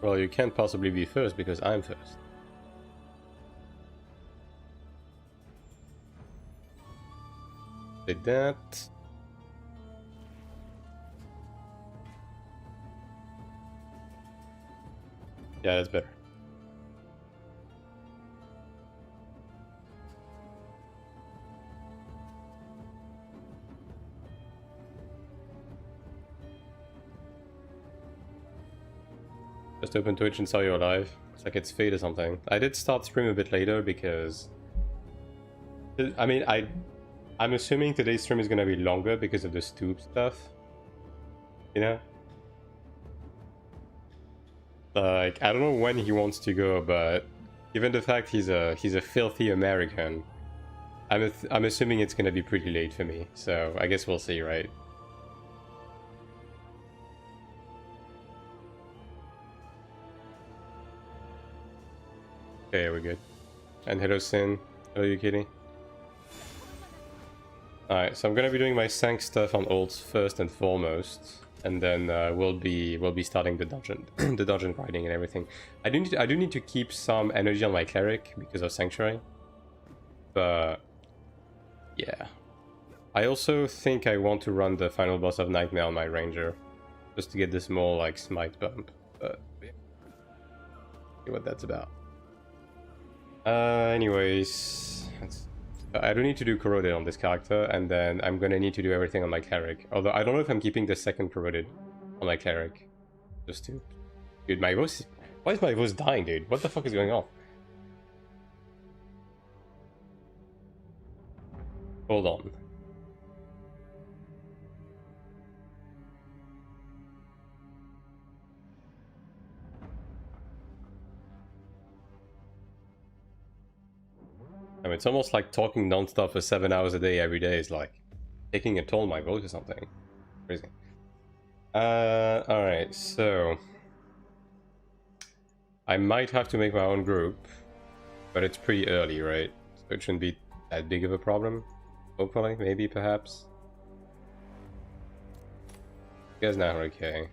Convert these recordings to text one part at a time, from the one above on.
Well, you can't possibly be first because I'm first. Did that. Yeah, that's better. Just open Twitch and saw you alive. It's like it's fate or something. I did start stream a bit later because... I mean, I'm assuming today's stream is gonna be longer because of the stoop stuff. You know? Like, I don't know when he wants to go, but given the fact he's a filthy American, I'm assuming it's gonna be pretty late for me. So I guess we'll see, right? Okay, we're good. And hello, Sin. Hello, you kitty. Alright, so I'm gonna be doing my Sank stuff on ults first and foremost, and then we'll be starting the dungeon, the dungeon grinding and everything. I do need to keep some energy on my Cleric because of Sanctuary, but yeah. I also think I want to run the final boss of Nightmare on my Ranger, just to get this more like smite bump. But yeah. See what that's about. Anyways, I do need to do Corroded on this character, and then I'm gonna need to do everything on my Cleric. Although I don't know if I'm keeping the second Corroded on my Cleric. Just to... Dude, my voice... Why is my voice dying, dude? What the fuck is going on? Hold on. I mean, it's almost like talking non-stop for 7 hours a day every day is like taking a toll on my voice or something. Crazy. Alright, so... I might have to make my own group, but it's pretty early, right? So it shouldn't be that big of a problem. Hopefully, maybe, perhaps. You guys now are okay.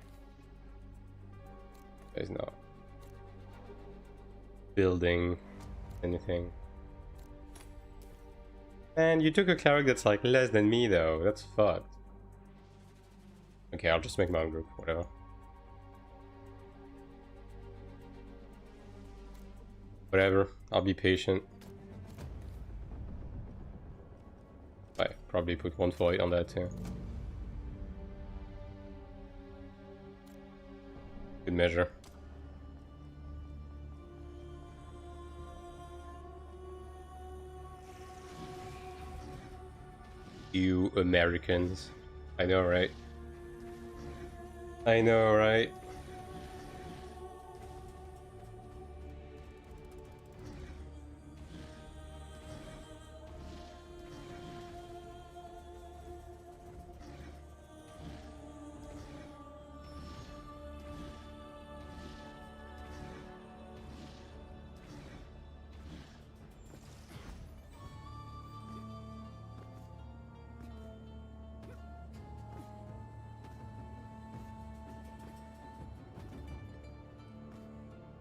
You guys not building anything. And you took a Cleric that's like less than me though, that's fucked. Okay, I'll just make my own group, whatever. Whatever, I'll be patient. I probably put 148 on that too. Good measure. You Americans. I know, right? I know, right?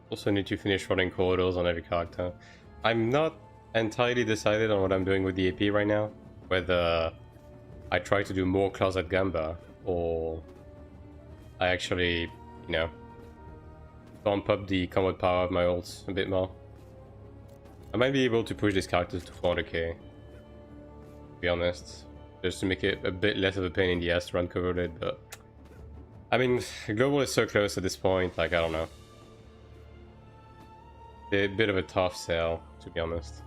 Also need to finish running corridors on every character. I'm not entirely decided on what I'm doing with the AP right now. Whether I try to do more Closet Gamba or I actually, you know, bump up the combat power of my ults a bit more. I might be able to push these characters to 400k, to be honest. Just to make it a bit less of a pain in the ass to run Corroded, but... I mean, Global is so close at this point, like, I don't know. A bit of a tough sell, to be honest.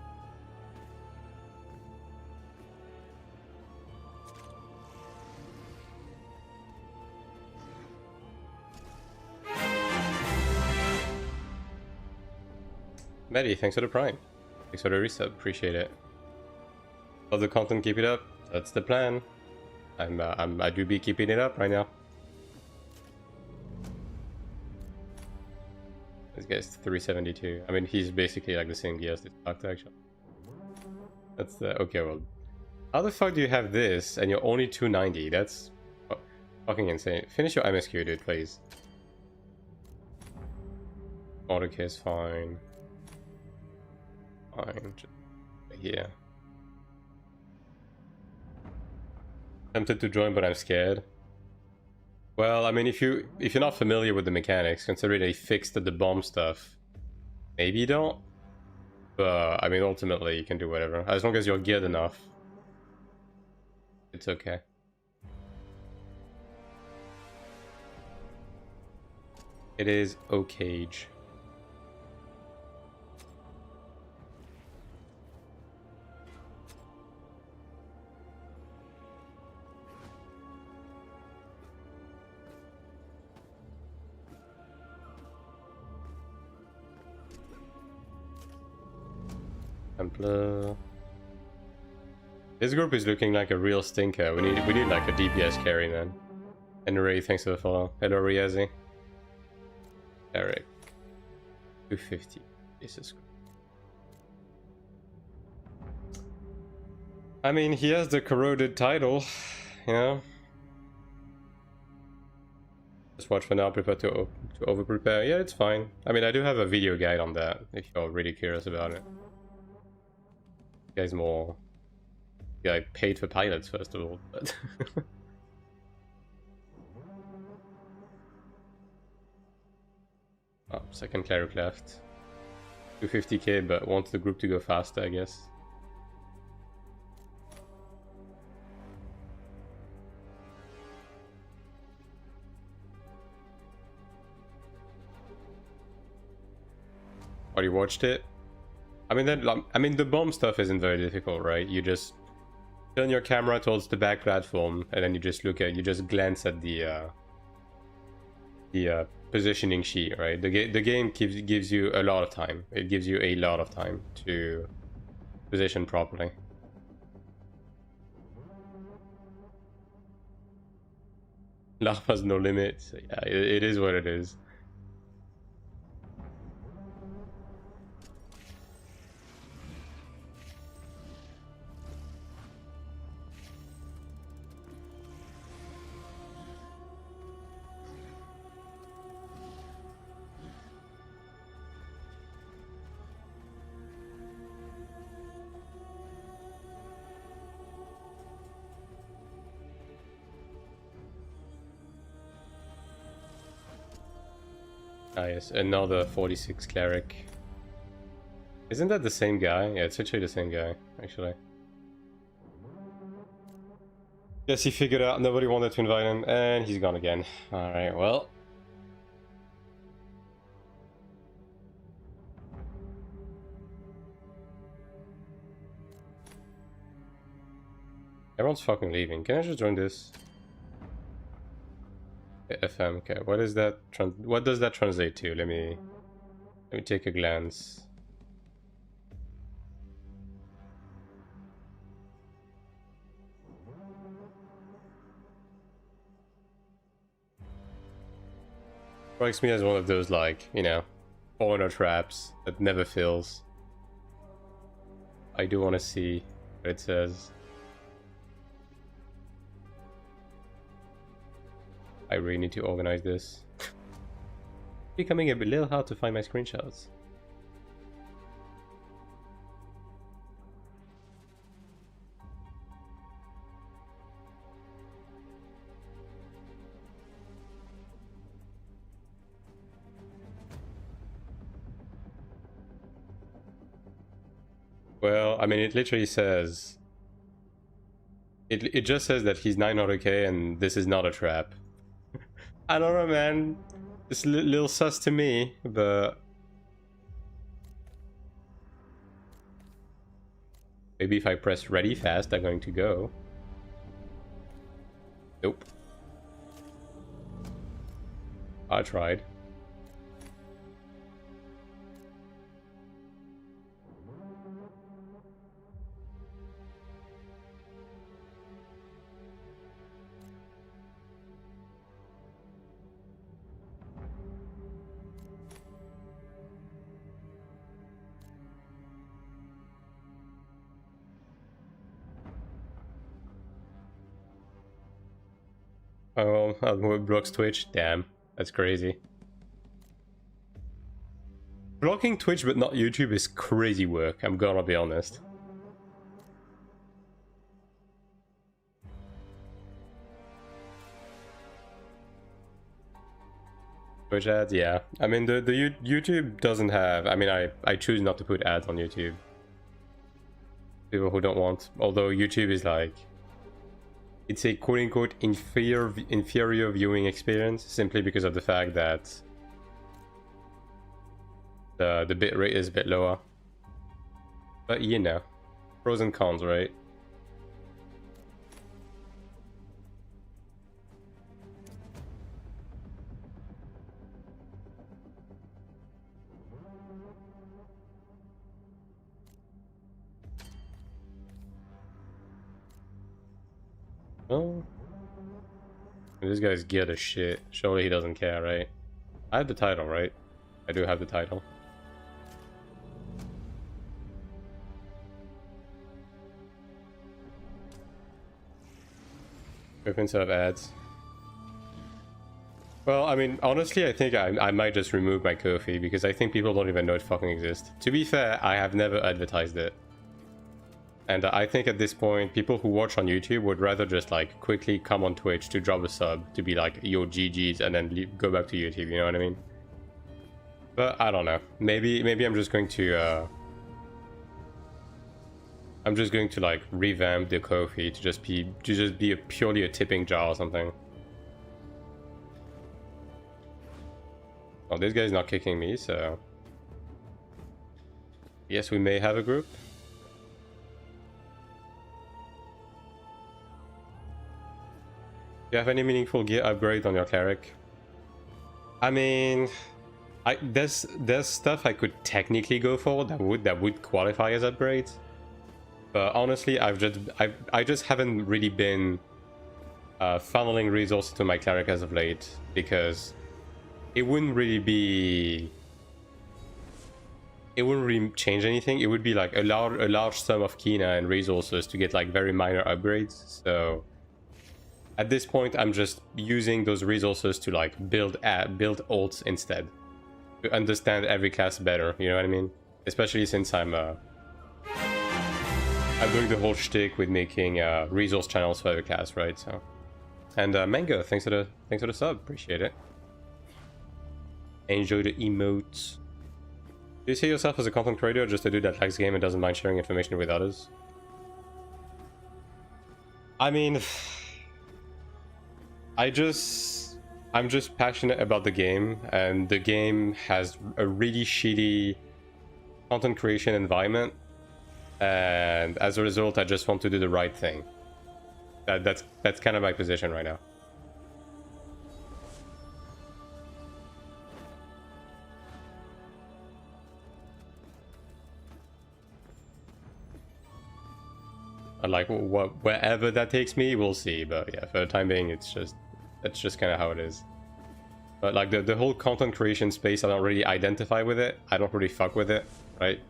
Betty, thanks for the prime. Thanks for the resub, appreciate it. Love the content, keep it up. That's the plan. I do be keeping it up right now. This guy's 372. I mean, he's basically like the same gear as this character, actually. That's the... Okay, well... How the fuck do you have this and you're only 290? That's fucking insane. Finish your MSQ, dude, please. 40k is fine. Fine. Yeah. Tempted to join, but I'm scared. Well, I mean, if you're not familiar with the mechanics, considering they fixed the bomb stuff, maybe you don't. But I mean, ultimately, you can do whatever as long as you're geared enough. It's okay. It is okay. Templar. This group is looking like a real stinker. We need like a DPS carry, man. And Ray, thanks for the follow. Hello, Riazi. Cleric. 250. Jesus Christ. I mean, he has the corroded title, you know. Just watch for now, prepare to over prepare. Yeah, it's fine. I mean, I do have a video guide on that if you're really curious about it. You guys more. Yeah, I paid for pilots first of all, but oh, second cleric left. 250k, but wants the group to go faster, I guess. Oh, you watched it? I mean, the bomb stuff isn't very difficult, right? You just turn your camera towards the back platform, and then you just glance at the positioning sheet, right? The game gives you a lot of time. It gives you a lot of time to position properly. Love has no limit. Yeah, it is what it is. Ah yes, another 46 cleric. Isn't that the same guy? Yeah, it's actually the same guy, actually. Guess he figured out nobody wanted to invite him, and he's gone again. Alright, well. Everyone's fucking leaving. Can I just join this? FM, okay. What is that? What does that translate to? Let me take a glance. Strikes me as one of those, like, you know, corner traps that never fills. I do want to see what it says. I really need to organize this. Becoming a little hard to find my screenshots. Well, I mean, it literally says... It just says that he's 900k and this is not a trap. I don't know, man. It's a little sus to me, but... Maybe if I press ready fast, they're going to go. Nope. I tried. Oh, I'll move Brooks Twitch. Damn, that's crazy. Blocking Twitch but not YouTube is crazy work, I'm gonna be honest. Twitch ads, yeah. I mean, the YouTube doesn't have... I mean, I choose not to put ads on YouTube. People who don't want... Although YouTube is like... It's a quote-unquote inferior viewing experience, simply because of the fact that the bitrate is a bit lower. But you know, pros and cons, right? Oh, this guy's geared as shit. Surely he doesn't care, right? I have the title, right? I do have the title. Open set of ads. Well, I mean, honestly, I think I might just remove my Ko-fi because I think people don't even know it fucking exists. To be fair, I have never advertised it. And I think at this point, people who watch on YouTube would rather just like quickly come on Twitch to drop a sub to be like, yo, GG's, and then go back to YouTube, you know what I mean? But I don't know. Maybe I'm just going to like revamp the Ko-fi to just be purely a tipping jar or something. Oh, this guy's not kicking me, so yes, we may have a group. Do you have any meaningful gear upgrade on your Cleric? I mean, there's stuff I could technically go for that would qualify as upgrades. But honestly, I just haven't really been funneling resources to my Cleric as of late, because it wouldn't really change anything. It would be like a large sum of Kina and resources to get like very minor upgrades. So at this point, I'm just using those resources to like build ults instead, to understand every class better. You know what I mean? Especially since I'm doing the whole shtick with making resource channels for every class, right? So, and Mango, thanks for the sub, appreciate it. Enjoy the emotes. Do you see yourself as a content creator, or just a dude that likes game and doesn't mind sharing information with others? I mean, I'm just passionate about the game, and the game has a really shitty content creation environment, and as a result, I just want to do the right thing. That's kind of my position right now. Like wherever that takes me, we'll see. But yeah, for the time being, that's just kind of how it is. But like the whole content creation space, I don't really identify with it. I don't really fuck with it, right?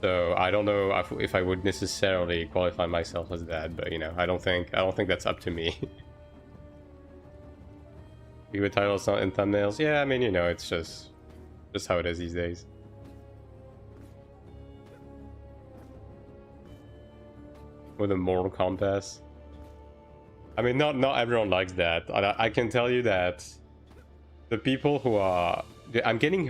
So I don't know if I would necessarily qualify myself as that. But you know, I don't think that's up to me. With titles and thumbnails, yeah. I mean, you know, it's just how it is these days. With a moral compass. I mean, not everyone likes that. I can tell you that the people who are... I'm getting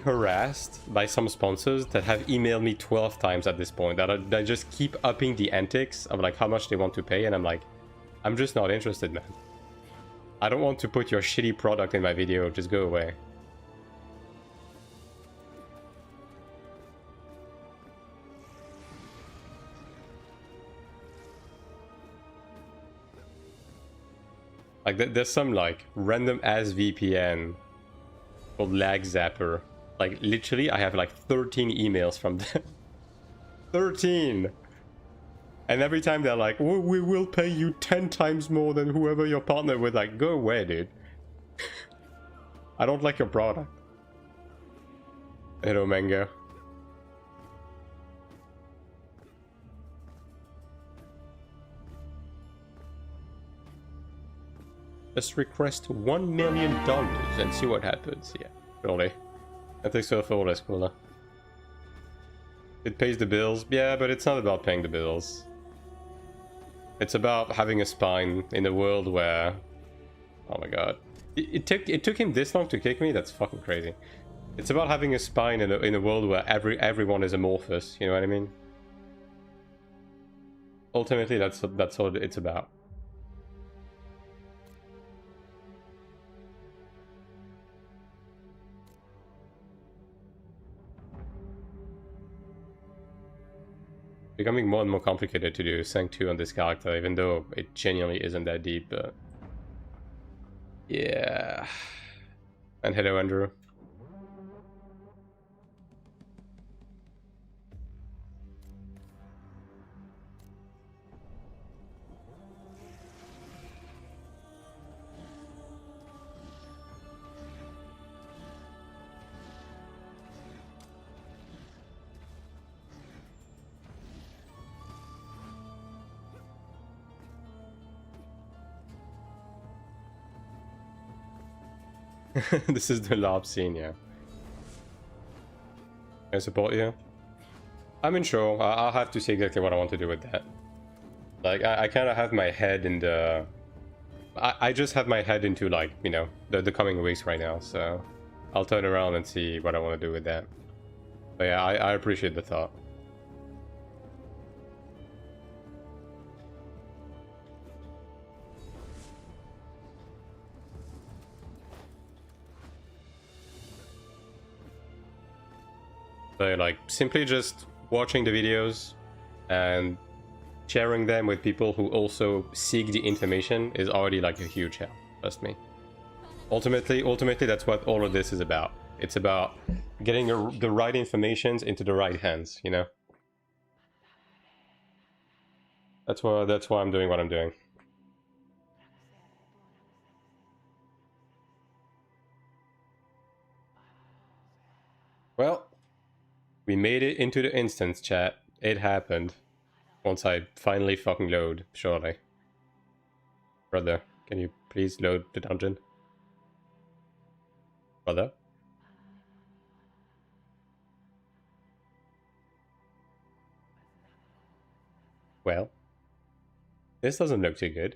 harassed by some sponsors that have emailed me 12 times at this point. That just keep upping the antics of like how much they want to pay, and I'm like, I'm just not interested, man. I don't want to put your shitty product in my video. Just go away. Like, there's some, like, random-ass VPN called Lag Zapper. Like, literally, I have, like, 13 emails from them. 13! And every time they're like, oh, we will pay you 10 times more than whoever you're partnered with. Like, go away, dude. I don't like your product. Hello, Mango. Just request $1 million and see what happens. Yeah, surely. Ethics so far less cooler. It pays the bills, yeah, but it's not about paying the bills. It's about having a spine in a world where, oh my god, it took him this long to kick me. That's fucking crazy. It's about having a spine in a world where everyone is amorphous. You know what I mean? Ultimately, that's what it's about. Becoming more and more complicated to do Sank 2 on this character, even though it genuinely isn't that deep, but... yeah... And hello, Andrew. This is the LARP scene, yeah. I support you. I'm unsure. I'll have to see exactly what I want to do with that. Like, I kind of have my head in the... I just have my head into, like, you know, the coming weeks right now, so... I'll turn around and see what I want to do with that. But yeah, I appreciate the thought. So, like, simply just watching the videos and sharing them with people who also seek the information is already, like, a huge help, trust me. Ultimately, that's what all of this is about. It's about getting the right information into the right hands, you know? That's why I'm doing what I'm doing. Well... we made it into the instance, chat. It happened. Once I finally fucking load, surely. Brother, can you please load the dungeon? Brother? Well, this doesn't look too good.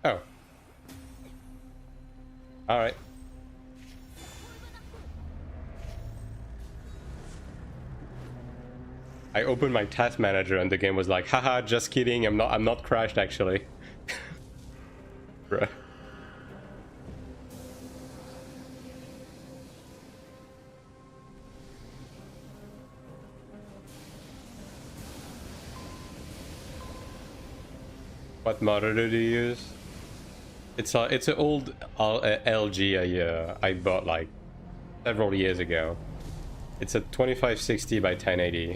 Oh. Alright. I opened my task manager and the game was like, haha, just kidding, I'm not crashed actually. Bruh. What monitor do you use? It's an old LG I bought like several years ago. It's a 2560 by 1080.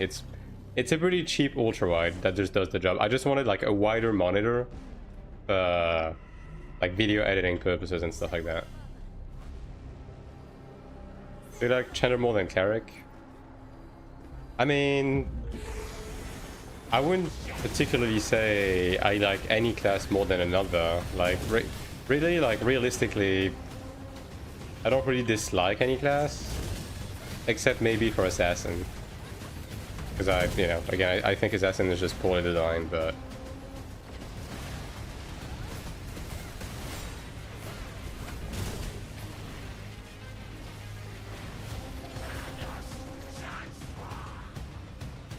It's a pretty cheap ultra wide that just does the job. I just wanted like a wider monitor, like video editing purposes and stuff like that. Do you like Chandler more than Cleric? I mean, I wouldn't particularly say I like any class more than another. Like, really, like, realistically, I don't really dislike any class, except maybe for Assassin. Because you know, again, I think Assassin is just poorly designed, but...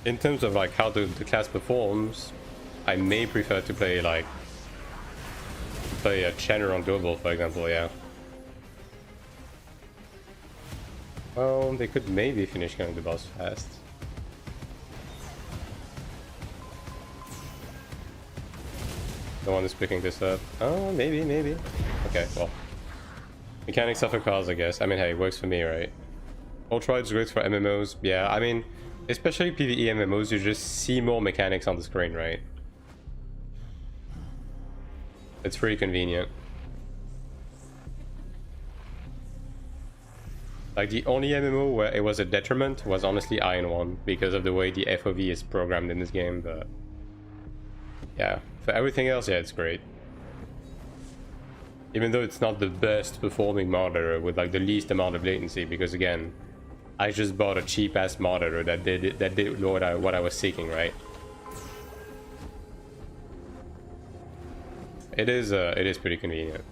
in terms of like how the class performs, I may prefer to play like a Chandler on Global, for example, yeah. Well, they could maybe finish killing the boss fast. No one is picking this up. Oh, maybe. Okay, well. Mechanics suffer cause, I guess. I mean, hey, it works for me, right? Ultra is great for MMOs. Yeah, I mean, especially PvE MMOs, you just see more mechanics on the screen, right? It's pretty convenient. Like, the only MMO where it was a detriment was honestly AION2, because of the way the FOV is programmed in this game, but... yeah, for everything else, yeah, it's great. Even though it's not the best performing monitor with like the least amount of latency, because again, I just bought a cheap ass monitor that did what I was seeking, right? It is pretty convenient.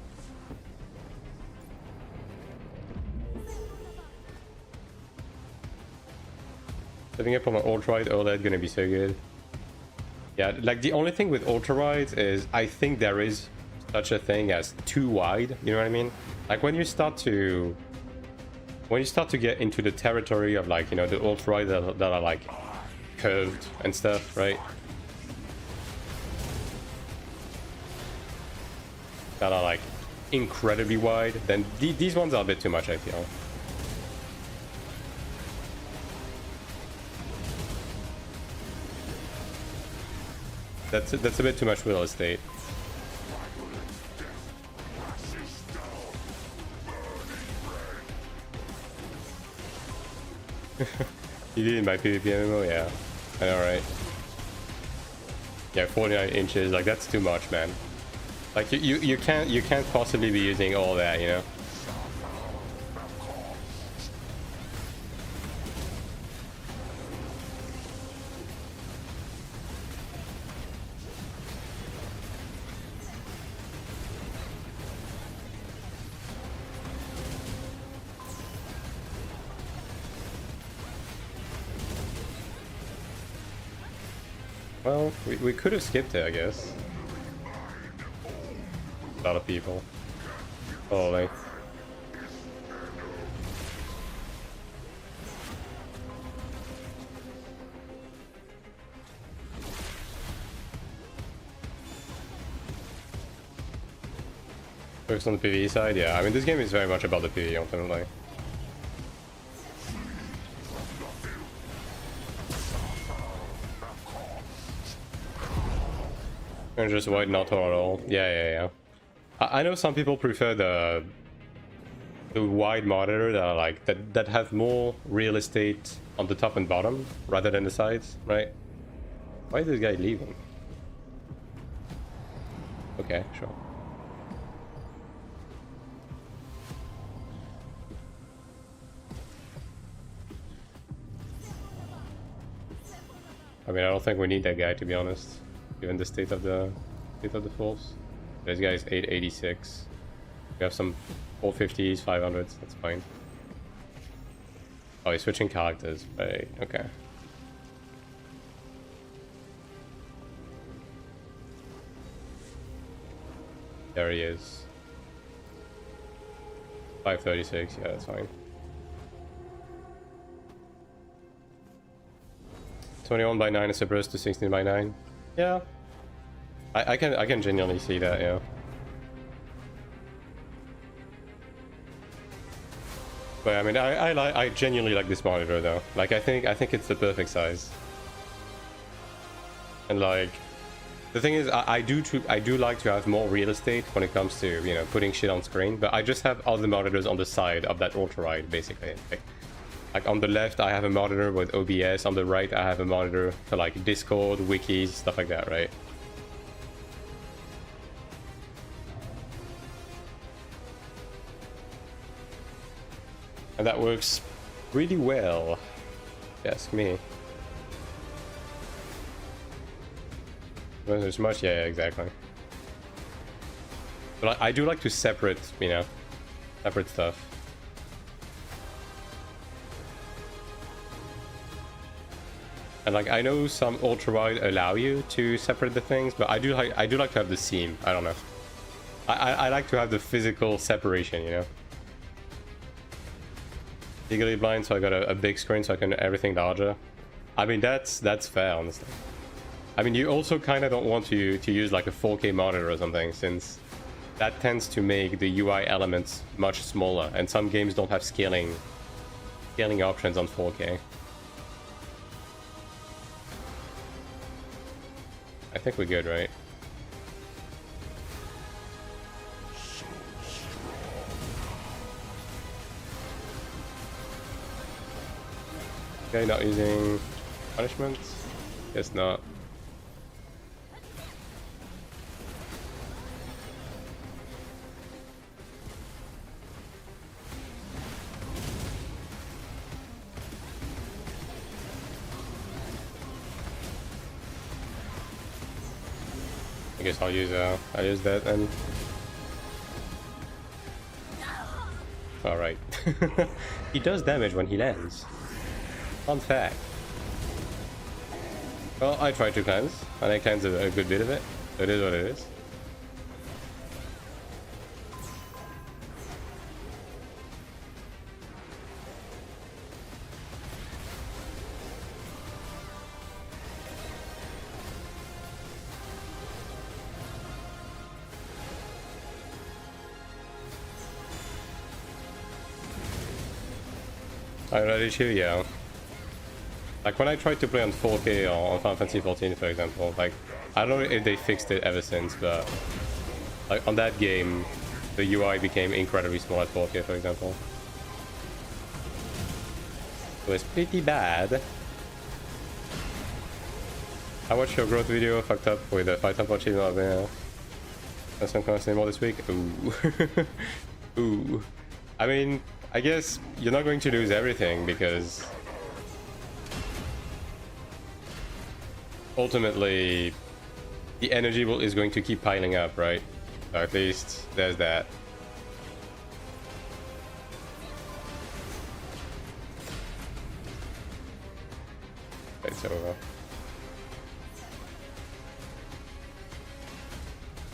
Setting up on an ultra-wide OLED gonna be so good. Yeah, like the only thing with ultra-wides is I think there is such a thing as too wide, you know what I mean? Like when you start to get into the territory of like, you know, the ultra-wide that are like curved and stuff, right? That are like incredibly wide, then these ones are a bit too much, I feel. That's a bit too much real estate. You did in my PvP MMO, yeah. I know, right? Yeah, 49 inches, like that's too much, man. Like you can't possibly be using all that, you know. Well, we could have skipped it, I guess. A lot of people. Probably. Focus on the PvE side, yeah. I mean, this game is very much about the PvE, ultimately. And just wide not at all. Yeah. I know some people prefer the wide monitor that are like that have more real estate on the top and bottom rather than the sides, right? Why is this guy leaving? Okay, sure. I mean, I don't think we need that guy, to be honest, given the state of the force. This guy is 886. We have some 450s, 500s. That's fine. Oh, he's switching characters. Right. Okay. There he is. 536. Yeah, that's fine. 21 by 9 is supposed to 16 by 9. Yeah. I can genuinely see that, yeah. But I mean, I genuinely like this monitor though. Like I think it's the perfect size. And like, the thing is, I do like to have more real estate when it comes to, you know, putting shit on screen. But I just have other monitors on the side of that ultra wide, basically. Like on the left, I have a monitor with OBS. On the right, I have a monitor for like Discord, wikis, stuff like that, right? And that works really well, if you ask me. When there's much, yeah, exactly. But I do like to separate, you know, separate stuff. And like, I know some ultra wide allow you to separate the things, but I do like to have the seam. I don't know. I like to have the physical separation, you know. Legally blind, so I got a big screen so I can do everything larger. I mean, that's fair, honestly. I mean, you also kind of don't want to use like a 4K monitor or something, since that tends to make the UI elements much smaller, and some games don't have scaling options on 4K. I think we're good, right? Okay, not using punishments? Guess not. guess I'll use that then. Alright. He does damage when he lands. Fun fact. Well, I tried to cleanse, and I cleansed a good bit of it. So it is what it is. I ready to, yeah. Like when I tried to play on 4K or on Final Fantasy 14, for example, like I don't know if they fixed it ever since, but like on that game, the UI became incredibly small at 4K, for example. So it's pretty bad. I watched your growth video fucked up with a 5-time achievement. That's some kind of more this week. Ooh. Ooh. I mean, I guess you're not going to lose everything because ultimately the energy is going to keep piling up, right? So at least there's that. It's over.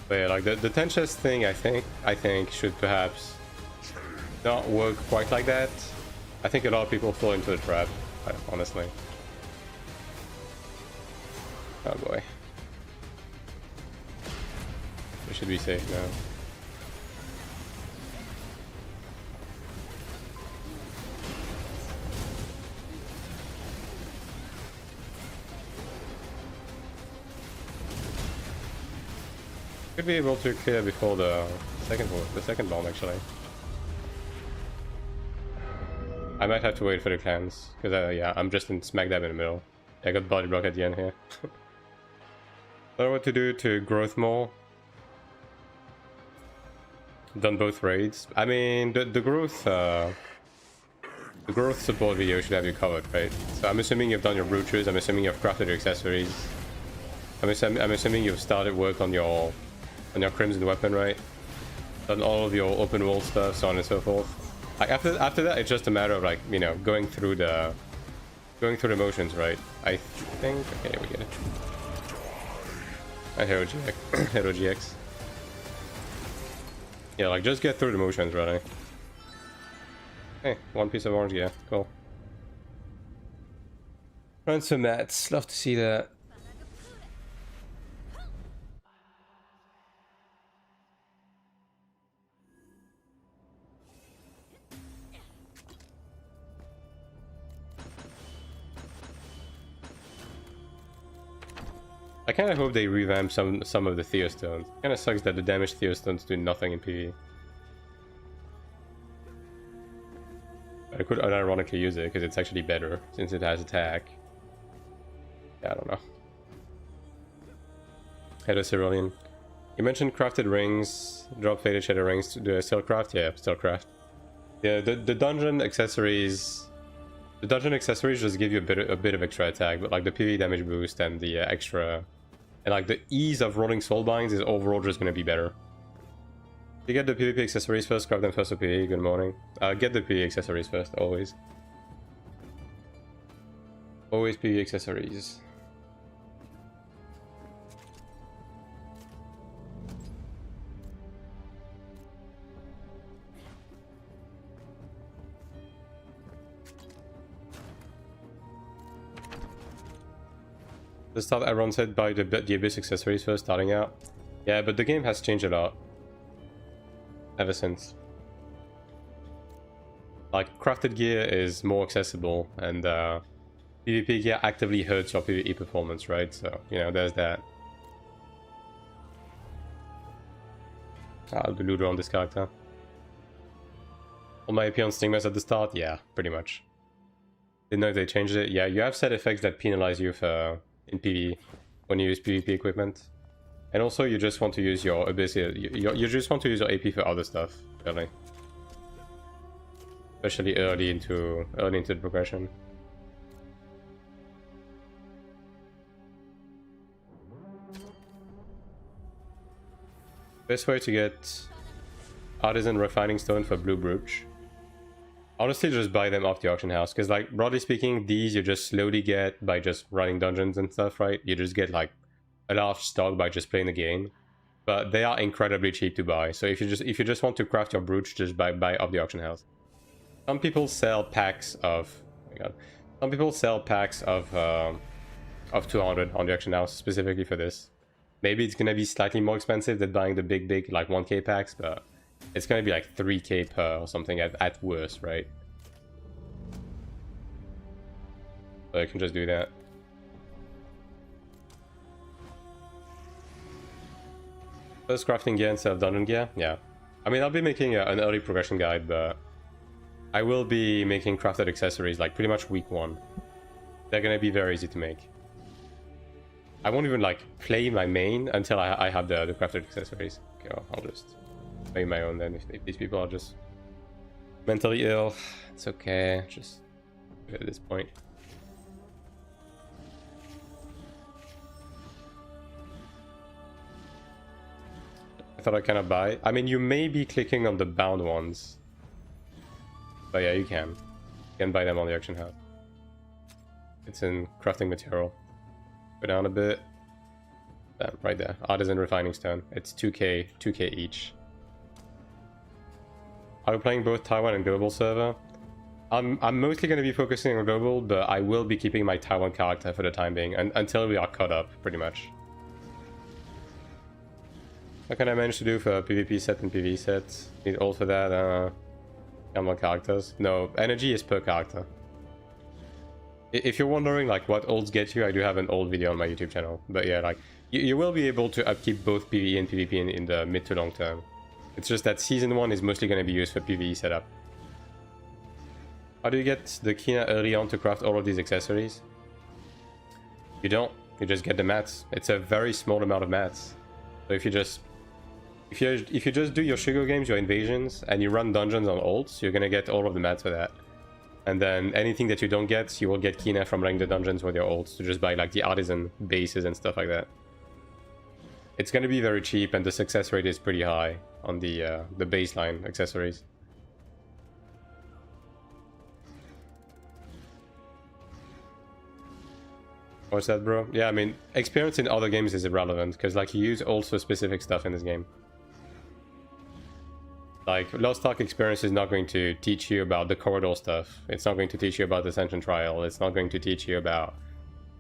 But yeah, like the 10 chest thing, I think should perhaps not work quite like that. I think a lot of people fall into the trap, honestly. Oh boy. We should be safe now. Could be able to clear before the second bomb actually. I might have to wait for the clans because yeah, I'm just in smack dab in the middle. I got body block at the end here. I don't know what to do to growth more. Done both raids. I mean, the growth support video should have you covered, right? So I'm assuming you've done your brooches. I'm assuming you've crafted your accessories. I'm assuming you've started work on your crimson weapon, right? Done all of your open world stuff, so on and so forth. Like after that, it's just a matter of like, you know, going through the motions, right? I think. Okay, we get it. Hero GX. Hero GX. Yeah, like just get through the motions, really. Hey, one piece of orange, yeah, cool. Ransom mats, love to see that. I kind of hope they revamp some of the Theostones. Kind of sucks that the damaged Theostones do nothing in PvE. I could unironically use it because it's actually better since it has attack. Yeah, I don't know. Hello, Cerulean. You mentioned crafted rings, drop faded shadow rings. Do I still craft? Yeah, still craft. Yeah, the dungeon accessories. The dungeon accessories just give you a bit of extra attack, but like the PvE damage boost and the extra, and like the ease of rolling soulbinds is overall just gonna be better. You get the PvP accessories first, craft them first for PvE. Good morning. Get the PvE accessories first, always. Always PvE accessories. The start everyone said buy the Abyss accessories first starting out. Yeah, but the game has changed a lot ever since. Like, crafted gear is more accessible, and PvP gear actively hurts your PvE performance, right? So, you know, there's that. I'll be looter on this character. All my AP on Stigmas at the start? Yeah, pretty much. Didn't know if they changed it. Yeah, you have set effects that penalize you for in PvE when you use PvP equipment, and also you just want to use your Abyss. You just want to use your AP for other stuff, really, especially early into the progression. Best way to get Artisan Refining Stone for Blue Brooch. Honestly, just buy them off the auction house, because like broadly speaking, these you just slowly get by just running dungeons and stuff, right? You just get like a large stock by just playing the game, but they are incredibly cheap to buy. So if you just want to craft your brooch, just buy off the auction house. Some people sell packs of, oh my god, some people sell packs of 200 on the auction house specifically for this. Maybe it's gonna be slightly more expensive than buying the big like 1k packs, but it's gonna be like 3k per or something at worst, right? So you can just do that. First crafting gear instead of dungeon gear? Yeah. I mean, I'll be making an early progression guide, but I will be making crafted accessories like pretty much week 1. They're gonna be very easy to make. I won't even like play my main until I have the crafted accessories. Okay, well, I'll just play my own then. If these people are just mentally ill, it's okay. Just at this point. I thought I cannot buy. I mean, you may be clicking on the bound ones, but yeah, you can. You can buy them on the auction house. It's in crafting material. Go down a bit. Bam, right there. Artisan Refining Stone. It's 2k each. Are you playing both Taiwan and global server? I'm mostly going to be focusing on global, but I will be keeping my Taiwan character for the time being until we are caught up, pretty much. What can I manage to do for PvP set and PvE set? Need ult for that? More characters? No, energy is per character. If you're wondering like what ults get you, I do have an old video on my YouTube channel. But yeah, like you will be able to upkeep both PvE and PvP in the mid to long term. It's just that season 1 is mostly going to be used for PvE setup. How do you get the Kina early on to craft all of these accessories? You don't. You just get the mats. It's a very small amount of mats. So if you just do your Shugo games, your invasions, and you run dungeons on ults, you're going to get all of the mats for that. And then anything that you don't get, you will get Kina from running the dungeons with your ults to just buy like the artisan bases and stuff like that. It's going to be very cheap, and the success rate is pretty high on the baseline accessories. What's that, bro? Yeah, I mean, experience in other games is irrelevant, because like you use also specific stuff in this game. Like, Lost Ark experience is not going to teach you about the corridor stuff. It's not going to teach you about the Ascension Trial. It's not going to teach you about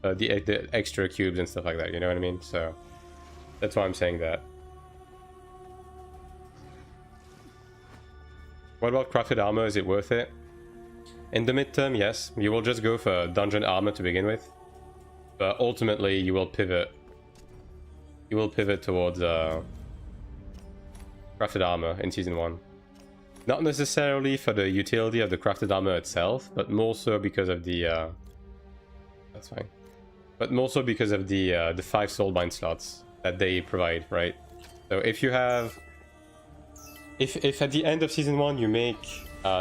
the extra cubes and stuff like that, you know what I mean? So, that's why I'm saying that. What about crafted armor? Is it worth it? In the midterm, yes. You will just go for dungeon armor to begin with. But ultimately, you will pivot. You will pivot towards crafted armor in season 1. Not necessarily for the utility of the crafted armor itself, but more so because of the that's fine. But more so because of the 5 soulbind slots that they provide, right? So if you have, if at the end of season 1 you make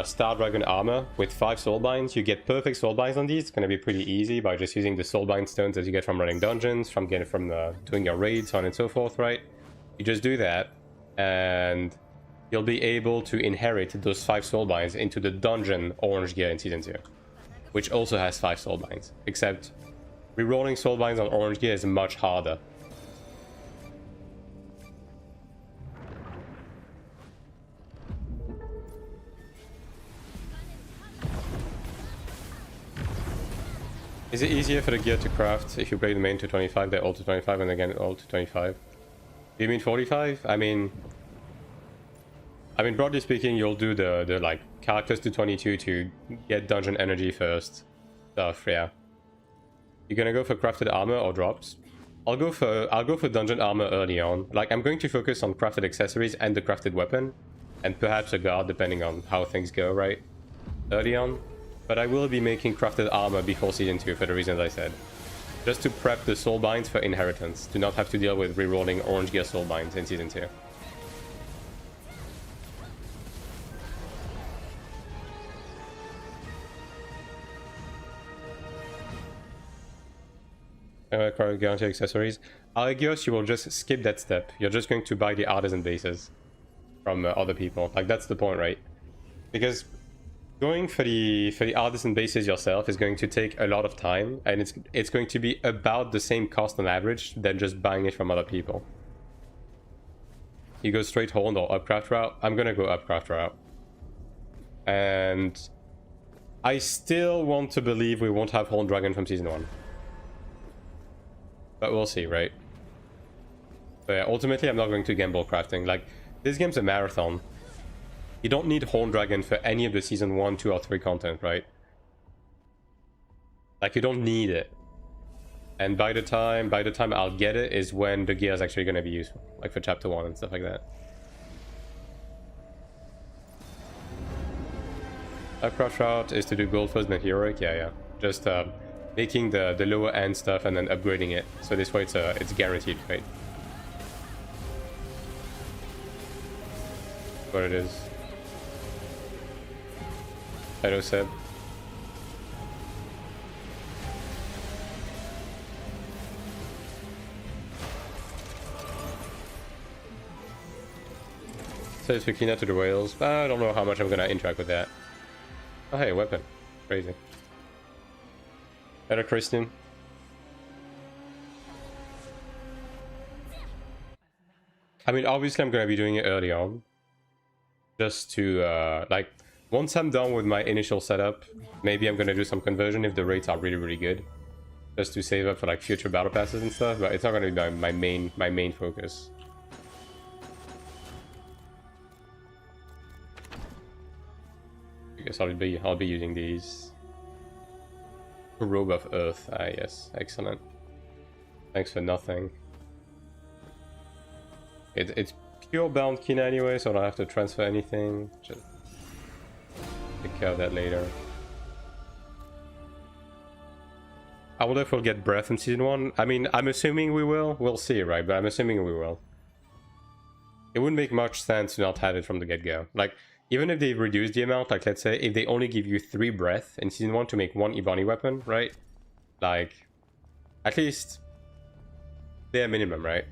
Star Dragon armor with 5 soulbinds, you get perfect soulbinds on these. It's gonna be pretty easy by just using the soulbind stones that you get from running dungeons, from doing your raids, so on and so forth, right? You just do that, and you'll be able to inherit those 5 soulbinds into the dungeon orange gear in season 2, which also has 5 soulbinds, except rerolling soulbinds on orange gear is much harder. Is it easier for the gear to craft if you play the main to 25, they ult to 25, and again ult to 25? Do you mean 45? I mean broadly speaking, you'll do the like characters to 22 to get dungeon energy first stuff. Yeah, you're gonna go for crafted armor or drops. I'll go for dungeon armor early on. Like, I'm going to focus on crafted accessories and the crafted weapon, and perhaps a guard depending on how things go, right, early on. But I will be making crafted armor before season 2 for the reasons I said. Just to prep the soulbinds for inheritance, to not have to deal with rerolling orange gear soulbinds in season 2. Guarantee accessories. I guess you will just skip that step. You're just going to buy the artisan bases from other people. Like, that's the point, right? Because going for the artisan bases yourself is going to take a lot of time, and it's going to be about the same cost on average than just buying it from other people. You go straight Horned or Upcraft route. I'm gonna go Upcraft route. And I still want to believe we won't have Horned Dragon from Season 1. But we'll see, right? But yeah, ultimately, I'm not going to gamble crafting. Like, this game's a marathon. You don't need Horned Dragon for any of the Season 1, 2, or 3 content, right? Like, you don't need it. And by the time I'll get it is when the gear is actually going to be useful. Like for Chapter 1 and stuff like that. Upcraft route is to do gold first then heroic. Yeah. Just making the lower end stuff and then upgrading it. So this way it's guaranteed, right? What it is. Hello, Seb. Says Fakina to the whales. I don't know how much I'm gonna interact with that. Oh hey, weapon. Crazy. Hello, Christian. I mean, obviously I'm gonna be doing it early on. Just to, like, once I'm done with my initial setup, maybe I'm gonna do some conversion if the rates are really, really good. Just to save up for, like, future battle passes and stuff, but it's not gonna be my main focus. I guess I'll be using these. Robe of Earth. Ah, yes, excellent. Thanks for nothing. It's pure bound Kina anyway, so I don't have to transfer anything. Just take care of that later. I wonder if we'll get Breath in Season 1. I mean, I'm assuming we will. We'll see, right? But I'm assuming we will. It wouldn't make much sense to not have it from the get-go. Like, even if they reduce the amount, like, let's say, if they only give you 3 Breath in Season 1 to make 1 Ebony weapon, right? Like, at least, bare minimum, right?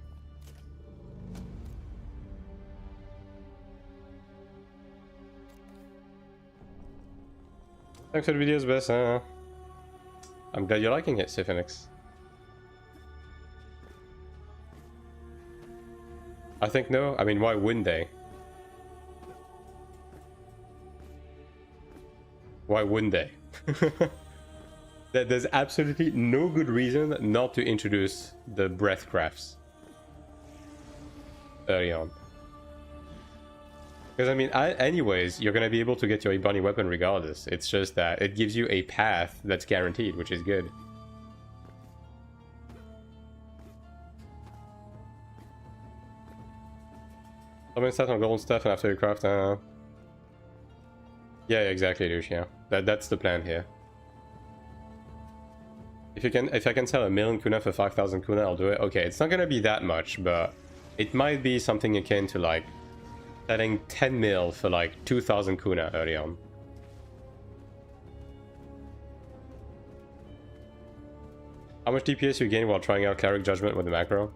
Thanks for the videos, Bess. I'm glad you're liking it, Siphinix. I think no. I mean, why wouldn't they? Why wouldn't they? There's absolutely no good reason not to introduce the breath crafts early on. Because I mean, anyways, you're gonna be able to get your Ebony weapon regardless. It's just that it gives you a path that's guaranteed, which is good. I'm gonna start on gold stuff and after you craft. Yeah, exactly, Lucia. That's the plan here. If I can sell 1,000,000 kuna for 5,000 kuna, I'll do it. Okay, it's not gonna be that much, but it might be something akin to like selling 10 mil for like 2,000 kuna early on. How much DPS you gain while trying out Cleric Judgment with the macro?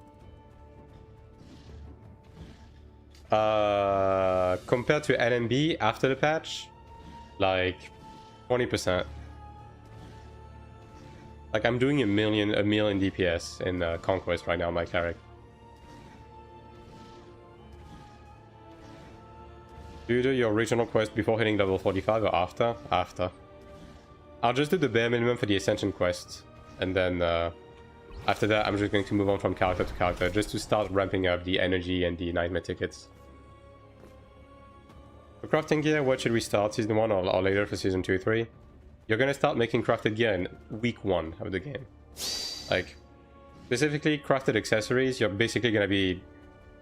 Compared to NMB after the patch, like 20%. Like I'm doing a million DPS in Conquest right now, my Cleric. Do you do your regional quest before hitting level 45 or after? After. I'll just do the bare minimum for the Ascension quest, and then after that I'm just going to move on from character to character just to start ramping up the energy and the nightmare tickets. For crafting gear, what should we start? Season 1 or later for Season 2, 3? You're gonna start making crafted gear in week 1 of the game. Like, specifically crafted accessories, you're basically gonna be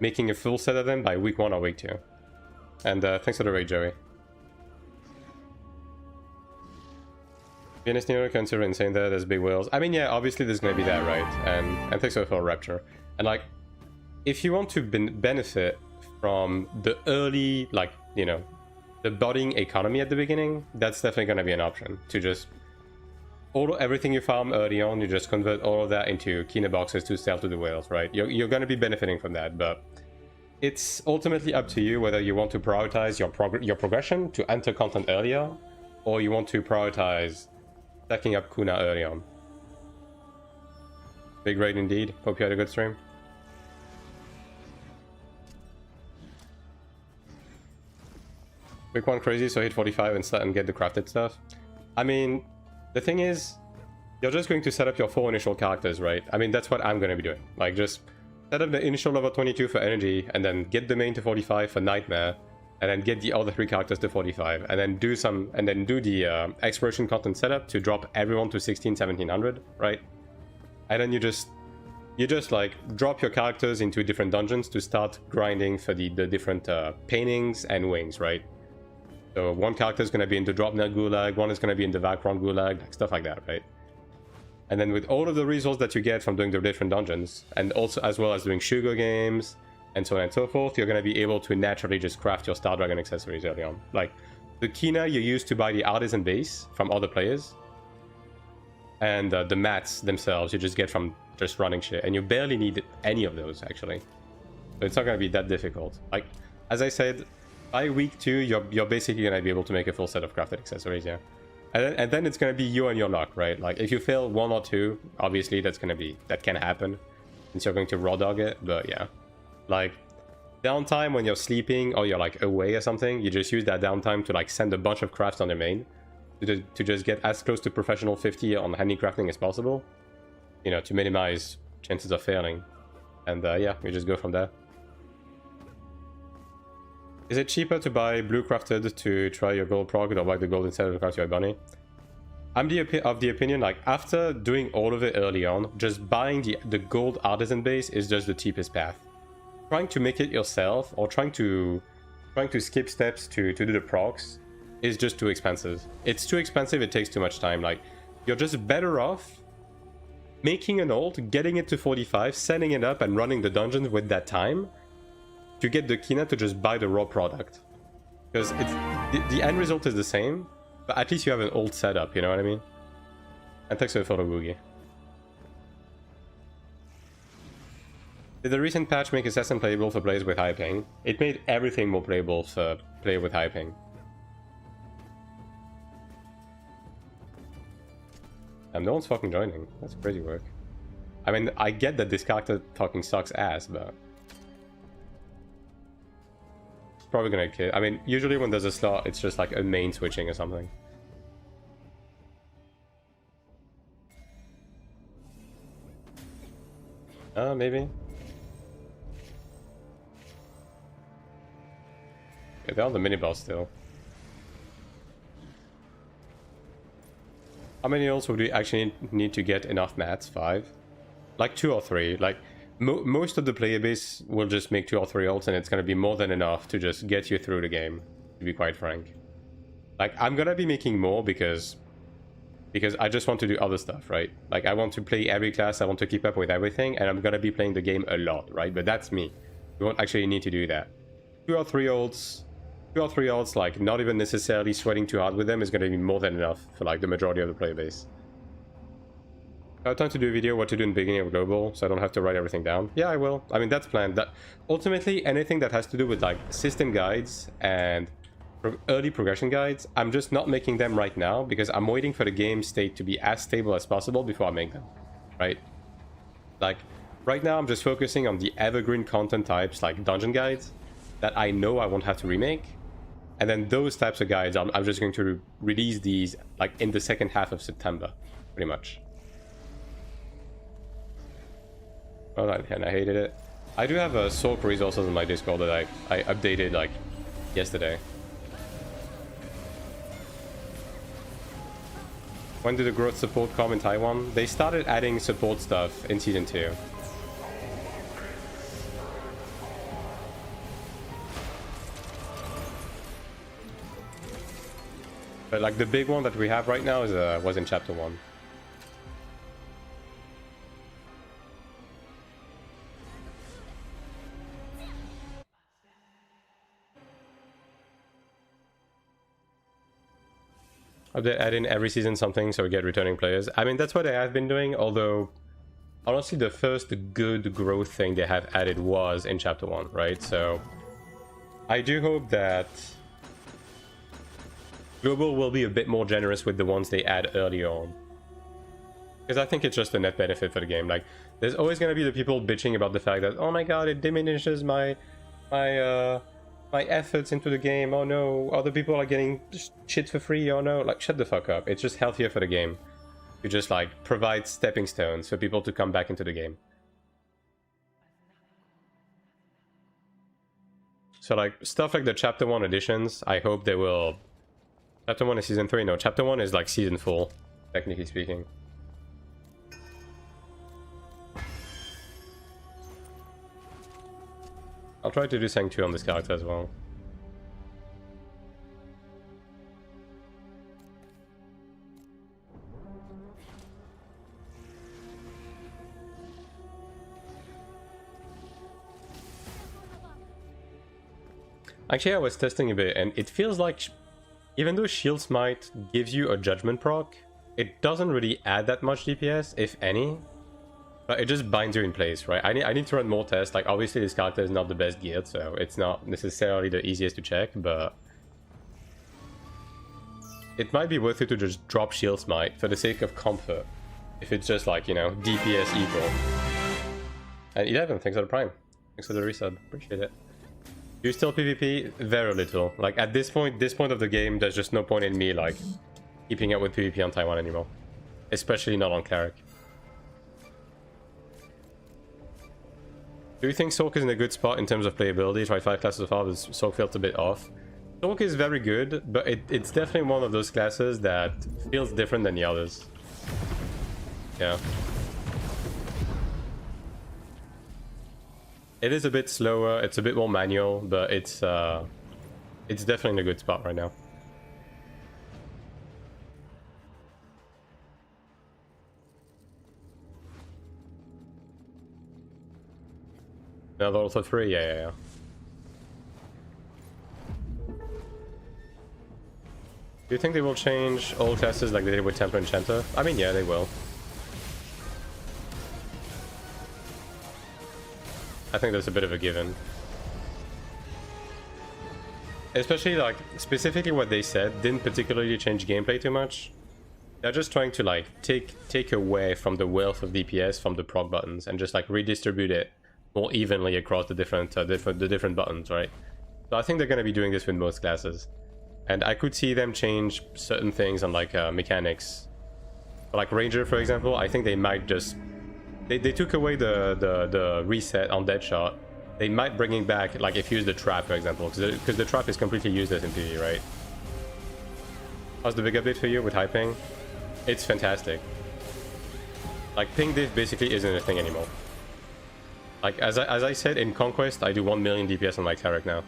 making a full set of them by week 1 or week 2. And thanks for the raid, Joey. Pianist Nero consider insane that there's big whales. I mean, yeah, obviously there's gonna be that, right? And thanks for Rapture. And like, if you want to benefit from the early, like, you know, the budding economy at the beginning, that's definitely gonna be an option. To just everything you farm early on, you just convert all of that into Kina boxes to sell to the whales, right? You're going to be benefiting from that, but it's ultimately up to you whether you want to prioritize your progression to enter content earlier, or you want to prioritize stacking up Kuna early on. Big raid indeed. Hope you had a good stream. Quick one crazy, so hit 45 and get the crafted stuff. I mean, the thing is, you're just going to set up your 4 initial characters, right? I mean, that's what I'm going to be doing. Like, just set up the initial level 22 for energy, and then get the main to 45 for nightmare, and then get the other 3 characters to 45, and then do the exploration content setup to drop everyone to 1700, right? And then you just like drop your characters into different dungeons to start grinding for the different paintings and wings, right? So one character is going to be in the Dropnet Gulag, one is going to be in the Vakron Gulag, like stuff like that, right? And then with all of the resources that you get from doing the different dungeons, and also as well as doing Shugo games, and so on and so forth, you're going to be able to naturally just craft your Star Dragon accessories early on. Like, the Kina you use to buy the artisan base from other players, and the mats themselves you just get from just running shit, and you barely need any of those, actually. So it's not going to be that difficult. Like, as I said, by week 2, you're basically going to be able to make a full set of crafted accessories, yeah. And then it's going to be you and your luck, right? Like, if you fail 1 or 2, obviously that can happen, since you're going to raw dog it, but yeah. Like, downtime when you're sleeping or you're like away or something, you just use that downtime to like send a bunch of crafts on the main to just get as close to professional 50 on handicrafting as possible, you know, to minimize chances of failing. And yeah, we just go from there. Is it cheaper to buy blue crafted to try your gold prog or buy the gold instead of the craft your bunny? I'm of the opinion, like, after doing all of it early on, just buying the gold artisan base is just the cheapest path. Trying to make it yourself or trying to skip steps to do the procs is just too expensive. It's too expensive, it takes too much time. Like, you're just better off making an ult, getting it to 45, setting it up and running the dungeons with that time to get the Kina to just buy the raw product. Because the end result is the same, but at least you have an ult setup, you know what I mean? And thanks for the photo, Boogie. Did the recent patch make Assassin playable for players with high ping? It made everything more playable for players with high ping. No one's fucking joining. That's crazy work. I mean, I get that this character talking sucks ass, but it's probably gonna kill. I mean, usually when there's a slot, it's just like a main switching or something. Maybe. Yeah, they're on the mini boss still. How many ults would we actually need to get enough mats? 5? Like 2 or 3. Like, most of the player base will just make 2 or 3 ults, and it's going to be more than enough to just get you through the game, to be quite frank. Like, I'm going to be making more because I just want to do other stuff, right? Like, I want to play every class, I want to keep up with everything, and I'm going to be playing the game a lot, right? But that's me. You won't actually need to do that. 2 or 3 ults, like, not even necessarily sweating too hard with them is going to be more than enough for, like, the majority of the player base. I have time to do a video what to do in the beginning of Global, so I don't have to write everything down. Yeah, I will. I mean, that's planned. That ultimately, anything that has to do with, like, system guides and early progression guides, I'm just not making them right now because I'm waiting for the game state to be as stable as possible before I make them, right? Like, right now, I'm just focusing on the evergreen content types, like dungeon guides, that I know I won't have to remake. And then those types of guides, I'm just going to release these like in the second half of September, pretty much. Oh, and I hated it. I do have a Sork resources on my Discord that I updated like yesterday. When did the growth support come in Taiwan? They started adding support stuff in Season 2. But like the big one that we have right now is was in Chapter 1. They add in every season something so we get returning players. I mean, that's what they have been doing, although honestly the first good growth thing they have added was in Chapter 1, right? So I do hope that Global will be a bit more generous with the ones they add early on. Because I think it's just a net benefit for the game. Like, there's always going to be the people bitching about the fact that, oh my god, it diminishes my efforts into the game. Oh no, other people are getting shit for free. Oh no, like, shut the fuck up. It's just healthier for the game. You just, like, provide stepping stones for people to come back into the game. So, like, stuff like the Chapter 1 editions, I hope they will... Chapter 1 is Season 3? No, Chapter 1 is, like, Season 4, technically speaking. I'll try to do Sang 2 on this character as well. Actually, I was testing a bit, and it feels like, even though Shield Smite gives you a Judgment proc, it doesn't really add that much DPS, if any. But it just binds you in place, right? I need to run more tests. Like, obviously this character is not the best geared, so it's not necessarily the easiest to check, but it might be worth it to just drop Shield Smite for the sake of comfort. If it's just like, you know, DPS equal. And 11, thanks for the prime. Thanks for the resub. Appreciate it. Do you still PvP? Very little. Like, at this point of the game, there's just no point in me, like, keeping up with PvP on Taiwan anymore. Especially not on Cleric. Do you think Sork is in a good spot in terms of playability? Tried 5 classes so far, but Sork felt a bit off. Sork is very good, but it's definitely one of those classes that feels different than the others. Yeah. It is a bit slower, it's a bit more manual, but it's definitely in a good spot right now. Another Auto 3? Yeah. Do you think they will change all classes like they did with Templar and Chanter? I mean, yeah, they will. I think that's a bit of a given. Especially, like, specifically what they said didn't particularly change gameplay too much. They're just trying to, like, take away from the wealth of DPS from the proc buttons and just, like, redistribute it more evenly across the different buttons, right? So I think they're going to be doing this with most classes. And I could see them change certain things on, like, mechanics. For, like, Ranger, for example, I think they might just... They took away the reset on Deadshot. They might bring it back, like, if you use the trap, for example, because the trap is completely useless in PvE, right? How's the big update for you with high ping? It's fantastic. Like, ping diff basically isn't a thing anymore. Like, as I said, in Conquest, I do 1 million DPS on my Cleric now.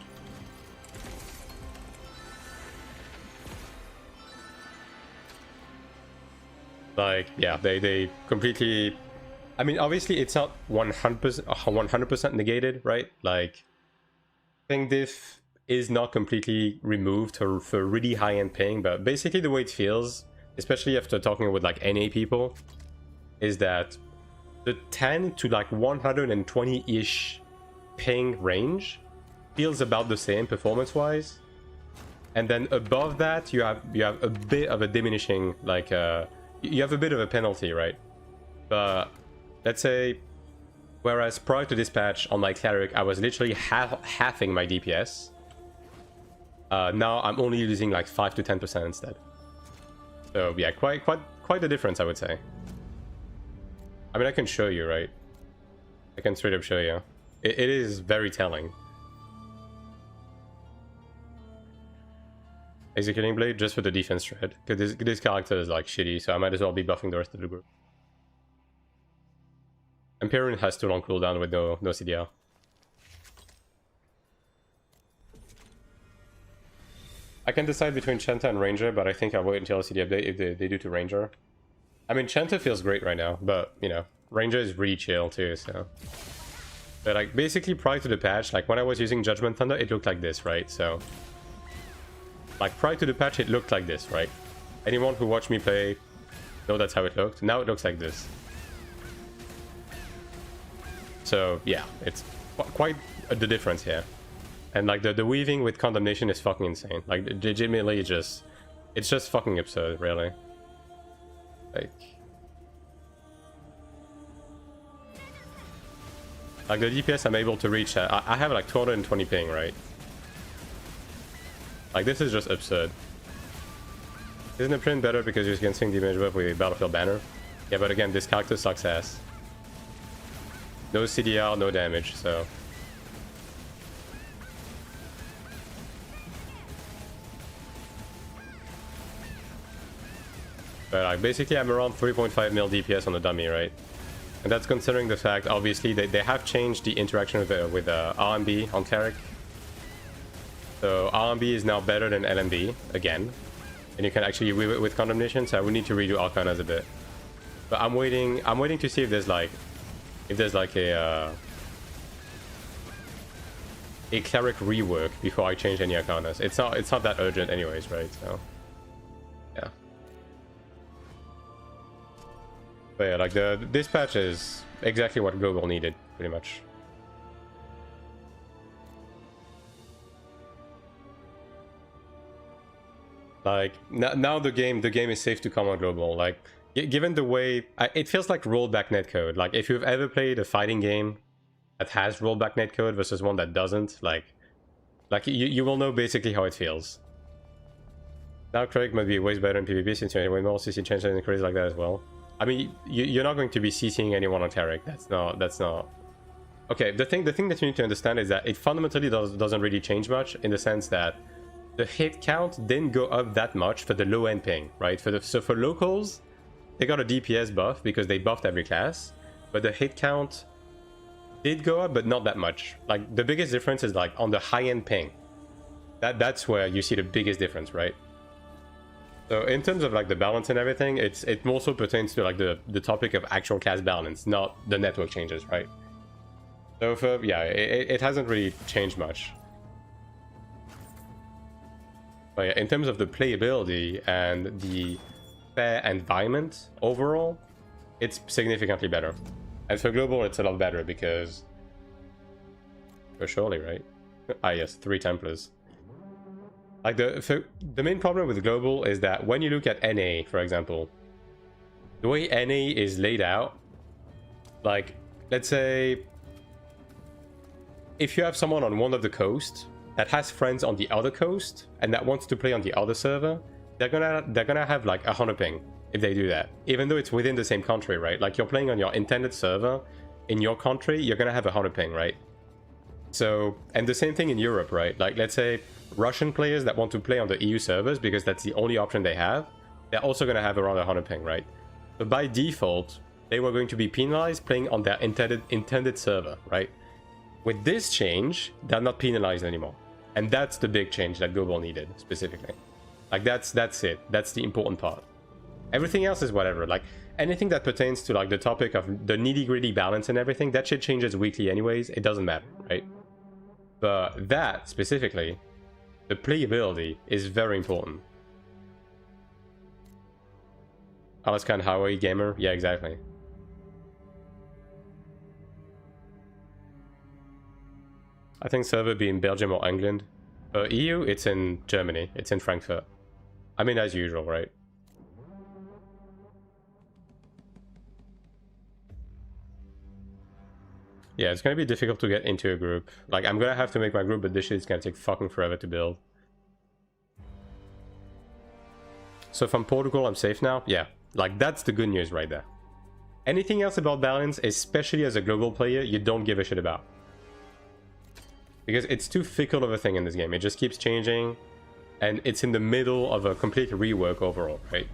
Like, yeah, they completely... I mean, obviously, it's not 100% negated, right? Like, ping diff is not completely removed for really high-end ping, but basically the way it feels, especially after talking with, like, NA people, is that the 10 to, like, 120-ish ping range feels about the same performance-wise. And then above that, you have a bit of a diminishing, like, you have a bit of a penalty, right? But... let's say, whereas prior to this patch on my Cleric, I was literally halving my DPS. Now I'm only losing like 5 to 10% instead. So yeah, quite a difference, I would say. I mean, I can show you, right? I can straight up show you. It is very telling. Executing Blade just for the defense thread, because this character is like shitty, so I might as well be buffing the rest of the group. Empyrean has too long cooldown with no CDR. I can decide between Chanta and Ranger, but I think I'll wait until LCD update if they do to Ranger. I mean, Chanta feels great right now, but, you know, Ranger is really chill too, so... But, like, basically prior to the patch, like, when I was using Judgment Thunder, it looked like this, right? So... like, prior to the patch, it looked like this, right? Anyone who watched me play know that's how it looked. Now it looks like this. So yeah, it's quite the difference here. And like the weaving with Condemnation is fucking insane. Like legitimately it's just fucking absurd, really. Like the DPS I'm able to reach, I have like 220 ping, right? Like this is just absurd. Isn't the print better because you can swing damage buff with a Battlefield banner? Yeah, but again, this character sucks ass. No CDR, no damage, so... But like, basically I'm around 3.5 mil DPS on the dummy, right? And that's considering the fact, obviously, they have changed the interaction with RMB on Cleric. So RMB is now better than LMB, again. And you can actually weave it with Condemnation, so I would need to redo Arcanas a bit. But I'm waiting to see if there's like a Cleric rework before I change any Arcanas. It's not that urgent anyways, right? So yeah. But yeah, like this patch is exactly what Global needed, pretty much. Like now the game is safe to come on Global. Like given the way it feels like rollback netcode. Like if you've ever played a fighting game that has rollback netcode versus one that doesn't, like you will know basically how it feels. Now Cleric might be way better in PvP since you anyway more CC changes and increase like that as well. I mean, you're not going to be CCing anyone on Cleric. That's not. Okay, the thing that you need to understand is that it fundamentally doesn't really change much in the sense that the hit count didn't go up that much for the low end ping, right? So for locals, they got a DPS buff because they buffed every class, but the hit count did go up, but not that much. Like the biggest difference is like on the high end ping. That's where you see the biggest difference, right? So in terms of like the balance and everything, it more so pertains to like the topic of actual class balance, not the network changes, right? So for, yeah, it hasn't really changed much. But yeah, in terms of the playability and the fair environment overall, it's significantly better. And for Global, it's a lot better because... For surely, right? Ah yes, 3 Templars. Like the main problem with Global is that when you look at NA, for example, the way NA is laid out, like, let's say, if you have someone on one of the coasts that has friends on the other coast and that wants to play on the other server, they're gonna have like 100 ping if they do that, even though it's within the same country, right? Like you're playing on your intended server in your country, you're gonna have 100 ping, right? So, and the same thing in Europe, right? Like, let's say Russian players that want to play on the EU servers because that's the only option they have, they're also going to have around 100 ping, right? So by default, they were going to be penalized playing on their intended server, right? With this change, they're not penalized anymore. And that's the big change that Global needed, specifically. Like, that's it. That's the important part. Everything else is whatever. Like, anything that pertains to, like, the topic of the nitty-gritty balance and everything, that shit changes weekly anyways. It doesn't matter, right? But that, specifically, the playability is very important. Alaskan Highway Gamer? Yeah, exactly. I think server be in Belgium or England. EU, it's in Germany. It's in Frankfurt. I mean, as usual, right? Yeah, it's gonna be difficult to get into a group. Like, I'm gonna have to make my group, but this shit is gonna take fucking forever to build. So from Portugal, I'm safe now? Yeah, like, that's the good news right there. Anything else about balance, especially as a global player, you don't give a shit about. Because it's too fickle of a thing in this game. It just keeps changing, and it's in the middle of a complete rework overall, right?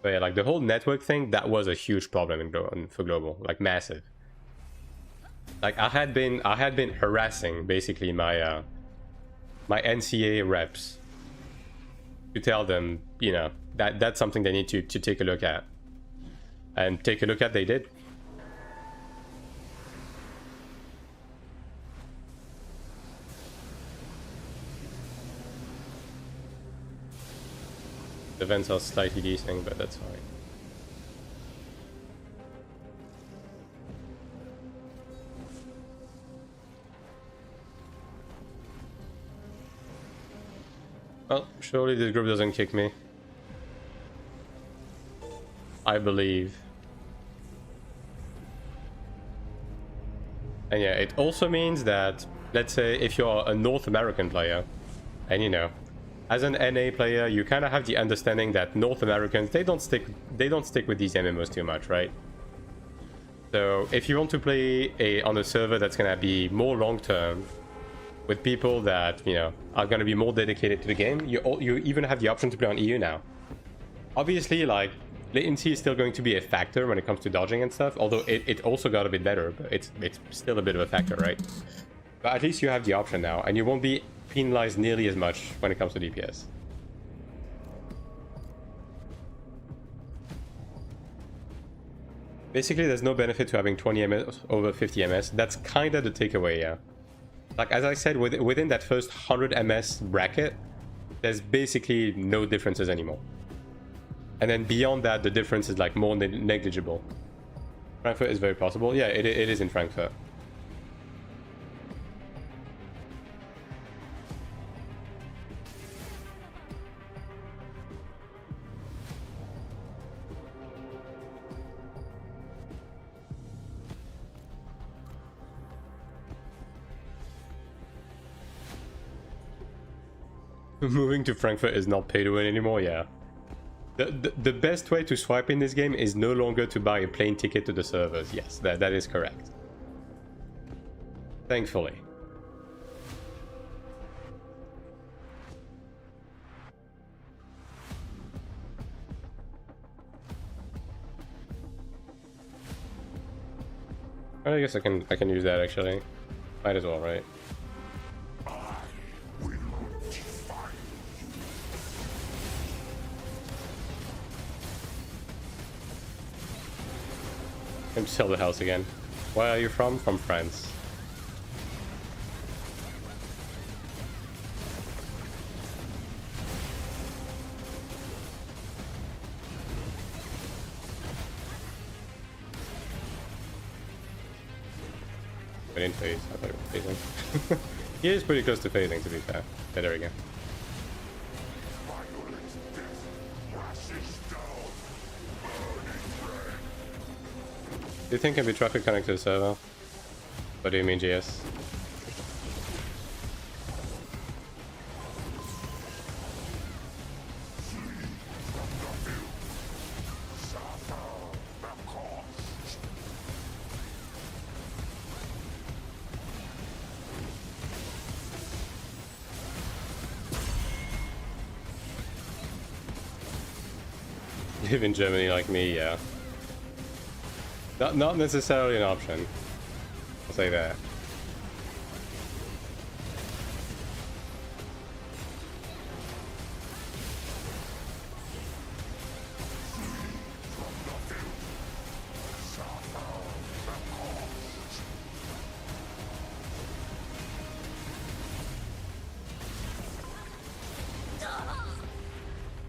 But yeah, like, the whole network thing, that was a huge problem for global, like, massive. Like, I had been harassing basically my my NCA reps to tell them, you know, that's something they need to take a look at. And take a look at, they did. The vents are slightly desync, but that's fine. Well, surely this group doesn't kick me. I believe. And yeah, it also means that, let's say, if you're a North American player, and you know, as an NA player, you kind of have the understanding that North Americans, they don't stick with these MMOs too much, right? So if you want to play on a server that's gonna be more long-term, with people that, you know, are gonna be more dedicated to the game, you even have the option to play on EU now. Obviously, like, latency is still going to be a factor when it comes to dodging and stuff, although it also got a bit better, but it's still a bit of a factor, right? But at least you have the option now, and you won't be penalized nearly as much when it comes to DPS. Basically, there's no benefit to having 20 ms over 50 ms. That's kind of the takeaway, yeah. Like, as I said, within that first 100 ms bracket, there's basically no differences anymore. And then beyond that, the difference is like more negligible. Frankfurt is very possible. Yeah, it is in Frankfurt. Moving to Frankfurt is not pay to win anymore, yeah. The best way to swipe in this game is no longer to buy a plane ticket to the servers. Yes, that is correct. Thankfully. I guess I can use that actually. Might as well, right? I'm sell the house again. Where are you from? From France. I didn't phase. I thought it was phasing. He is pretty close to phasing, to be fair. Yeah, there we go. Do you think can be traffic connected to the server? What do you mean, GS? Live in Germany like me, yeah. Not necessarily an option. I'll say that.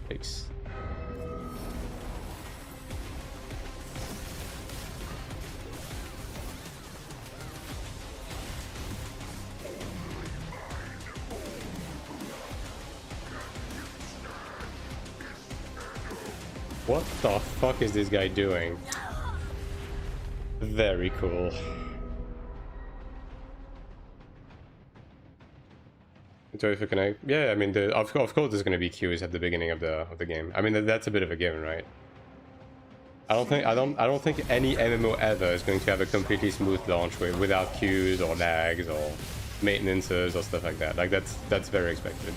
Thanks. What the fuck is this guy doing? Very cool. So if you connect, yeah, I mean, of course there's going to be queues at the beginning of the game. I mean, that's a bit of a given, right? I don't think any MMO ever is going to have a completely smooth launch without queues or lags or maintenances or stuff like that. Like that's very expected.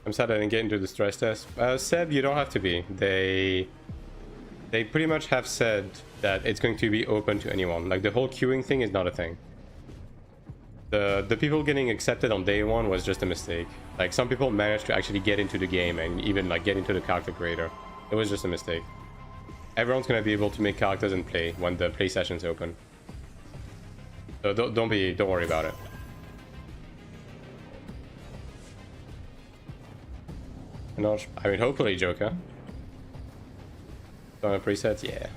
I'm sad I didn't get into the stress test. Seb, you don't have to be. they pretty much have said that it's going to be open to anyone. Like the whole queuing thing is not a thing. The people getting accepted on day one was just a mistake. Like some people managed to actually get into the game and even like get into the character creator. It was just a mistake. Everyone's gonna be able to make characters and play when the play session's open. So don't worry about it. I mean, hopefully Joker. Don't have presets, yeah.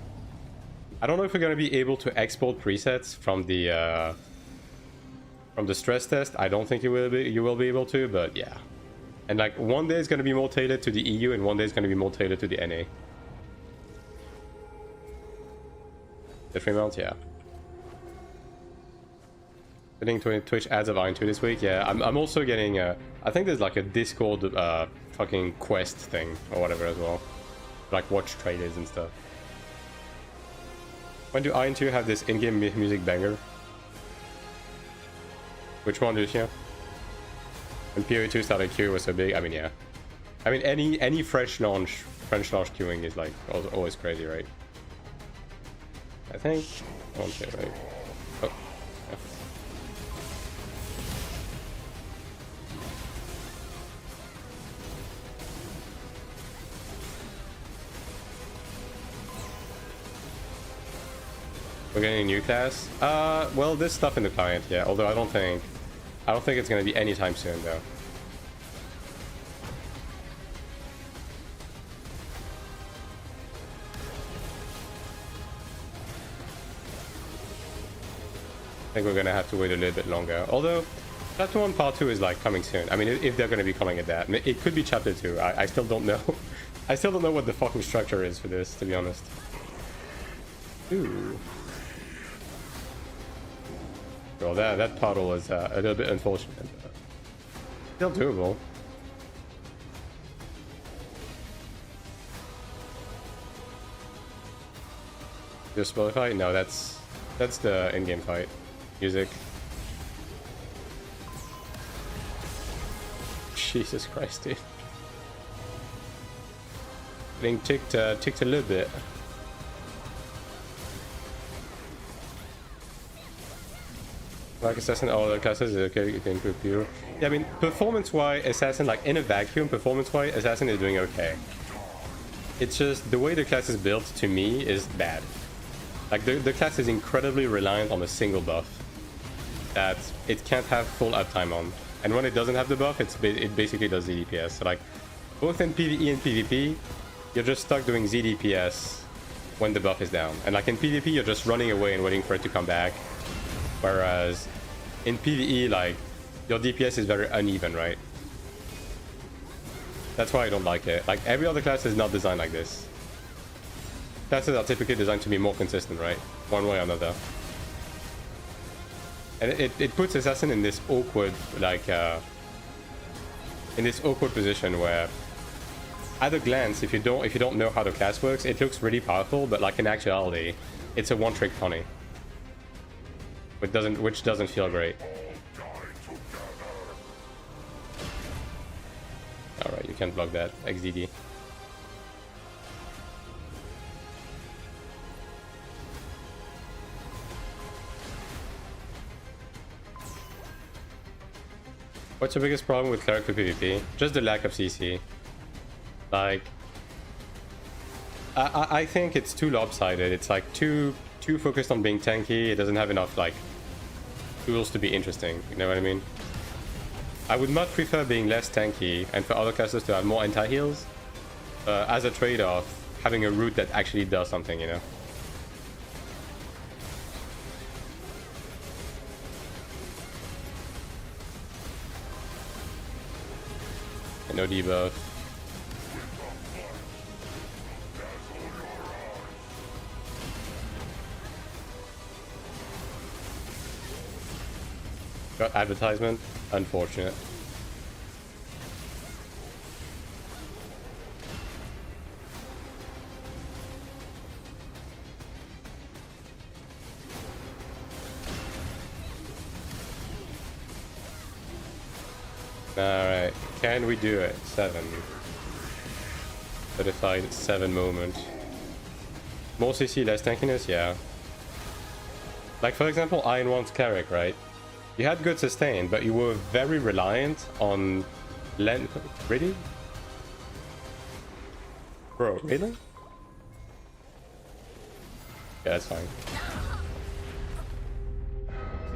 I don't know if we're gonna be able to export presets from the stress test. I don't think you will be able to, but yeah. And like one day is gonna be more tailored to the EU, and one day is gonna be more tailored to the NA. The 3 months, yeah. Getting Twitch ads of AION2 this week, yeah. I'm also getting I think there's like a Discord fucking quest thing or whatever as well, like watch trailers and stuff. When do AION2 have this in-game music banger? Which one, Lucia? When PoE2 started queuing was so big, I mean, yeah. I mean, any French launch queuing is like always crazy, right? I think. I won't say right. Oh. Yeah. We're getting a new class. Well, there's stuff in the client, yeah. Although I don't think it's gonna be anytime soon, though. I think we're gonna have to wait a little bit longer. Although, Chapter 1 Part 2 is like coming soon. I mean, if they're gonna be calling it that. It could be Chapter 2. I still don't know. I still don't know what the fucking structure is for this, to be honest. Ooh. Well, that puddle is a little bit unfortunate. Still doable. Just Spotify? No, that's the in-game fight. Music. Jesus Christ, dude. Getting ticked a little bit. Like Assassin, all the classes is okay, you can improve pure. Yeah, I mean, performance-wise, Assassin, like in a vacuum, performance-wise, Assassin is doing okay. It's just the way the class is built, to me, is bad. Like, the class is incredibly reliant on a single buff that it can't have full uptime on. And when it doesn't have the buff, it basically does ZDPS. So, like, both in PvE and PvP, you're just stuck doing ZDPS when the buff is down. And, like, in PvP, you're just running away and waiting for it to come back. Whereas in PvE, like, your DPS is very uneven, right? That's why I don't like it. Like, every other class is not designed like this. Classes are typically designed to be more consistent, right? One way or another. And it puts Assassin in this awkward, like, in this awkward position where, at a glance, if you don't know how the class works, it looks really powerful, but like in actuality, it's a one-trick pony. Which doesn't feel great. Alright, you can't block that. XDD. What's your biggest problem with Cleric for PvP? Just the lack of CC. Like, I think it's too lopsided. It's like too focused on being tanky. It doesn't have enough like tools to be interesting. You know what I mean? I would much prefer being less tanky and for other classes to have more anti-heals. As a trade-off, having a root that actually does something, you know? And no debuff. Got advertisement. Unfortunate. Alright, can we do it? 7. Certified 7 moment. More CC, less tankiness, yeah. Like for example, AION2's Cleric, right? You had good sustain, but you were very reliant on Really? Bro, really? Yeah, that's fine.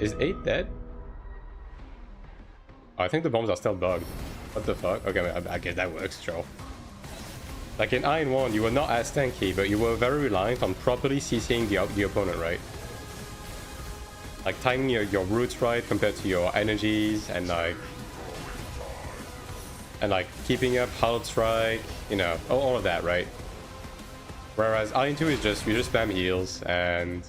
Is 8 dead? Oh, I think the bombs are still bugged. What the fuck? Okay, I guess that works, sure. Like in AION1, you were not as tanky, but you were very reliant on properly CCing the opponent, right? Like timing your roots right compared to your energies, and like keeping up health right, you know, all of that, right? Whereas AION2 is just, you just spam heals and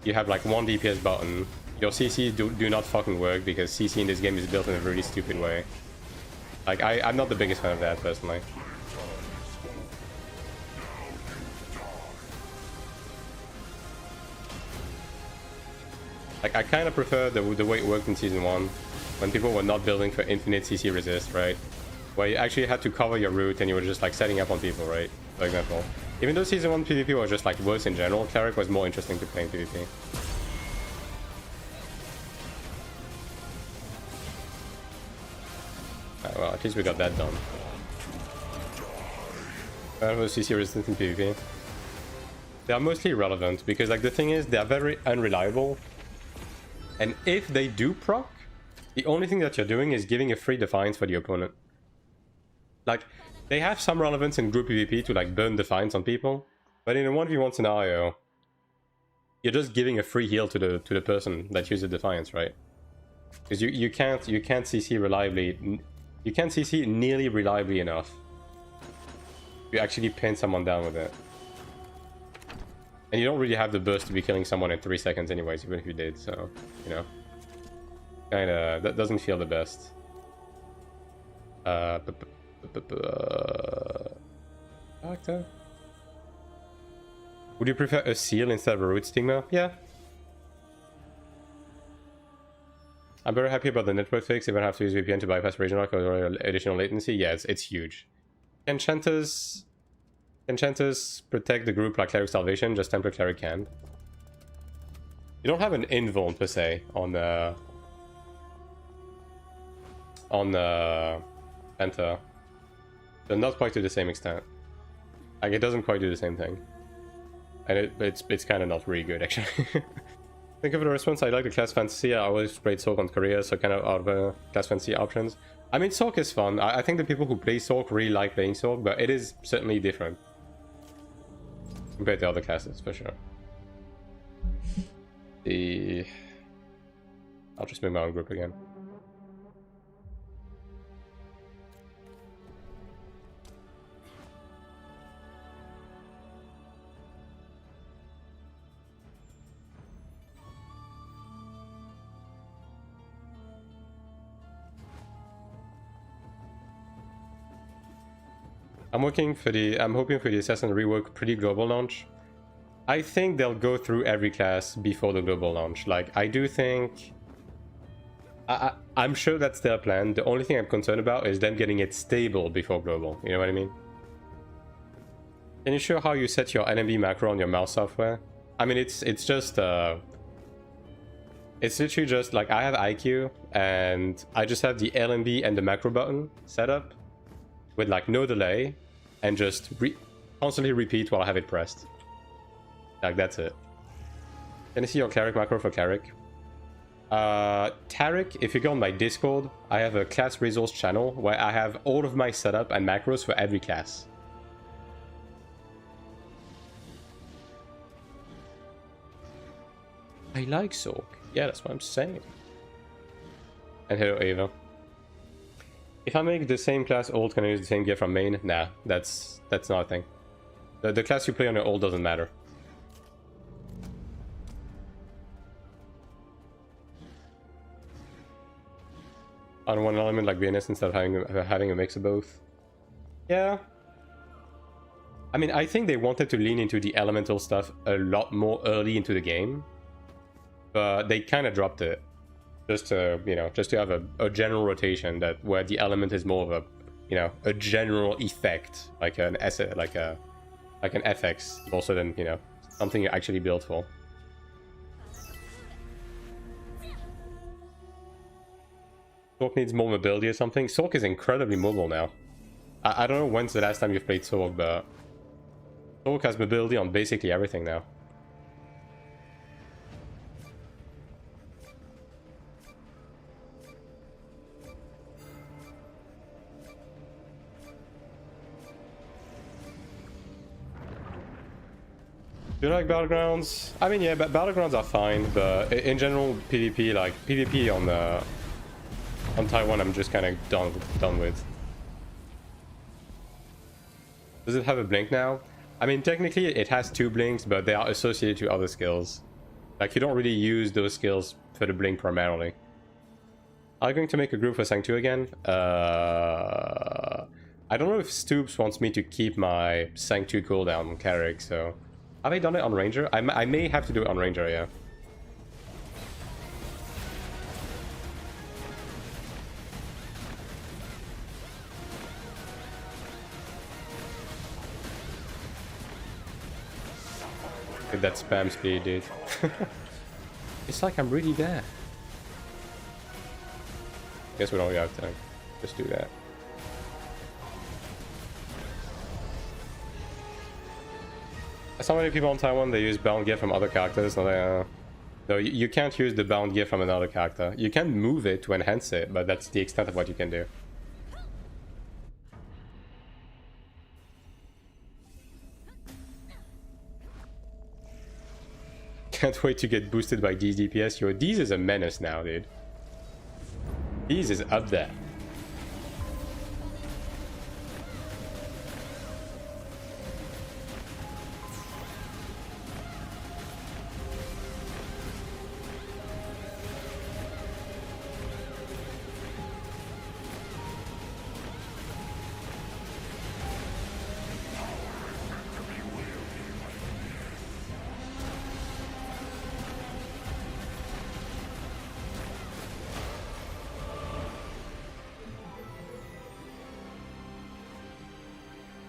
you have like one DPS button. Your CC do not fucking work because CC in this game is built in a really stupid way. Like I'm not the biggest fan of that personally. Like I kind of prefer the way it worked in Season 1 when people were not building for infinite CC resist, right? Where you actually had to cover your route and you were just like setting up on people, right? For example. Even though Season 1 PvP was just like worse in general, Cleric was more interesting to play in PvP. Right, well, at least we got that done. CC resistance in PvP. They are mostly irrelevant because like the thing is they are very unreliable. And if they do proc, the only thing that you're doing is giving a free Defiance for the opponent. Like, they have some relevance in group PvP to like burn Defiance on people, but in a 1v1 scenario, you're just giving a free heal to the person that uses Defiance, right? Because you can't CC reliably, you can't CC nearly reliably enough. You actually pin someone down with it. And you don't really have the burst to be killing someone in 3 seconds anyways, even if you did, so, you know. Kinda, that doesn't feel the best. Character? Would you prefer a seal instead of a root stigma? Yeah. I'm very happy about the network fix. Even have to use VPN to bypass regional or additional latency. Yeah, it's huge. Enchanters protect the group like Cleric Salvation, just Templar Cleric can. You don't have an invuln per se on Penta. But not quite to the same extent. Like it doesn't quite do the same thing. And it's kind of not really good actually. Think of the response. I like the class fantasy. I always played Sork on Korea, so kind of out of class fantasy options. I mean, Sork is fun. I think the people who play Sork really like playing Sork, but it is certainly different compared to other classes, for sure. I'll just make my own group again. I'm hoping for the Assassin rework pre-global launch. I think they'll go through every class before the global launch. Like, I do think... I'm sure that's their plan. The only thing I'm concerned about is them getting it stable before global. You know what I mean? Can you show how you set your NMB macro on your mouse software? I mean, it's just... It's literally just, like, I have IQ, and I just have the LMB and the macro button set up with, like, no delay, and just constantly repeat while I have it pressed. Like, that's it. Can you see your Cleric macro for Cleric? Tarek, if you go on my Discord, I have a class resource channel where I have all of my setup and macros for every class. I like Sork. Yeah, that's what I'm saying. And hello, Ava. If I make the same class ult, can I use the same gear from main? Nah, that's not a thing. The class you play on your ult doesn't matter. On one element like BNS instead of having a mix of both. Yeah. I mean, I think they wanted to lean into the elemental stuff a lot more early into the game. But they kind of dropped it. Just to, you know, just to have a general rotation that where the element is more of a, you know, a general effect, like an asset, like an FX, also than, you know, something you're actually built for. Sork needs more mobility or something. Sork is incredibly mobile now. I don't know when's the last time you've played Sork, but Sork has mobility on basically everything now. Do you like Battlegrounds? I mean, yeah, but Battlegrounds are fine, but in general, PvP, like, PvP on Taiwan, I'm just kind of done with. Does it have a blink now? I mean, technically, it has 2 blinks, but they are associated to other skills. Like, you don't really use those skills for the blink primarily. Are you going to make a group for Sang 2 again? I don't know if Stoops wants me to keep my Sang 2 cooldown on Cleric, so... Have I done it on Ranger? I may have to do it on Ranger, yeah. Look at that spam speed, dude. It's like I'm really there. Guess we don't really have time. Just do that. So many people in Taiwan, they use bound gear from other characters. No, you can't use the bound gear from another character. You can move it to enhance it, but that's the extent of what you can do. Can't wait to get boosted by D's DPS. Yo, D's is a menace now, dude. D's is up there.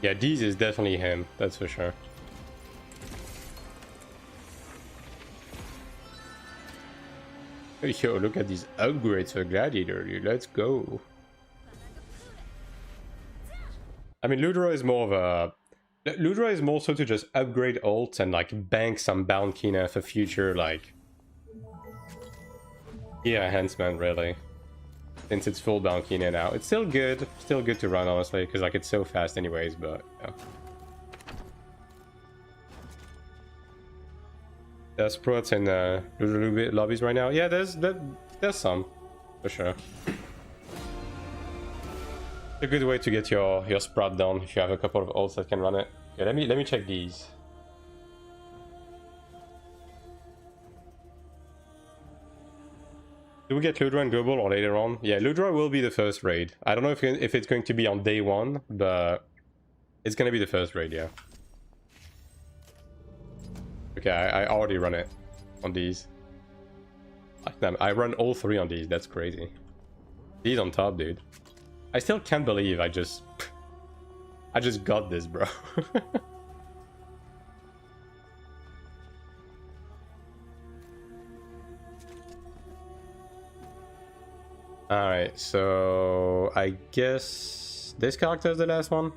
Yeah, D's is definitely him, that's for sure. Yo, look at these upgrades for Gladiator, dude. Let's go. I mean, Ludra is more of a... Ludra is more so to just upgrade ults and, like, bank some bound Kina for future, like... Yeah, enhancement, really. Since it's full bound Kina now. It's still good to run, honestly, because, like, it's so fast anyways, but, yeah. There's prots in Ludra lobbies right now. Yeah, there's some, for sure. A good way to get your sprout down if you have a couple of ults that can run it. Yeah, let me check these. Do we get Ludra and Global or later on? Yeah, Ludra will be the first raid. I don't know if it's going to be on day 1, but it's gonna be the first raid, yeah. Okay, I already run it on these. Damn, I run all 3 on these. That's crazy. These on top, dude. I still can't believe I just got this, bro. Alright, so I guess this character is the last one.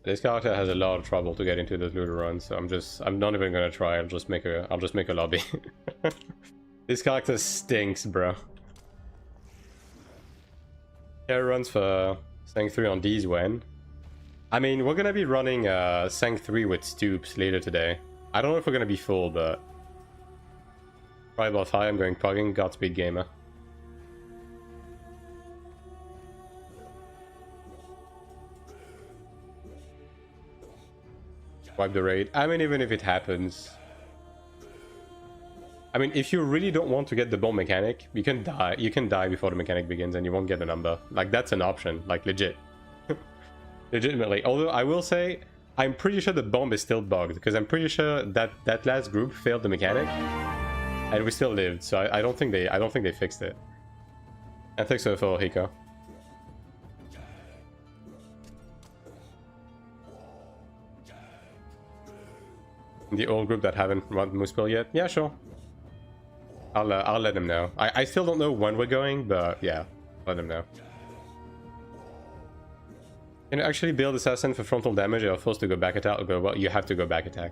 This character has a lot of trouble to get into this looter run, so I'm not even gonna try. I'll just make a lobby. This character stinks, bro. Air runs for Sang 3 on D's when? I mean, we're gonna be running Sang 3 with Stoops later today. I don't know if we're gonna be full, but... Tribal High, I'm going pugging. Godspeed, gamer. Wipe the raid. I mean, even if it happens... I mean, if you really don't want to get the bomb mechanic, you can die. You can die before the mechanic begins and you won't get the number. Like, that's an option. Like, legit. Legitimately. Although, I will say, I'm pretty sure the bomb is still bugged, because I'm pretty sure that that last group failed the mechanic, and we still lived. So I don't think they fixed it. And thanks for Hiko. The old group that haven't run Moosepil yet? Yeah, sure. I'll let them know. I still don't know when we're going, but yeah, let them know. Can you actually build Assassin for frontal damage? You're forced to go back attack or go, well, you have to go back attack.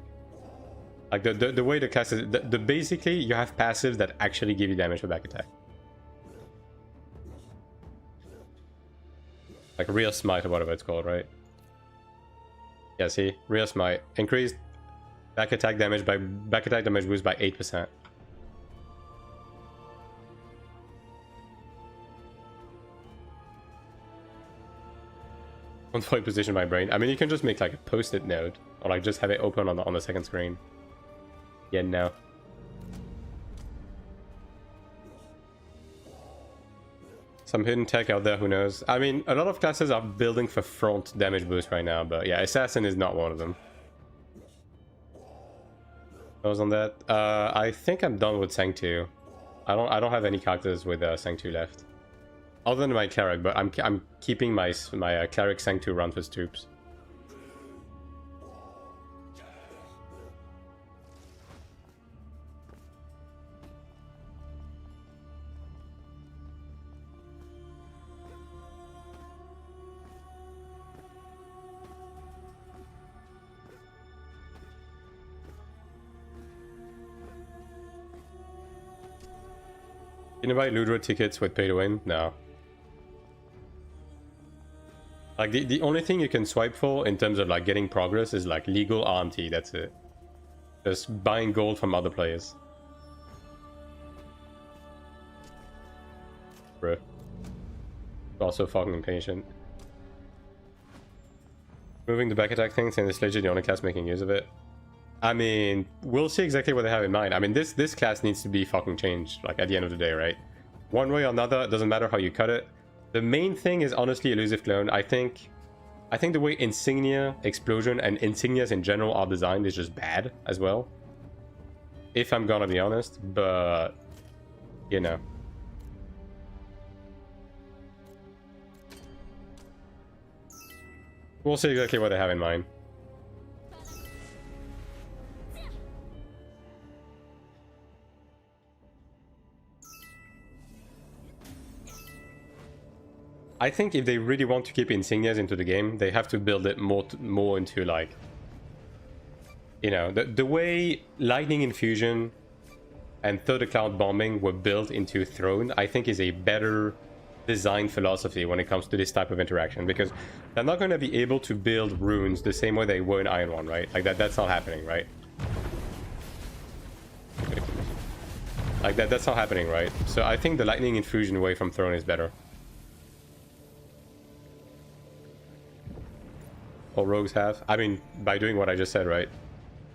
Like the way the class is, basically you have passives that actually give you damage for back attack. Like Real Smite or whatever it's called, right? Yeah, see? Real Smite. Increased back attack damage boost by 8%. On point position my brain. I mean, you can just make like a post-it note, or like just have it open on the second screen. Yeah, no. Some hidden tech out there, who knows? I mean, a lot of classes are building for front damage boost right now, but yeah, Assassin is not one of them. I was on that. I think I'm done with Sang 2. I don't have any characters with Sang 2 left. Other than my Cleric, but I'm keeping my Cleric Sang 2 run for troops. Can you buy Ludra tickets with pay to win? No. Like the only thing you can swipe for in terms of like getting progress is like legal RMT, that's it. Just buying gold from other players. Bro. Also fucking impatient. Moving the back attack thing, saying this legit the only class making use of it. I mean, we'll see exactly what they have in mind. I mean, this class needs to be fucking changed, like, at the end of the day, right? One way or another, it doesn't matter how you cut it. The main thing is honestly Elusive Clone. I think the way Insignia, Explosion, and Insignias in general are designed is just bad as well. If I'm gonna be honest, but, you know. We'll see exactly what they have in mind. I think if they really want to keep Insignias into the game, they have to build it more into, like, you know, the way Lightning Infusion and Thundercloud Bombing were built into Throne, I think is a better design philosophy when it comes to this type of interaction, because they're not going to be able to build runes the same way they were in AION1, right? Like that's not happening, right? Like that's not happening, right? So I think the Lightning Infusion way from Throne is better. Or rogues have. I mean, by doing what I just said, right?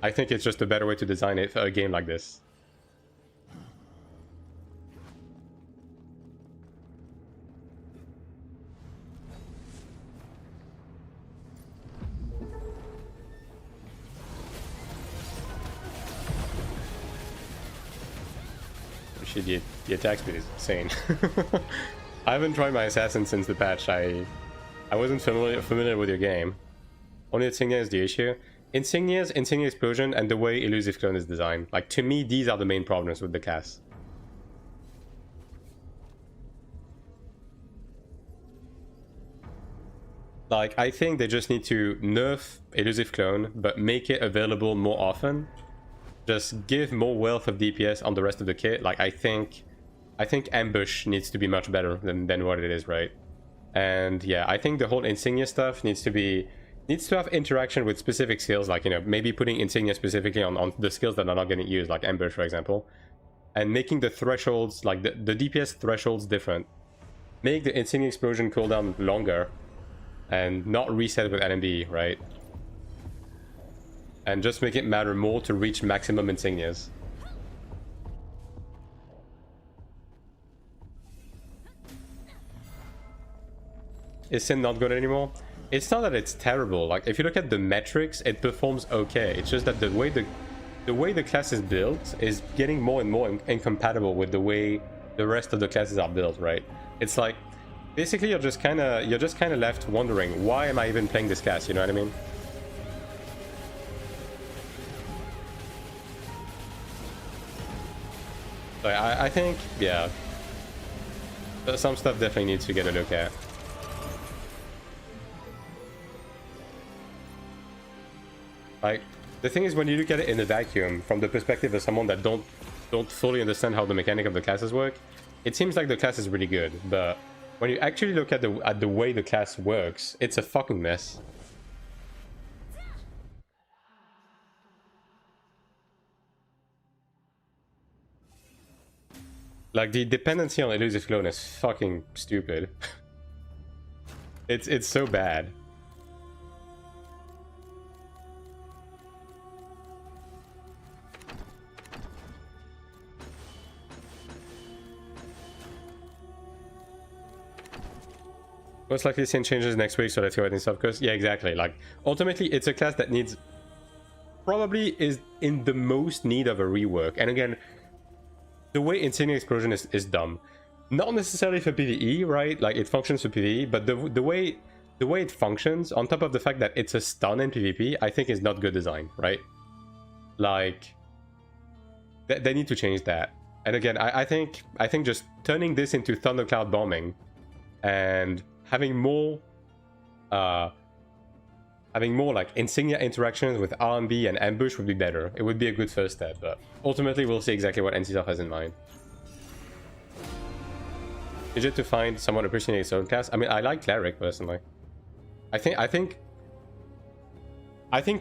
I think it's just a better way to design it for a game like this. Shit, the attack speed is insane. I haven't tried my assassin since the patch. I wasn't familiar with your game. Only Insignia is the issue. Insignia Explosion, and the way Elusive Clone is designed. Like, to me, these are the main problems with the class. Like, I think they just need to nerf Elusive Clone, but make it available more often. Just give more wealth of DPS on the rest of the kit. Like, I think Ambush needs to be much better than what it is, right? And yeah, I think the whole Insignia stuff needs to have interaction with specific skills, like, you know, maybe putting Insignia specifically on the skills that are not getting used, like Ambush, for example, and making the thresholds, like the DPS thresholds different. Make the Insignia Explosion cooldown longer and not reset with NMB, right? And just make it matter more to reach maximum Insignias. Is Sin not good anymore? It's not that it's terrible. Like, if you look at the metrics, it performs okay. It's just that the way the class is built is getting more and more incompatible with the way the rest of the classes are built, right? It's like, basically you're just kind of left wondering, why am I even playing this class? You know what I mean? So I think, yeah, some stuff definitely needs to get a look at. Like, the thing is, when you look at it in a vacuum, from the perspective of someone that don't fully understand how the mechanic of the classes work, it seems like the class is really good. But when you actually look at the way the class works, it's a fucking mess. Like, the dependency on elusive clone is fucking stupid. It's so bad. Most likely seeing changes next week, so let's go ahead and stuff. Because yeah, exactly. Like, ultimately, it's a class that needs, probably is in the most need of a rework. And again, the way Insignia Explosion is dumb. Not necessarily for PvE, right? Like, it functions for PvE, but the way it functions, on top of the fact that it's a stun in PvP, I think is not good design, right? Like, they need to change that. And again, I think just turning this into Thundercloud bombing and having more like Insignia interactions with RMB and ambush would be better. It would be a good first step, but ultimately we'll see exactly what NCSoft has in mind. Is it to find someone appreciating its own class? I mean, I like Cleric personally. I think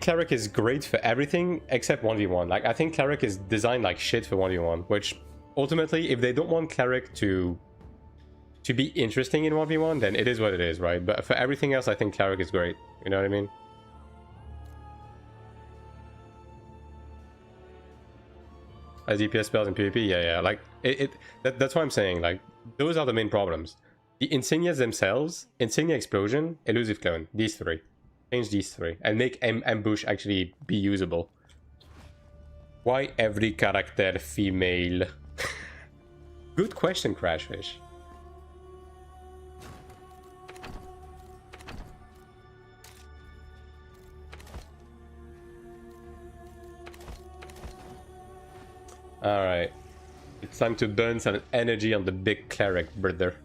Cleric is great for everything except 1v1. Like, I think Cleric is designed like shit for 1v1, which ultimately, if they don't want Cleric to be interesting in 1v1, then it is what it is, right? But for everything else, I think Cleric is great. You know what I mean? As DPS spells in PvP, yeah. Like, that's what I'm saying. Like, those are the main problems. The Insignias themselves, Insignia Explosion, Elusive Clone, these three. Change these three and make Ambush actually be usable. Why every character female? Good question, Crashfish. Alright. It's time to burn some energy on the big Cleric, brother.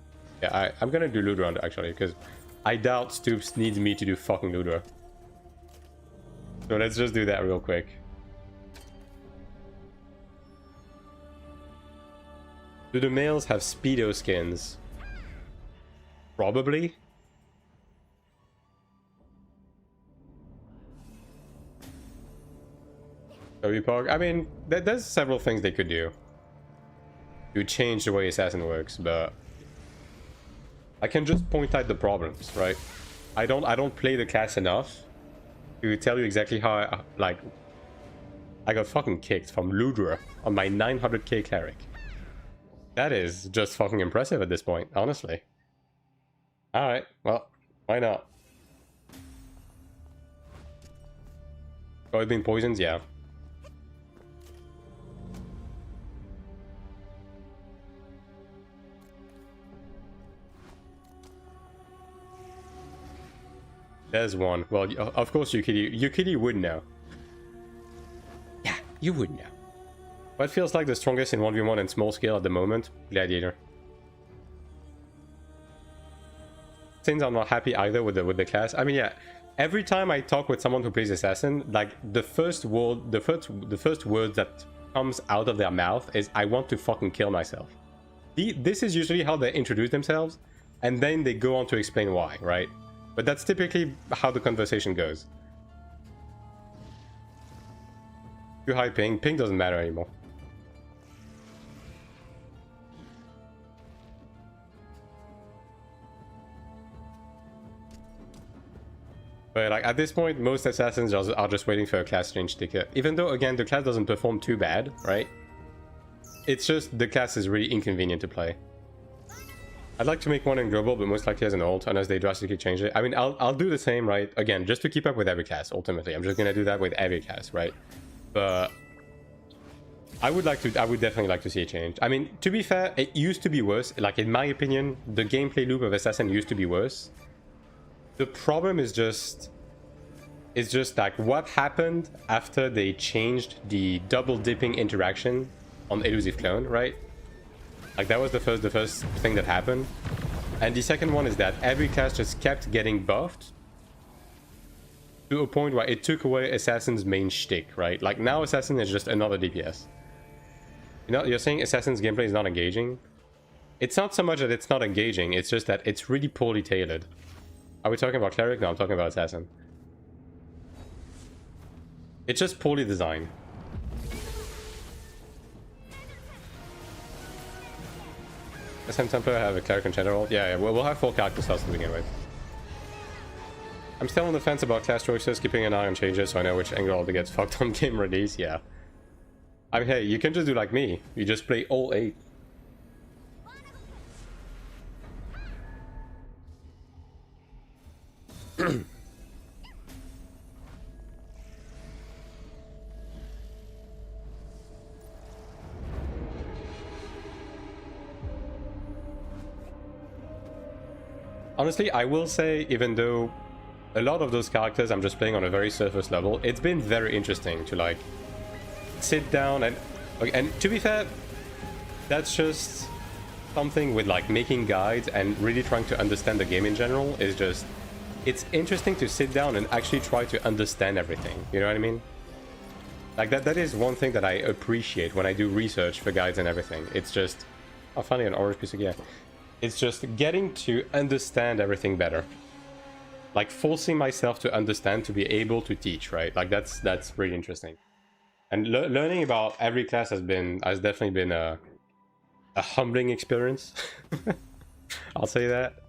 Yeah, I'm gonna do loot round actually, because I doubt Stoops needs me to do fucking loot round. So let's just do that real quick. Do the males have Speedo skins? Probably. I mean, there's several things they could do to change the way Assassin works, but I can just point out the problems, right? I don't play the class enough to tell you exactly how I got fucking kicked from Ludra on my 900k Cleric. That is just fucking impressive at this point, honestly. Alright, well, why not? Oh, it's been poisoned? Yeah. There's one. Well, of course Yukili would know. Yeah, you would know. What feels like the strongest in 1v1 and small scale at the moment? Gladiator. Since I'm not happy either with the class. I mean, yeah, every time I talk with someone who plays Assassin, like the first word that comes out of their mouth is, "I want to fucking kill myself." This is usually how they introduce themselves, and then they go on to explain why, right? But that's typically how the conversation goes. Too high ping. Ping doesn't matter anymore. But like at this point, most assassins are just waiting for a class change ticket. Even though, again, the class doesn't perform too bad, right? It's just the class is really inconvenient to play. I'd like to make one in global, but most likely as an alt, unless they drastically change it. I mean, I'll do the same, right? Again, just to keep up with every class, ultimately. I'm just gonna do that with every class, right? But I would definitely like to see a change. I mean, to be fair, it used to be worse. Like, in my opinion, the gameplay loop of Assassin used to be worse. The problem is just... It's just like what happened after they changed the double dipping interaction on Elusive Clone, right? Like that was the first thing that happened. And the second one is that every class just kept getting buffed to a point where it took away Assassin's main shtick, right? Like now Assassin is just another DPS. You know, you're saying Assassin's gameplay is not engaging? It's not so much that it's not engaging, it's just that it's really poorly tailored. Are we talking about Cleric? No, I'm talking about Assassin. It's just poorly designed. SM Templar have a Cleric in general? Yeah, we'll have 4 character slots to begin with. I'm still on the fence about class choices, keeping an eye on changes so I know which angle to get fucked on game release, yeah. I mean, hey, you can just do like me. You just play all 8. Honestly, I will say, even though a lot of those characters I'm just playing on a very surface level, it's been very interesting to like sit down and to be fair, that's just something with like making guides and really trying to understand the game in general is just, it's interesting to sit down and actually try to understand everything, you know what I mean? Like that is one thing that I appreciate when I do research for guides and everything. It's just, oh, finally an orange piece of gear. It's just getting to understand everything better. Like forcing myself to understand to be able to teach, right? Like that's really interesting. And learning about every class has definitely been a humbling experience. I'll say that.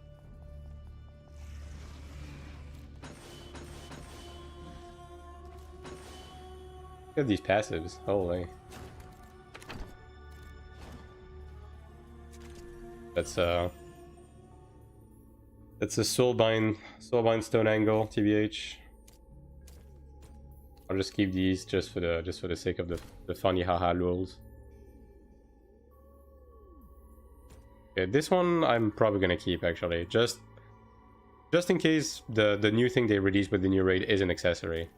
Look at these passives, holy. That's a soulbind stone angle, TBH. I'll just keep these just for the sake of the funny haha lulz. Okay, this one I'm probably gonna keep actually, just in case the new thing they released with the new raid is an accessory.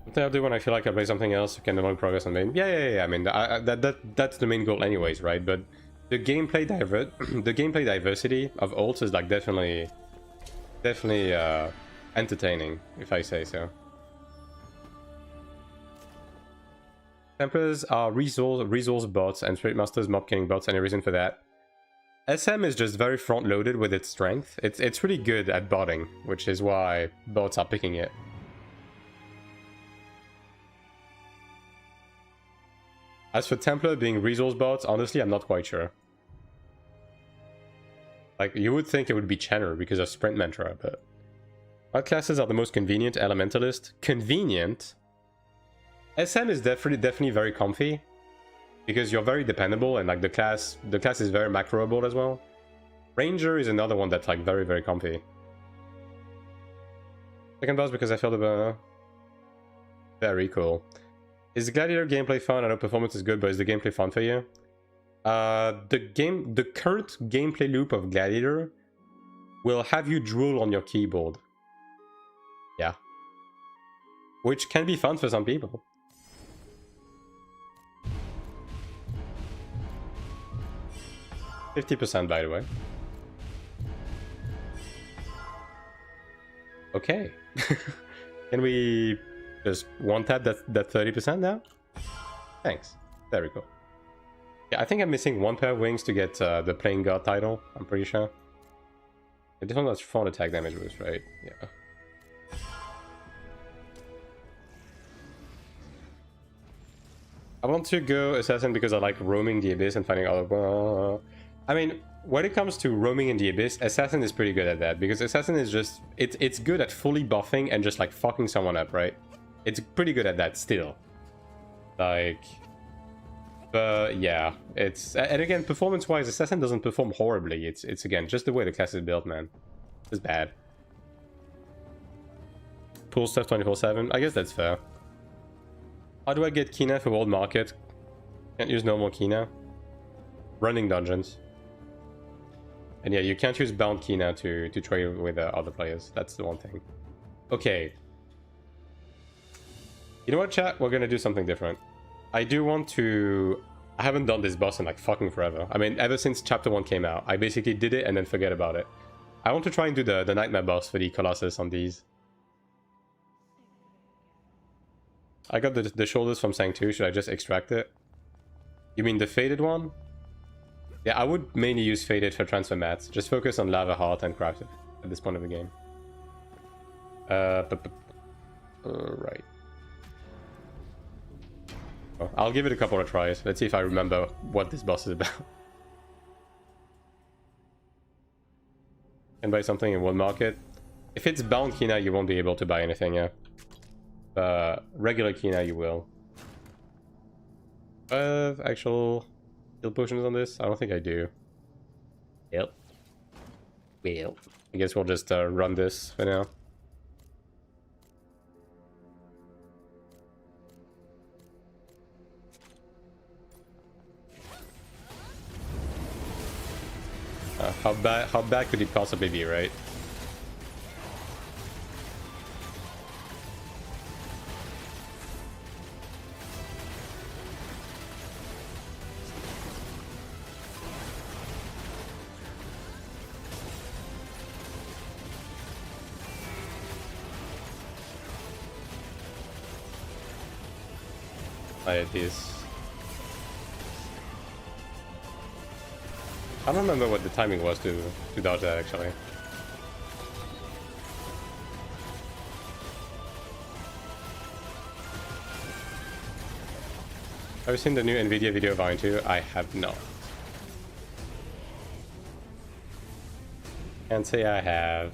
Something I'll do when I feel like I play something else, can develop progress on main. Yeah. I mean, that's the main goal anyways, right? But the gameplay diversity of ults is like definitely entertaining, if I say so. Templars are resource bots and Spirit Masters mob killing bots. Any reason for that? SM is just very front loaded with its strength. It's really good at botting, which is why bots are picking it. As for Templar being resource bots, honestly, I'm not quite sure. Like, you would think it would be Chenner because of Sprint Mantra, but... What classes are the most convenient? Elementalist? Convenient? SM is definitely very comfy. Because you're very dependable, and like the class is very macroable as well. Ranger is another one that's like very, very comfy. Second boss because I feel the... Very cool. Is the Gladiator gameplay fun? I know performance is good, but is the gameplay fun for you? The current gameplay loop of Gladiator will have you drool on your keyboard. Yeah. Which can be fun for some people. %, by the way. Okay. Can we just one-tap that 30% now? Thanks. There we go. Yeah, I think I'm missing 1 pair of wings to get the Playing God title, I'm pretty sure. This one has 4 attack damage boost, right? Yeah. I want to go Assassin because I like roaming the Abyss and finding other... I mean, when it comes to roaming in the Abyss, Assassin is pretty good at that. Because Assassin is just... It's good at fully buffing and just like fucking someone up, right? It's pretty good at that still. Like... But yeah, it's... And again, performance-wise, Assassin doesn't perform horribly. It's again, just the way the class is built, man. It's bad. Pull stuff 24/7. I guess that's fair. How do I get Kina for World Market? Can't use normal Kina. Running dungeons. And yeah, you can't use bound Kina to trade with other players. That's the one thing. Okay. You know what, chat? We're gonna do something different. I do want to... I haven't done this boss in like fucking forever. I mean, ever since chapter 1 came out, I basically did it and then forget about it. I want to try and do the Nightmare boss for the Colossus on these. I got the shoulders from Sang 2. Should I just extract it? You mean the faded one? Yeah, I would mainly use faded for transfer mats. Just focus on Lava Heart and craft it at this point of the game. Right. Oh, I'll give it a couple of tries. Let's see if I remember what this boss is about. Can buy something in World Market. If it's bound Kina, you won't be able to buy anything, yeah. Regular Kina, you will. Actual heal potions on this? I don't think I do. Yep. Well, I guess we'll just run this for now. How bad could it possibly be, right? I don't remember what the timing was to dodge that, actually. Have you seen the new NVIDIA video of AION2? I have not. Can't say I have.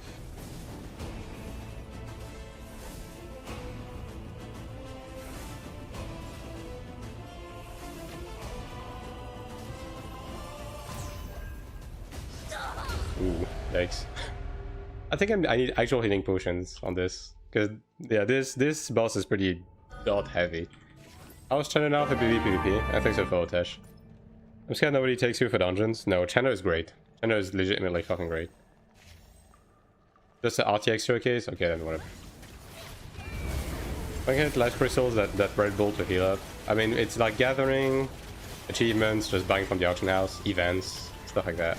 Ooh, yikes. I think I need actual healing potions on this. Because, yeah, this boss is pretty dot heavy. I was Chano now for PvP. I think so for Otesh. I'm scared nobody takes you for dungeons. No, Chano is great. Chano is legitimately fucking great. Just the RTX showcase? Okay, then whatever. I can get life crystals, that Red Bull to heal up. I mean, it's like gathering achievements, just buying from the auction house, events, stuff like that.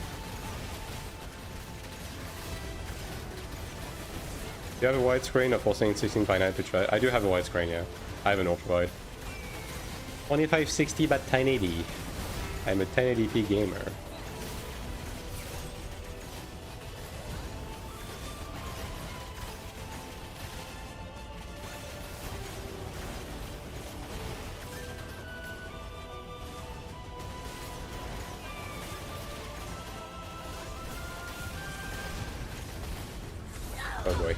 Do you have a widescreen or forcing 16:9 to try? I do have a widescreen, yeah. I have an ultra wide. 2560 but 1080. I'm a 1080p gamer. Oh boy.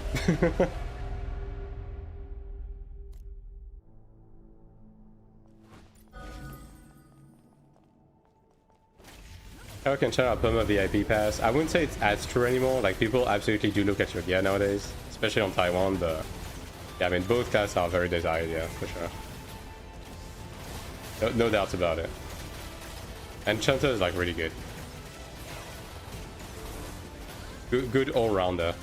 How can shout out Perma VIP pass? I wouldn't say it's as true anymore. Like, people absolutely do look at your gear nowadays, especially on Taiwan, but yeah, I mean, both classes are very desired, yeah, for sure. No doubts about it. And Chunter is like really good. Good all-rounder.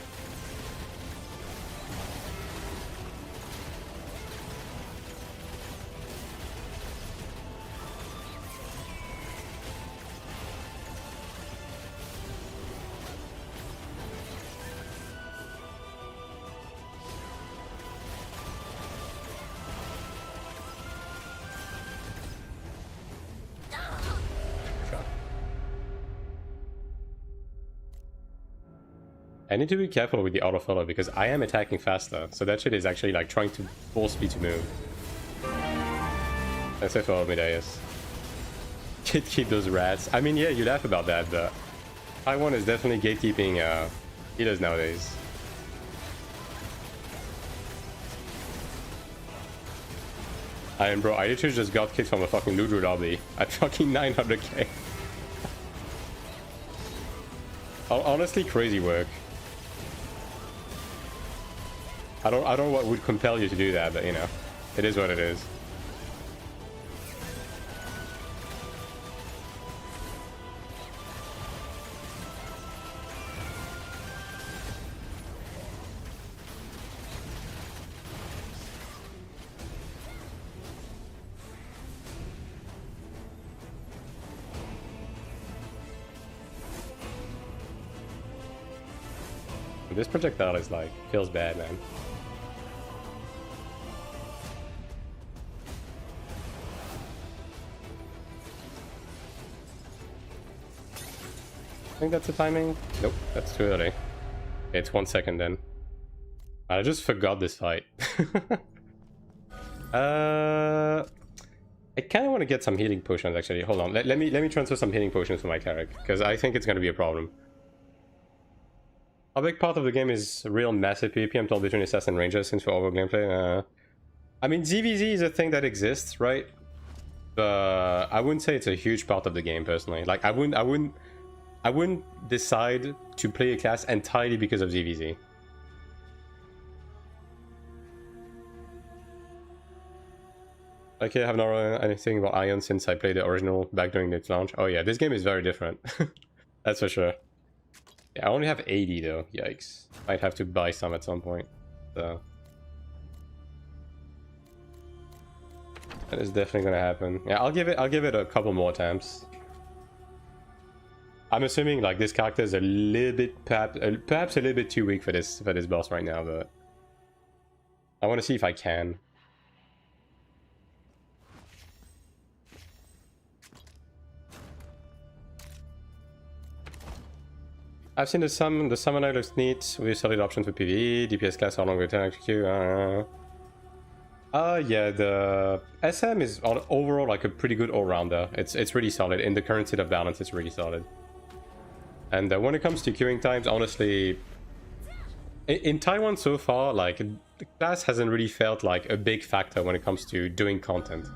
I need to be careful with the auto-follow because I am attacking faster, so that shit is actually like trying to force me to move. That's it for Medeiros. Gatekeep those rats. I mean, yeah, you laugh about that, but Taiwan is definitely gatekeeping healers nowadays. I mean, bro, I literally just got kicked from a fucking Ludru lobby at fucking 900k. Honestly, crazy work. I don't know what would compel you to do that, but you know, it is what it is. This projectile is like, feels bad, man. I think that's the timing. Nope, that's too early. Okay, it's 1 second then. I just forgot this fight. I kind of want to get some healing potions actually. Hold on, let me transfer some healing potions to my Cleric, because I think it's going to be a problem. A big part of the game is real massive PvP. I'm told between assassin and rangers since for overall gameplay. I mean, ZVZ is a thing that exists, right? But I wouldn't say it's a huge part of the game personally. Like, I wouldn't decide to play a class entirely because of ZVZ. Okay, I haven't known anything about AION since I played the original back during its launch. Oh yeah, this game is very different. That's for sure. Yeah, I only have 80 though. Yikes. Might have to buy some at some point. So that is definitely gonna happen. Yeah, I'll give it a couple more attempts. I'm assuming like this character is a little bit perhaps a little bit too weak for this boss right now, but I want to see if I can. I've seen the summoner looks neat with solid options for PvE, DPS class are longer than execute. Yeah, the SM is overall like a pretty good all-rounder. It's really solid. In the current state of balance, it's really solid. And when it comes to queuing times, honestly, in Taiwan so far, like, the class hasn't really felt like a big factor when it comes to doing content.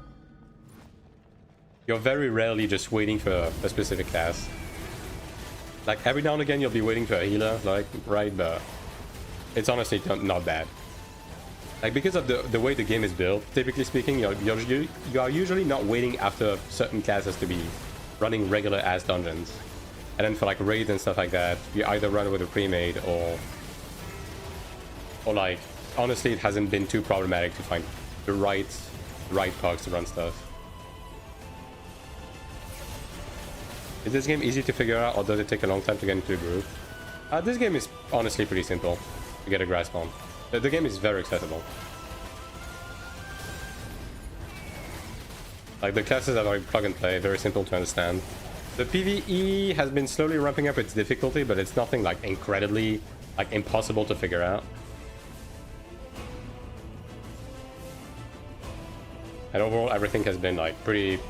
You're very rarely just waiting for a specific class. Like, every now and again you'll be waiting for a healer, like, right, but it's honestly not bad. Like, because of the way the game is built, typically speaking, you are usually not waiting after certain classes to be running regular ass dungeons. And then for like raids and stuff like that, you either run with a pre-made or like, honestly, it hasn't been too problematic to find the right pugs to run stuff. Is this game easy to figure out, or does it take a long time to get into the groove? This game is honestly pretty simple to get a grasp on. The game is very accessible. Like, the classes are very plug and play, very simple to understand. The PvE has been slowly ramping up its difficulty, but it's nothing like incredibly like impossible to figure out. And overall, everything has been like pretty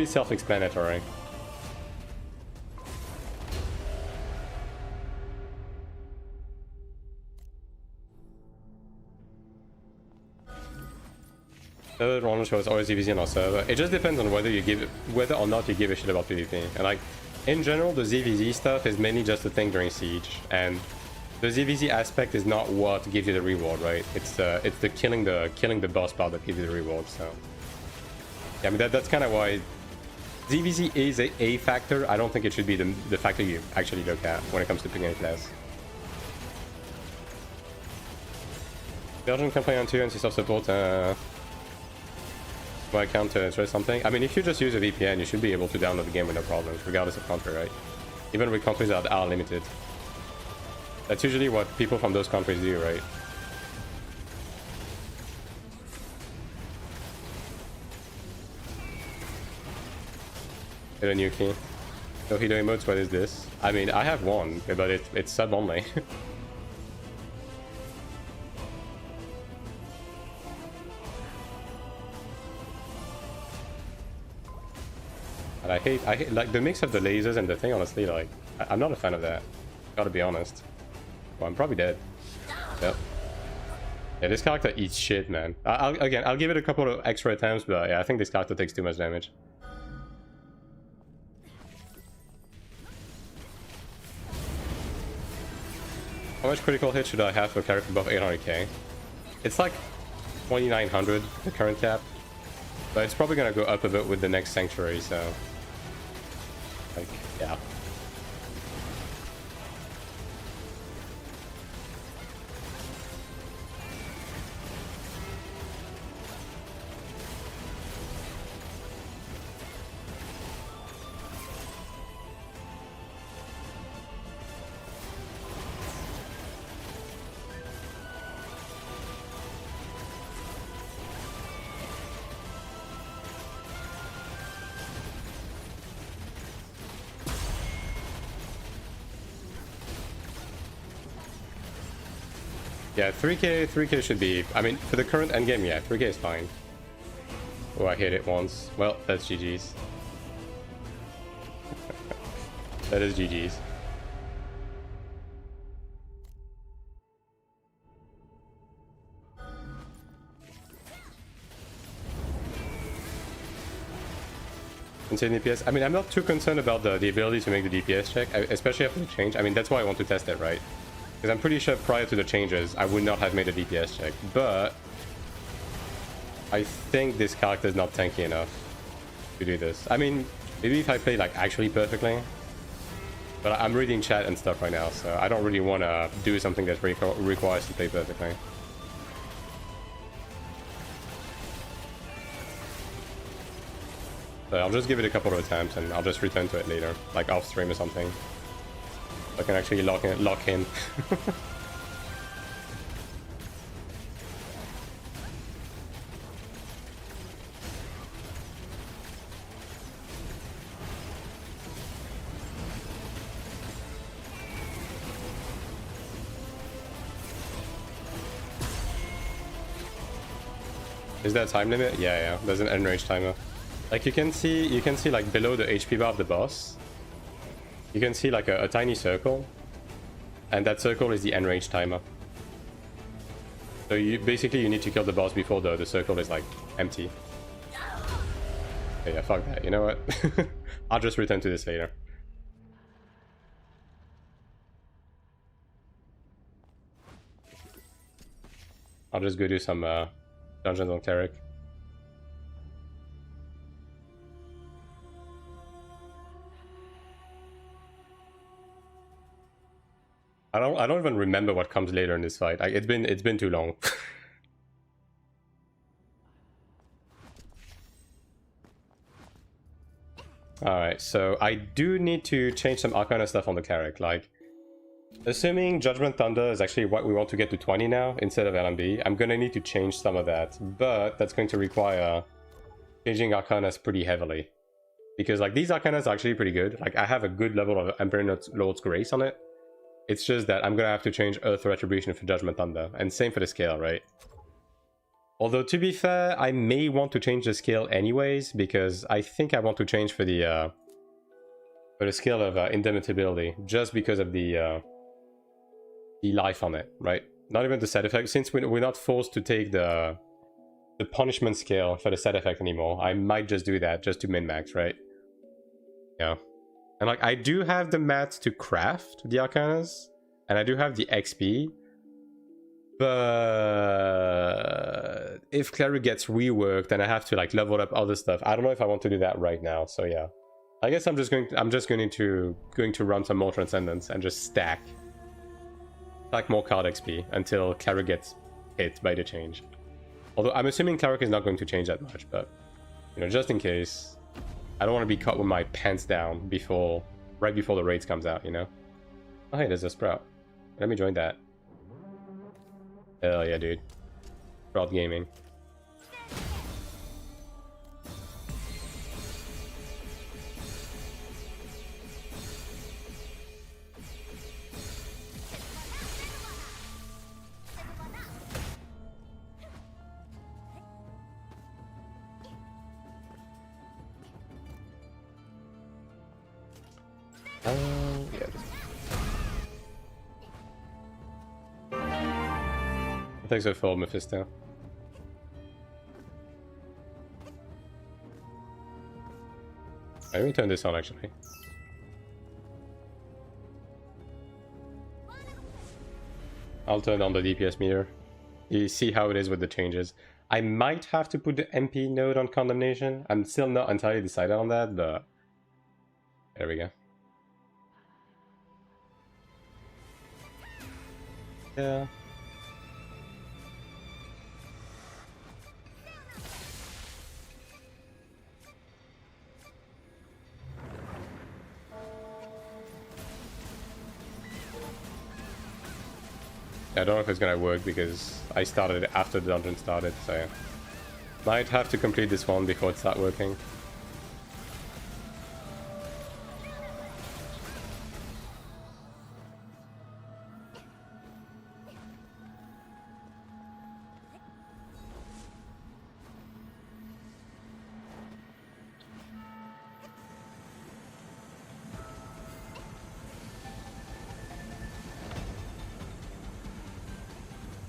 self-explanatory. The round show is always easy on our server. It just depends on whether or not you give a shit about PvP. And like, in general, the ZVZ stuff is mainly just a thing during Siege, and the ZVZ aspect is not what gives you the reward, right? It's the killing the boss part that gives you the reward. So yeah, I mean that's kind of why ZVZ is a factor. I don't think it should be the factor you actually look at when it comes to picking a class. Belgian can play on 2 and see self-support. My account to try something. I mean, if you just use a VPN, you should be able to download the game with no problems, regardless of country, right? Even with countries that are limited. That's usually what people from those countries do, right? Get a new key. No hero emotes, what is this? I mean, I have one, but it's sub only. And I hate like the mix of the lasers and the thing, honestly, like I'm not a fan of that. Gotta be honest. Well, I'm probably dead. Yep. Yeah, this character eats shit, man. I'll give it a couple of extra attempts, but yeah, I think this character takes too much damage. How much critical hit should I have for a character above 800k? It's like 2900, the current cap. But it's probably gonna go up a bit with the next Sanctuary, so... like, yeah. Yeah, 3k should be... I mean, for the current endgame, yeah, 3k is fine. Oh, I hit it once. Well, that's GG's. That is GG's. Insane DPS. I mean, I'm not too concerned about the ability to make the DPS check, especially after the change. I mean, that's why I want to test it, right? Because I'm pretty sure prior to the changes, I would not have made a DPS check. But I think this character is not tanky enough to do this. I mean, maybe if I play like actually perfectly. But I'm reading chat and stuff right now, so I don't really want to do something that requires to play perfectly. So I'll just give it a couple of attempts and I'll just return to it later, like off stream or something. I can actually lock in. Is there a time limit? Yeah, there's an end range timer. Like you can see like below the HP bar of the boss, you can see like a tiny circle, and that circle is the end range timer. So you need to kill the boss before the circle is like empty. Yeah, fuck that. You know what? I'll just return to this later. I'll just go do some dungeons on Cleric. I don't even remember what comes later in this fight. Like, it's been too long. Alright, so I do need to change some Arcana stuff on the Cleric. Like, assuming Judgment Thunder is actually what we want to get to 20 now instead of LMB, I'm gonna need to change some of that. But that's going to require changing Arcanas pretty heavily. Because like these Arcanas are actually pretty good. Like I have a good level of Emperor Lord's Grace on it. It's just that I'm gonna have to change Earth Retribution for Judgment Thunder. And same for the scale, right? Although, to be fair, I may want to change the scale anyways, because I think I want to change for the scale of Indomitability, just because of the life on it, right? Not even the set effect. Since we're not forced to take the punishment scale for the set effect anymore, I might just do that, just to min-max, right? Yeah. And like, I do have the mats to craft the Arcanas, and I do have the XP, but if Cleric gets reworked and I have to like level up other stuff, I don't know if I want to do that right now. So yeah, I guess I'm just going to run some more Transcendence and just stack more card XP until Cleric gets hit by the change. Although I'm assuming Cleric is not going to change that much, but you know, just in case. I don't want to be caught with my pants down right before the raids comes out, you know? Oh, hey, there's a Sprout. Let me join that. Hell yeah, dude. Sprout Gaming. Yeah. Thanks for Mephisto. Let me turn this on actually. I'll turn on the DPS meter. You see how it is with the changes. I might have to put the MP node on condemnation. I'm still not entirely decided on that, but there we go. Yeah. I don't know if it's gonna work because I started it after the dungeon started, so might have to complete this one before it starts working.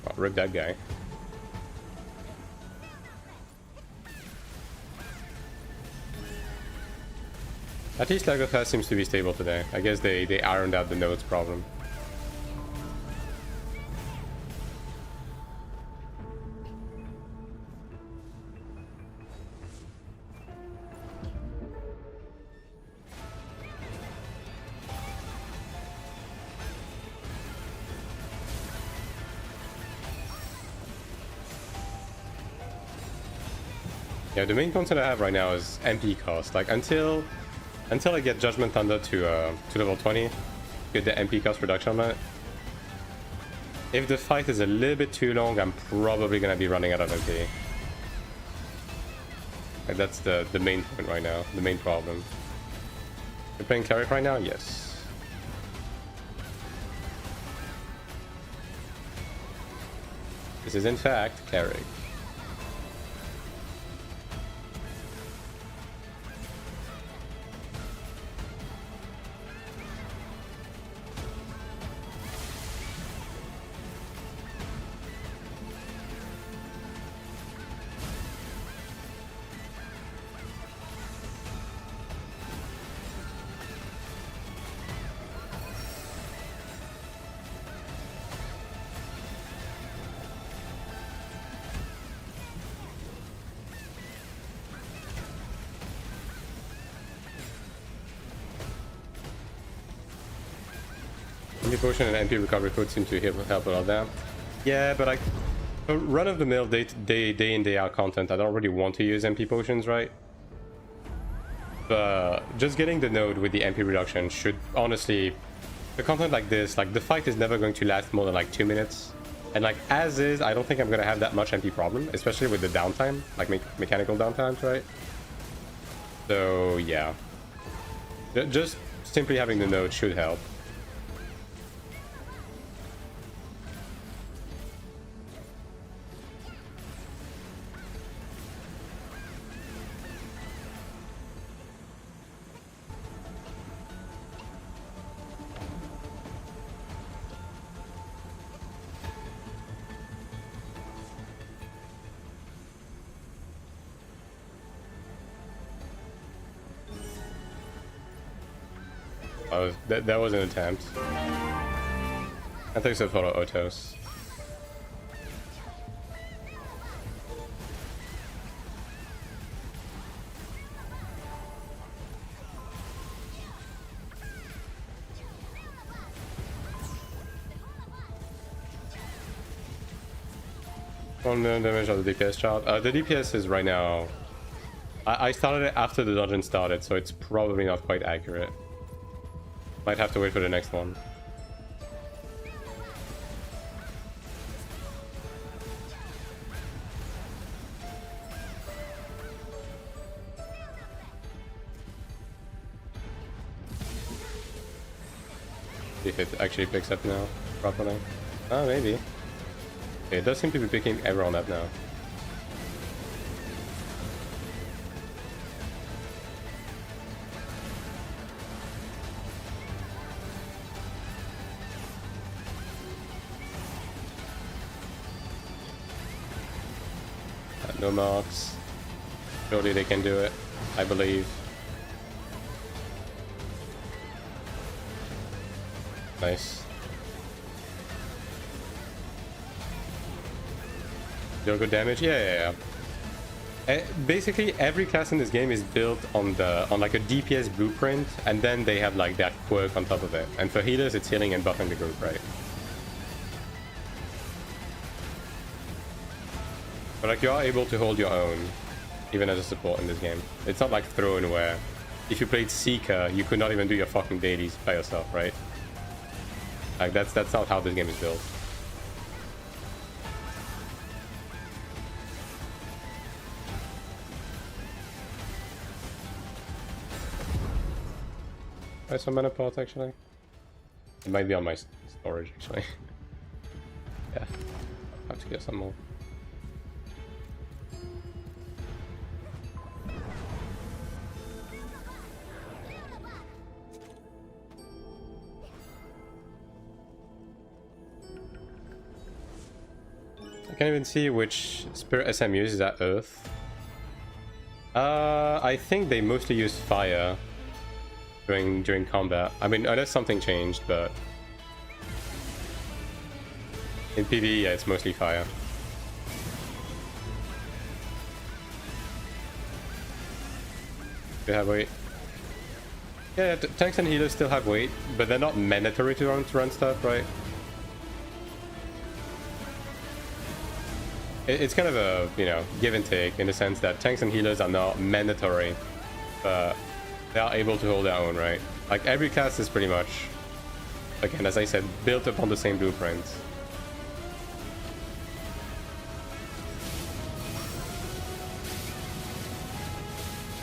Oh, rip that guy. At least Lagotha seems to be stable today. I guess they ironed out the nodes problem. Yeah, the main concern I have right now is MP cost. Like until I get Judgment Thunder to level 20, get the MP cost reduction on it. If the fight is a little bit too long, I'm probably gonna be running out of MP. Like that's the main point right now, the main problem. You're playing Cleric right now? Yes. This is in fact Cleric. MP potion and MP recovery code seem to help a lot there. Yeah, but like run-of-the-mill day in day out content, I don't really want to use MP potions, right? But just getting the node with the MP reduction should honestly, the content like this, like the fight is never going to last more than like 2 minutes, and like as is, I don't think I'm gonna have that much MP problem, especially with the downtime, like mechanical downtimes, right? So yeah, just simply having the node should help. That was an attempt. I think so for autos. $1 million damage on the DPS chart. The DPS is right now. I started it after the dungeon started, so it's probably not quite accurate. Might have to wait for the next one. If it actually picks up now properly. Oh, maybe. Okay, it does seem to be picking everyone up now. No marks. Surely they can do it, I believe. Nice. Deal good damage? Yeah. Basically, every class in this game is built on like a DPS blueprint, and then they have like that quirk on top of it. And for healers, it's healing and buffing the group, right? But like, you are able to hold your own, even as a support in this game. It's not like Throne where, if you played Seeker, you could not even do your fucking dailies by yourself, right? Like, that's not how this game is built. Buy some mana pots, actually. It might be on my storage, actually. Yeah, I'll have to get some more. I can't even see which Spirit SM uses. Is that Earth? I think they mostly use Fire during combat. I mean, unless something changed, but in PvE, yeah, it's mostly Fire. They have weight. Yeah, tanks and healers still have weight, but they're not mandatory to run stuff, right? It's kind of a, you know, give and take in the sense that tanks and healers are not mandatory, but they are able to hold their own, right? Like, every class is pretty much, again, as I said, built upon the same blueprint.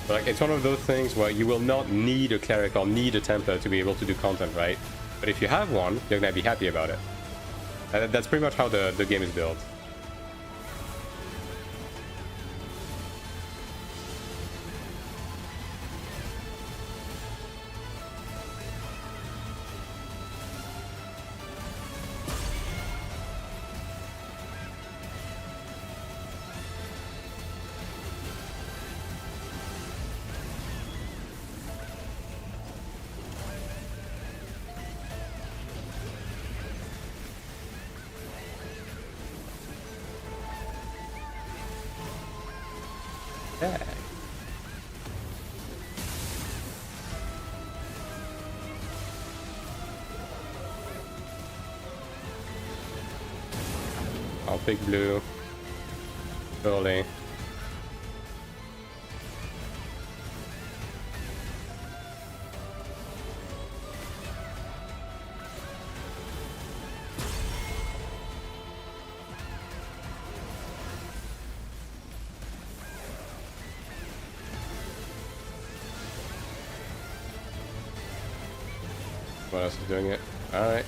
But like, it's one of those things where you will not need a Cleric or need a Templar to be able to do content, right? But if you have one, you're gonna be happy about it. That's pretty much how the game is built. Yeah. I'll pick blue. Surely. What else is doing it? Alright.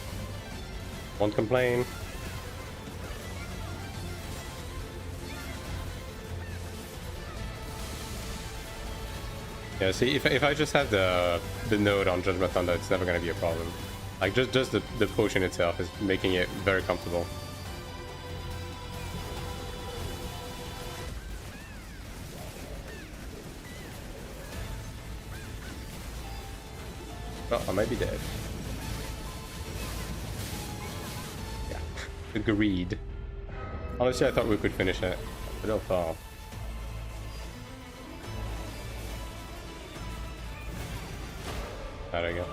Won't complain. Yeah, see, if I just have the node on Judgment Thunder, it's never gonna be a problem. Like, just the potion itself is making it very comfortable. Oh, I might be dead. Yeah. Agreed. Honestly, I thought we could finish it. A little far. There we go.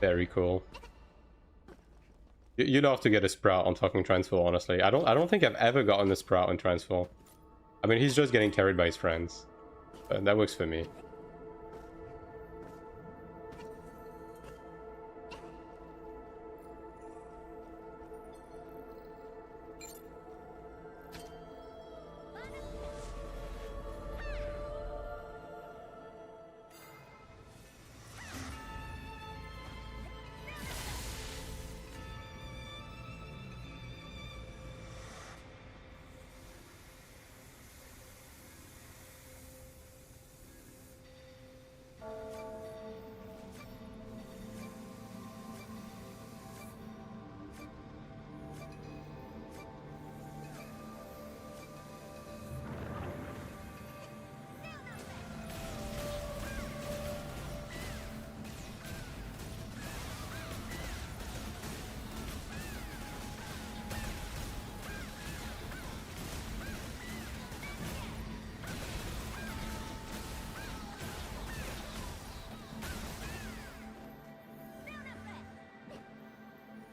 Very cool. You'd have to get a Sprout on Talking Transfer, honestly. I don't think I've ever gotten a Sprout on Transfer. I mean, he's just getting carried by his friends. But that works for me.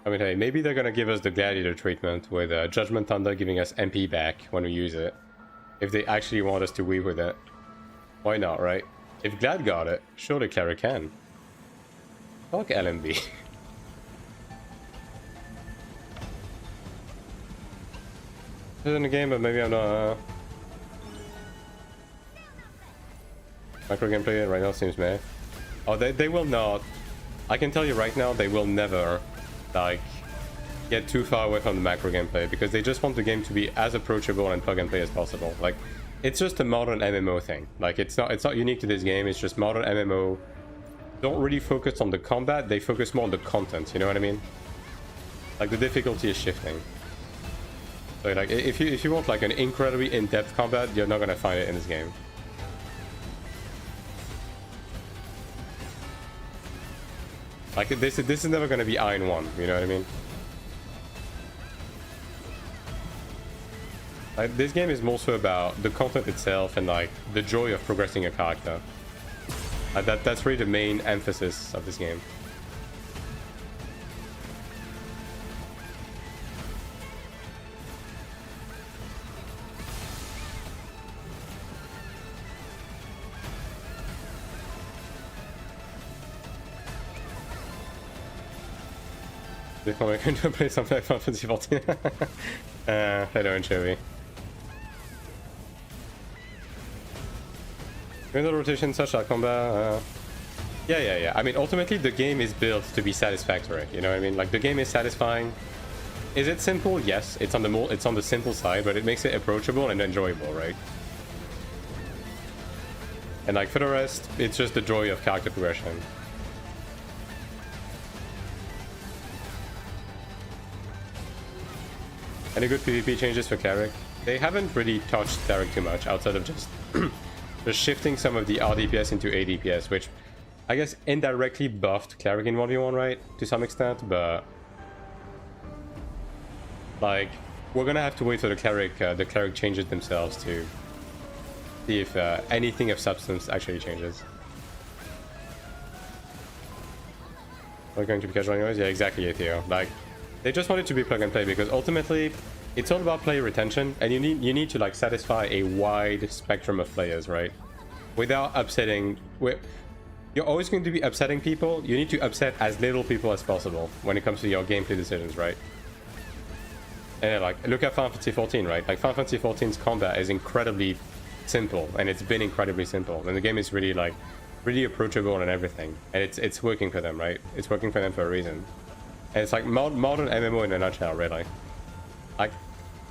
I mean, hey, maybe they're gonna give us the Gladiator treatment with Judgment Thunder giving us MP back when we use it. If they actually want us to weave with it. Why not, right? If Glad got it, surely Cleric can. Fuck LMB. It's in the game, but maybe I'm not... Micro gameplay right now seems meh. Oh, they will not... I can tell you right now, they will never, like, get too far away from the macro gameplay, because they just want the game to be as approachable and plug and play as possible. Like, it's just a modern MMO thing. Like, it's not unique to this game, it's just modern MMO. Don't really focus on the combat, they focus more on the content, you know what I mean? Like, the difficulty is shifting. So, like, if you want, like, an incredibly in-depth combat, you're not gonna find it in this game. Like, this is never gonna be AION2, you know what I mean? Like, this game is more so about the content itself and, like, the joy of progressing a character. That's really the main emphasis of this game. If I'm going to play something like Final Fantasy 14. Hello, Anchovy. Window rotation, such like combat. Yeah. I mean, ultimately, the game is built to be satisfactory. You know what I mean? Like, the game is satisfying. Is it simple? Yes, it's on the simple side, but it makes it approachable and enjoyable, right? And like for the rest, it's just the joy of character progression. Any good PvP changes for Cleric? They haven't really touched Cleric too much, outside of just shifting some of the RDPS into ADPS, which I guess indirectly buffed Cleric in 1v1, right? To some extent, but like, we're gonna have to wait for the Cleric changes themselves to see if anything of substance actually changes. We're going to be casual anyways? Yeah, exactly, Atheo. Like, they just want it to be plug and play, because ultimately it's all about player retention, and you need to like satisfy a wide spectrum of players, right? Without upsetting. You're always going to be upsetting people. You need to upset as little people as possible when it comes to your gameplay decisions, right? And like, look at Final Fantasy 14, right? Like, Final Fantasy 14's combat is incredibly simple, and it's been incredibly simple, and the game is really like really approachable and everything, and it's working for them, right? It's working for them for a reason. And it's like modern MMO in a nutshell, really. Like,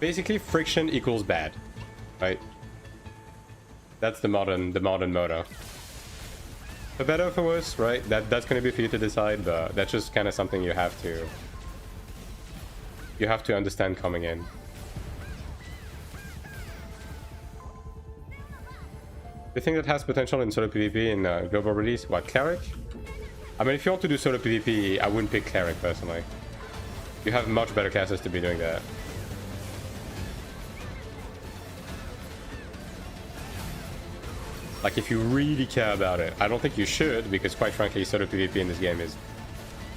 basically friction equals bad, right? That's the modern motto. For better or for worse, right? That's gonna be for you to decide, but that's just kind of something you have to understand coming in. The thing that has potential in solo PvP in global release, what, Cleric? I mean, if you want to do solo PvP, I wouldn't pick Cleric personally. You have much better classes to be doing that. Like, if you really care about it, I don't think you should, because quite frankly, solo PvP in this game is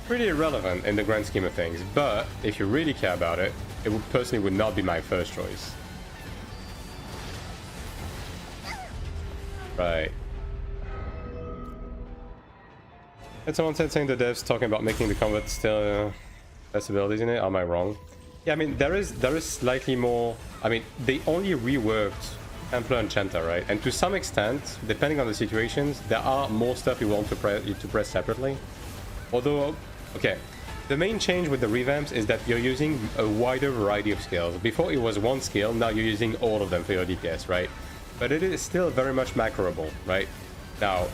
pretty irrelevant in the grand scheme of things. But if you really care about it, it personally would not be my first choice. Right. And someone said saying the devs talking about making the combat still less abilities in it. Am I wrong? Yeah, I mean, there is slightly more. I mean, they only reworked Templar and Chanter, right? And to some extent, depending on the situations, there are more stuff you want to press separately. Although, okay, the main change with the revamps is that you're using a wider variety of skills. Before it was one skill, now you're using all of them for your DPS, right? But it is still very much macroable, right? Now,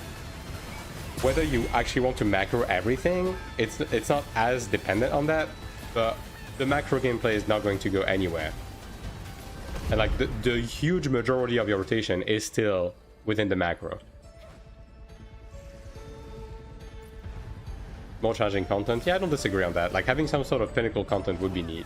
whether you actually want to macro everything, it's not as dependent on that, but the macro gameplay is not going to go anywhere. And like, the huge majority of your rotation is still within the macro. More challenging content? Yeah, I don't disagree on that. Like, having some sort of pinnacle content would be neat.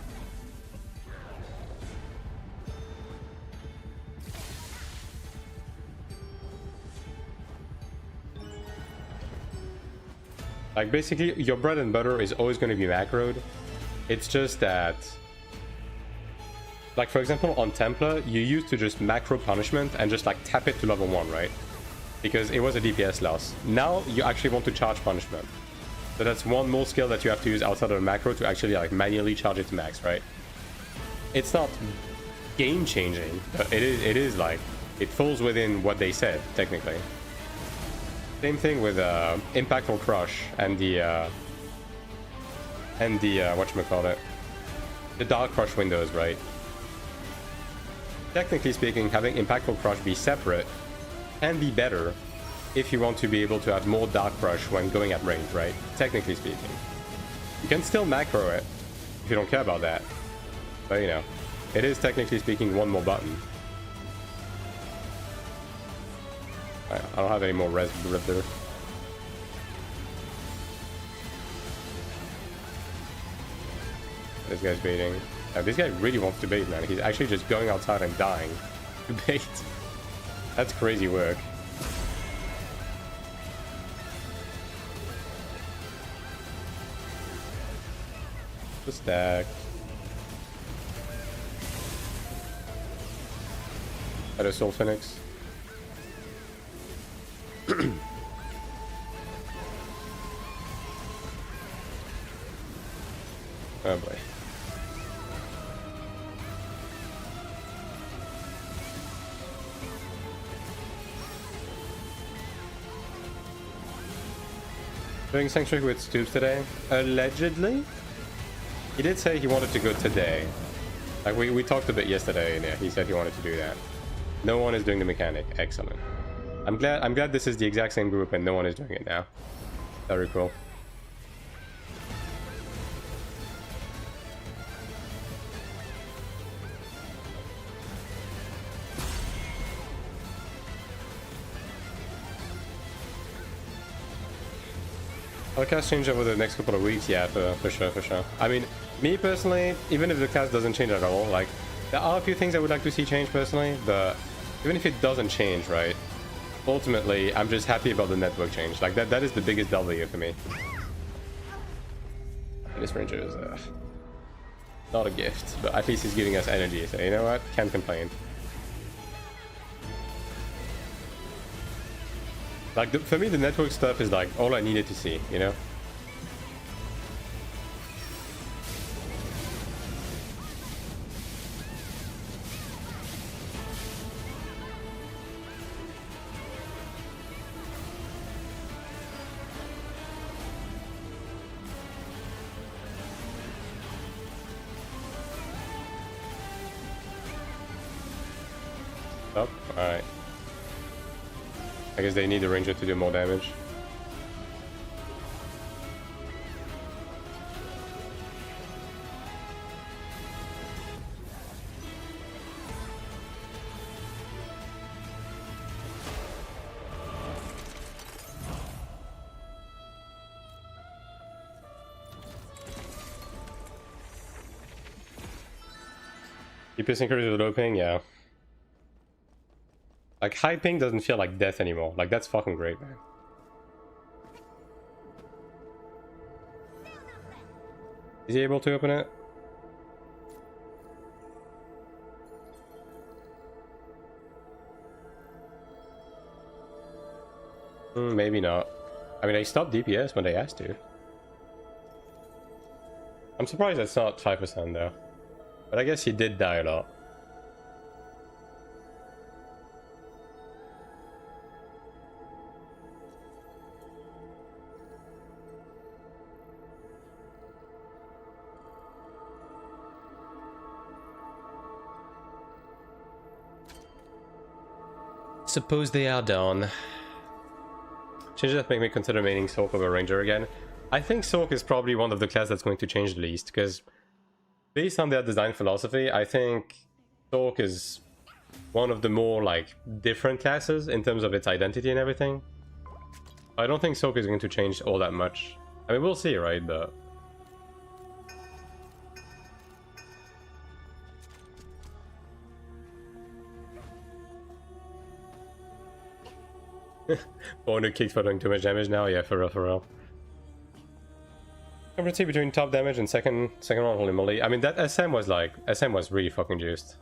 Like, basically, your bread and butter is always going to be macroed. It's just that, like for example on Templar, you used to just macro punishment and just like tap it to level 1, right? Because it was a DPS loss. Now you actually want to charge punishment. So that's one more skill that you have to use outside of the macro to actually like manually charge it to max, right? It's not game changing, but it is like, it falls within what they said, technically. Same thing with Impactful Crush and the whatchamacallit, the Dark Crush windows, right? Technically speaking, having Impactful Crush be separate can be better if you want to be able to have more Dark Crush when going at range, right? Technically speaking. You can still macro it if you don't care about that. But you know, it is technically speaking one more button. I don't have any more res there. This guy's baiting. This guy really wants to bait, man. He's actually just going outside and dying to bait. That's crazy work. The stack. Hello, Soul Phoenix. Oh boy. Doing Sanctuary with Stoops today? Allegedly? He did say he wanted to go today. Like we talked a bit yesterday, and yeah, he said he wanted to do that. No one is doing the mechanic. Excellent. I'm glad this is the exact same group and no one is doing it now. Very cool. I'll cast change over the next couple of weeks, yeah, for sure. I mean, me personally, even if the cast doesn't change at all, like, there are a few things I would like to see change personally, but even if it doesn't change, right, ultimately, I'm just happy about the network change. Like, that is the biggest W for me. This ranger is not a gift, but at least he's giving us energy, so you know what? Can't complain. Like, for me, the network stuff is like all I needed to see, you know? Oh, alright. I guess they need the ranger to do more damage. DPS increases with low ping, yeah. Like, high ping doesn't feel like death anymore. Like, that's fucking great, man. Is he able to open it? Maybe not. I mean, they stopped DPS when they asked to. I'm surprised that's not 5% though. But I guess he did die a lot. Suppose they are done. Changes that make me consider maining Soak over Ranger again. I think Soak is probably one of the classes that's going to change the least, because based on their design philosophy, I think Soak is one of the more like different classes in terms of its identity and everything. I don't think Soak is going to change all that much. I mean, we'll see, right? But Born kicked for doing too much damage now? Yeah, for real, for real. Comparatively between top damage and second round, holy moly. I mean, that SM was like, SM was really fucking juiced.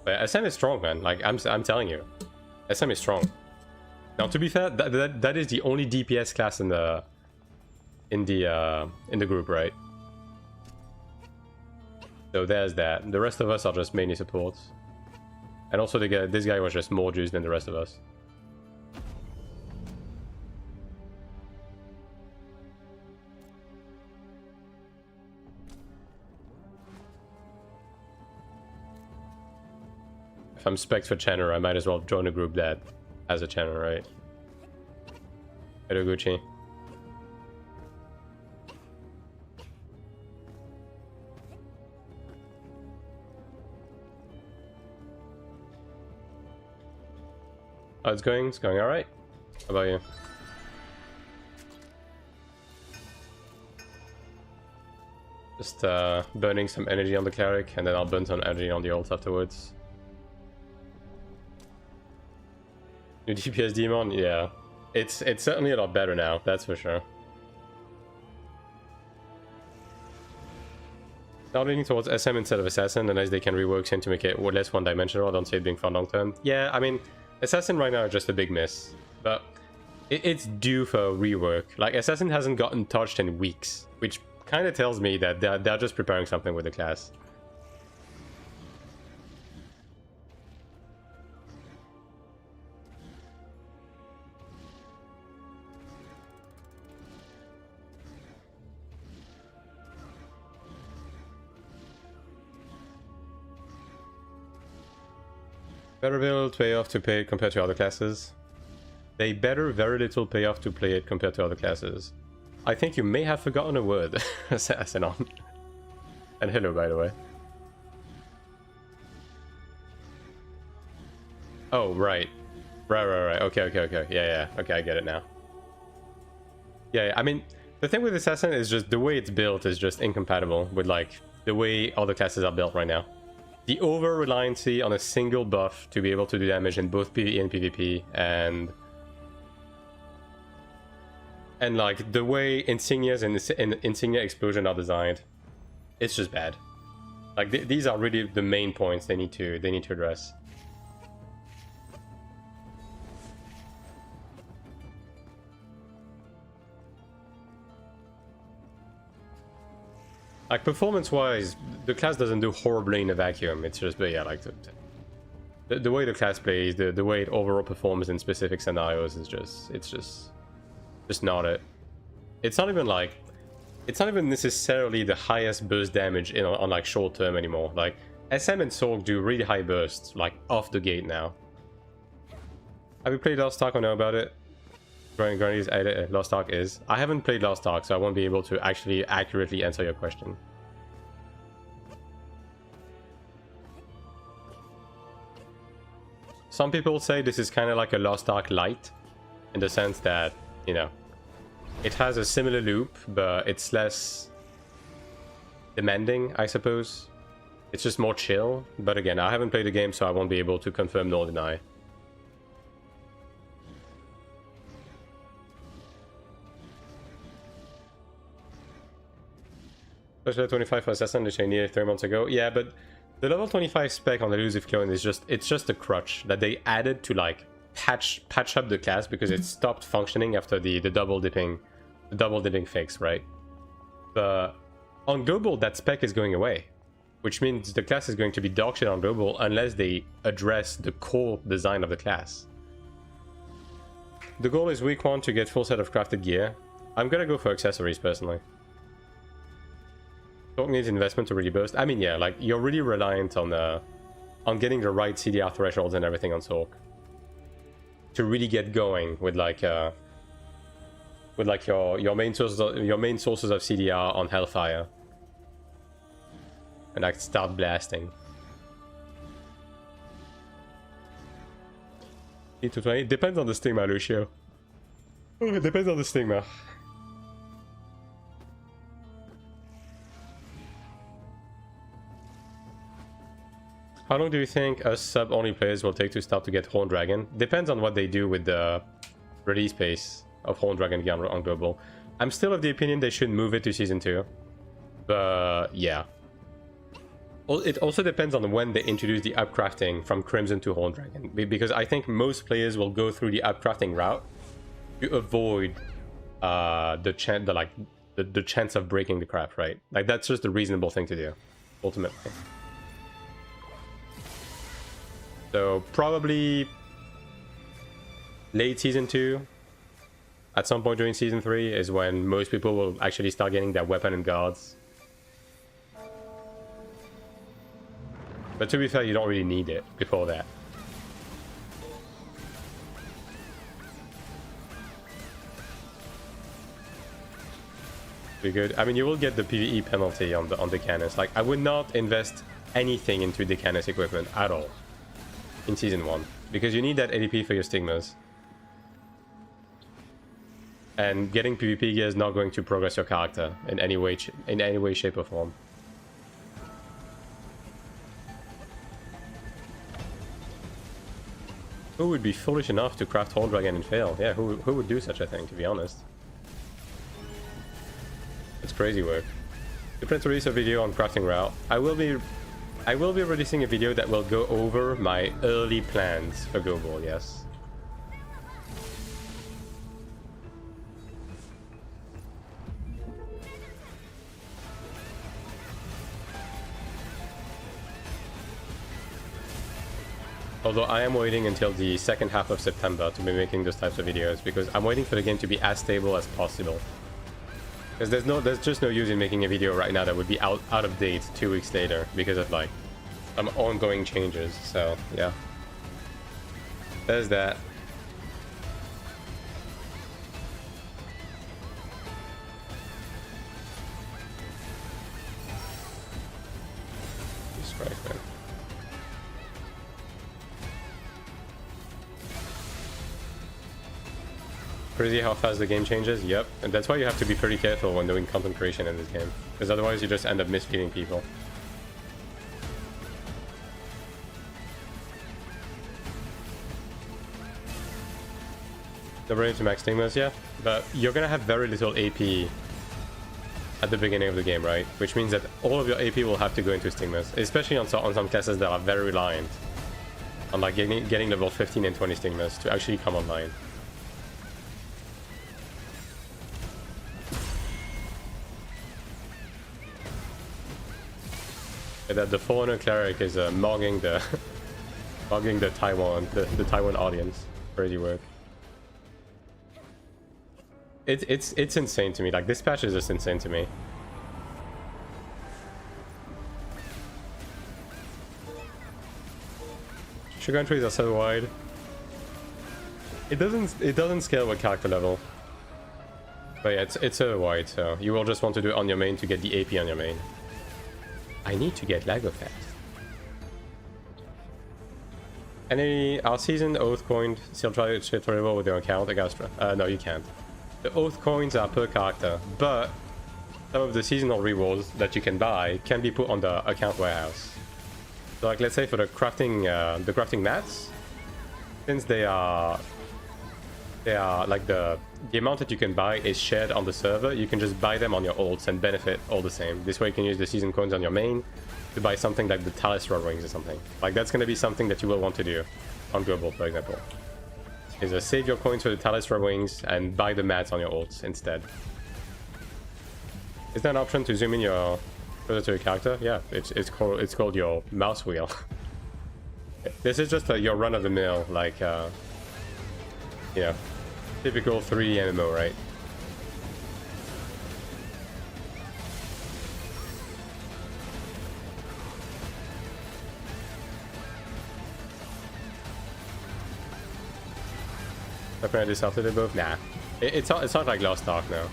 But SM is strong, man. Like, I'm telling you. SM is strong. Now, to be fair, that is the only DPS class in the group, right? So there's that. The rest of us are just mainly supports. And also this guy was just more juiced than the rest of us. If I'm spec for Channer, I might as well join a group that has a Channer, right? Hello, Gucci. Oh, it's going alright. How about you? Just burning some energy on the Cleric, and then I'll burn some energy on the ult afterwards. New DPS Demon? Yeah. It's certainly a lot better now, that's for sure. Now leaning towards SM instead of Assassin, unless they can rework Sin to make it less one-dimensional. I don't see it being fun long-term. Yeah, I mean, Assassin right now is just a big miss. But it's due for rework. Like, Assassin hasn't gotten touched in weeks, which kind of tells me that they're just preparing something with the class. Better very little payoff to play it compared to other classes. They better very little payoff to play it compared to other classes. I think you may have forgotten a word, Assassin on. And hello, by the way. Oh, right. Right. Okay. Yeah. Okay, I get it now. Yeah, I mean, the thing with Assassin is just the way it's built is just incompatible with, like, the way other classes are built right now. The over-reliancy on a single buff to be able to do damage in both PvE and PvP, and like the way Insignias and Insignia Explosion are designed, it's just bad. Like these are really the main points they need to address. Like, performance-wise, the class doesn't do horribly in a vacuum. It's just, but yeah, like, the way the class plays, the way it overall performs in specific scenarios is just, it's just not it. It's not even like, it's not even necessarily the highest burst damage on like short term anymore. Like, SM and Sorg do really high bursts, like, off the gate now. Have you played Lost Ark or know about it? Granny's Lost Ark is. I haven't played Lost Ark, so I won't be able to actually accurately answer your question. Some people say this is kind of like a Lost Ark light, in the sense that, you know, it has a similar loop, but it's less demanding, I suppose. It's just more chill, but again, I haven't played the game, so I won't be able to confirm nor deny. Especially 25 for Assassin, which I needed 3 months ago. Yeah, but the level 25 spec on Elusive Clone is just, it's just a crutch that they added to, like, patch up the class because it stopped functioning after the double dipping fix, right? But on global, that spec is going away, which means the class is going to be dogshit on global unless they address the core design of the class. The goal is week 1 to get full set of crafted gear. I'm gonna go for accessories personally. Don't need investment to really burst. I mean, yeah, like, you're really reliant on getting the right CDR thresholds and everything on Sork to really get going with like your main sources of CDR on Hellfire, and like start blasting. 8 to 20 depends on the stigma, Lucio. Oh, it depends on the stigma. How long do you think us sub-only players will take to start to get Horn Dragon? Depends on what they do with the release pace of Horn Dragon on global. I'm still of the opinion they should move it to Season 2. But yeah. It also depends on when they introduce the upcrafting from Crimson to Horn Dragon. Because I think most players will go through the upcrafting route to avoid the chance of breaking the craft, right? Like, that's just a reasonable thing to do, ultimately. So probably late Season 2, at some point during Season 3 is when most people will actually start getting their weapon and guards. But to be fair, you don't really need it before that. Be good. I mean, you will get the PvE penalty on the cannons. Like, I would not invest anything into the cannons equipment at all in Season 1, because you need that ADP for your stigmas. And getting PvP gear is not going to progress your character in any way, shape, or form. Who would be foolish enough to craft Horn Dragon and fail? Yeah, who would do such a thing, to be honest? It's crazy work. We plan to release a video on crafting route. I will be releasing a video that will go over my early plans for Go Ball, yes. Although I am waiting until the second half of September to be making those types of videos, because I'm waiting for the game to be as stable as possible. Because there's just no use in making a video right now that would be out of date 2 weeks later because of like some ongoing changes. So yeah, there's that. Jesus Christ, man. Crazy how fast the game changes. Yep, and that's why you have to be pretty careful when doing content creation in this game, because otherwise you just end up misleading people. Never into max stigmas, yeah, but you're gonna have very little AP at the beginning of the game, right? Which means that all of your AP will have to go into stigmas, especially on some classes that are very reliant on like getting level 15 and 20 stigmas to actually come online. That the Foreigner Cleric is mogging the the Taiwan audience. Crazy work. It's insane to me. Like, this patch is just insane to me. Sugar trees are so wide. It doesn't scale with character level. But yeah, it's so wide, so you will just want to do it on your main to get the AP on your main. I need to get Lago fast. Any our season Oath coin still try to ship with your account, Agastra? No, you can't. The Oath coins are per character, but some of the seasonal rewards that you can buy can be put on the account warehouse. So, like, let's say for the crafting mats, since they are like the amount that you can buy is shared on the server, you can just buy them on your ults and benefit all the same. This way you can use the season coins on your main to buy something like the Talisra rings or something. Like, that's going to be something that you will want to do on Global, for example. Is save your coins for the Talisra wings and buy the mats on your ults instead. Is there an option to zoom in your further to your character? Yeah, it's called your mouse wheel. This is just your run-of-the-mill, like, you know, typical 3D MMO, right? Apparently this after they both? Nah. It's not like Lost Ark now.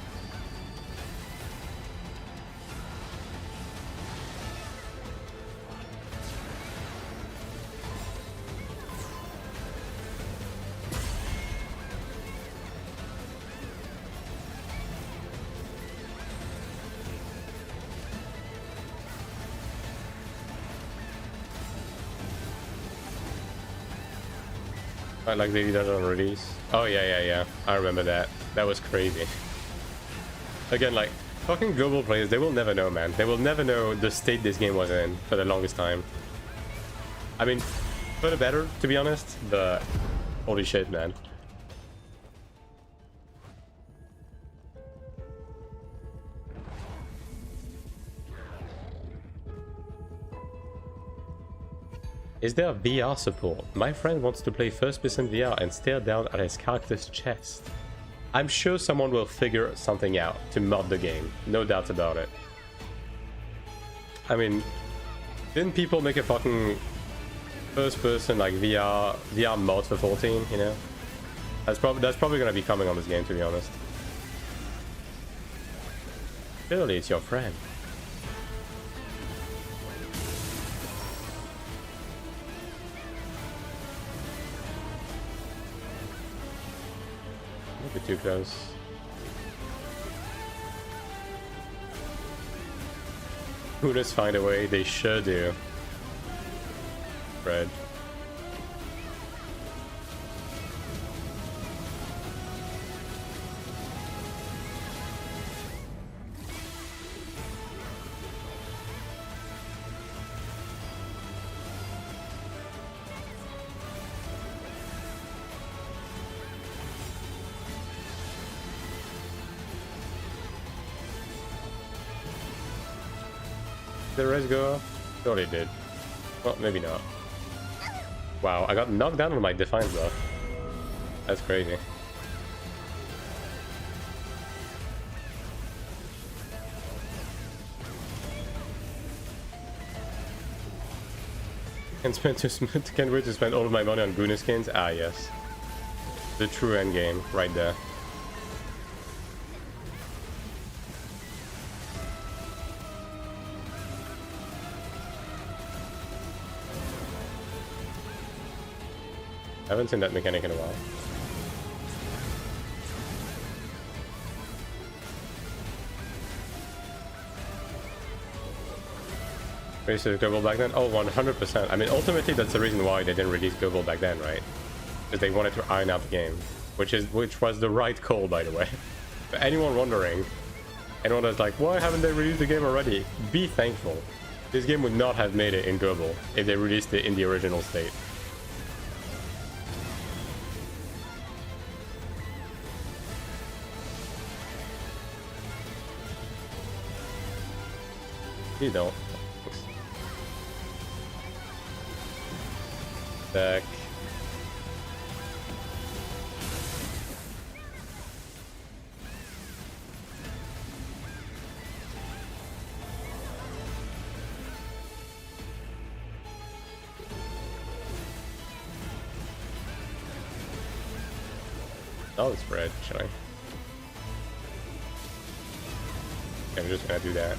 Like the dungeon release. Oh yeah, I remember that. That was crazy. Again, like, fucking global players, they will never know, man. They will never know the state this game was in for the longest time. I mean, for the better, to be honest, but holy shit, man. Is there VR support? My friend wants to play first-person VR and stare down at his character's chest. I'm sure someone will figure something out to mod the game, no doubt about it. I mean, didn't people make a fucking first-person like VR mod for 14? You know, that's probably gonna be coming on this game, to be honest. Surely it's your friend. Too close. Hooters find a way, they sure do. Fred. Did the res go up? Surely did. Well, maybe not. Wow, I got knocked down on my Defiance buff. That's crazy. Can't wait to spend all of my money on Guna skins? Ah, yes. The true endgame, right there. I haven't seen that mechanic in a while. Release global back then? Oh, 100%. I mean, ultimately, that's the reason why they didn't release global back then, right? Because they wanted to iron out the game, which was the right call, by the way. For anyone wondering, anyone that's like, why haven't they released the game already? Be thankful. This game would not have made it in global if they released it in the original state. You don't. Deck. Solid spread, should I? Okay, I'm just gonna do that.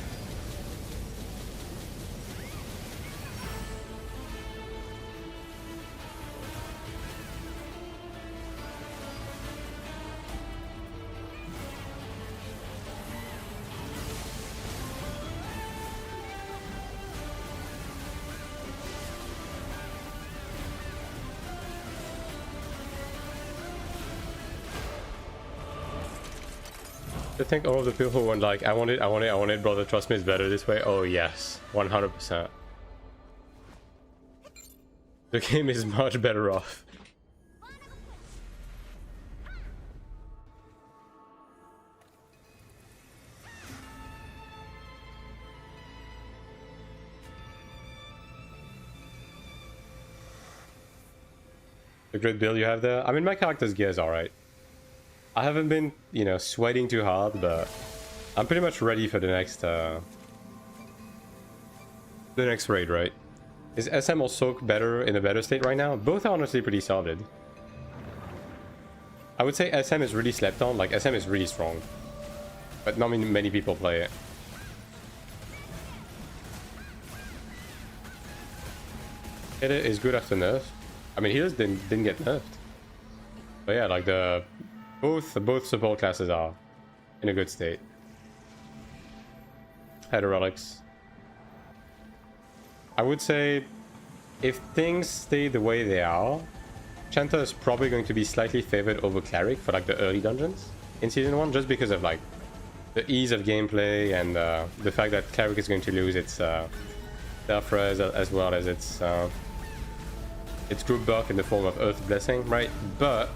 I think all of the people who went like, I want it, brother, trust me, it's better this way. Oh yes, 100%. The game is much better off. The grid build you have there? I mean, my character's gear is alright. I haven't been, you know, sweating too hard, but I'm pretty much ready for the next raid, right? Is SM also better in a better state right now? Both are honestly pretty solid. I would say SM is really slept on, like SM is really strong. But not many people play it. It is good after nerf. I mean, healers didn't get nerfed. But yeah, like both support classes are in a good state. Header relics. I would say if things stay the way they are, Chanter is probably going to be slightly favored over Cleric for like the early dungeons in season 1, just because of like the ease of gameplay and the fact that Cleric is going to lose its self-res as well as its group buff in the form of Earth Blessing, right? But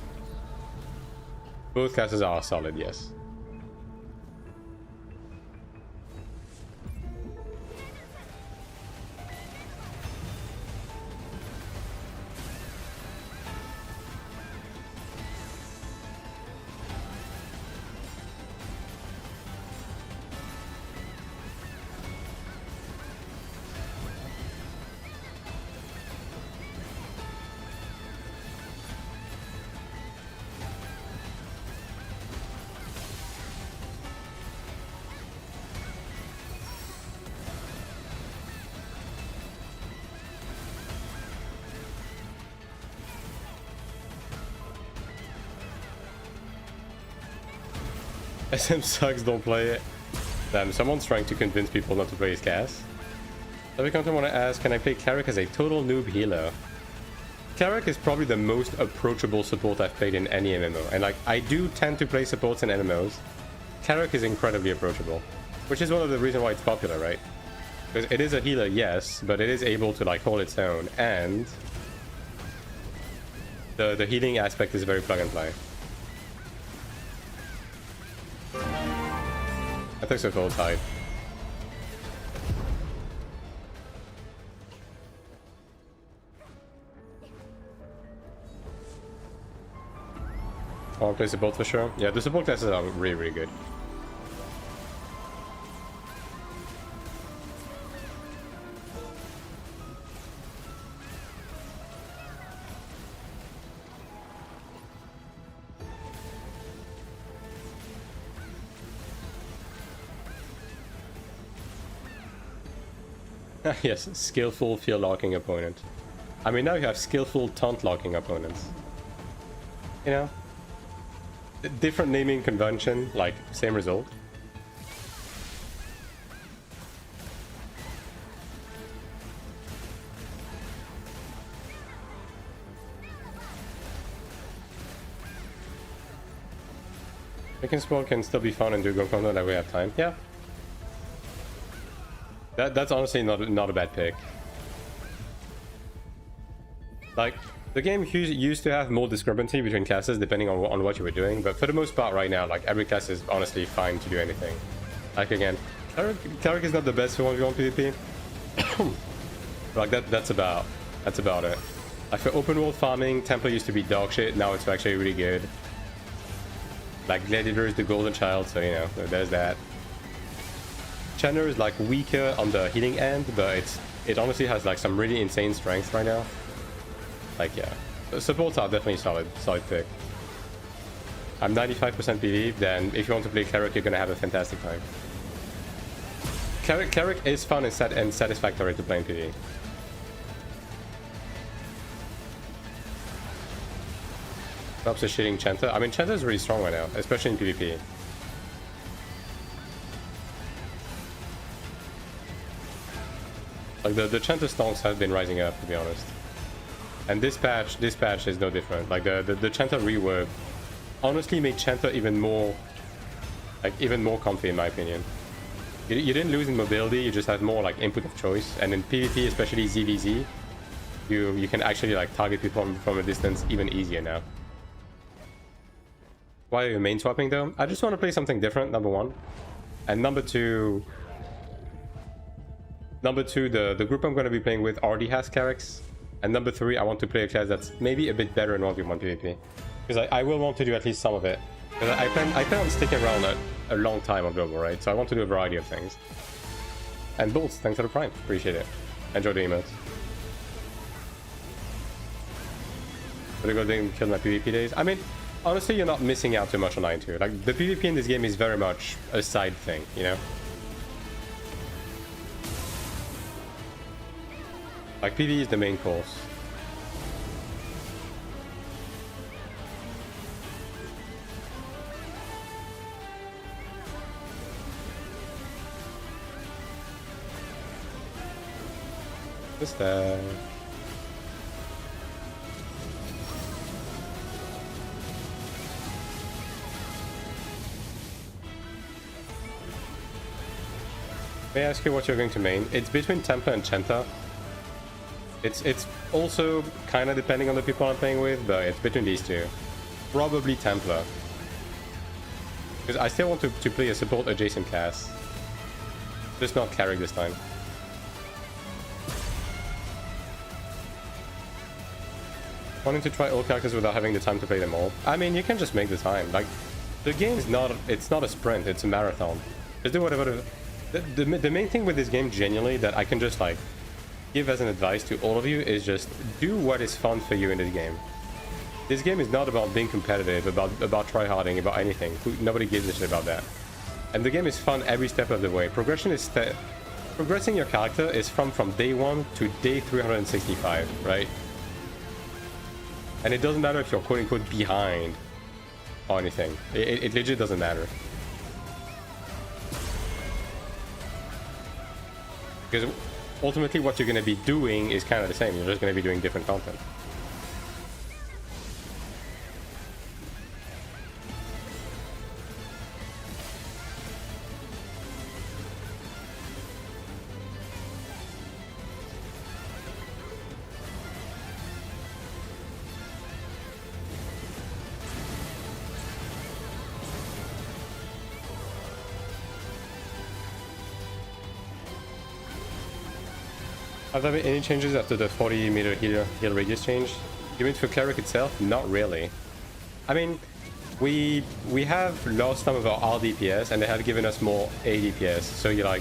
both classes are solid, yes. SM sucks, don't play it. Damn, someone's trying to convince people not to play his cast. Every content want to ask, can I play Cleric as a total noob healer? Cleric is probably the most approachable support I've played in any MMO. And like, I do tend to play supports in MMOs. Cleric is incredibly approachable. Which is one of the reasons why it's popular, right? Because it is a healer, yes, but it is able to like hold its own. And the healing aspect is very plug and play. I think so full tide. I want to play support for sure. Yeah, the support classes are really, really good. Yes, skillful field locking opponent. I mean, now you have skillful taunt locking opponents. You know? Different naming convention, like, same result. Making sport can still be fun and do good content that we have time. Yeah. That's honestly not a bad pick. Like, the game used to have more discrepancy between classes depending on what you were doing, but for the most part right now, like, every class is honestly fine to do anything. Like, again, Cleric is not the best for 1v1 PvP. Like, that's about it. Like, for open world farming, Templar used to be dog shit, now it's actually really good. Like, Gladiator is the golden child, so, you know, there's that. Chandler is like weaker on the healing end, but it honestly has like some really insane strength right now. Like, yeah, the supports are definitely solid pick. I'm 95% PV, then if you want to play Cleric, you're gonna have a fantastic time. Cleric is fun and satisfactory to play in PV. Stops the shitting Chanter. I mean, Chanter is really strong right now, especially in PvP. Like, the Chanter stonks have been rising up, to be honest. And this patch is no different. Like, the Chanter rework honestly made Chanter even more comfy, in my opinion. You didn't lose in mobility, you just had more like input of choice. And in PvP, especially ZVZ, you can actually like target people from a distance even easier now. Why are you main swapping though? I just want to play something different, number one. And number two, the group I'm going to be playing with already has Clerics. And number three, I want to play a class that's maybe a bit better in 1v1 PvP. Because I will want to do at least some of it. Because I plan on sticking around a long time on Global, right? So I want to do a variety of things. And Bolts, thanks for the Prime. Appreciate it. Enjoy the emotes. Gonna go there and kill my PvP days. I mean, honestly, you're not missing out too much on AION2. Like, the PvP in this game is very much a side thing, you know? Like, PvE is the main course. Just there. May I ask you what you're going to main? It's between Templar and Chenta. It's also kind of depending on the people I'm playing with, but it's between these two. Probably Templar. Because I still want to play a support adjacent class. Just not Cleric this time. Wanting to try all characters without having the time to play them all. I mean, you can just make the time. Like, the game is not, it's not a sprint, it's a marathon. Just do whatever. The main thing with this game, genuinely, that I can just, like, give as an advice to all of you is just do what is fun for you in this game. This game is not about being competitive, about tryharding, about anything. Nobody gives a shit about that. And the game is fun every step of the way. Progression is progressing your character is from day 1 to day 365, right? And it doesn't matter if you're quote-unquote behind or anything. It legit doesn't matter. Because ultimately what you're going to be doing is kind of the same. You're just going to be doing different content. Have there been any changes after the 40-meter heal radius change? You mean for Cleric itself? Not really. I mean, we have lost some of our R DPS and they have given us more A DPS. So you're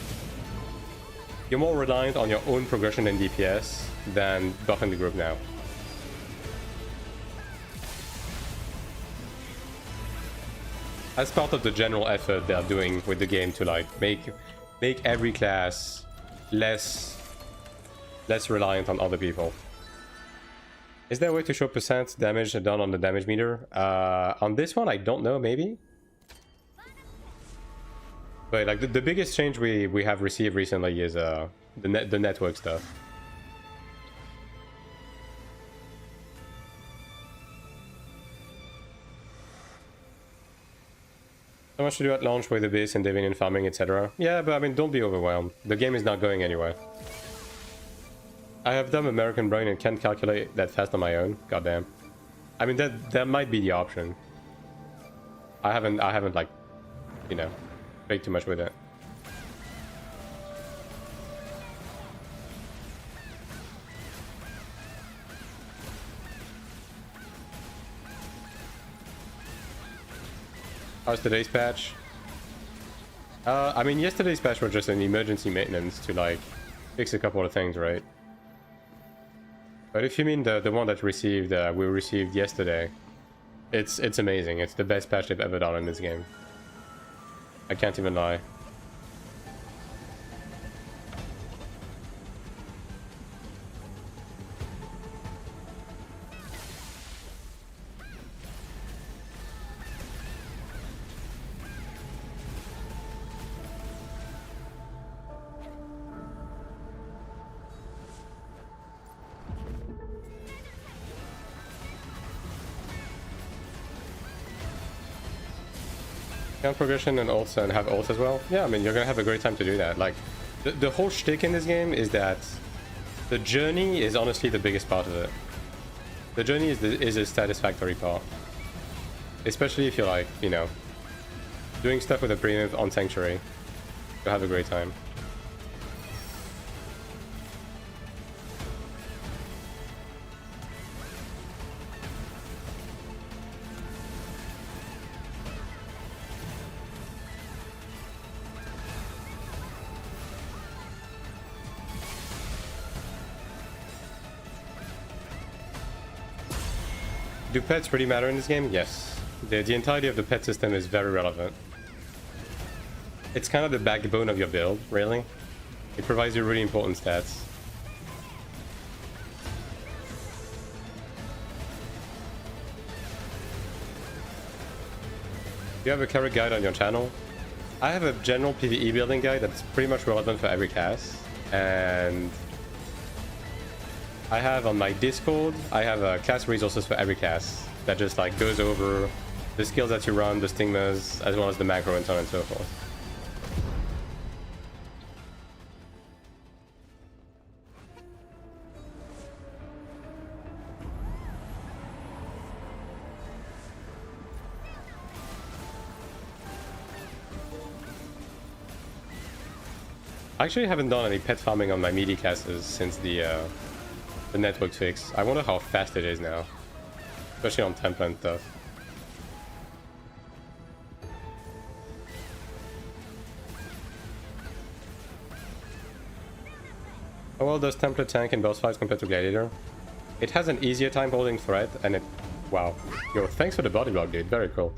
more reliant on your own progression and DPS than buffing the group now. As part of the general effort they're doing with the game to like make every class less reliant on other people. Is there a way to show percent damage done on the damage meter? On this one, I don't know, maybe? But like the biggest change we have received recently is the network stuff. So much to do at launch with the base and diving and farming, etc. Yeah, but I mean, don't be overwhelmed. The game is not going anywhere. I have dumb American brain and can't calculate that fast on my own. Goddamn. I mean, that might be the option. I haven't like, you know, played too much with it. How's today's patch? I mean, yesterday's patch was just an emergency maintenance to like fix a couple of things, right? But if you mean the one that we received yesterday, it's amazing. It's the best patch they've ever done in this game. I can't even lie. Progression and ults and have ults as well. Yeah, I mean, you're gonna have a great time to do that. Like, the whole shtick in this game is that the journey is honestly the biggest part of it. The journey is a satisfactory part. Especially if you're like, you know, doing stuff with a premium on Sanctuary. You'll have a great time. Do pets really matter in this game? Yes. The entirety of the pet system is very relevant. It's kind of the backbone of your build, really. It provides you really important stats. You have a Cleric guide on your channel. I have a general PvE building guide that's pretty much relevant for every class. And I have on my Discord, I have class resources for every class that just like goes over the skills that you run, the stigmas, as well as the macro and so on and so forth. I actually haven't done any pet farming on my melee classes since the network fix. I wonder how fast it is now. Especially on Templar and stuff. How well does Templar tank in boss fights compared to Gladiator? It has an easier time holding threat, and it... Wow. Yo, thanks for the body block, dude. Very cool.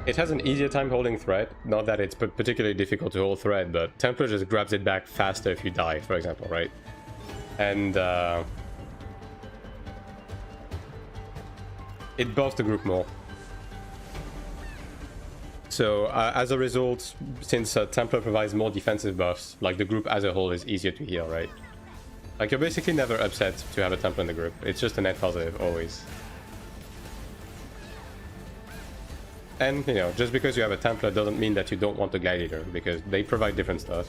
It has an easier time holding threat. Not that it's particularly difficult to hold threat, but Templar just grabs it back faster if you die, for example, right? And, it buffs the group more. So, as a result, since Templar provides more defensive buffs, like the group as a whole is easier to heal, right? Like, you're basically never upset to have a Templar in the group. It's just a net positive, always. And, you know, just because you have a Templar doesn't mean that you don't want a Gladiator, because they provide different stuff.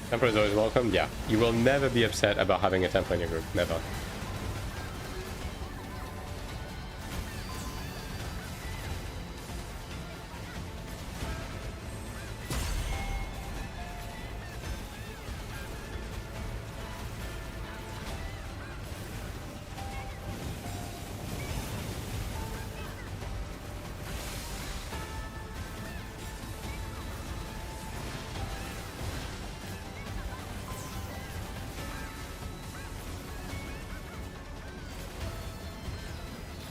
Templar is always welcome, yeah. You will never be upset about having a Templar in your group, never.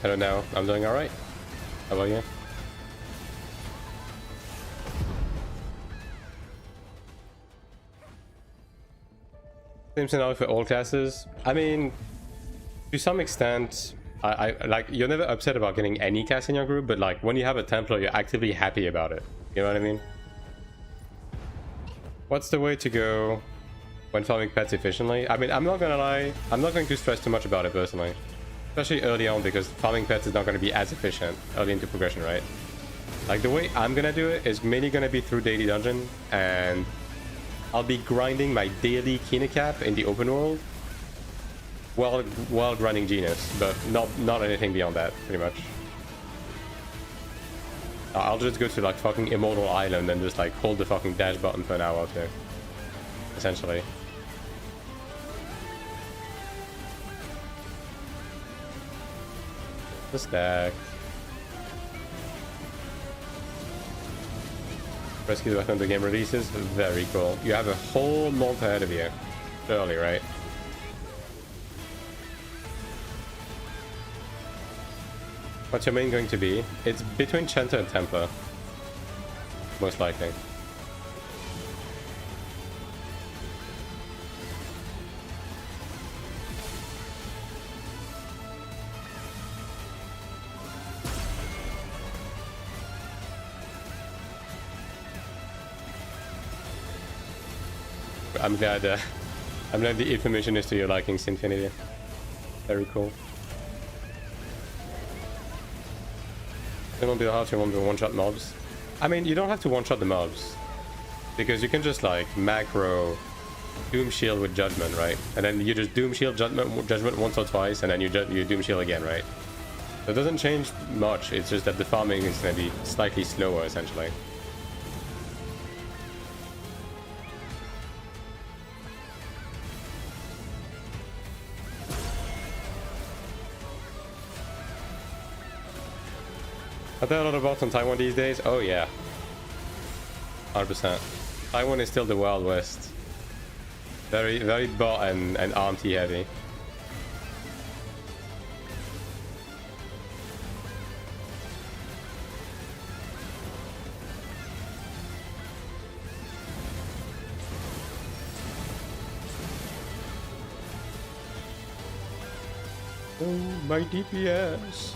I don't know. I'm doing alright. How about you? Same scenario for all classes. I mean, to some extent, I like, you're never upset about getting any cast in your group, but like when you have a Templar, you're actively happy about it. You know what I mean? What's the way to go when farming pets efficiently? I mean, I'm not gonna lie, I'm not going to stress too much about it personally. Especially early on, because farming pets is not going to be as efficient early into progression, right? Like, the way I'm going to do it is mainly going to be through daily dungeon, and I'll be grinding my daily Kina cap in the open world while grinding Genius, but not anything beyond that, pretty much. I'll just go to, like, fucking Immortal Island and just, like, hold the fucking dash button for an hour or two, essentially. The stack. Rescue the weapon the game releases. Very cool. You have a whole month ahead of you. Early, right? What's your main going to be? It's between Chanter and Templar. Most likely. I'm glad the information is to your liking, Sinfinity. Very cool. You won't be hard to one-shot mobs. I mean, you don't have to one-shot the mobs, because you can just like macro Doom Shield with Judgment, right? And then you just Doom Shield Judgment once or twice, and then you Doom Shield again, right? So it doesn't change much. It's just that the farming is going to be slightly slower, essentially. Are there a lot of bots in Taiwan these days? Oh yeah. 100%. Taiwan is still the Wild West. Very, very bot and RMT heavy. Oh, my DPS.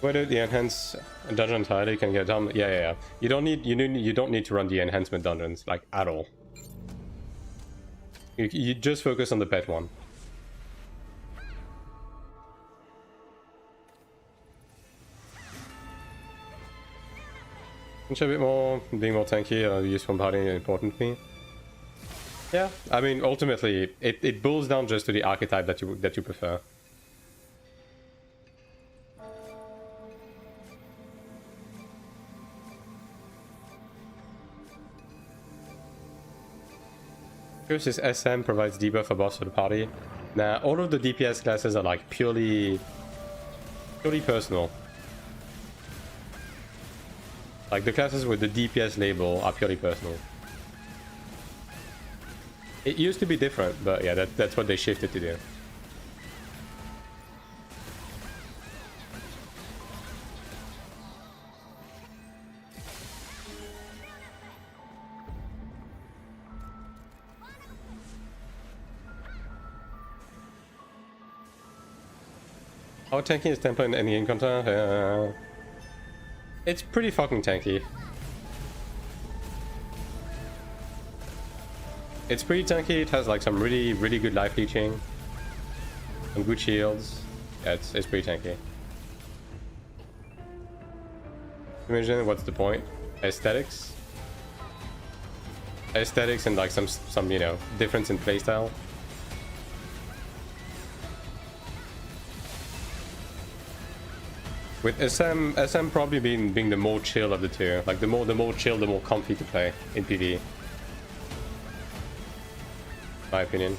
Whether the enhance dungeon entirely can get done, yeah. You don't need to run the enhancement dungeons like at all. You just focus on the pet one. Which a bit more, being more tanky, useful party important to me. Yeah, I mean, ultimately, it boils down just to the archetype that you prefer. First is SM provides debuff for boss for the party. Now, all of the DPS classes are like purely personal. Like the classes with the DPS label are purely personal. It used to be different, but yeah, that's what they shifted to do. How tanky is Templar in any encounter? It's pretty fucking tanky. It's pretty tanky, it has like some really good life leeching. Some good shields. Yeah, it's pretty tanky. Imagine what's the point? Aesthetics? Aesthetics and like some you know, difference in playstyle. With SM probably being the more chill of the two. Like the more chill, the more comfy to play in PvE. My opinion.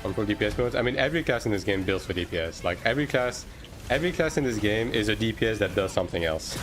On full DPS modes. I mean, every class in this game builds for DPS. Like every class in this game is a DPS that does something else.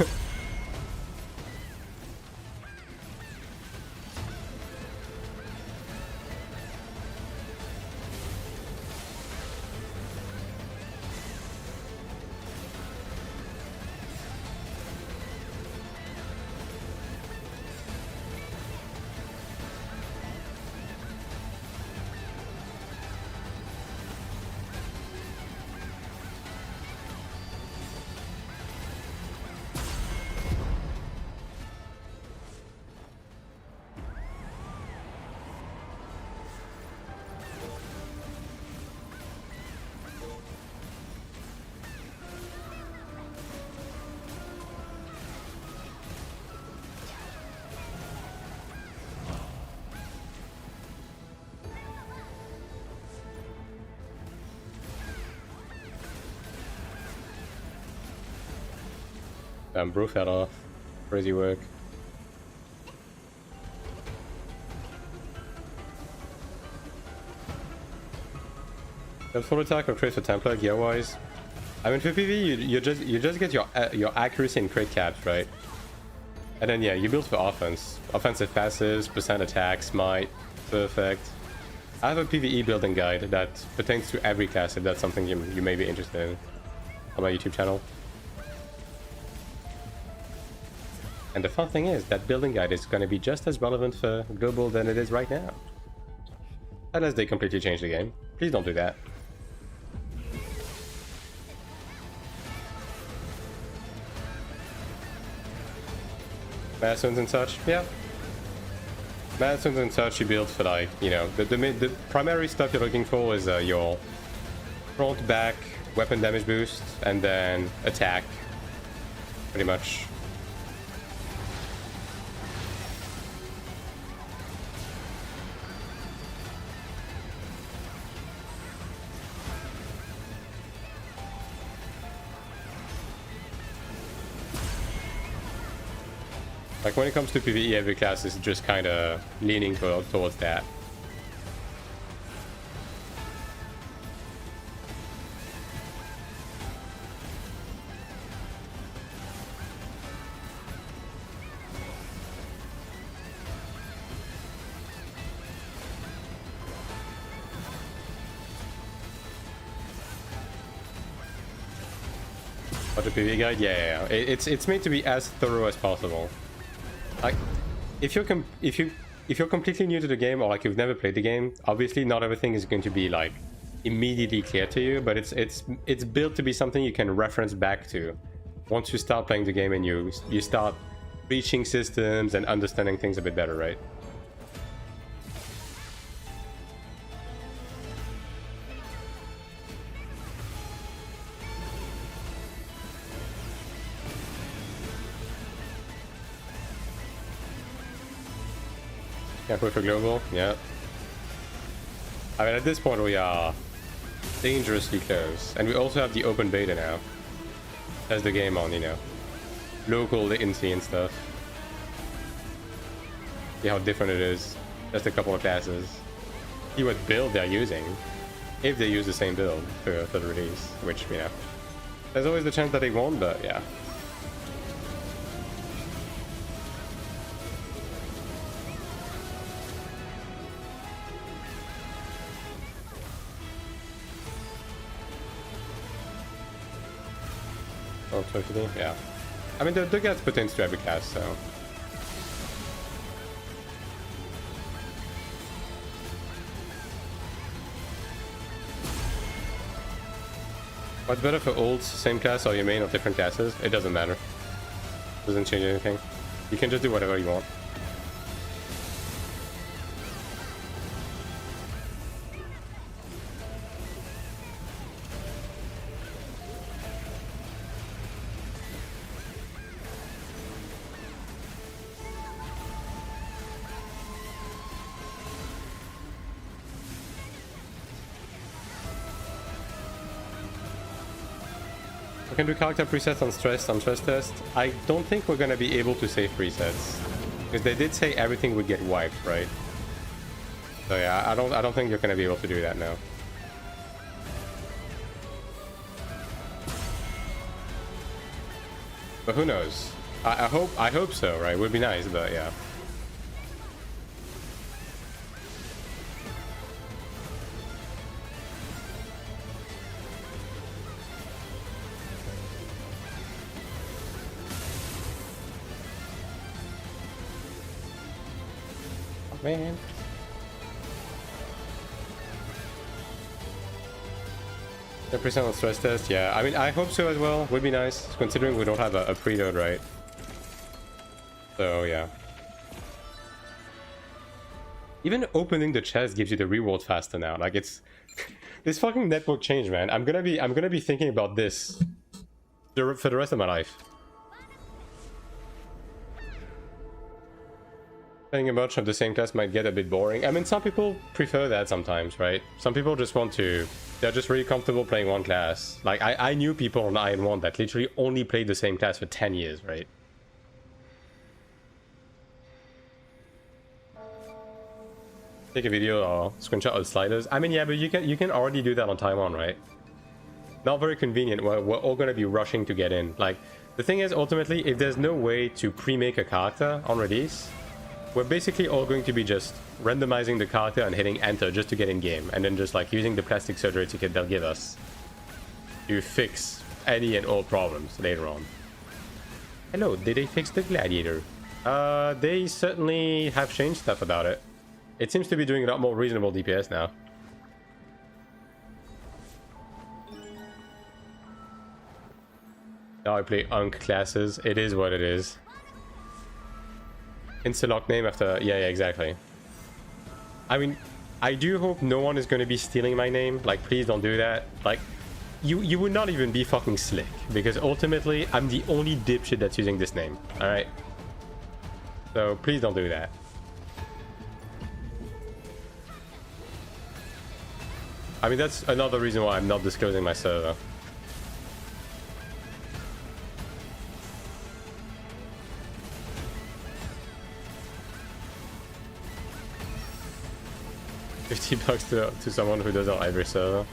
Brew fell off. Crazy work. The full attack or crit for Templar gear wise. I mean for PvE you just get your accuracy and crit caps, right? And then yeah, you build for offense. Offensive passives, percent attack, smite, perfect. I have a PvE building guide that pertains to every class if that's something you may be interested in on my YouTube channel. And the fun thing is, that building guide is going to be just as relevant for global than it is right now. Unless they completely change the game. Please don't do that. Marathons and such, yeah. Marathons and such you build for like, you know, the primary stuff you're looking for is your front, back, weapon damage boost, and then attack. Pretty much. Like when it comes to PvE, every class is just kind of leaning towards that. But the PvE guide, yeah. It's made to be as thorough as possible. Like, if you're completely new to the game or like you've never played the game, obviously not everything is going to be like immediately clear to you, but it's built to be something you can reference back to once you start playing the game and you start reaching systems and understanding things a bit better, right? Can't wait for global, yeah. I mean, at this point we are dangerously close. And we also have the open beta now. As the game on, you know. Local latency and stuff. See how different it is. Just a couple of classes. See what build they're using. If they use the same build for the release. Which, you know. There's always the chance that they won't, but yeah. Oh, totally, yeah. I mean, the gets put into every class, so. What's better for old same class or your main of different classes? It doesn't matter. Doesn't change anything. You can just do whatever you want. We can do character presets on stress test. I don't think we're gonna be able to save presets because they did say everything would get wiped, right? So yeah, I don't think you're gonna be able to do that now. But who knows? I hope so, right? It would be nice, but yeah. Man. 10% on stress test, yeah. I mean, I hope so as well. Would be nice, considering we don't have a preload, right? So, yeah. Even opening the chest gives you the reward faster now. Like, it's... this fucking network change, man. I'm gonna be thinking about this for the rest of my life. Playing a bunch of the same class might get a bit boring. I mean, some people prefer that sometimes, right? Some people just want to... they're just really comfortable playing one class. Like, I knew people on AION1 that literally only played the same class for 10 years, right? Take a video or screenshot of sliders. I mean, yeah, but you can already do that on Taiwan, right? Not very convenient. We're all going to be rushing to get in. Like, the thing is, ultimately, if there's no way to pre-make a character on release, we're basically all going to be just randomizing the character and hitting enter just to get in game, and then just like using the plastic surgery ticket they'll give us to fix any and all problems later on. Hello, did they fix the gladiator? They certainly have changed stuff about it. It seems to be doing a lot more reasonable DPS now. Now I play Unk classes. It is what it is. Insta-lock name after... yeah, exactly. I mean, I do hope no one is going to be stealing my name. Like, please don't do that. Like, you would not even be fucking slick. Because ultimately, I'm the only dipshit that's using this name. Alright? So, please don't do that. I mean, that's another reason why I'm not disclosing my server. $50 to someone who does on every server.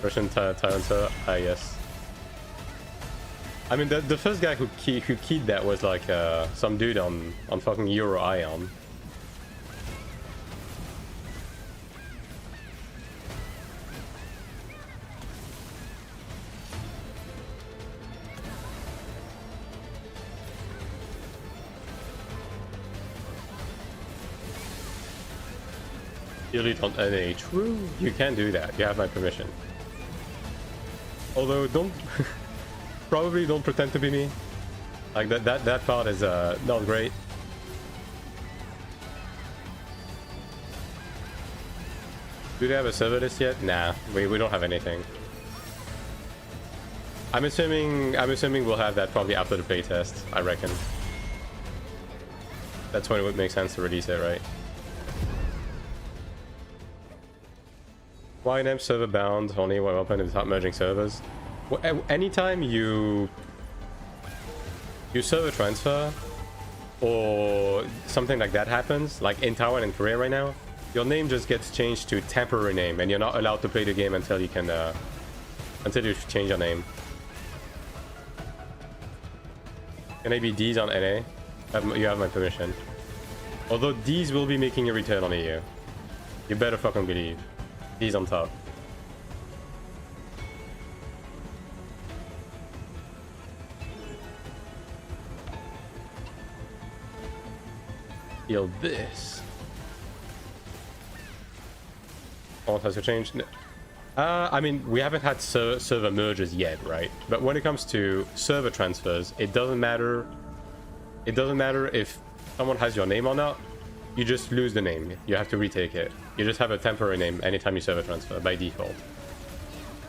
Russian Tyrant server? Yes. I mean, the first guy who keyed that was like some dude on fucking Euro Ion. Delete on NA. True, you can do that. You have my permission. Although, don't... probably don't pretend to be me. Like, that part is not great. Do they have a server list yet? Nah, we don't have anything. I'm assuming we'll have that probably after the playtest, I reckon. That's when it would make sense to release it, right? YNM server bound only when open and start merging servers. Well, anytime you server transfer or something like that happens, like in Taiwan and Korea right now, your name just gets changed to temporary name, and you're not allowed to play the game until you can until you change your name. Can I be D's on NA? You have my permission. Although D's will be making a return on EU. You better fucking believe. D's on top. Feel this. What has to change? I mean, we haven't had server merges yet, right? But when it comes to server transfers, it doesn't matter. It doesn't matter if someone has your name or not. You just lose the name. You have to retake it. You just have a temporary name anytime you server transfer by default.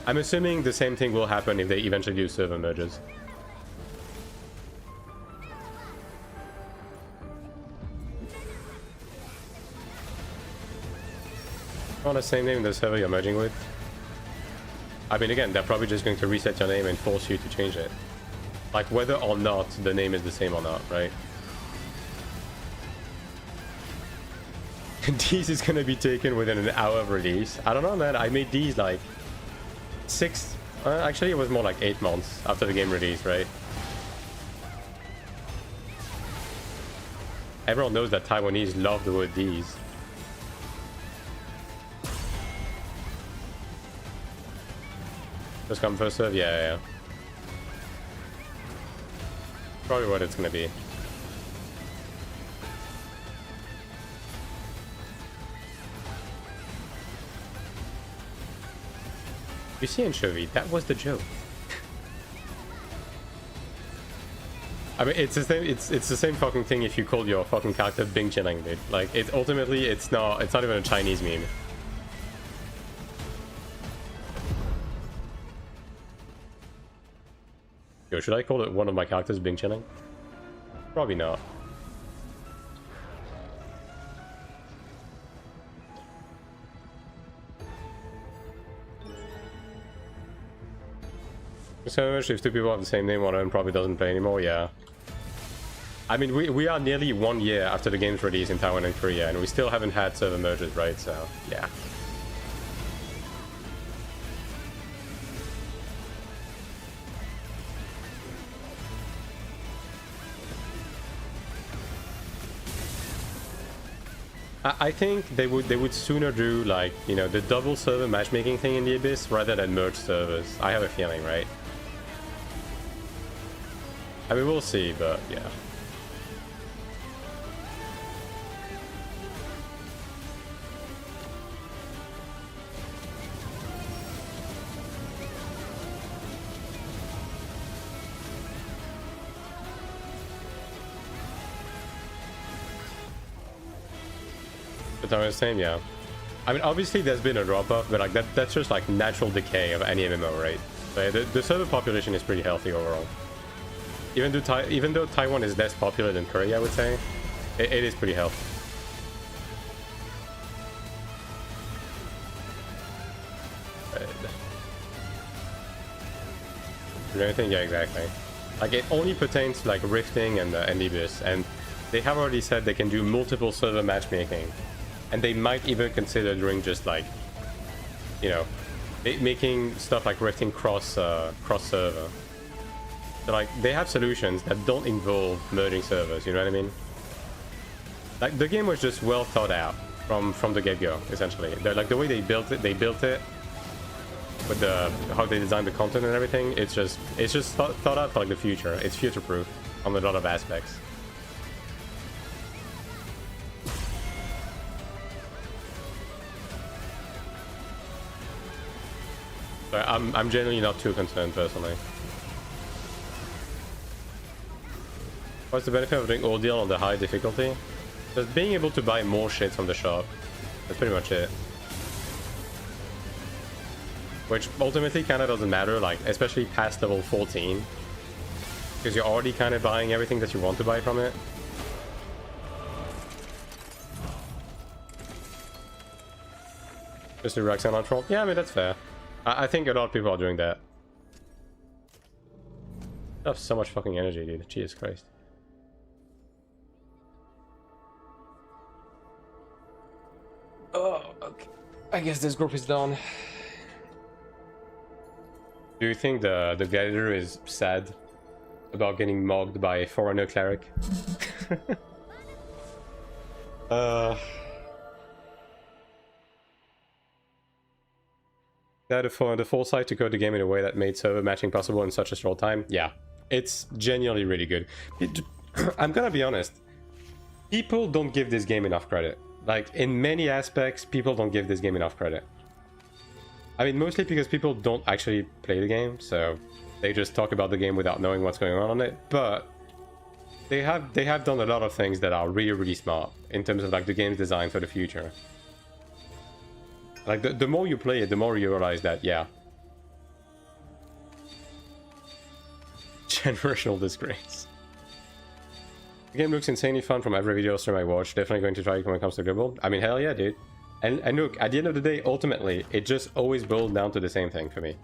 I'm assuming the same thing will happen if they eventually do server merges. On the same name in the server you're merging with. I mean, again, they're probably just going to reset your name and force you to change it. Like, whether or not the name is the same or not, right? These is gonna be taken within an hour of release. I don't know, man. I made these like 6... actually, it was more like 8 months after the game release, right? Everyone knows that Taiwanese love the word these. First come, first serve? Yeah. Probably what it's gonna be. You see, Anchovy, that was the joke. I mean, it's the same. It's the same fucking thing if you call your fucking character Bing Chilling, dude. Like, it ultimately, it's not even a Chinese meme. Yo, should I call it one of my characters Bing Chilling? Probably not. So much if two people have the same name, one of them probably doesn't play anymore, yeah. I mean, we are nearly 1 year after the game's release in Taiwan and Korea, and we still haven't had server merges, right? So, yeah. I think they would sooner do, like, you know, the double server matchmaking thing in the Abyss rather than merge servers. I have a feeling, right? I mean, we'll see, but yeah. But I'm the same, yeah. I mean, obviously there's been a drop-off, but like that's just like natural decay of any MMO, right? So the server population is pretty healthy overall. Even though Taiwan is less popular than Korea, I would say, it is pretty healthy. Anything? Yeah, exactly. Like, it only pertains to like rifting and Abyss, and they have already said they can do multiple server matchmaking, and they might even consider doing just like, you know, making stuff like rifting cross server. So like, they have solutions that don't involve merging servers, you know what I mean? Like, the game was just well thought out from the get-go, essentially. Like, the way they built it with how they designed the content and everything, it's just thought out for like the future. It's future-proof on a lot of aspects. So I'm generally not too concerned personally. What's the benefit of doing ordeal on the high difficulty? Just being able to buy more shit from the shop. That's pretty much it. Which ultimately kind of doesn't matter, like, especially past level 14. Because you're already kind of buying everything that you want to buy from it. Just a Rex on troll? Yeah, I mean, that's fair. I think a lot of people are doing that. I have so much fucking energy, dude. Jesus Christ. Oh, okay. I guess this group is done. Do you think the gladiator is sad about getting mocked by a foreigner cleric? Yeah, the foresight to code the game in a way that made server matching possible in such a short time. Yeah, it's genuinely really good. I'm gonna be honest. People don't give this game enough credit. Like, in many aspects, people don't give this game enough credit. I mean, mostly because people don't actually play the game, so they just talk about the game without knowing what's going on it. But they have done a lot of things that are really, really smart in terms of like the game's design for the future. Like the more you play it, the more you realize that, yeah. Generational disgrace. The game looks insanely fun from every video stream I watch. Definitely going to try it when it comes to global. I mean, hell yeah, dude. And look, at the end of the day, ultimately, it just always boils down to the same thing for me.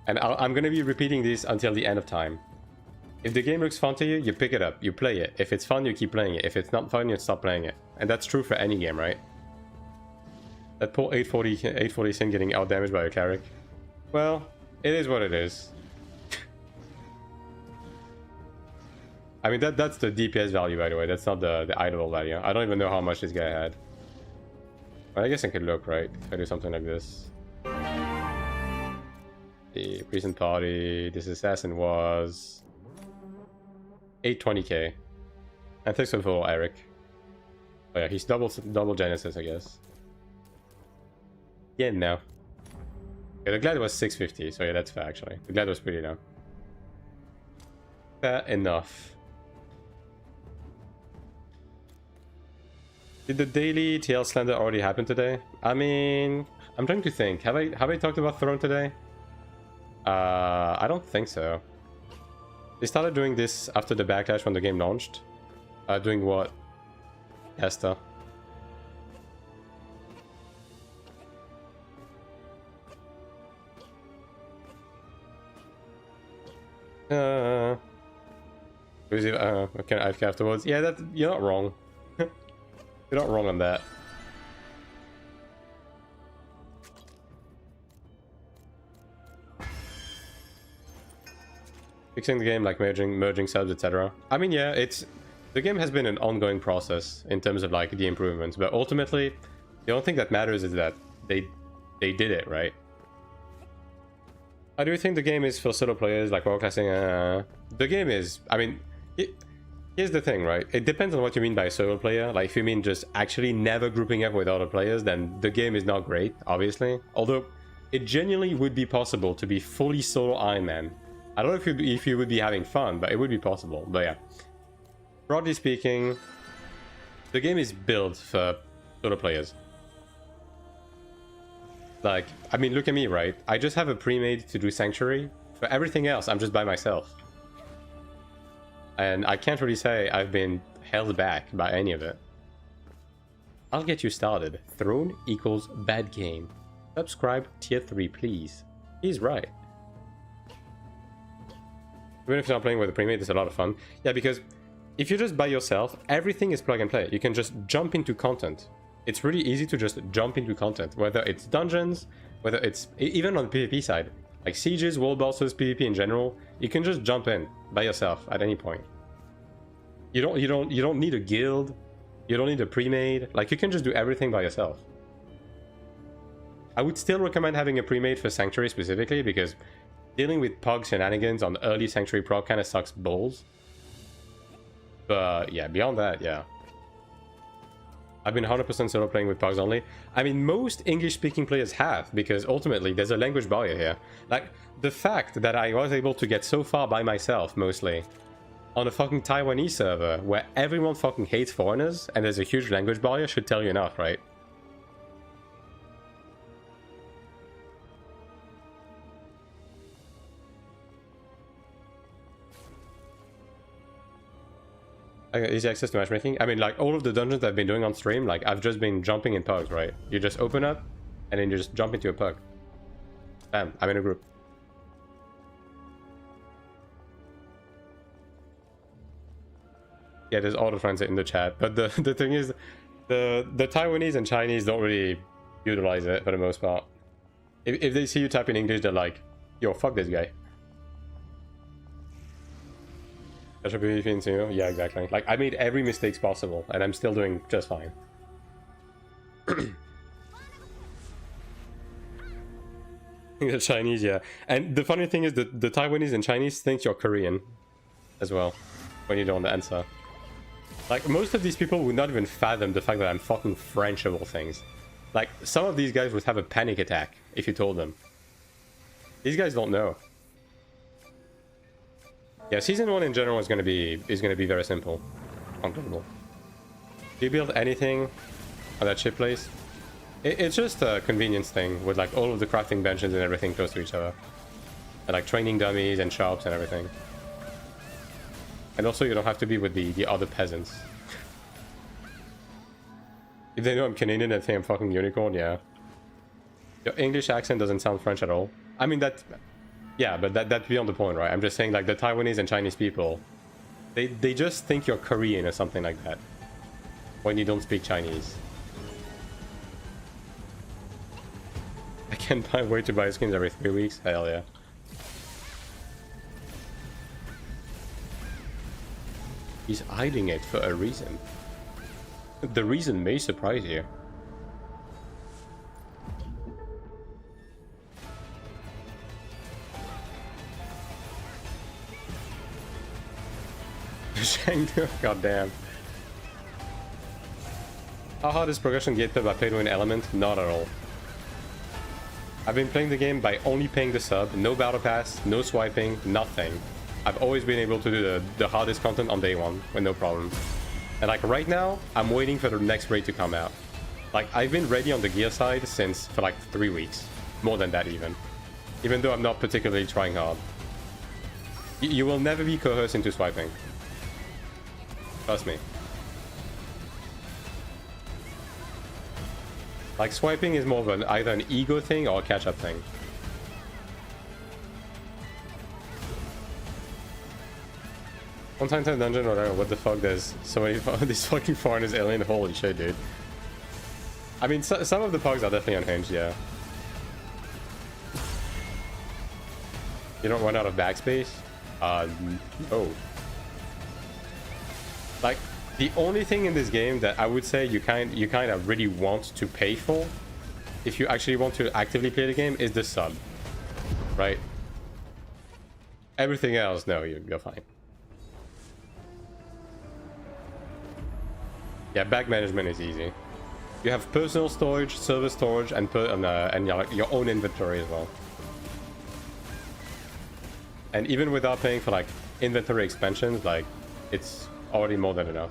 And I'm going to be repeating this until the end of time. If the game looks fun to you, you pick it up, you play it. If it's fun, you keep playing it. If it's not fun, you stop playing it. And that's true for any game, right? That poor 840 Sin getting outdamaged by a cleric. Well, it is what it is. I mean, that's the DPS value, by the way. That's not the idle value. I don't even know how much this guy had. Well, I guess I could look, right? If I do something like this. The recent party, this assassin was 820k. And thanks for Eric. Oh yeah, he's double Genesis, I guess. Yeah, no. Yeah, the Glad was 650, so yeah, that's fair actually. The Glad was pretty low. Fair enough. Did the daily TL slander already happen today? I mean, I'm trying to think. Have I talked about Throne today? I don't think so. They started doing this after the backlash when the game launched. Doing what? Esther. Okay, AFK afterwards. Yeah, that you're not wrong. You're not wrong on that. Fixing the game, like merging subs, etc. I mean, yeah, the game has been an ongoing process in terms of like the improvements, but ultimately, the only thing that matters is that they did it, right? I do think the game is for solo players, like world classing. The game is, I mean, here's the thing, right? It depends on what you mean by solo player. Like, if you mean just actually never grouping up with other players, then the game is not great, obviously. Although, it genuinely would be possible to be fully solo Iron Man. I don't know if you would be having fun, but it would be possible. But yeah. Broadly speaking, the game is built for solo players. Like, I mean, look at me, right? I just have a pre-made to do Sanctuary. For everything else, I'm just by myself. And I can't really say I've been held back by any of it. I'll get you started. Throne equals bad game. Subscribe tier 3, please. He's right. Even if you're not playing with a pre-made, it's a lot of fun. Yeah, because if you're just by yourself, everything is plug and play. You can just jump into content. It's really easy to just jump into content, whether it's dungeons, whether it's even on the PvP side, like sieges, world bosses, PvP in general. You can just jump in by yourself at any point. You don't need a guild. You don't need a pre-made. Like, you can just do everything by yourself. I would still recommend having a pre-made for Sanctuary specifically, because dealing with Pog shenanigans on early Sanctuary prop kind of sucks balls. But yeah, beyond that, yeah. I've been 100% solo playing with Pugs only. I mean, most English-speaking players have, because ultimately there's a language barrier here. Like, the fact that I was able to get so far by myself, mostly, on a fucking Taiwanese server, where everyone fucking hates foreigners, and there's a huge language barrier, should tell you enough, right? I got easy access to matchmaking. I mean, like, all of the dungeons I've been doing on stream, like, I've just been jumping in pugs, right? You just open up, and then you just jump into a pug. Bam, I'm in a group. Yeah, there's auto translate in the chat, but the thing is, the Taiwanese and Chinese don't really utilize it for the most part. If they see you type in English, they're like, yo, fuck this guy. That should be too. Yeah, exactly. Like, I made every mistakes possible, and I'm still doing just fine. The Chinese, yeah. And the funny thing is that the Taiwanese and Chinese think you're Korean as well when you don't answer. Like, most of these people would not even fathom the fact that I'm fucking French of all things. Like, some of these guys would have a panic attack if you told them. These guys don't know. Yeah, season 1 in general is gonna be very simple. Uncomfortable. Do you build anything on that ship place? It's just a convenience thing with like all of the crafting benches and everything close to each other. And like training dummies and shops and everything. And also you don't have to be with the other peasants. If they know I'm Canadian and think I'm fucking unicorn, yeah. Your English accent doesn't sound French at all. I mean, that... Yeah, but that's beyond the point, right? I'm just saying, like, the Taiwanese and Chinese people, they just think you're Korean or something like that when you don't speak Chinese. I can't find a way to buy skins every 3 weeks? Hell yeah. He's hiding it for a reason. The reason may surprise you. God damn. How hard is progression gated by pay-to-win element? Not at all. I've been playing the game by only paying the sub, no battle pass, no swiping, nothing. I've always been able to do the hardest content on day one with no problem. And like right now, I'm waiting for the next raid to come out. Like, I've been ready on the gear side for like 3 weeks. More than that even. Even though I'm not particularly trying hard. You will never be coerced into swiping. Trust me. Like, swiping is more of either an ego thing or a catch-up thing. One time to dungeon or whatever, what the fuck, there's so many these fucking foreigners alien, holy shit, dude. I mean, some of the pugs are definitely unhinged, yeah. You don't run out of backspace? No. Like, the only thing in this game that I would say you kind of really want to pay for, if you actually want to actively play the game, is the sub, right? Everything else, no, you're fine. Yeah, bag management is easy. You have personal storage, server storage, and your own inventory as well. And even without paying for like inventory expansions, like it's already more than enough.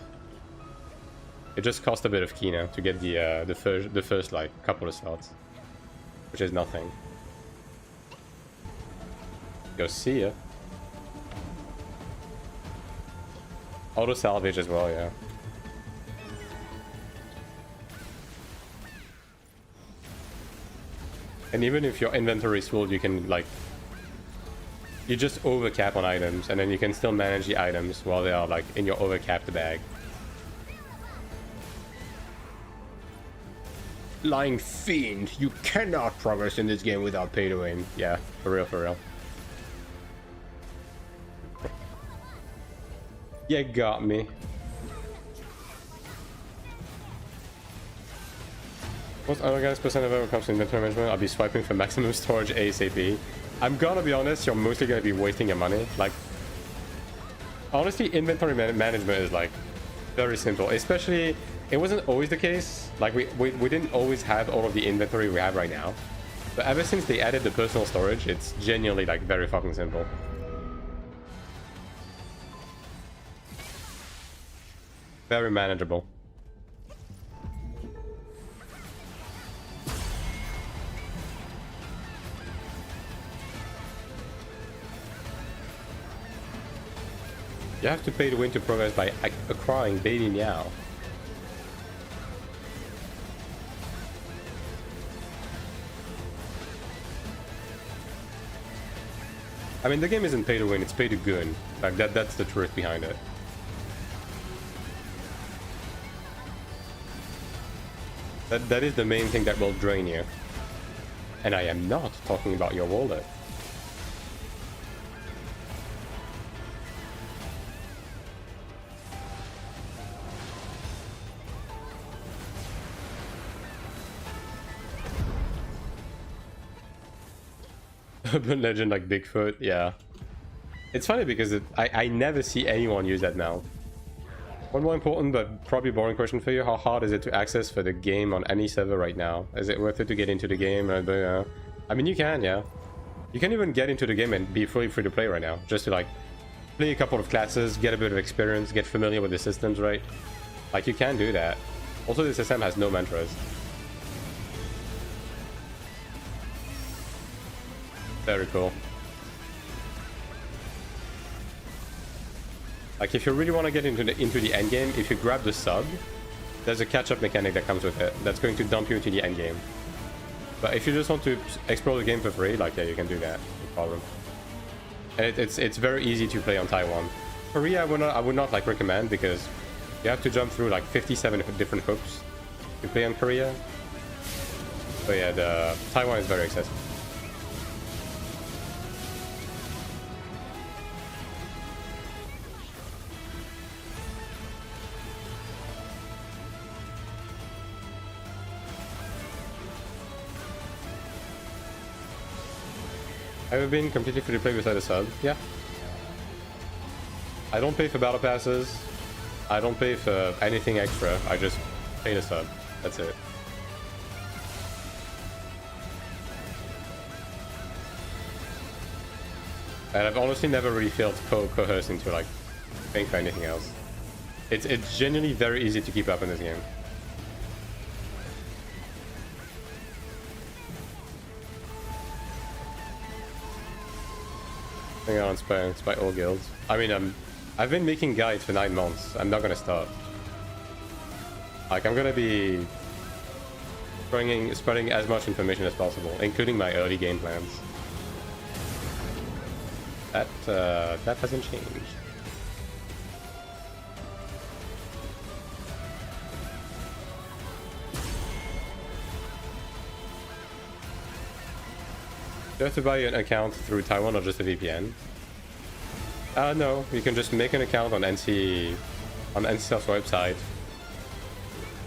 It just costs a bit of key now to get the first like couple of slots, which is nothing. Go see ya. Auto salvage as well, yeah. And even if your inventory is full, you can like you just overcap on items, and then you can still manage the items while they are like in your overcapped bag. Lying fiend, you cannot progress in this game without pay to win. Yeah, for real, for real. You got me. Most unorganized percent of ever comes to inventory management, I'll be swiping for maximum storage ASAP. I'm gonna be honest, you're mostly gonna be wasting your money. Like, honestly, inventory management is like very simple, especially it wasn't always the case. Like we didn't always have all of the inventory we have right now. But ever since they added the personal storage, it's genuinely like very fucking simple. Very manageable. You have to pay to win to progress by acquiring baby meow. I mean, the game isn't pay to win, it's pay to goon. Like that's the truth behind it. That is the main thing that will drain you. And I am not talking about your wallet. Urban legend like Bigfoot, yeah. It's funny because I never see anyone use that now. One more important but probably boring question for you. How hard is it to access for the game on any server right now? Is it worth it to get into the game? I mean, you can, yeah. You can even get into the game and be fully free to play right now. Just to like play a couple of classes, get a bit of experience, get familiar with the systems, right? Like you can do that. Also, the system has no mantras. Very cool. Like if you really want to get into the end game, if you grab the sub, there's a catch-up mechanic that comes with it that's going to dump you into the end game. But if you just want to explore the game for free, like yeah, you can do that, no problem. And it's very easy to play on Taiwan. Korea, I would not like recommend because you have to jump through like 57 different hoops to play on Korea. But yeah, the Taiwan is very accessible. Have you been completely free to play without a sub? Yeah. I don't pay for battle passes. I don't pay for anything extra. I just pay the sub. That's it. And I've honestly never really felt coerced into like paying for anything else. It's genuinely very easy to keep up in this game. On by all guilds. I mean, I've been making guides for 9 months. I'm not gonna stop. Like, I'm gonna be spreading as much information as possible, including my early game plans. That hasn't changed. Do you have to buy an account through Taiwan or just a VPN? No, you can just make an account on NCSoft's website.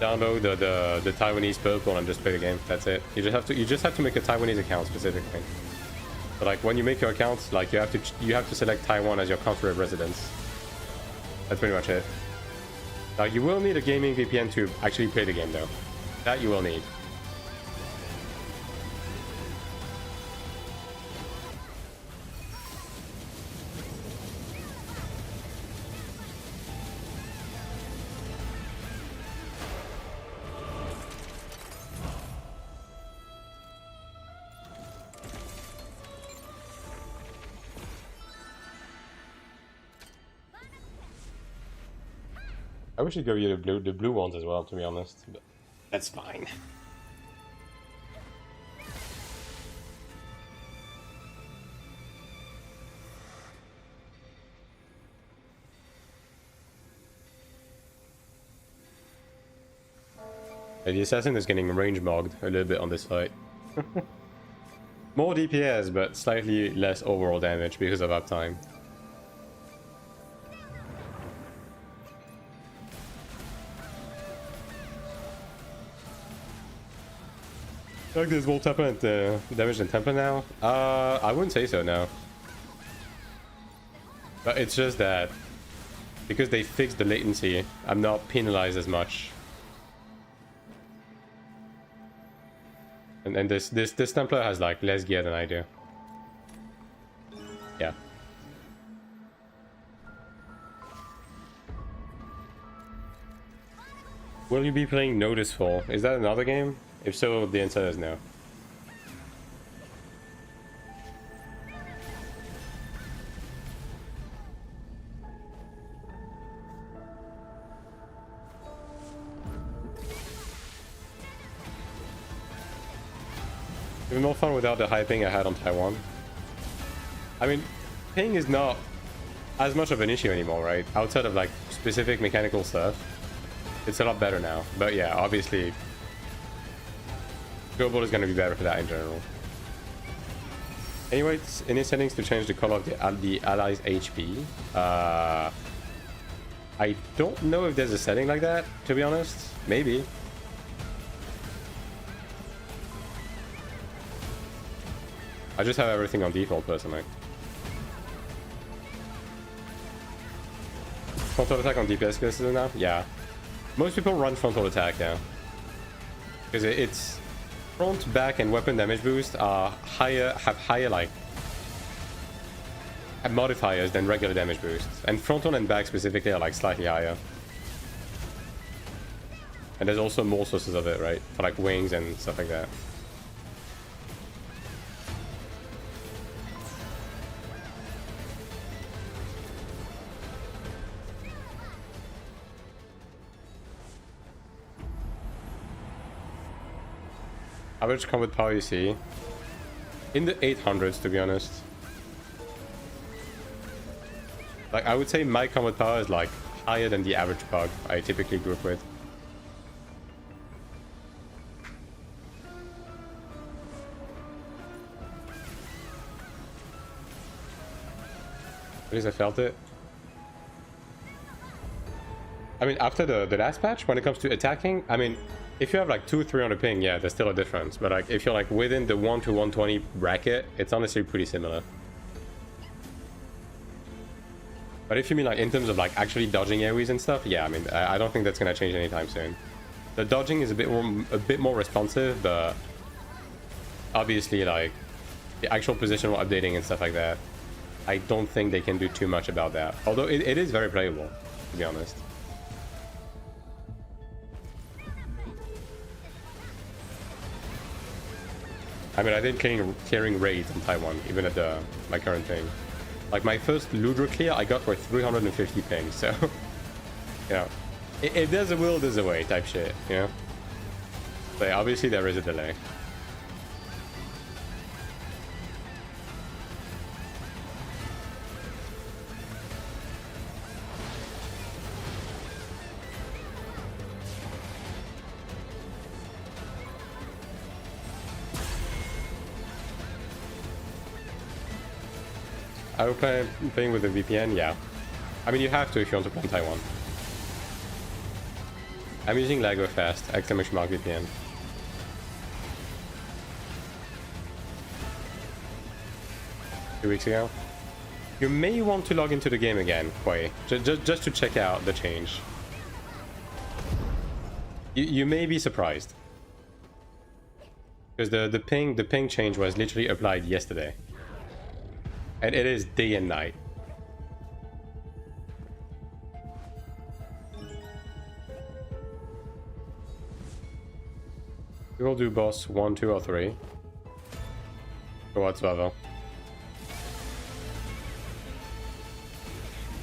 Download the Taiwanese purple and just play the game. That's it. You just have to make a Taiwanese account specifically. But like when you make your account, like you have to select Taiwan as your country of residence. That's pretty much it. Now you will need a gaming VPN to actually play the game though. That you will need. I wish you'd go get the blue ones as well, to be honest, but that's fine. The assassin is getting range mogged a little bit on this fight. More DPS, but slightly less overall damage because of uptime. Like there's more damage than temper now? I wouldn't say so, no. But it's just that because they fixed the latency, I'm not penalized as much And this Templar has like less gear than I do. Yeah. Will you be playing Noticeful? Is that another game? If so, the answer is no. Even more fun without the high ping I had on Taiwan. I mean, ping is not as much of an issue anymore, right? Outside of like specific mechanical stuff, it's a lot better now. But yeah, obviously, global is going to be better for that in general. Anyway, any settings to change the color of the allies' HP? I don't know if there's a setting like that, to be honest. Maybe. I just have everything on default, personally. Frontal attack on DPS classes now? Yeah. Most people run frontal attack now. Because it's... front, back, and weapon damage boost are higher, have higher, like... modifiers than regular damage boosts. And frontal and back specifically are, like, slightly higher. And there's also more sources of it, right? For, like, wings and stuff like that. Average combat power you see in the 800s, to be honest. Like, I would say my combat power is like higher than the average pug I typically group with. At least I felt it. I mean, after the last patch, when it comes to attacking, I mean, if you have like 200-300 ping, yeah, there's still a difference. But like, if you're like within the 1 to 120 bracket, it's honestly pretty similar. But if you mean like in terms of like actually dodging AoEs and stuff, yeah, I mean, I don't think that's gonna change anytime soon. The dodging is a bit more responsive, but obviously like the actual positional updating and stuff like that, I don't think they can do too much about that. Although it is very playable, to be honest. I mean, I did clearing raids in Taiwan, even at my current thing. Like, my first Ludra clear I got for 350 ping, so... you know, if there's a will, there's a way type shit, you know? So yeah, obviously there is a delay. I would play playing with a VPN, yeah. I mean, you have to if you want to play in Taiwan. I'm using LagoFast, !VPN. 2 weeks ago. You may want to log into the game again, Quay, just to check out the change. You may be surprised. Because the ping change was literally applied yesterday. And it is day and night. We will do boss 1, 2, or 3. Or whatsoever.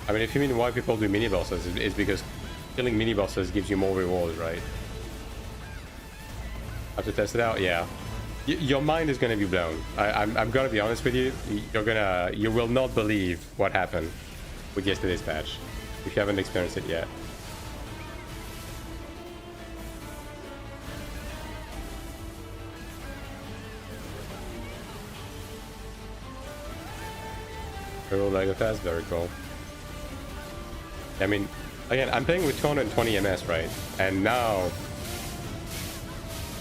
I mean, if you mean why people do mini bosses, it's because killing mini bosses gives you more rewards, right? Have to test it out? Yeah. Your mind is going to be blown. I'm going to be honest with you. You will not believe what happened with yesterday's patch if you haven't experienced it yet. Cool, LagoFast, very cool. I mean, again, I'm playing with 220 MS, right? And now,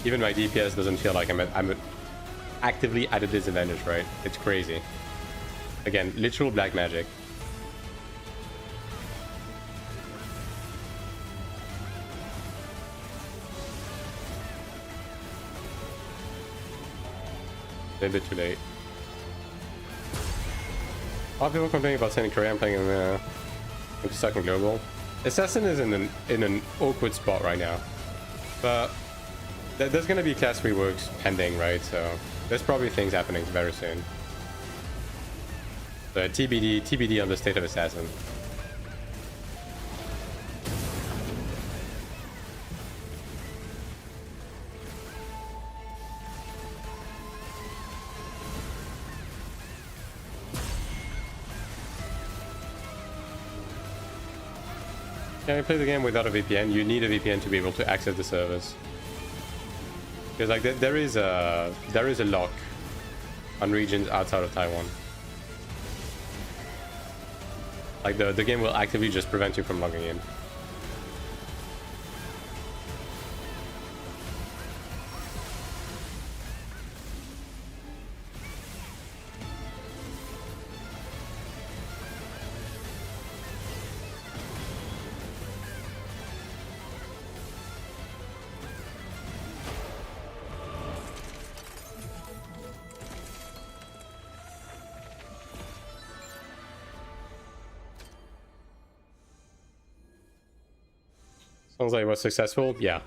even my DPS doesn't feel like I'm actively at a disadvantage, right? It's crazy. Again, literal black magic. A bit too late. A lot of people complaining about Sending Korea. I'm playing in second global. Assassin is in an awkward spot right now, but there's gonna be class reworks pending, right? So there's probably things happening very soon. So TBD on the state of Assassin. Can you play the game without a VPN? You need a VPN to be able to access the servers. Because like there is a lock on regions outside of Taiwan. Like the game will actively just prevent you from logging in. Sounds like it was successful. Yeah,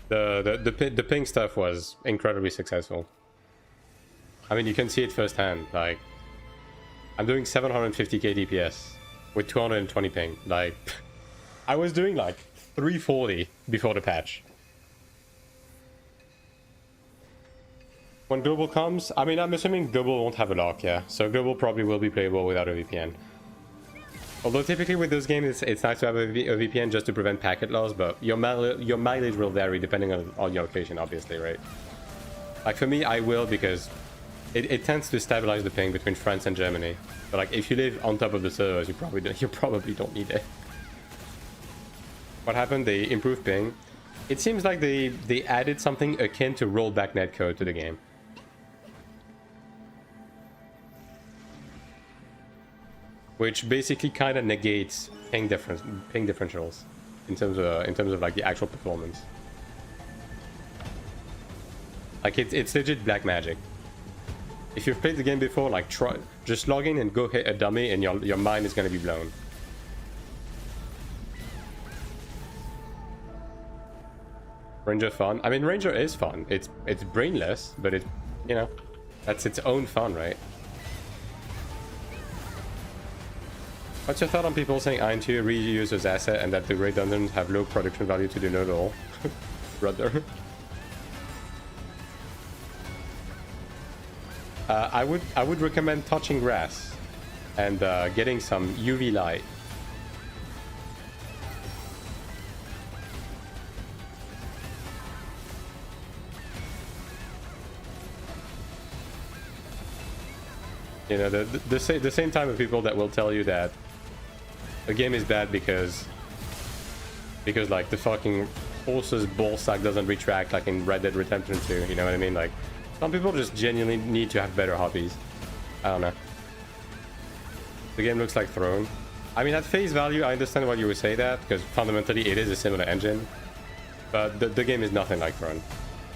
the ping stuff was incredibly successful. I mean, you can see it firsthand. Like, I'm doing 750k DPS with 220 ping. Like, I was doing like 340 before the patch. When global comes, I mean, I'm assuming global won't have a lock, yeah. So global probably will be playable without a VPN. Although typically with those games, it's nice to have a VPN just to prevent packet loss, but your mileage will vary depending on your location, obviously, right? Like for me, I will because it tends to stabilize the ping between France and Germany. But like if you live on top of the servers, you probably don't need it. What happened? They improved ping. It seems like they added something akin to rollback netcode to the game. Which basically kind of negates ping differentials in terms of like the actual performance. Like it's legit black magic. If you've played the game before, like just log in and go hit a dummy, and your mind is gonna be blown. Ranger fun. I mean, Ranger is fun. It's brainless, but it, you know, that's its own fun, right? What's your thought on people saying AION2 reuses asset and that the Great Dungeons have low production value to do no all? Brother. I would recommend touching grass and getting some UV light. You know, the same type of people that will tell you that a game is bad because like the fucking horse's ball sack doesn't retract like in Red Dead Redemption 2, you know what I mean? Like some people just genuinely need to have better hobbies. I don't know. The game looks like Throne. I mean, at face value, I understand why you would say that, because fundamentally it is a similar engine, but the game is nothing like Throne.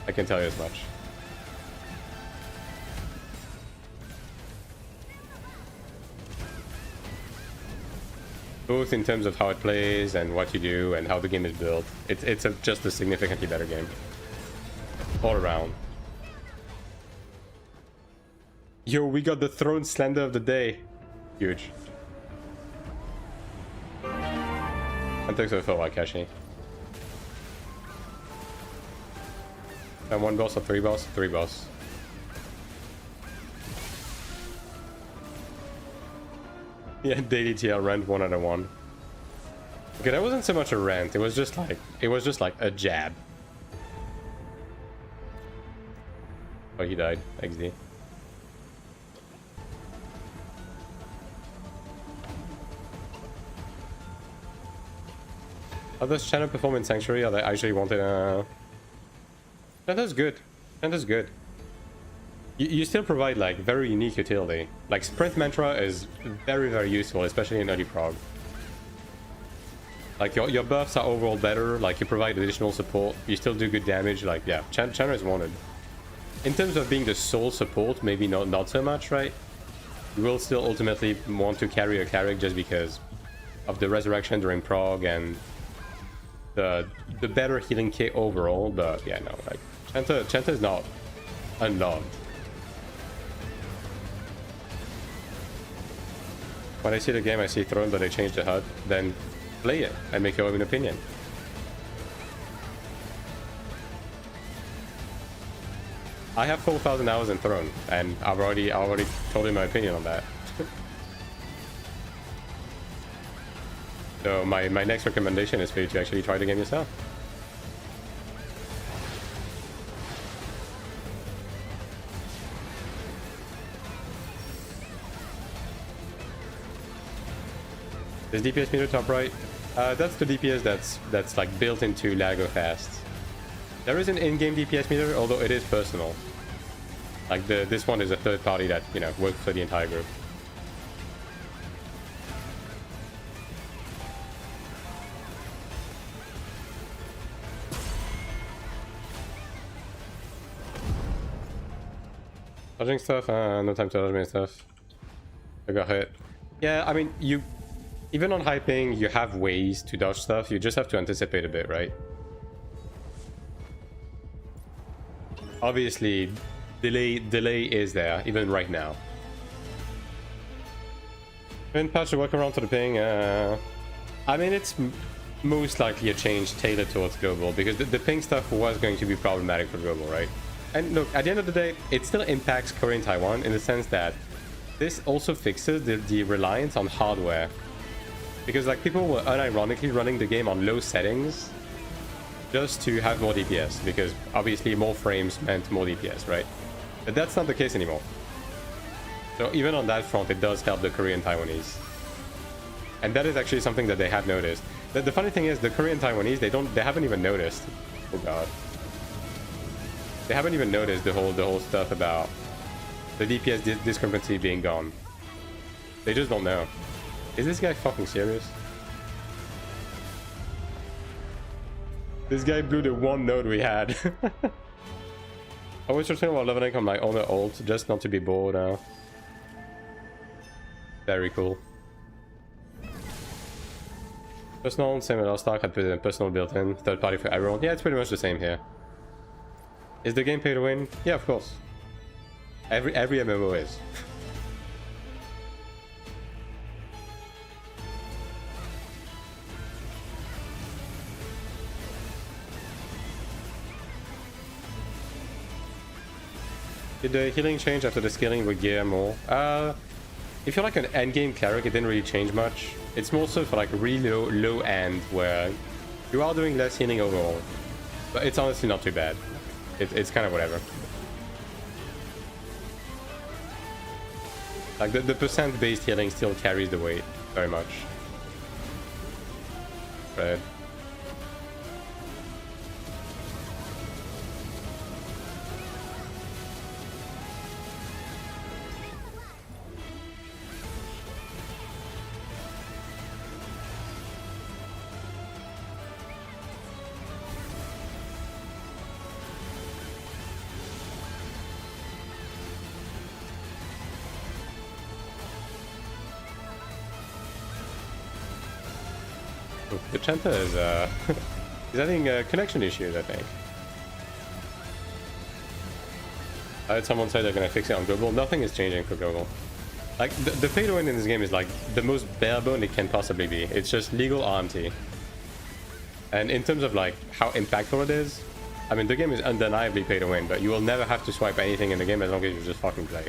I can tell you as much. Both in terms of how it plays and what you do and how the game is built. It's just a significantly better game. All around. Yo, we got the Throne Slender of the day. Huge. And thanks for Wakashi. And one boss or three boss? Three boss. Yeah, daily TL rant 1 out of 1. Okay, that wasn't so much a rant. It was just like a jab. Oh, he died. XD. How does Channel perform in Sanctuary? I actually wanted That is good. That is good. You still provide like very unique utility. Like Sprint Mantra is very, very useful, especially in early prog. Like your buffs are overall better, like you provide additional support, you still do good damage, like yeah, Channer is wanted. in terms of being the sole support, maybe not so much, right? You will still ultimately want to carry a cleric just because of the resurrection during prog and the better healing kit overall. But yeah, no, like Chenta is not unloved. When I see the game, I see Throne, but they changed the HUD. Then play it and make your own opinion. I have 4,000 hours in Throne, and I already told you my opinion on that. So my next recommendation is for you to actually try the game yourself. This DPS meter top right, that's the DPS that's like built into Lago Fast. There is an in-game DPS meter, although it is personal. Like this one is a third party that, you know, works for the entire group. Dodging stuff? No time to dodge my stuff. I got hit. Yeah, I mean, even on hyping, you have ways to dodge stuff. You just have to anticipate a bit, right? Obviously, delay is there, even right now. And patch the workaround to the ping. I mean, it's most likely a change tailored towards global, because the ping stuff was going to be problematic for global, right? And look, at the end of the day, it still impacts Korea and Taiwan in the sense that this also fixes the reliance on hardware. Because like people were unironically running the game on low settings just to have more DPS, because obviously more frames meant more DPS, right? But that's not the case anymore. So even on that front, it does help the Korean Taiwanese. And that is actually something that they have noticed. The funny thing is, the Korean Taiwanese, they haven't even noticed. Oh god. They haven't even noticed the whole stuff about the DPS discrepancy being gone. They just don't know. Is this guy fucking serious? This guy blew the one node we had. I was just thinking about leveling on my own ult, just not to be bored now. Very cool. Personal, same with Lost Ark, had personal built-in, third party for everyone. Yeah, it's pretty much the same here. Is the game pay to win? Yeah, of course. Every MMO is. Did the healing change after the scaling with gear more? If you're like an endgame cleric, it didn't really change much. It's more so for like really low end where you are doing less healing overall. But it's honestly not too bad. It's kind of whatever. Like the percent based healing still carries the weight very much. Right. The Chenta is he's having connection issues, I think. I heard someone say they're gonna fix it on global. Nothing is changing for global. Like the pay to win in this game is like the most bare bone it can possibly be. It's just legal RMT. And in terms of like how impactful it is, I mean the game is undeniably pay to win, but you will never have to swipe anything in the game as long as you just fucking play.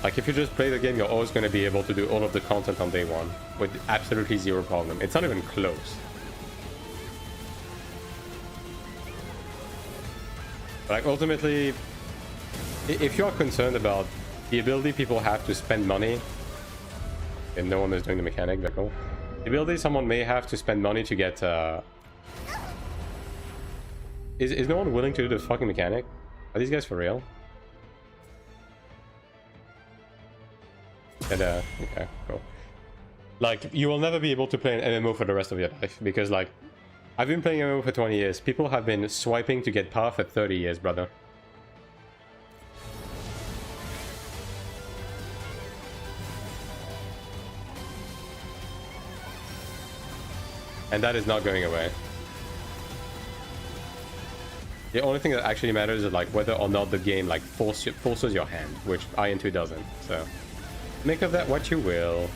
Like, if you just play the game, you're always going to be able to do all of the content on day one with absolutely zero problem. It's not even close. Like, ultimately, if you are concerned about the ability people have to spend money, and no one is doing the mechanic, very cool. The ability someone may have to spend money to get, Is no one willing to do the fucking mechanic? Are these guys for real? And, okay, cool. Like, you will never be able to play an MMO for the rest of your life, because, like, I've been playing MMO for 20 years. People have been swiping to get power for 30 years, brother. And that is not going away. The only thing that actually matters is like whether or not the game like forces your hand, which AION2 doesn't. So make of that what you will.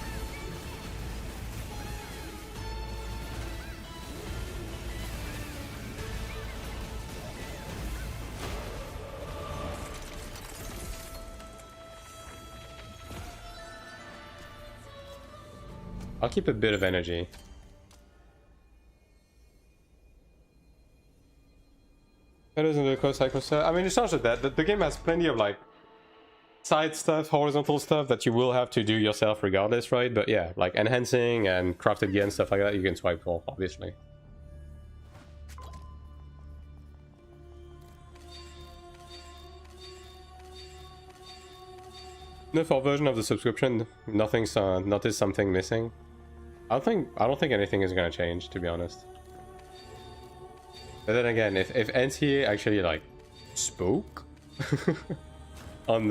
I'll keep a bit of energy. That isn't a co-cycle stuff. I mean, it's not just that. The game has plenty of like side stuff, horizontal stuff that you will have to do yourself regardless, right? But yeah, like enhancing and crafted gear and stuff like that, you can swipe for, obviously. No, for version of the subscription, nothing's noticed something missing. I don't think anything is gonna change, to be honest. But then again, if NCA actually like spoke on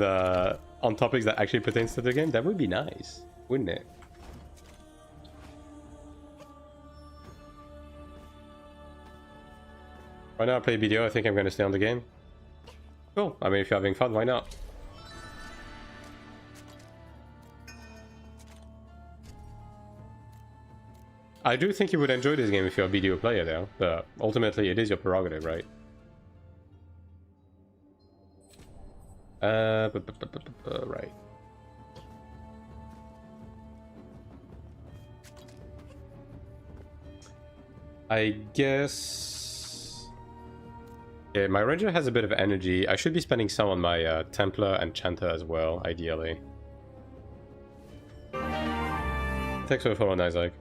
topics that actually pertains to the game, that would be nice, wouldn't it? Right now I play BDO, I think I'm gonna stay on the game. Cool. I mean, if you're having fun, why not? I do think you would enjoy this game if you're a BDO player, though. But ultimately, it is your prerogative, right? Right. I guess... Yeah, my Ranger has a bit of energy. I should be spending some on my Templar and Chanter as well, ideally. Thanks for the follow, Isaac.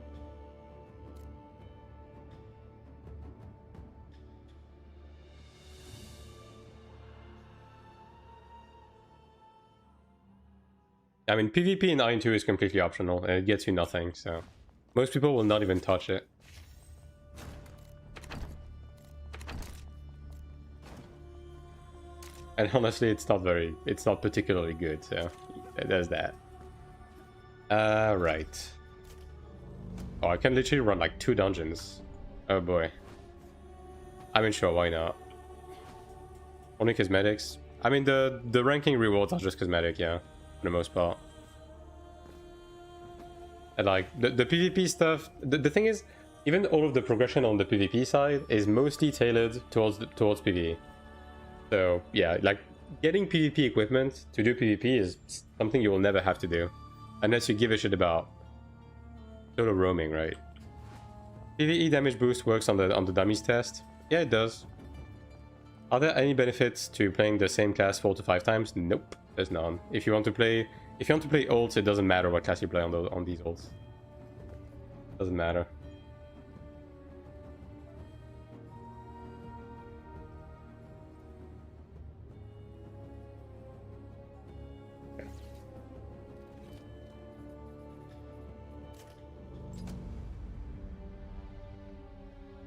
I mean, PvP in AION2 is completely optional, and it gets you nothing, so... Most people will not even touch it. And honestly, it's not particularly good, so... There's that. Right. Oh, I can literally run like 2 dungeons. Oh boy. I mean, sure, why not? Only cosmetics. I mean, the ranking rewards are just cosmetic, yeah. For the most part. And like the PvP stuff, the thing is, even all of the progression on the PvP side is mostly tailored towards PvE. So yeah, like getting PvP equipment to do PvP is something you will never have to do, unless you give a shit about solo roaming, right? PvE damage boost works on the dummies test. Yeah, it does. Are there any benefits to playing the same class 4 to 5 times? Nope. There's none. If you want to play ults, it doesn't matter what class you play on these ults. Doesn't matter.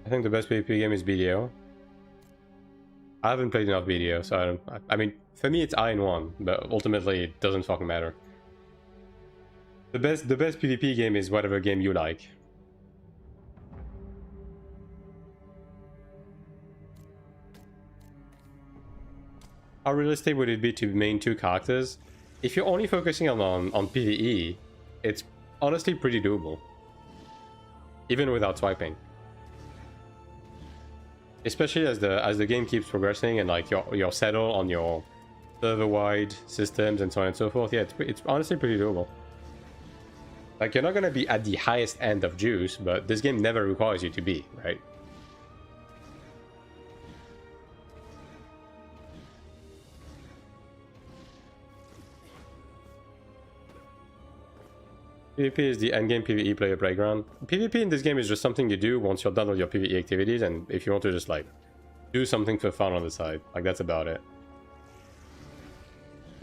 I think the best PvP game is BDO. I haven't played enough BDO, so I mean, for me it's AION1, but ultimately it doesn't fucking matter. The best PvP game is whatever game you like. How realistic would it be to main 2 characters? If you're only focusing on PvE, it's honestly pretty doable. Even without swiping. Especially as the game keeps progressing and like you're settled on your server-wide systems and so on and so forth. Yeah, it's honestly pretty doable. Like, you're not gonna be at the highest end of juice, but this game never requires you to be, right? PvP is the endgame PvE player playground. PvP in this game is just something you do once you're done with your PvE activities, and if you want to just like do something for fun on the side, like that's about it.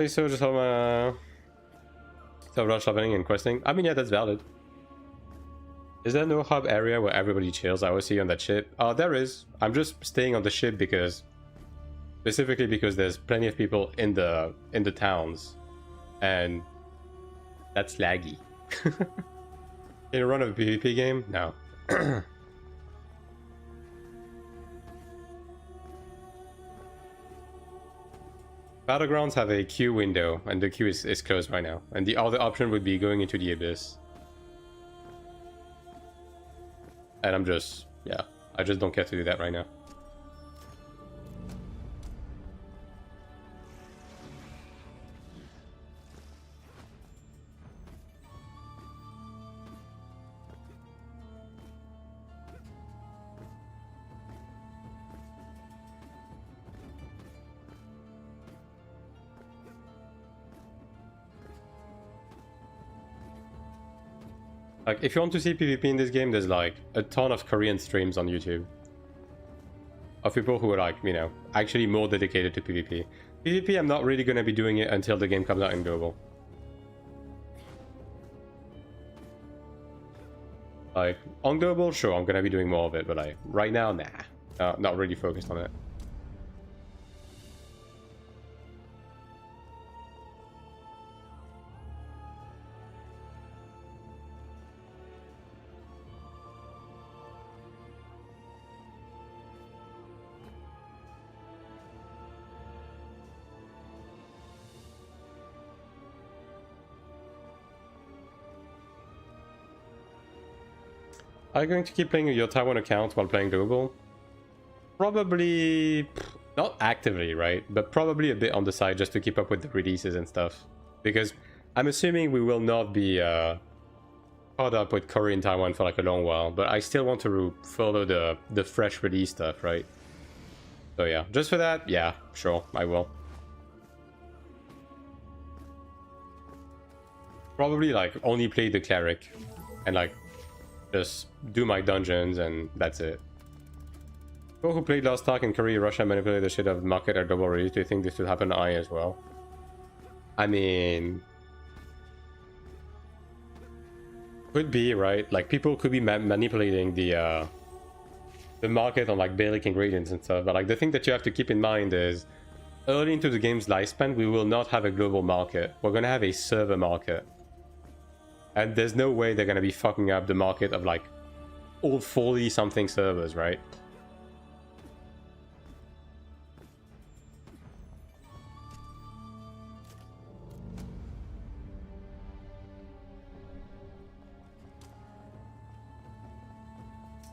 So just have rush leveling and questing. I mean, yeah, that's valid. Is there no hub area where everybody chills? I always see you on that ship. There is. I'm just staying on the ship because, specifically because there's plenty of people in the towns, and that's laggy. Can you run a PvP game? No. Battlegrounds have a queue window, and the queue is closed right now. And the other option would be going into the Abyss. And I'm just, yeah, I just don't care to do that right now. Like, if you want to see PvP in this game, there's like a ton of Korean streams on YouTube. Of people who are like, you know, actually more dedicated to PvP. PvP, I'm not really going to be doing it until the game comes out in global. Like, on global, sure, I'm going to be doing more of it, but like, right now, nah. Not really focused on it. Are you going to keep playing your Taiwan account while playing global? Probably not actively, right? But probably a bit on the side just to keep up with the releases and stuff. Because I'm assuming we will not be caught up with Korea and Taiwan for like a long while. But I still want to follow the fresh release stuff, right? So yeah, just for that, yeah, sure, I will. Probably like only play the Cleric and like just do my dungeons and that's it. People who played Lost Ark in Korea, Russia manipulated the shit out of the market at global release. Do you think this would happen to AI as well? I mean, could be, right? Like people could be manipulating the market on like basic ingredients and stuff. But like the thing that you have to keep in mind is early into the game's lifespan, we will not have a global market. We're gonna have a server market. And there's no way they're going to be fucking up the market of like all 40 something servers, right?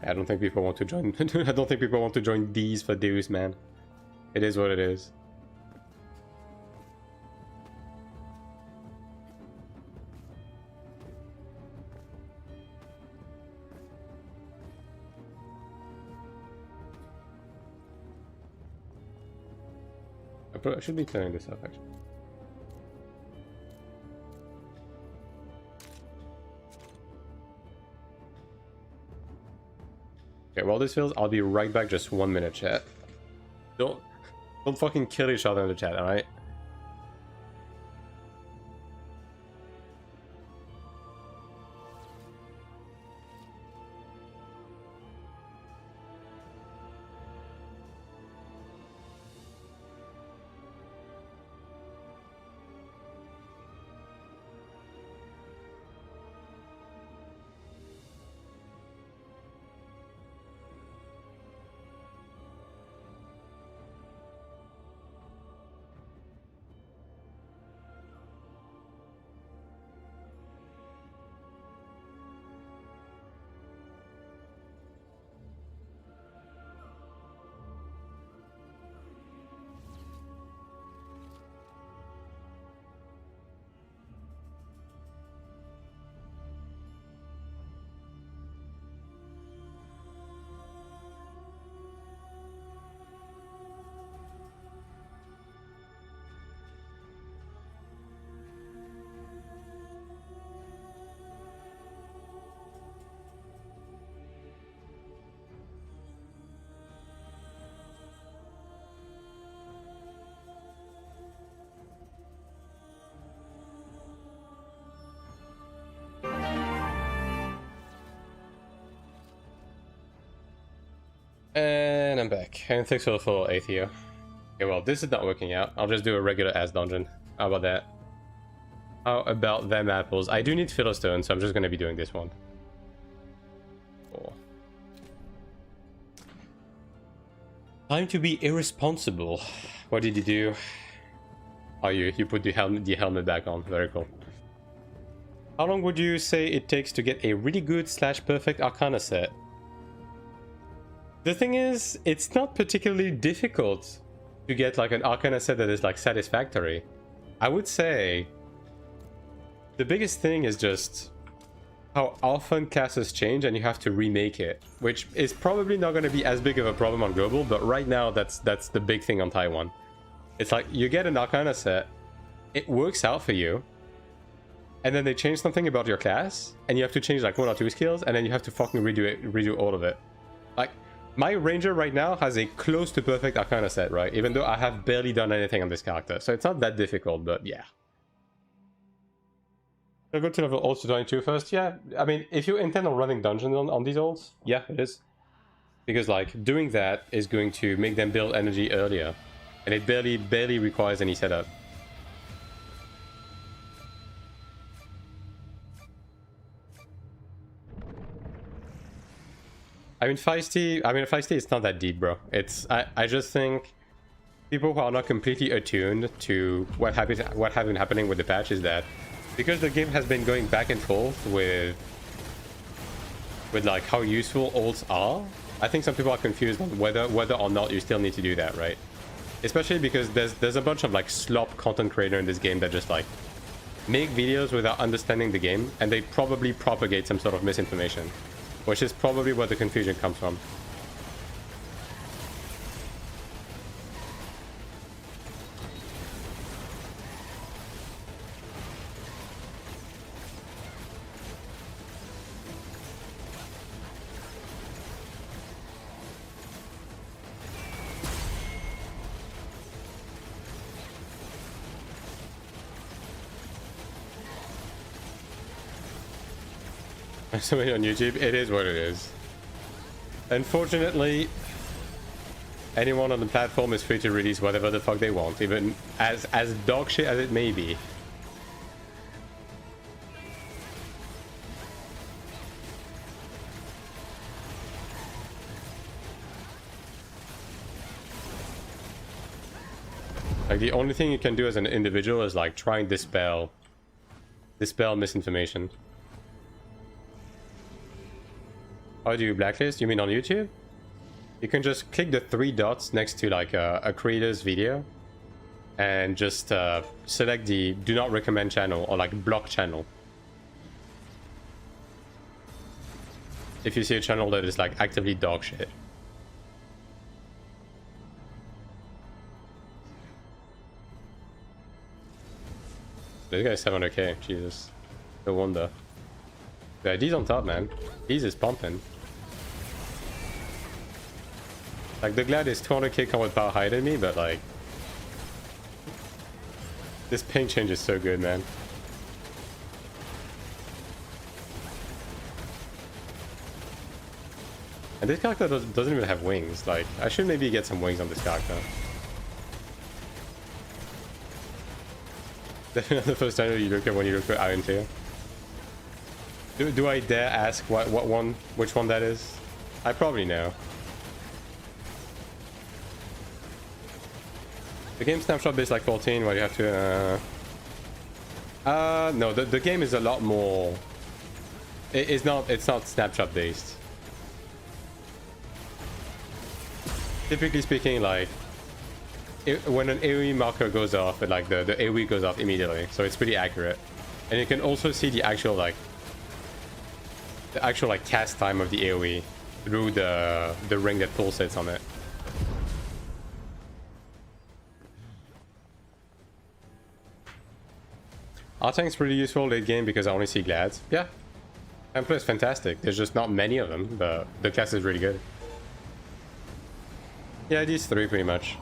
I don't think people want to join. I don't think people want to join these for Deus, man. It is what it is. I should be turning this off, actually. Okay, while this fills, I'll be right back. Just 1 minute, chat. Don't fucking kill each other in the chat, alright? I'm back. And thanks for the follow, Atheo. Okay, well, this is not working out. I'll just do a regular ass dungeon. How about that? How about them apples? I do need Philistone, so I'm just gonna be doing this one. Oh. Time to be irresponsible. What did you do? Oh, you put the helmet back on. Very cool. How long would you say it takes to get a really good / perfect Arcana set? The thing is, it's not particularly difficult to get like an Arcana set that is like satisfactory. I would say the biggest thing is just how often classes change and you have to remake it, which is probably not going to be as big of a problem on global, but right now that's the big thing on Taiwan. It's like you get an Arcana set, it works out for you, and then they change something about your class, and you have to change like 1 or 2 skills, and then you have to fucking redo all of it. Like, my ranger right now has a close to perfect Arcana set, right? Even though I have barely done anything on this character, so it's not that difficult, but yeah. I'll go to level ults to 22 first. Yeah, I mean, if you intend on running dungeons on these ults, yeah, it is. Because like, doing that is going to make them build energy earlier, and it barely requires any setup. I mean, feisty it's not that deep, bro. I just think people who are not completely attuned to what has been happening with the patch is that because the game has been going back and forth with like how useful ults are, I think some people are confused on whether or not you still need to do that, right? Especially because there's a bunch of like slop content creator in this game that just like make videos without understanding the game, and they probably propagate some sort of misinformation. Which is probably where the confusion comes from. Somebody on YouTube, it is what it is. Unfortunately, anyone on the platform is free to release whatever the fuck they want, even as dog shit as it may be. Like, the only thing you can do as an individual is like try and dispel misinformation. How do you blacklist? You mean on YouTube? You can just click the 3 dots next to like a creator's video and just select the do not recommend channel or like block channel. If you see a channel that is like actively dog shit. This guy's 700k, Jesus. No wonder. Yeah, D's on top, man. D's is pumping. Like, the Glad is 200k combat power higher than me, but like... this ping change is so good, man. And this character doesn't even have wings. Like, I should maybe get some wings on this character. Definitely the first time you look at when you look at AION2. Do I dare ask which one that is? I probably know. The game snapshot based like 14, why do you have to no, the game is a lot more. It's not snapshot based. Typically speaking, like when an AoE marker goes off, but like the AoE goes off immediately, so it's pretty accurate. And you can also see the actual like cast time of the AoE through the ring that pulsates on it. R-Tank's pretty useful late game because I only see Glads. Yeah. Templar is fantastic. There's just not many of them, but the class is really good. Yeah, these 3 pretty much.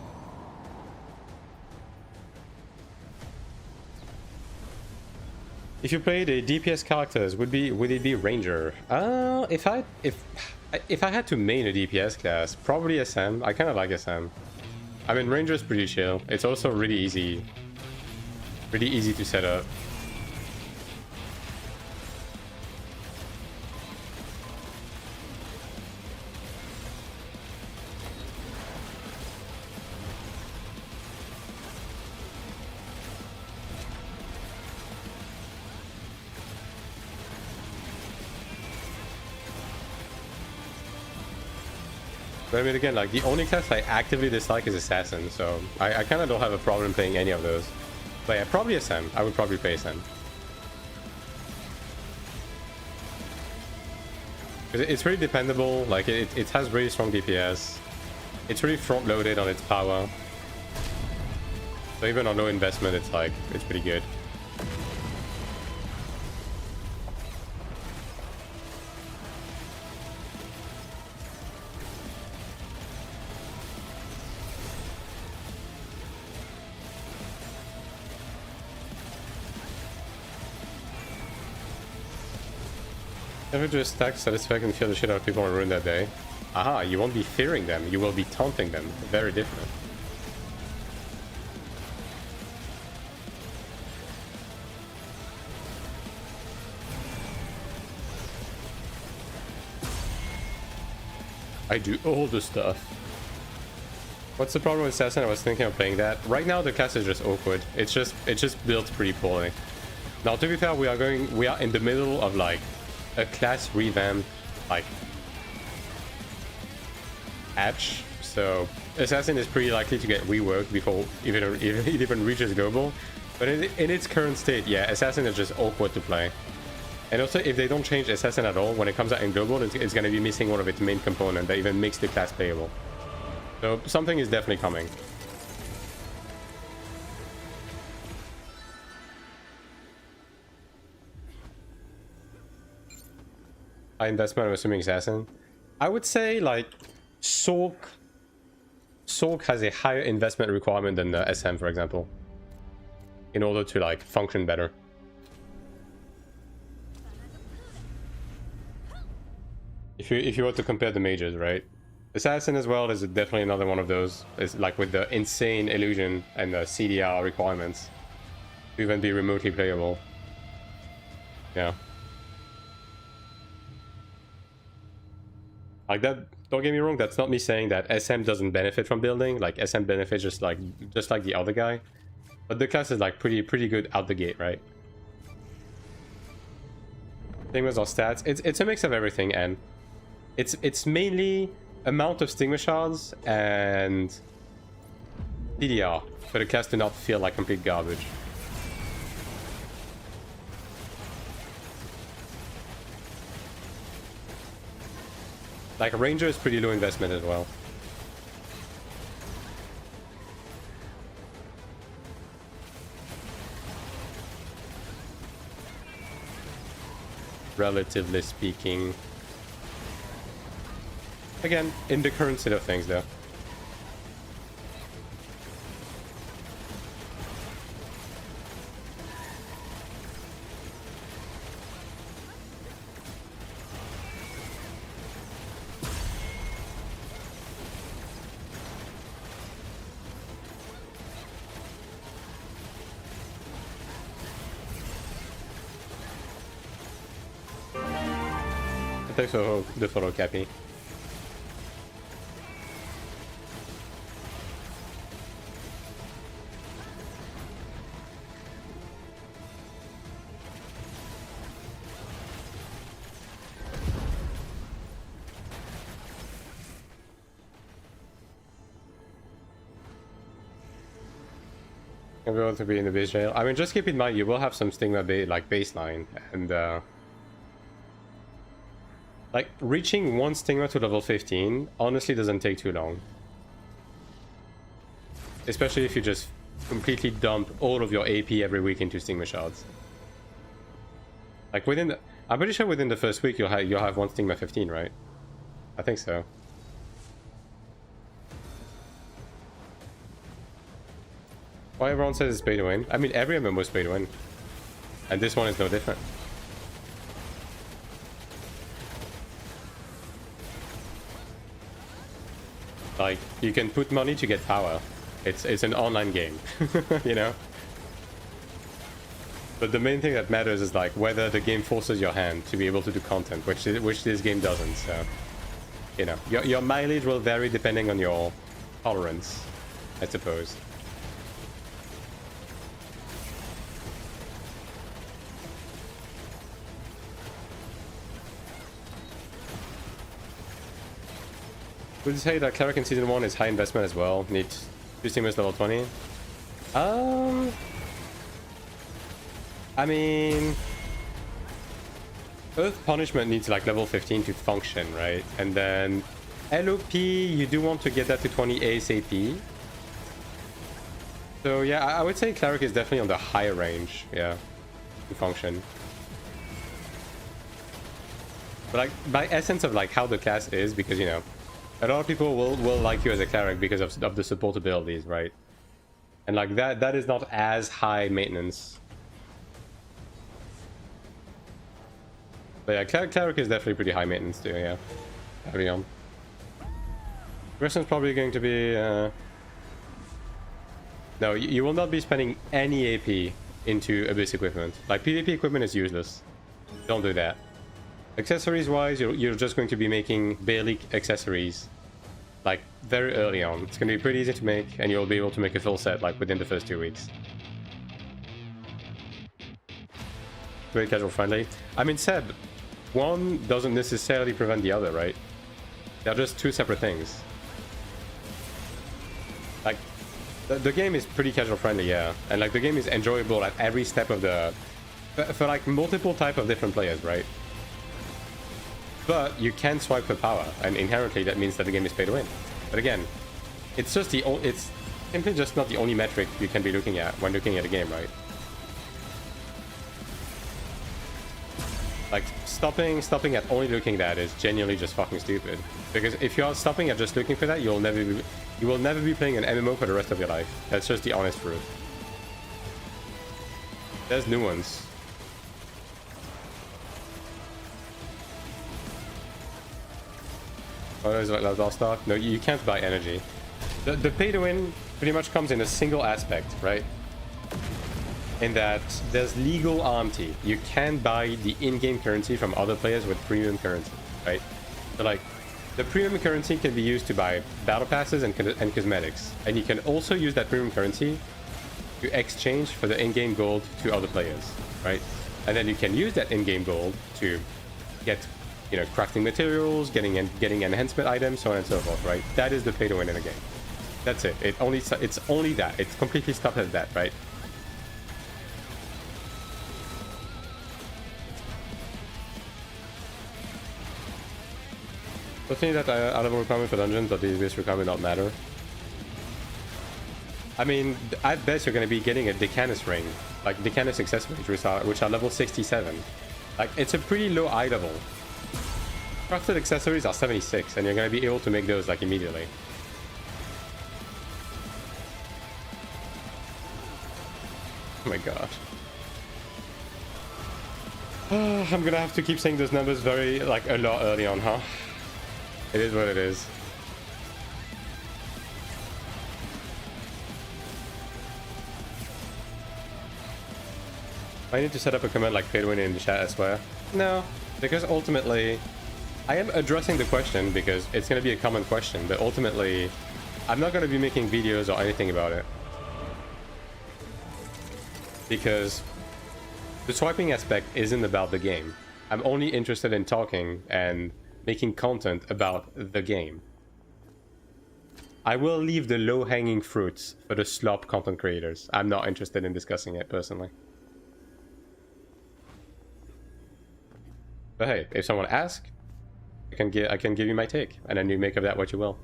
If you played a DPS characters, would it be Ranger? If If I had to main a DPS class, probably SM. I kind of like SM. I mean, Ranger's pretty chill. It's also really easy to set up. But I mean, again, like, the only class I actively dislike is Assassin, so I kind of don't have a problem playing any of those. But yeah, probably SM. I would probably play SM. It's really dependable, like, it has really strong DPS. It's really front-loaded on its power. So even on low investment, it's pretty good. Never just stack, satisfact, and fear the shit out of people and ruin their day. Aha, you won't be fearing them, you will be taunting them. Very different. I do all the stuff. What's the problem with Assassin? I was thinking of playing that. Right now the class is just awkward. It's just built pretty poorly. Now to be fair, we are in the middle of like a class revamp, like patch. So Assassin is pretty likely to get reworked before it even reaches global. But in its current state, yeah, Assassin is just awkward to play. And also, if they don't change Assassin at all, when it comes out in global, it's going to be missing one of its main components that even makes the class playable. So something is definitely coming. High investment, I'm assuming Assassin. I would say like Sork has a higher investment requirement than the SM, for example, in order to like function better. If you were to compare the mages, right? Assassin as well is definitely another one of those. It's like with the insane illusion and the CDR requirements to even be remotely playable. Yeah. Like that, don't get me wrong, that's not me saying that SM doesn't benefit from building. Like SM benefits just like the other guy. But the class is like pretty good out the gate, right? Same as our stats. It's a mix of everything, and it's mainly amount of stigma shards and DDR for the class to not feel like complete garbage. Like Ranger is pretty low investment as well. Relatively speaking. Again, in the current state of things though. Thanks for the photo, Cappy. Everyone to be in the base jail. I mean, just keep in mind you will have some stigma like baseline, and like reaching one stigma to level 15 honestly doesn't take too long. Especially if you just completely dump all of your AP every week into stigma shards. Like I'm pretty sure within the first week you'll have one stigma 15, right? I think so. Why everyone says it's pay to win? I mean, every MMO is pay to win. And this one is no different. Like, you can put money to get power. It's an online game, you know? But the main thing that matters is like whether the game forces your hand to be able to do content, which this game doesn't. So, you know, your mileage will vary depending on your tolerance, I suppose. Would you say that Cleric in Season 1 is high investment as well? Need 2 steamers level 20? I mean... Earth Punishment needs like level 15 to function, right? And then LOP, you do want to get that to 20 ASAP. So yeah, I would say Cleric is definitely on the higher range, yeah, to function. But like, by essence of like how the class is, because, you know, a lot of people will like you as a Cleric because of the support abilities, right? And like that is not as high maintenance. But yeah, Cleric is definitely pretty high maintenance too, yeah. Carry on. Question's probably going to be... No, you will not be spending any AP into Abyss equipment. Like, PvP equipment is useless. Don't do that. Accessories-wise, you're just going to be making barely accessories, like, very early on. It's going to be pretty easy to make, and you'll be able to make a full set, like, within the first 2 weeks. Very casual friendly. I mean, Seb, one doesn't necessarily prevent the other, right? They're just 2 separate things. Like, the game is pretty casual friendly, yeah. And, like, the game is enjoyable at every step of the... For like, multiple type of different players, right? But you can swipe for power, and inherently that means that the game is pay to win. But again, it's just it's simply just not the only metric you can be looking at when looking at a game, right? Like, stopping at only looking at that is genuinely just fucking stupid. Because if you're stopping at just looking for that, you will never be playing an MMO for the rest of your life. That's just the honest truth. There's nuance. Oh, is it like last stock? No, you can't buy energy. The pay to win pretty much comes in a single aspect, right? In that there's legal armty. You can buy the in-game currency from other players with premium currency, right? So like, the premium currency can be used to buy battle passes and cosmetics. And you can also use that premium currency to exchange for the in-game gold to other players, right? And then you can use that in-game gold to get, you know, crafting materials, getting enhancement items, so on and so forth, right? That is the pay to win in a game. That's it. It's only that. It's completely stopped at that, right? The thing that I level requirement for dungeons, but the base requirement not matter. I mean, at best you're going to be getting a Decanus ring, like Decanus accessories, which are level 67. Like, it's a pretty low eye level. Crafted accessories are 76, and you're going to be able to make those like immediately. Oh my god. I'm gonna have to keep saying those numbers very, like, a lot early on, huh? It is what it is. I need to set up a command like pay to win in the chat, I swear. No, because ultimately, I am addressing the question because it's going to be a common question, but ultimately, I'm not going to be making videos or anything about it. Because the swiping aspect isn't about the game. I'm only interested in talking and making content about the game. I will leave the low-hanging fruits for the slop content creators. I'm not interested in discussing it personally. But hey, if someone asks, I can give you my take, and then you make of that what you will.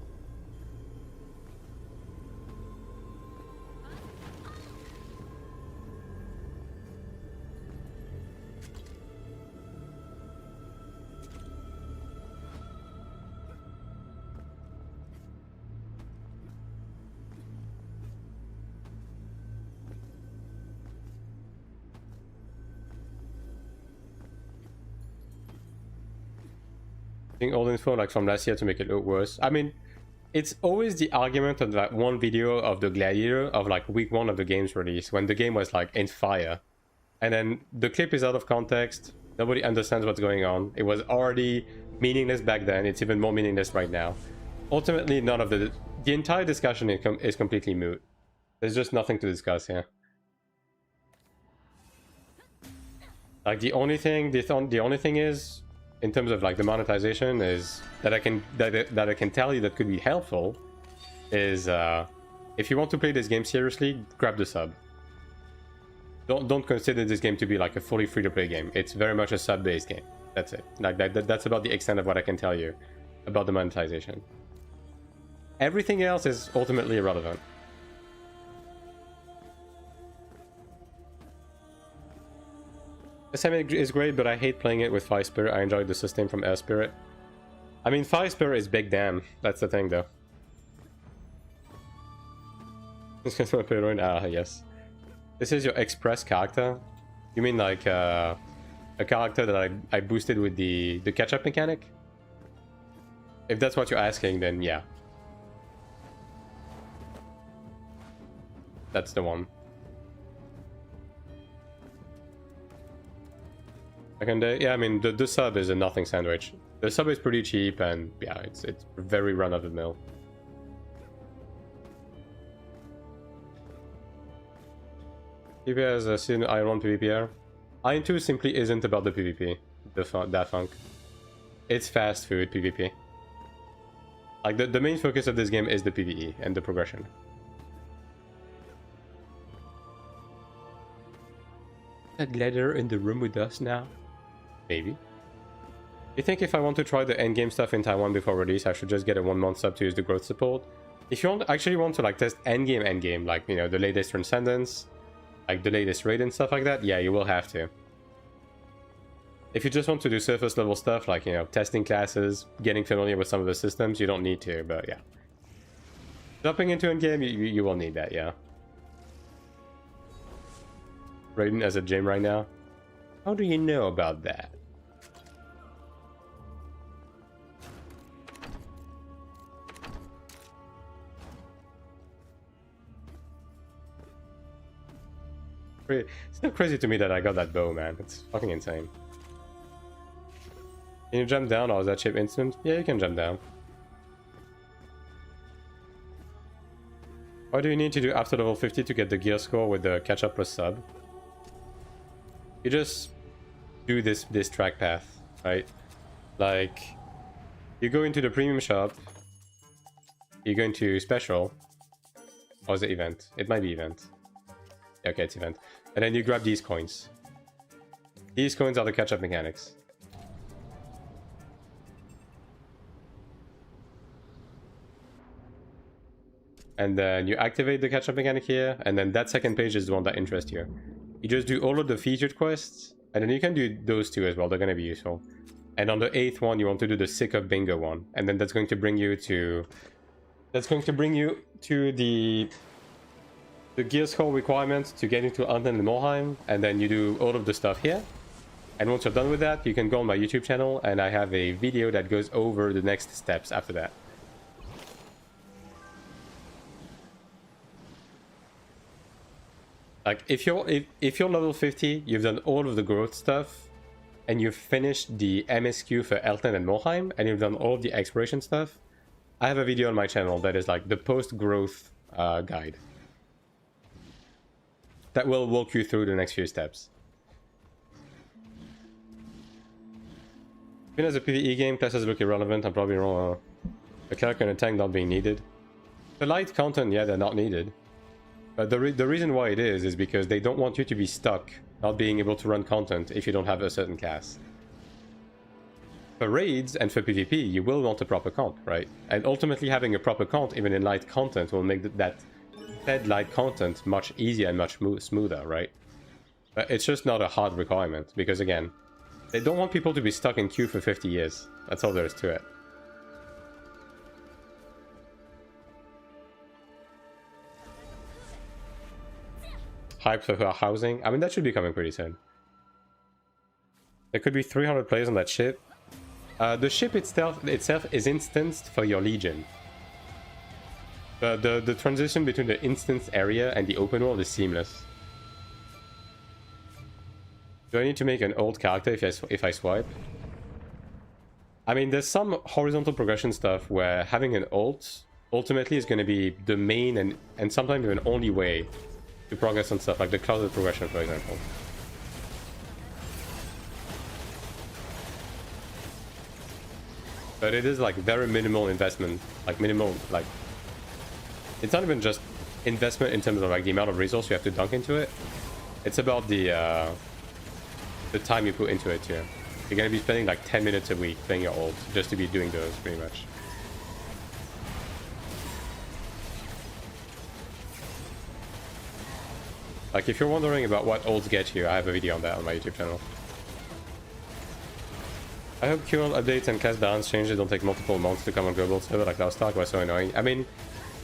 Old info like from last year to make it look worse. I mean, it's always the argument of that one video of the Gladiator of like week 1 of the game's release when the game was like in fire, and then the clip is out of context. Nobody understands what's going on. It was already meaningless back then. It's even more meaningless right now. Ultimately, none of the entire discussion is completely moot. There's just nothing to discuss here. Like the only thing is, in terms of like the monetization, is that I can tell you that could be helpful is if you want to play this game seriously, grab the sub. Don't consider this game to be like a fully free-to-play game. It's very much a sub-based game. That's it. Like that's about the extent of what I can tell you about the monetization. Everything else is ultimately irrelevant. SM is great, but I hate playing it with Fire Spirit. I enjoyed the sustain from Air Spirit. I mean, Fire Spirit is big damn. That's the thing, though. Ah, yes. This is your express character? You mean like a character that I boosted with the catch-up mechanic? If that's what you're asking, then yeah. That's the one. Yeah, I mean, the sub is a nothing sandwich. The sub is pretty cheap, and yeah, it's very run-of-the-mill. PvP has seen AION1 PvPR. AION2 simply isn't about the PvP, that funk. It's fast food PvP. Like, the main focus of this game is the PvE and the progression. A Gladiator in the room with us now? Maybe. You think if I want to try the endgame stuff in Taiwan before release, I should just get a 1-month sub to use the growth support? If you actually want to like test endgame, like, you know, the latest Transcendence, like the latest raid and stuff like that, yeah, you will have to. If you just want to do surface level stuff, like, you know, testing classes, getting familiar with some of the systems, you don't need to, but yeah. Jumping into endgame, you will need that, yeah. Raiden as a gym right now? How do you know about that? It's still crazy to me that I got that bow, man. It's fucking insane. Can you jump down, or is that chip instant? Yeah, you can jump down. Why do you need to do after level 50 to get the gear score with the catch-up plus sub? You just do this track path, right? Like, you go into the premium shop, you go into special, or is it event? It might be event. Okay, it's event. And then you grab these coins. These coins are the catch-up mechanics. And then you activate the catch-up mechanic here, and then that second page is the one that interests you. You just do all of the featured quests, and then you can do those two as well. They're going to be useful. And on the 8th one, you want to do the Sick of Bingo one, and then that's going to bring you to... the gear score requirements to get into Alten and Morheim, and then you do all of the stuff here. And once you're done with that, you can go on my YouTube channel, and I have a video that goes over the next steps after that. Like, if you're level 50, you've done all of the growth stuff, and you've finished the MSQ for Alten and Morheim, and you've done all of the exploration stuff, I have a video on my channel that is like the post-growth guide. That will walk you through the next few steps. Even as a PvE game, classes look irrelevant. I'm probably wrong. The cleric and a tank not being needed. The light content, yeah, they're not needed. But the reason why it is because they don't want you to be stuck not being able to run content if you don't have a certain class. For raids and for PvP, you will want a proper comp, right? And ultimately having a proper comp, even in light content, will make that fed light content much easier and much smoother, right? But it's just not a hard requirement, because again, they don't want people to be stuck in queue for 50 years. That's all there is to it. Hype for her housing. I mean, that should be coming pretty soon. There could be 300 players on that ship. The ship itself is instanced for your legion. The transition between the instance area and the open world is seamless. Do I need to make an old character if I swipe? I mean, there's some horizontal progression stuff where having an ult ultimately is going to be the main and sometimes even only way to progress on stuff, like the clouded progression, for example. But it is like very minimal investment, like minimal, like it's not even just investment in terms of like the amount of resource you have to dunk into it. It's about the time you put into it too. You're gonna be spending like 10 minutes a week playing your ult just to be doing those, pretty much. Like if you're wondering about what ults get you, I have a video on that on my YouTube channel. I hope QL updates and class balance changes don't take multiple months to come on global server like last talk was so annoying. I mean,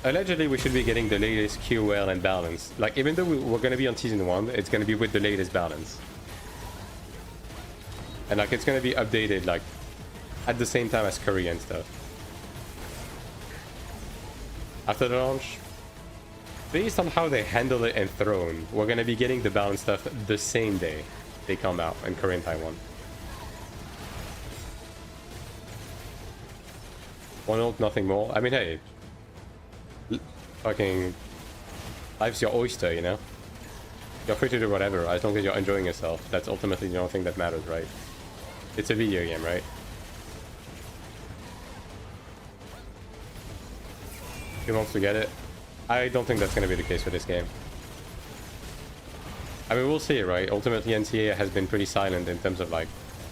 allegedly we should be getting the latest QL and balance. Like even though we're going to be on season 1, it's going to be with the latest balance. And like it's going to be updated like at the same time as Curry and stuff. After the launch, based on how they handle it in Throne, we're going to be getting the balance stuff the same day they come out in Korean Taiwan. One ult, nothing more. I mean, hey, fucking life's your oyster, you know? You're free to do whatever as long as you're enjoying yourself. That's ultimately the only thing that matters, right? It's a video game, right? He wants to get it. I don't think that's going to be the case for this game. I mean, we'll see, right? Ultimately, NCA has been pretty silent in terms of like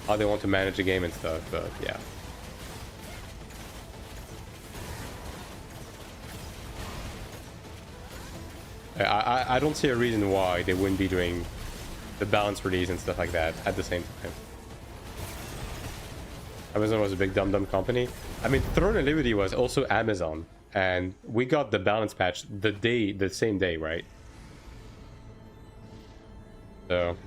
how they want to manage the game and stuff, but yeah. I don't see a reason why they wouldn't be doing the balance release and stuff like that at the same time. Amazon was a big dumb company. I mean, Throne and Liberty was also Amazon, and we got the balance patch the same day, right? So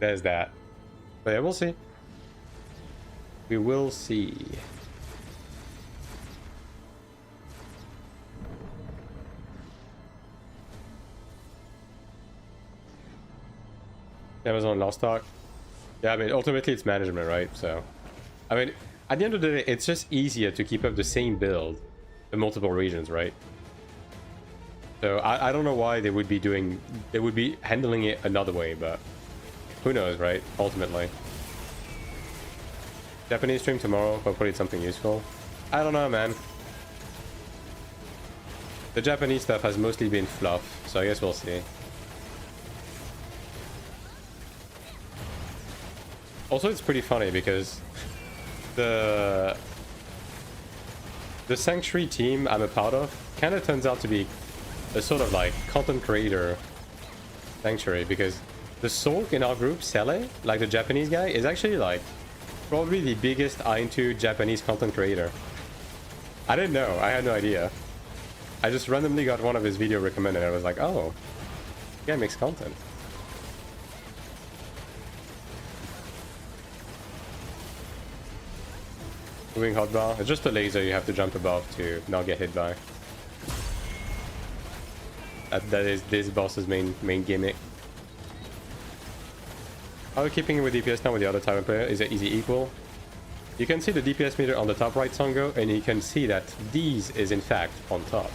there's that. But yeah, we'll see. We will see. Amazon Lost Ark. Yeah, I mean, ultimately it's management, right? So, I mean, at the end of the day, it's just easier to keep up the same build in multiple regions, right? So, I don't know why they would be handling it another way, but who knows, right? Ultimately. Japanese stream tomorrow, hopefully it's something useful. I don't know, man. The Japanese stuff has mostly been fluff, so I guess we'll see. Also, it's pretty funny because the Sanctuary team I'm a part of kind of turns out to be a sort of like content creator Sanctuary, because the Solk in our group, Sele, like the Japanese guy, is actually like probably the biggest AION2 Japanese content creator. I didn't know. I had no idea. I just randomly got one of his videos recommended and I was like, oh, the guy makes content. Moving hotbar. It's just a laser you have to jump above to not get hit by. That is this boss's main gimmick. How are we keeping it with DPS now with the other Taiwan player? Is it equal? You can see the DPS meter on the top right, Songo, and you can see that these is in fact on top.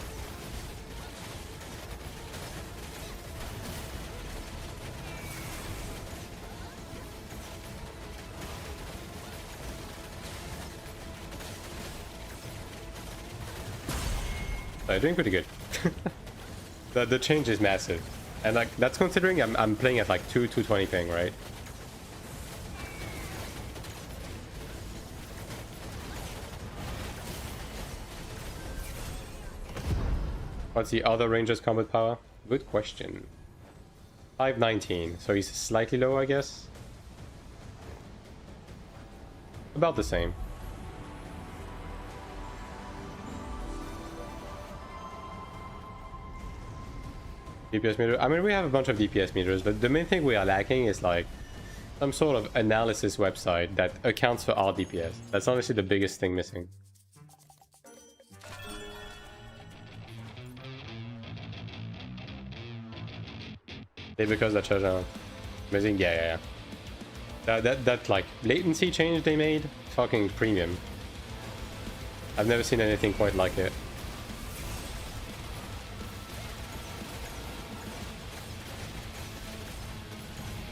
So doing pretty good. The change is massive, and like that's considering I'm playing at like 220 ping, right? What's the other ranger's combat power? Good question. 519, so he's slightly low, I guess. About the same. DPS meter. I mean, we have a bunch of DPS meters, but the main thing we are lacking is like some sort of analysis website that accounts for our DPS. That's honestly the biggest thing missing. They because that shutdown. Amazing, yeah. That like latency change they made, fucking premium. I've never seen anything quite like it.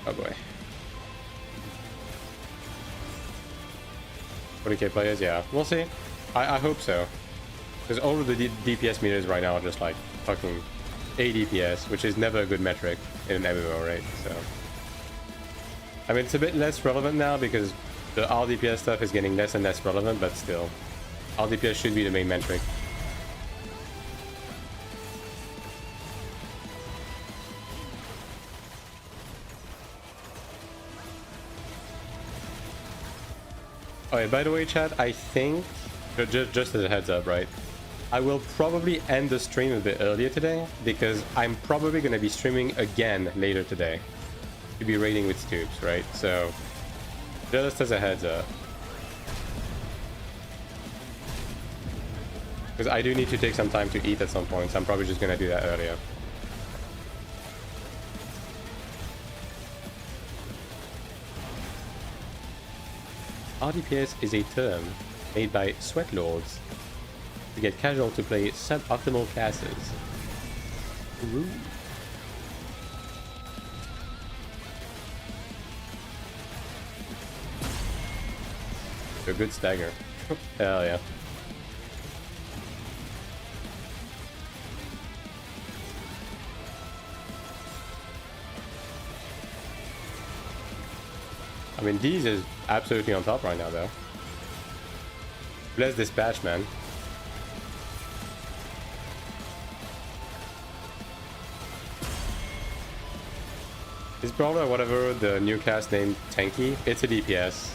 Oh boy. 40k players, yeah. We'll see. I hope so. Because all of the DPS meters right now are just like fucking 8 DPS, which is never a good metric in an MMO, right? So, I mean, it's a bit less relevant now because the RDPS stuff is getting less and less relevant, but still, RDPS should be the main metric. Oh yeah, by the way, chat, I think, just as a heads up, right? I will probably end the stream a bit earlier today because I'm probably going to be streaming again later today to be raiding with Stoops, right? So, just as a heads up. Because I do need to take some time to eat at some point, so I'm probably just going to do that earlier. RDPS is a term made by sweat lords to get casual to play suboptimal classes. Ooh. A good stagger. Hell yeah. I mean, D's is absolutely on top right now, though. Bless Dispatch, man. Is Brawler, whatever, the new cast named Tanky? It's a DPS.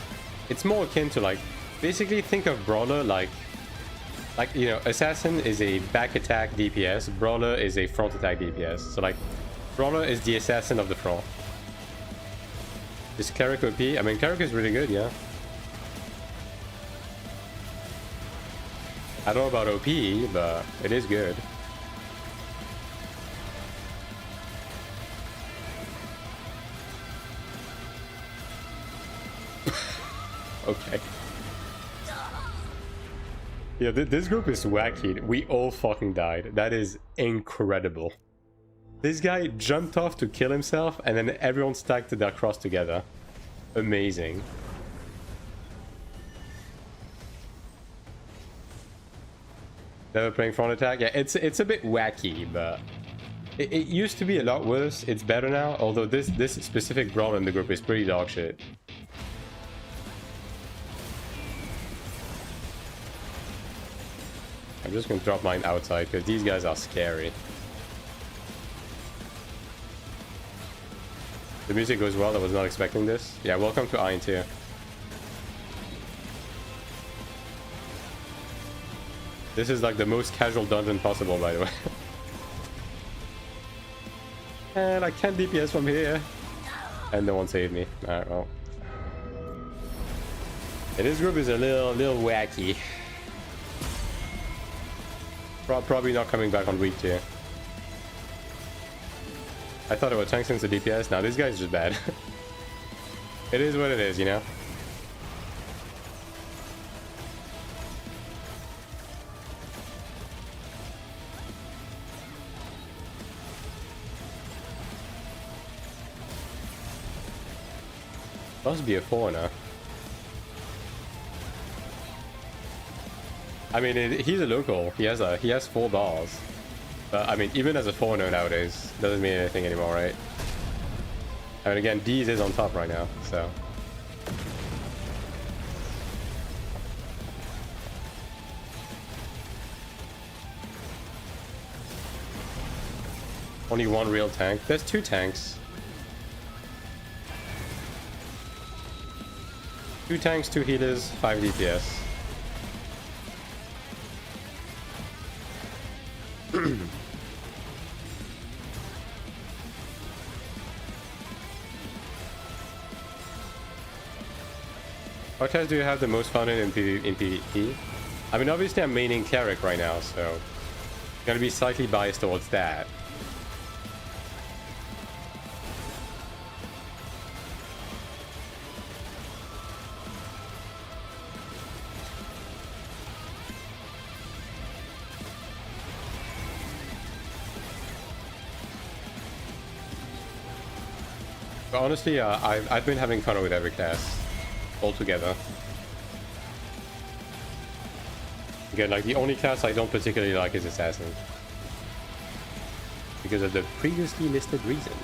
It's more akin to, like, basically think of Brawler like, you know, Assassin is a back attack DPS, Brawler is a front attack DPS. So, like, Brawler is the Assassin of the front. Is Cleric OP? I mean, Cleric is really good, yeah. I don't know about OP, but it is good. Okay. Yeah, this group is wacky. We all fucking died. That is incredible. This guy jumped off to kill himself, and then everyone stacked their cross together. Amazing. Never playing front attack? Yeah, it's a bit wacky, but it used to be a lot worse. It's better now, although this specific brawl in the group is pretty dog shit. I'm just gonna drop mine outside, because these guys are scary. The music goes well, I was not expecting this. Yeah, welcome to AION2. This is like the most casual dungeon possible, by the way. And I can't DPS from here. And no one saved me. Alright, well. Yeah, this group is a little wacky. Probably not coming back on week 2. I thought it would tank since the DPS. Now this guy's just bad. It is what it is, you know? Must be a foreigner. I mean, he's a local. He has 4 bars. But I mean, even as a foreigner nowadays, doesn't mean anything anymore, right? I mean, again, D's is on top right now, so. Only one real tank. There's 2 tanks. 2 tanks, 2 healers, 5 DPS. What class do you have the most fun in PvP? I mean, obviously I'm maining Cleric right now, so I'm gonna be slightly biased towards that. But honestly, I've been having fun with every class altogether. Again, like the only class I don't particularly like is Assassin. Because of the previously listed reasons.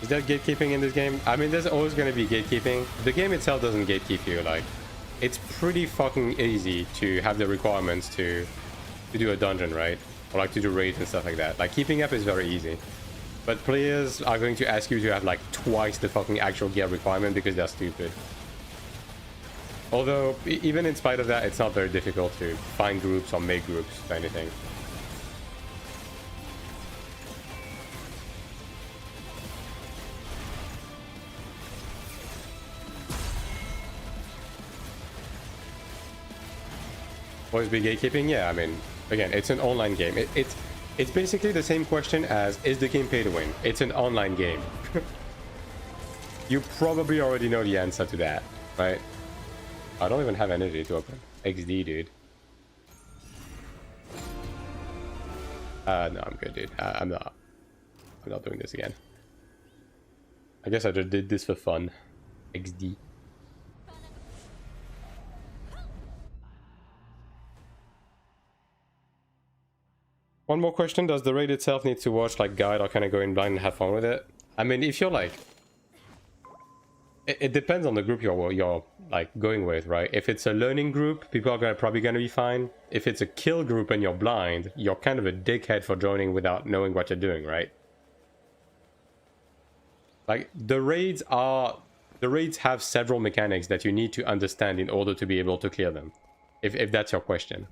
Is there gatekeeping in this game? I mean, there's always going to be gatekeeping. The game itself doesn't gatekeep you. Like, it's pretty fucking easy to have the requirements to do a dungeon, right? Or like to do raids and stuff like that. Like, keeping up is very easy. But players are going to ask you to have like twice the fucking actual gear requirement because they're stupid. Although, even in spite of that, it's not very difficult to find groups or make groups or anything. Always be gatekeeping? Yeah, I mean, again, it's an online game. It's basically the same question as, is the game pay to win? It's an online game. You probably already know the answer to that, right? I don't even have energy to open. XD, dude. No, I'm good, dude. I'm not doing this again. I guess I just did this for fun. XD. One more question. Does the raid itself need to watch like guide or kind of go in blind and have fun with it? I mean, if you're like... It depends on the group you're like going with, right? If it's a learning group, people are probably going to be fine. If it's a kill group and you're blind, you're kind of a dickhead for joining without knowing what you're doing, right? Like, the raids have several mechanics that you need to understand in order to be able to clear them. If that's your question.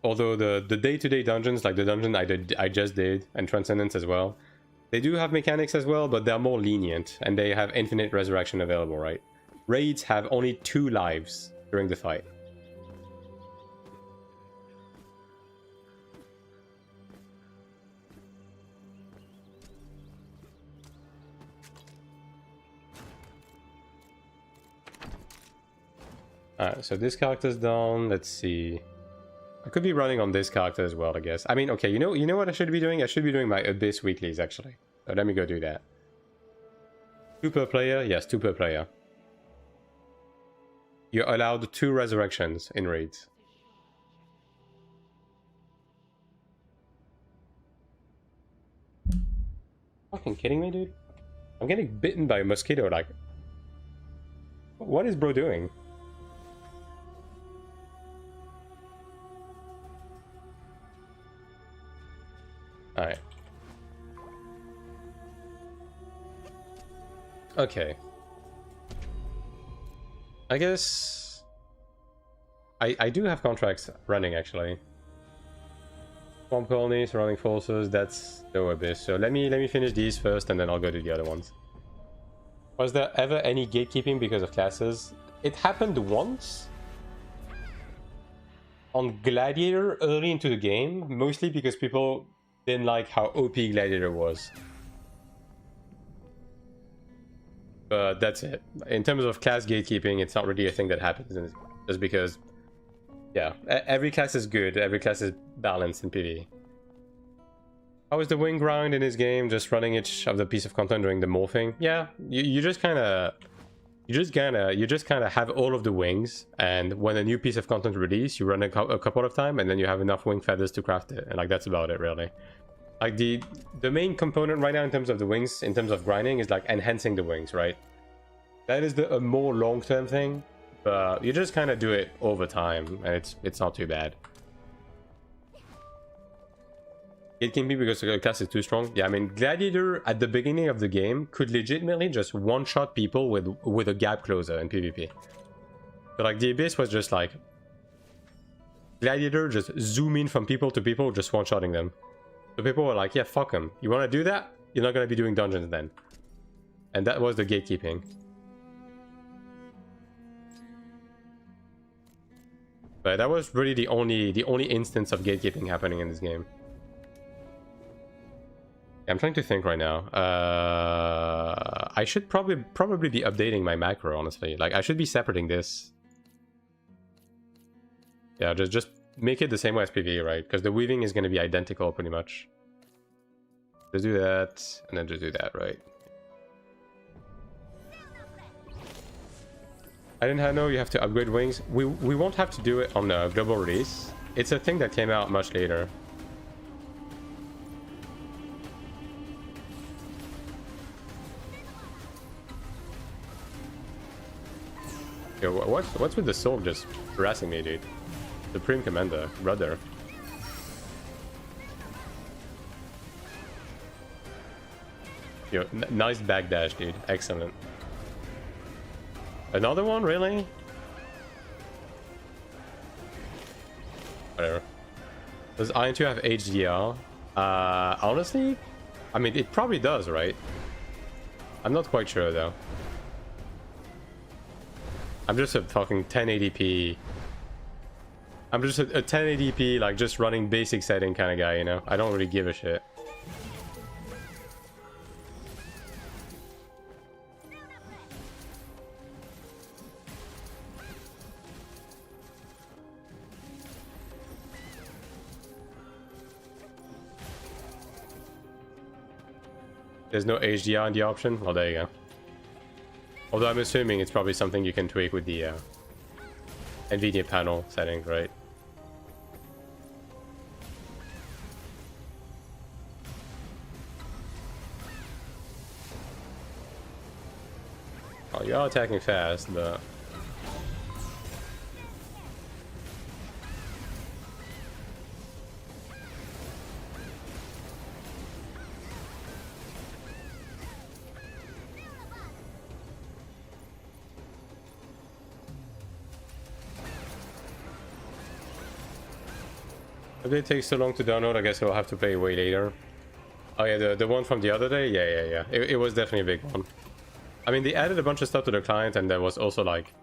Although the day-to-day dungeons, like the dungeon I just did, and Transcendence as well, they do have mechanics as well, but they're more lenient, and they have infinite resurrection available, right? Raids have only 2 lives during the fight. Alright, so this character's down. Let's see. I could be running on this character as well, I guess. I mean, okay, you know what I should be doing? I should be doing my Abyss weeklies, actually. So let me go do that. 2 per player? Yes, 2 per player. You're allowed 2 resurrections in raids. Fucking kidding me, dude? I'm getting bitten by a mosquito, like... What is bro doing? Alright. Okay. I guess... I do have contracts running, actually. Swamp Colony, Surrounding Forces, that's the Abyss. So let me finish these first, and then I'll go to the other ones. Was there ever any gatekeeping because of classes? It happened once. On Gladiator early into the game, mostly because people didn't like how OP Gladiator was. But that's it. In terms of class gatekeeping, it's not really a thing that happens, just because, yeah, every class is good, every class is balanced in PvE. How is the wing grind in this game? Just running each of the piece of content during the morphing? Yeah, you just kind of have all of the wings, and when a new piece of content release, you run a couple of times, and then you have enough wing feathers to craft it, and like that's about it, really. Like the main component right now in terms of the wings, in terms of grinding, is like enhancing the wings, right? That is a more long-term thing, but you just kind of do it over time, and it's not too bad. It can be because the class is too strong. Yeah, I mean, Gladiator at the beginning of the game could legitimately just one-shot people with a gap closer in PvP. But like the Abyss was just like Gladiator just zoom in from people to people, just one-shotting them. So people were like, yeah, fuck him. You want to do that? You're not going to be doing dungeons then. And that was the gatekeeping. But that was really the only instance of gatekeeping happening in this game. I'm trying to think right now. I should probably be updating my macro, honestly. Like, I should be separating this. Yeah, just make it the same way as PvE, right? Because the weaving is going to be identical, pretty much. Just do that, and then just do that, right? I didn't know you have to upgrade wings. We won't have to do it on the global release. It's a thing that came out much later. Yo, what's with the sword just harassing me, dude? Supreme Commander, brother. Yo, nice backdash, dude. Excellent. Another one, really? Whatever. Does AION2 have HDR? Honestly, I mean, it probably does, right? I'm not quite sure, though. I'm just a fucking 1080p. I'm just a 1080p, like, just running basic setting kind of guy, you know? I don't really give a shit. There's no HDR in the option? Well, there you go. Although I'm assuming it's probably something you can tweak with the NVIDIA panel settings, right? Oh, you're attacking fast, but... If it takes so long to download, I guess I'll have to play way later. Oh yeah, the one from the other day? Yeah. It was definitely a big one. I mean, they added a bunch of stuff to the client, and there was also, like,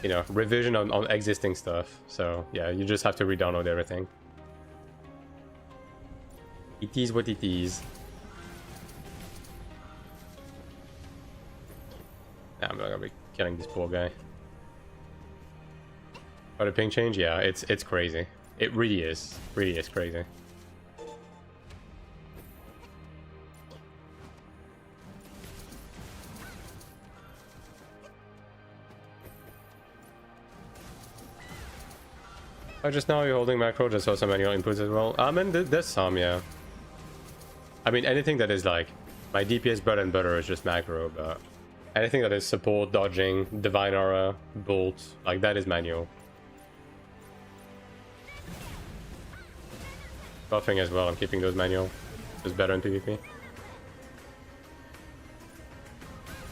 you know, revision on existing stuff. So, yeah, you just have to re-download everything. It is what it is. Nah, I'm not gonna be killing this poor guy. Oh, the ping change? Yeah, it's crazy. It really is. Really is crazy. Oh, just now you're holding macro, just saw some manual inputs as well. I mean, there's some, yeah. I mean, anything that is like, my DPS bread and butter is just macro, but anything that is support, dodging, divine aura, bolt, like that is manual. Buffing as well, I'm keeping those manual. It's better in PvP.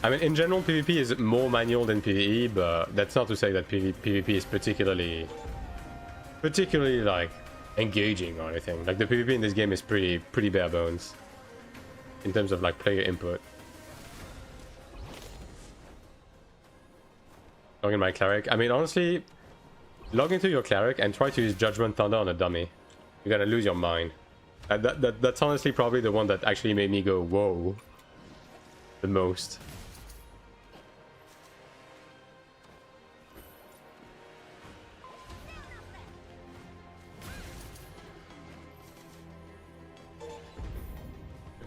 I mean, in general, PvP is more manual than PvE, but that's not to say that PvP is particularly like engaging or anything. Like the PvP in this game is pretty bare bones in terms of like player input. Log in my Cleric. I mean, honestly, log into your Cleric and try to use Judgment Thunder on a dummy. You're gonna lose your mind. That's honestly probably the one that actually made me go whoa the most.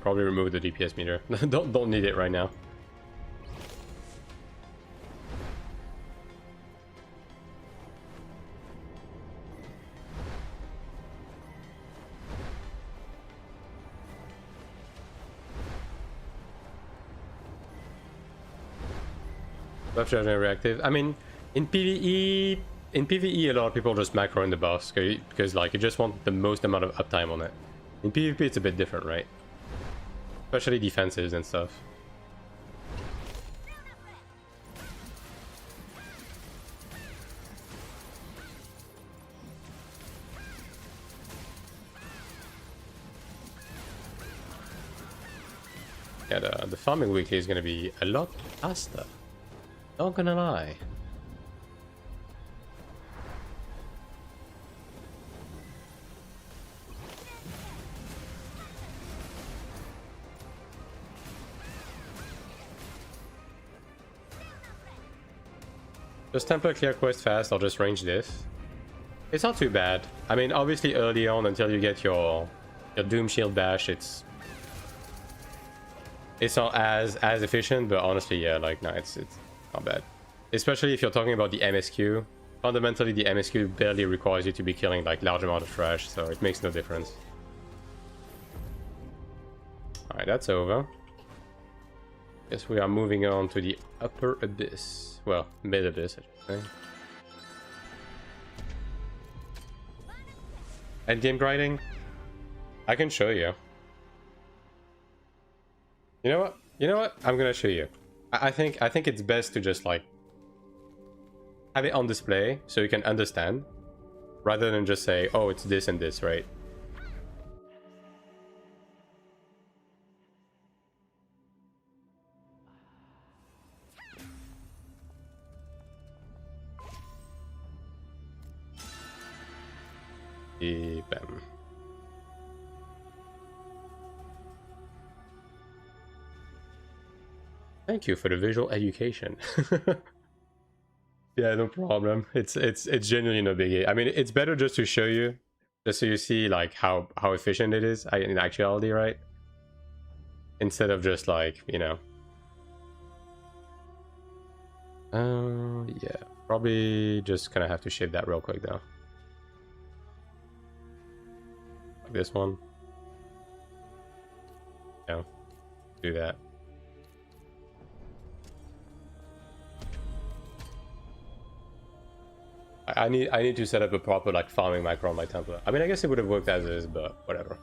Probably remove the DPS meter. don't need it right now. Buff charging reactive. I mean, in PvE, a lot of people just macro in the buffs because like you just want the most amount of uptime on it. In PvP, it's a bit different, right? Especially defensives and stuff. Yeah, the farming weekly is gonna be a lot faster. Not gonna lie. Just Templar clear quest fast, I'll just range this. It's not too bad. I mean, obviously early on until you get your Doom Shield Bash, it's not as efficient, but honestly, yeah, like, no, it's not bad. Especially if you're talking about the MSQ. Fundamentally, the MSQ barely requires you to be killing like large amount of trash, so it makes no difference. Alright, that's over. Guess we are moving on to the upper abyss. Well, mid abyss, I should say. Endgame grinding? I can show you. You know what? You know what? I'm gonna show you. I think it's best to just like have it on display so you can understand, rather than just say, oh, it's this and this, right? Bam. Thank you for the visual education. Yeah, no problem. It's genuinely no biggie. I mean, it's better just to show you, just so you see like how efficient it is in actuality, right? Instead of just like, you know. Yeah, probably just gonna have to shape that real quick though. Like this one. Yeah, do that. I need to set up a proper like farming macro on my Templar. I mean, I guess it would have worked as is, but whatever.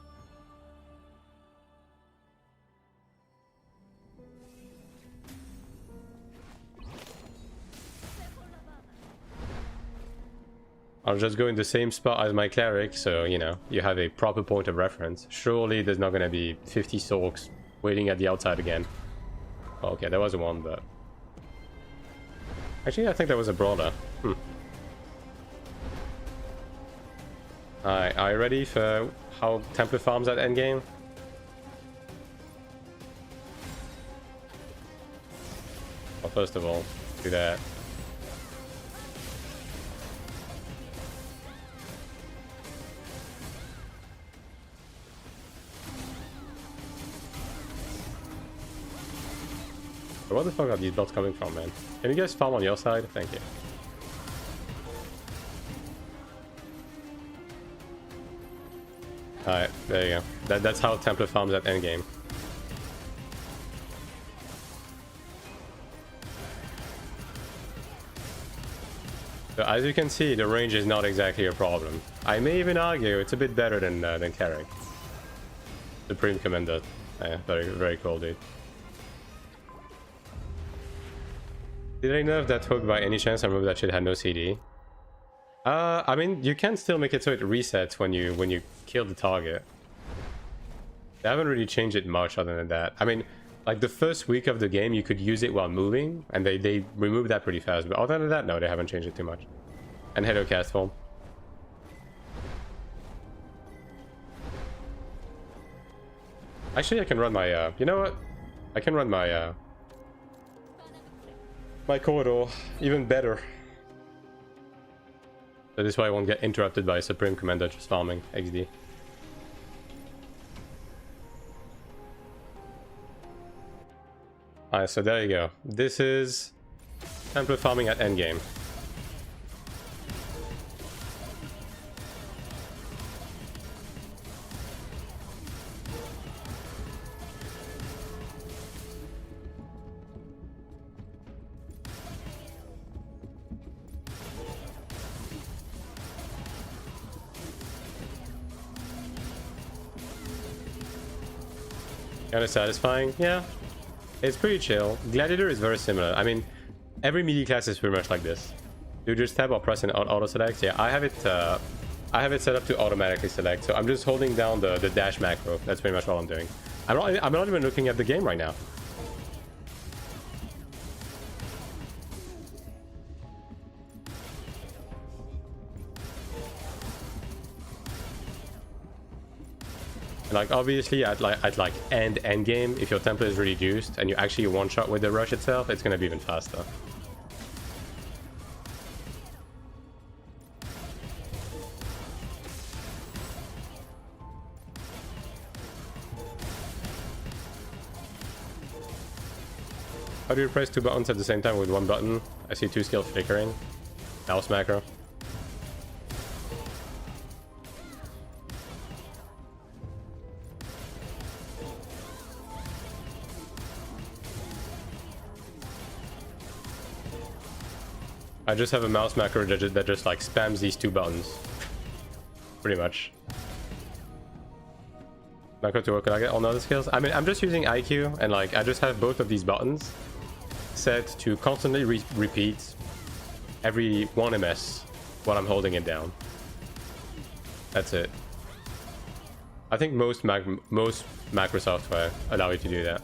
I'll just go in the same spot as my Cleric, so, you know, you have a proper point of reference. Surely there's not gonna be 50 Sorks waiting at the outside again. Oh, okay, there was one, but... Actually, I think there was a Brawler. Alright, are you ready for how Templar farms at endgame? Well, first of all, do that. Where the fuck are these builds coming from, man? Can you guys farm on your side? Thank you. Alright, there you go. That's how Templar farms at endgame. So as you can see, the range is not exactly a problem. I may even argue it's a bit better than Cleric. Supreme Commander. Yeah, very, very cool, dude. Did I nerf that hook by any chance? I remember that shit had no CD. I mean, you can still make it so it resets when you kill the target. They haven't really changed it much other than that. I mean, like the first week of the game, you could use it while moving, and they removed that pretty fast. But other than that, no, they haven't changed it too much. And hello, Castform. Actually, I can run my, you know what? I can run my, my corridor even better. So this way I won't get interrupted by a Supreme Commander just farming XD. Alright, so there you go. This is Templar farming at endgame. Kind of satisfying, yeah. It's pretty chill. Gladiator is very similar. I mean, every melee class is pretty much like this. You just tab or press and auto select. Yeah, I have it set up to automatically select. So I'm just holding down the dash macro. That's pretty much what I'm doing. I'm not even looking at the game right now. Like obviously at end game, if your template is really juiced and you actually one shot with the rush itself, it's gonna be even faster. How do you press two buttons at the same time with one button? I see two skills flickering. Mouse macro. I just have a mouse macro that just like spams these two buttons. Pretty much. Macro to work, can I get all other skills? I mean, I'm just using IQ and like I just have both of these buttons set to constantly repeat every 1 ms while I'm holding it down. That's it. I think most macro software allow you to do that.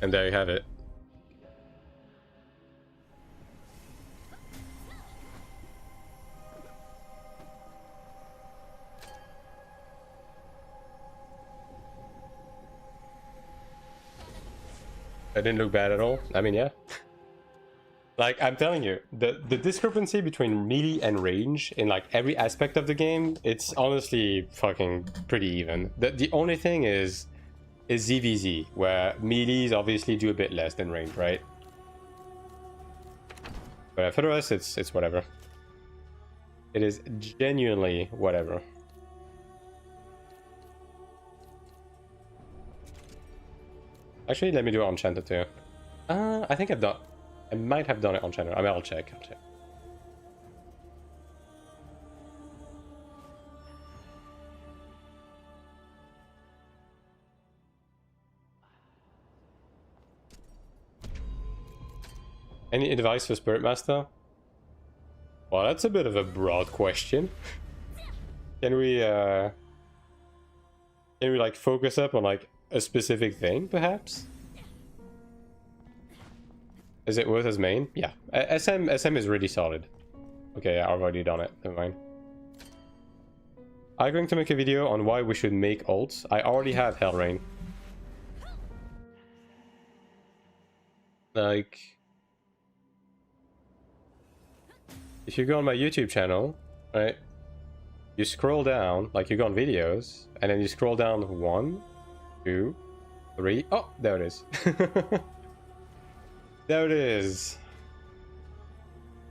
And there you have it. That didn't look bad at all. I mean, yeah. Like, I'm telling you, the discrepancy between melee and range in like every aspect of the game, it's honestly fucking pretty even. The only thing is ZVZ, where melees obviously do a bit less than range, right? But for the rest, it's whatever. It is genuinely whatever. Actually, let me do it on Chanter too. I think I might have done it on Chanter. I mean, I'll check. Any advice for Spirit Master? Well, that's a bit of a broad question. Can we like focus up on like a specific thing, perhaps? Is it worth as main? Yeah. SM is really solid. Okay, yeah, I've already done it. Never mind. I'm going to make a video on why we should make ults. I already have Hellrain. Like, if you go on my YouTube channel, right? You scroll down, like you go on videos, and then you scroll down 1, 2, 3. Oh, there it is. There it is.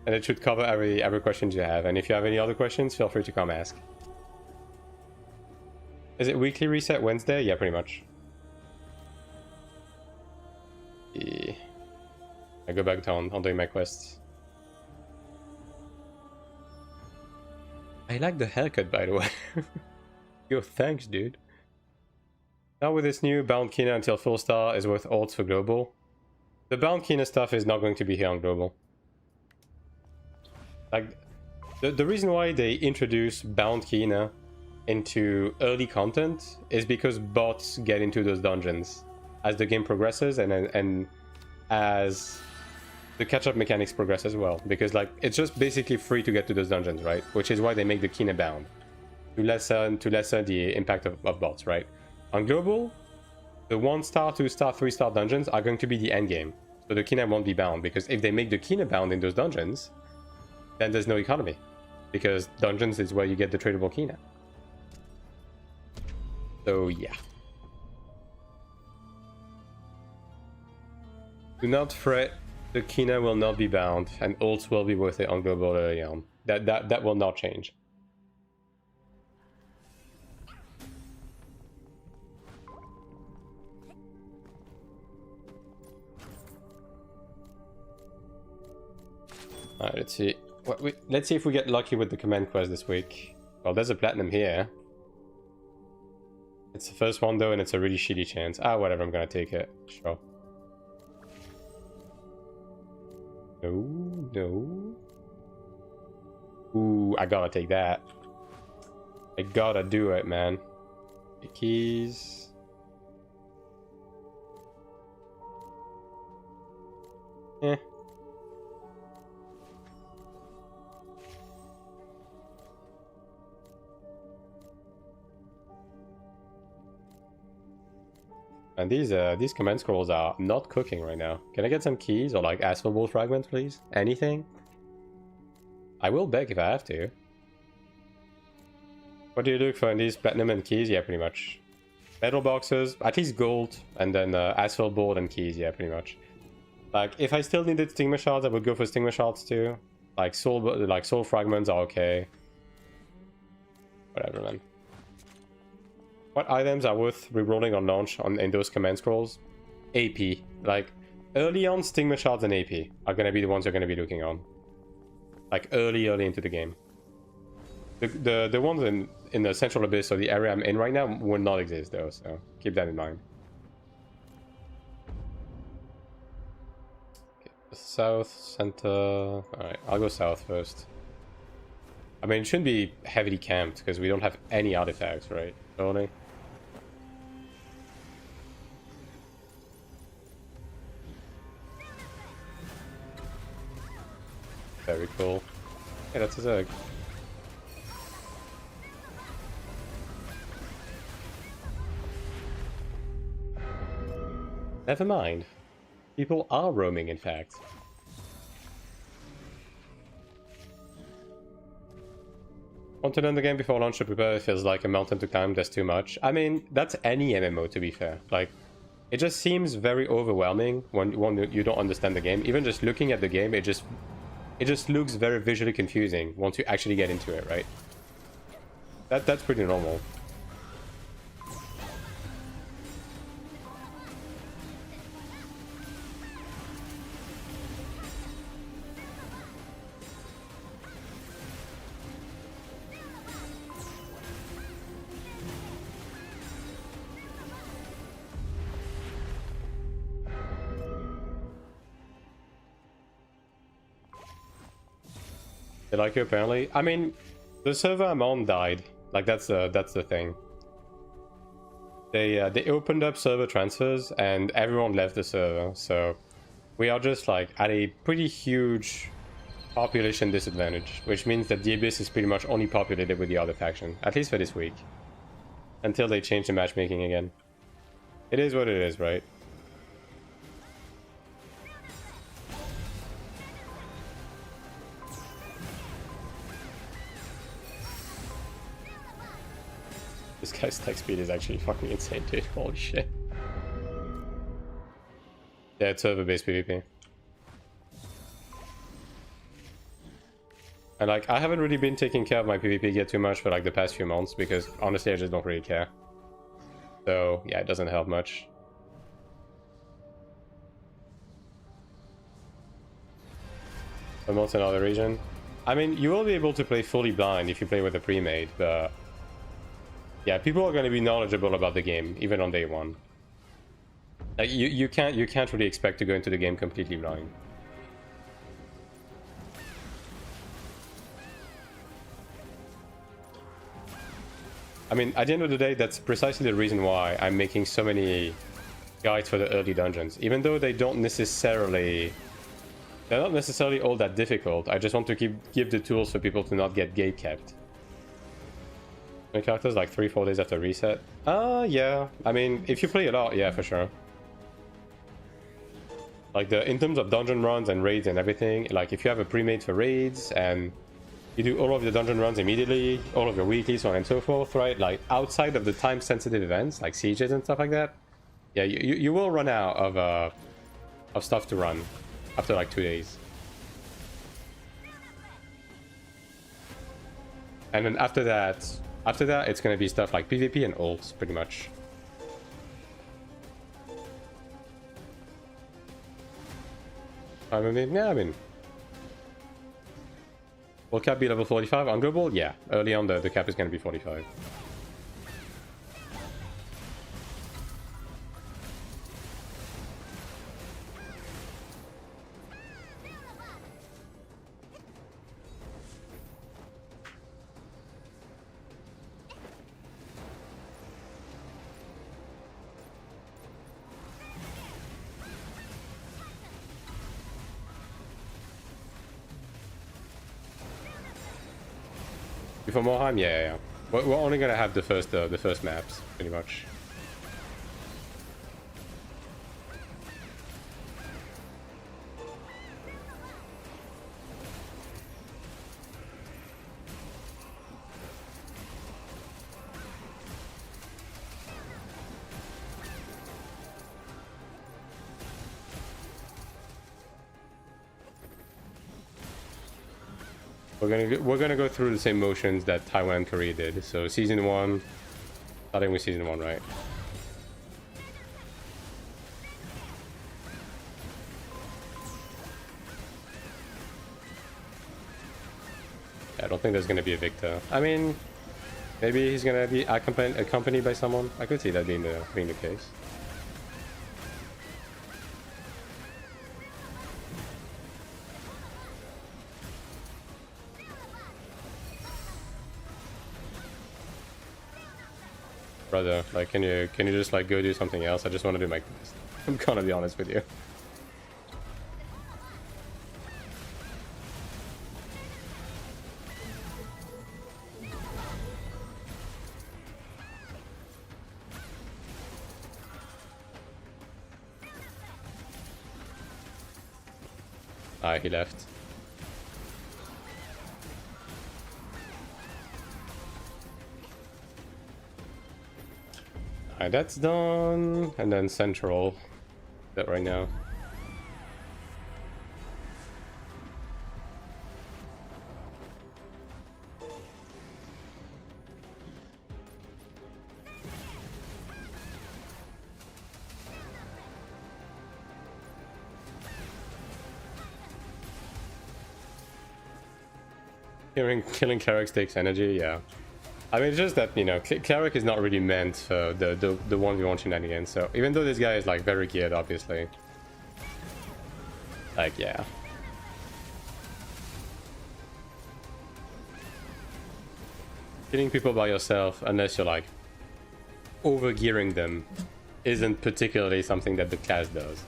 And it should cover every question you have. And if you have any other questions, feel free to come ask. Is it weekly reset Wednesday? Yeah, pretty much. Yeah. I go back down on doing my quests. I like the haircut, by the way. Yo, thanks, dude. Now with this new Bound Kina until full star is worth ults for global. The Bound Kina stuff is not going to be here on global. Like, the reason why they introduce Bound Kina into early content is because bots get into those dungeons as the game progresses and as the catch-up mechanics progress as well, because like it's just basically free to get to those dungeons, right? Which is why they make the Kina bound to lessen the impact of bots, right? On global, the 1-star, 2-star, 3-star dungeons are going to be the end game, so the Kina won't be bound, because if they make the Kina bound in those dungeons, then there's no economy, because dungeons is where you get the tradable Kina. So yeah. Do not fret. The Kina will not be bound, and ults will be worth it on global early on. That will not change. Alright, let's see. Let's see if we get lucky with the command quest this week. Well, there's a platinum here. It's the first one though, and it's a really shitty chance. Ah, whatever, I'm gonna take it. Sure. No, no. Ooh, I gotta take that. I gotta do it, man. The keys. Eh. And these command scrolls are not cooking right now. Can I get some keys or like asphalt ball fragments, please? Anything? I will beg if I have to. What do you look for in these platinum and keys? Yeah, pretty much. Metal boxes, at least gold, and then asphalt board and keys. Yeah, pretty much. Like if I still needed stigma shards, I would go for stigma shards too. Like soul fragments are okay. Whatever, man. What items are worth rerolling on launch in those command scrolls? AP. Like, early on, Stigma Shards and AP are going to be the ones you're going to be looking on. Like, early into the game. The ones in the Central Abyss, or the area I'm in right now, will not exist, though, so keep that in mind. Okay, south, center... Alright, I'll go south first. I mean, it shouldn't be heavily camped, because we don't have any artifacts, right? Totally. Very cool. Hey, that's a Zerg. Never mind. People are roaming, in fact. Want to learn the game before launch to prepare? It feels like a mountain to climb, there's too much. I mean, that's any MMO, to be fair. Like, it just seems very overwhelming when you don't understand the game. Even just looking at the game, it just looks very visually confusing once you actually get into it, right? That's pretty normal. They like you apparently. I mean, the server I'm on died. Like that's the thing. They opened up server transfers and everyone left the server. So we are just like at a pretty huge population disadvantage, which means that the Abyss is pretty much only populated with the other faction, at least for this week, until they change the matchmaking again. It is what it is, right? This guy's attack speed is actually fucking insane, dude. Holy shit. Yeah, it's server-based PvP. And like, I haven't really been taking care of my PvP gear too much for like the past few months, because honestly I just don't really care. So yeah, it doesn't help much. Promote another region. I mean, you will be able to play fully blind if you play with a pre-made, but yeah, people are going to be knowledgeable about the game even on day one. Like you can't really expect to go into the game completely blind. I mean, at the end of the day, that's precisely the reason why I'm making so many guides for the early dungeons, even though they're not necessarily all that difficult. I just want to give the tools for people to not get gate kept. My characters like 3-4 days after reset. Yeah. I mean, if you play a lot, yeah, for sure. Like in terms of dungeon runs and raids and everything, like if you have a pre-made for raids and you do all of the dungeon runs immediately, all of your weekly, so on and so forth, right? Like outside of the time-sensitive events, like sieges and stuff like that, yeah, you will run out of stuff to run after like 2 days. And then after that, it's going to be stuff like PvP and ults, pretty much. I mean, yeah, I mean, Will cap be level 45 on global? Yeah, early on the cap is going to be 45. Before Morheim? Yeah. We're only gonna have the first maps, pretty much. We're gonna go through the same motions that Taiwan and Korea did. So season 1, starting with season 1, right? I don't think there's gonna be a victor. I mean, maybe he's gonna be accompanied by someone. I could see that being the case. Brother, like, can you just like go do something else? I just want to do my quest. I'm gonna be honest with you. Ah, he left. Alright, that's done. And then Central. That right now. Killing Cleric takes energy, yeah. I mean, it's just that, you know, Cleric is not really meant for the 1v1 shenanigans, so even though this guy is, like, very geared, obviously. Like, yeah. Killing people by yourself, unless you're, like, over-gearing them, isn't particularly something that the class does.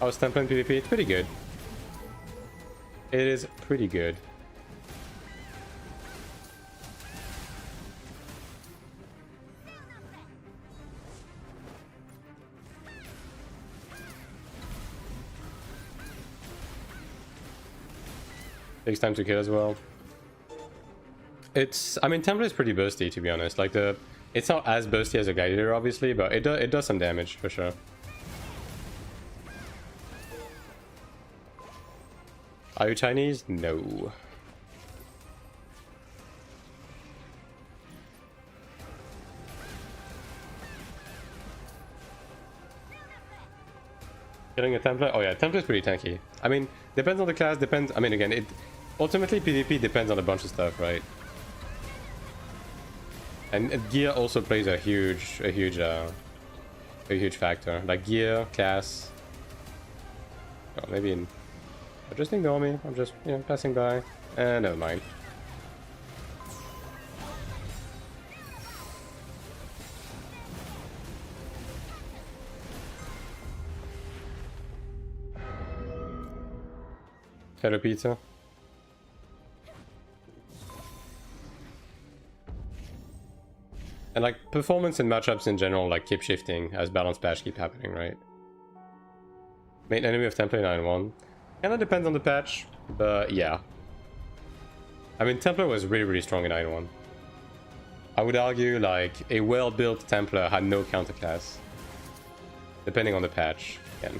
I was Templar in PvP, it's pretty good. It is pretty good. Takes time to kill as well. I mean, Templar is pretty bursty, to be honest. Like, it's not as bursty as a Gladiator, obviously, but it does some damage, for sure. Are you Chinese? No. Killing a Templar? Oh yeah, Templar is pretty tanky. I mean, depends on the class, depends... I mean, again, it... Ultimately, PvP depends on a bunch of stuff, right? And gear also plays a huge factor. Like, gear, class... Oh, maybe in... Just ignore me, I'm just, you know, passing by. Never mind. Hello, pizza. And like performance and matchups in general like keep shifting as balance patch keep happening, right? Main enemy of Templar 9-1. Kinda depends on the patch, but yeah. I mean, Templar was really strong in 9-1. I would argue like a well-built Templar had no counterclass. Depending on the patch, again.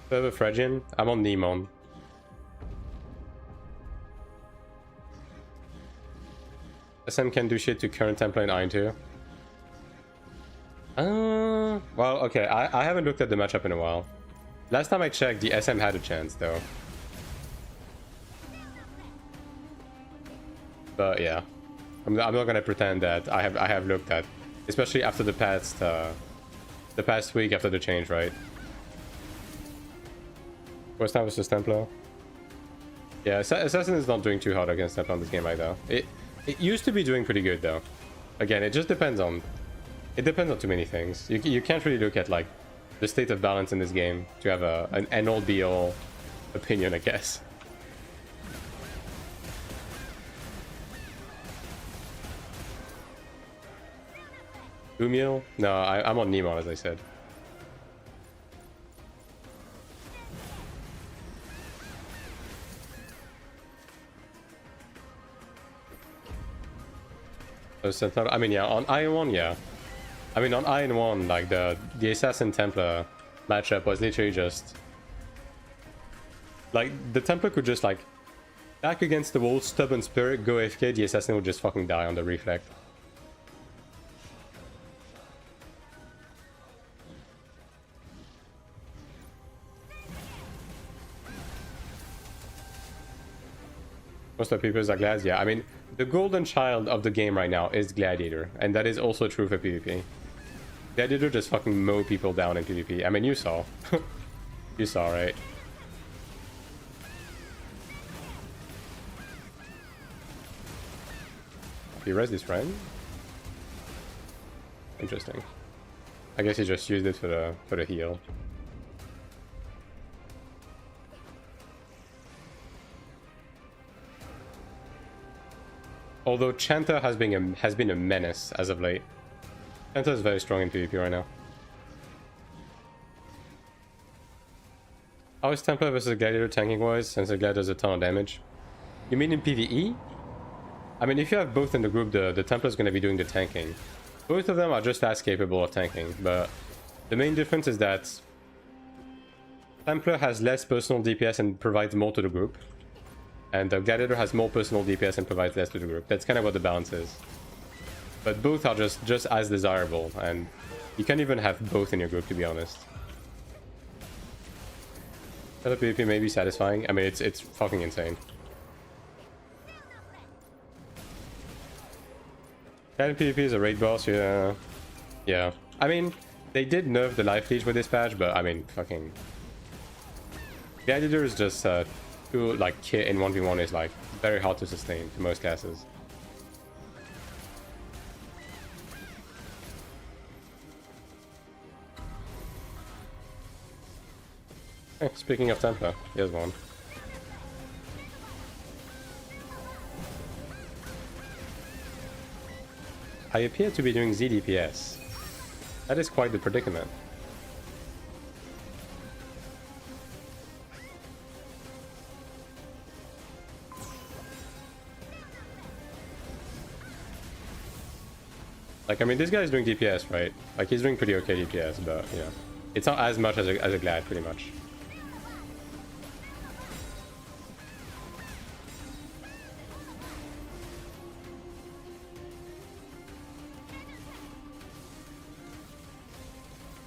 Further Phrygian? I'm on Nemon. SM can do shit to current Templar in AION2. Well, okay, I haven't looked at the matchup in a while. Last time I checked, the SM had a chance, though. But yeah, I'm not gonna pretend that I have looked at, especially after the past week after the change, right? First time versus Templar. Yeah, Assassin is not doing too hard against Templar in this game either. It used to be doing pretty good though. Again, it just depends on. It depends on too many things. You can't really look at like the state of balance in this game to have an end-all be-all opinion, I guess. Umiel? No, I'm on Nemo, as I said. I mean, yeah, on AION1, yeah. I mean, on AION1, like the Assassin Templar matchup was literally just like the Templar could just like back against the wall, stubborn spirit, go AFK, the Assassin would just fucking die on the reflect. Most of the people are Glaz, yeah. I mean, the golden child of the game right now is Gladiator, and that is also true for PvP. Gladiator just fucking mow people down in PvP. I mean, you saw. You saw, right? He res his friend? Interesting. I guess he just used it for the heal. Although Chanta has been a menace as of late. Chanta is very strong in PvP right now. How is Templar versus Gladiator tanking wise, since the Glad does a ton of damage? You mean in PvE? I mean, if you have both in the group, the Templar is going to be doing the tanking. Both of them are just as capable of tanking, but the main difference is that Templar has less personal DPS and provides more to the group. And the Gladiator has more personal DPS and provides less to the group. That's kind of what the balance is. But both are just as desirable, and you can't even have both in your group, to be honest. Other PvP may be satisfying. I mean, it's fucking insane. Gladiator PvP is a raid boss, yeah. Yeah. I mean, they did nerf the life leech with this patch, but I mean, fucking... Gladiator is just... to like kit in 1v1 is like very hard to sustain to most classes. Hey, speaking of Templar, here's one. I appear to be doing ZDPS. That is quite the predicament. Like, I mean, this guy is doing DPS, right? Like, he's doing pretty okay DPS, but, yeah. It's not as much as a Glad, pretty much.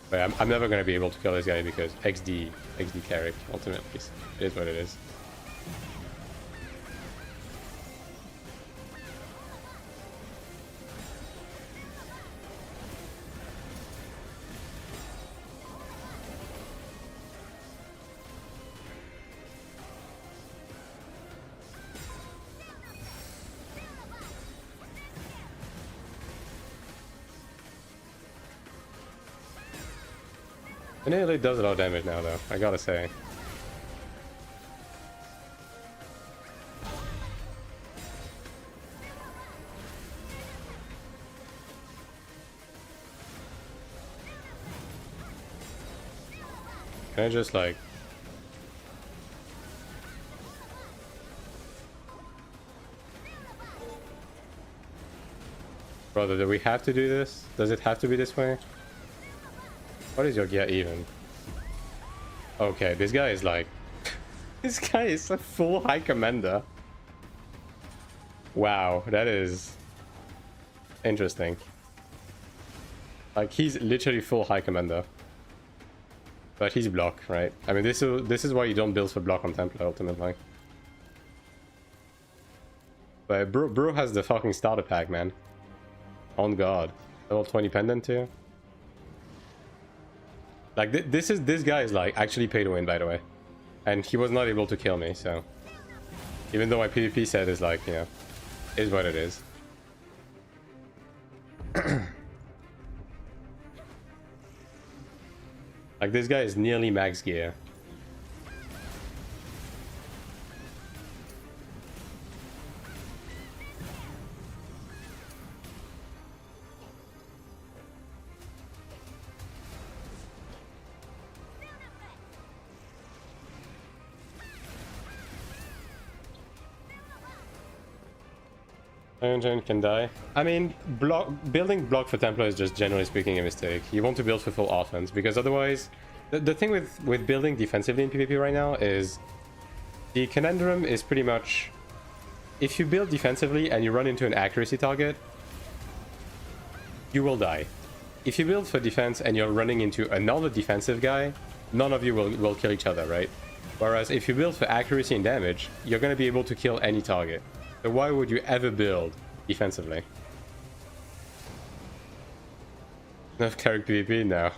But I'm never going to be able to kill this guy because XD Cleric, ultimately. It is what it is. And it really does a lot of damage now, though, I gotta say. Can I just, like... Brother, do we have to do this? Does it have to be this way? What is your gear even? Okay, this guy is like... This guy is a full high commander. Wow, that is... interesting. Like, he's literally full high commander. But he's block, right? I mean, this is why you don't build for block on Templar, ultimately. But bro has the fucking starter pack, man. On God. Level 20 pendant too. Like, this guy is, like, actually pay to win, by the way. And he was not able to kill me, so... Even though my PvP set is, like, you know, is what it is. Like, this guy is nearly max gear. AION2 can die. I mean, building block for Templar is just generally speaking a mistake. You want to build for full offense, because otherwise... The thing with building defensively in PvP right now is... The conundrum is pretty much... If you build defensively and you run into an accuracy target, you will die. If you build for defense and you're running into another defensive guy, none of you will kill each other, right? Whereas if you build for accuracy and damage, you're going to be able to kill any target. So why would you ever build defensively? Enough Cleric PvP? No.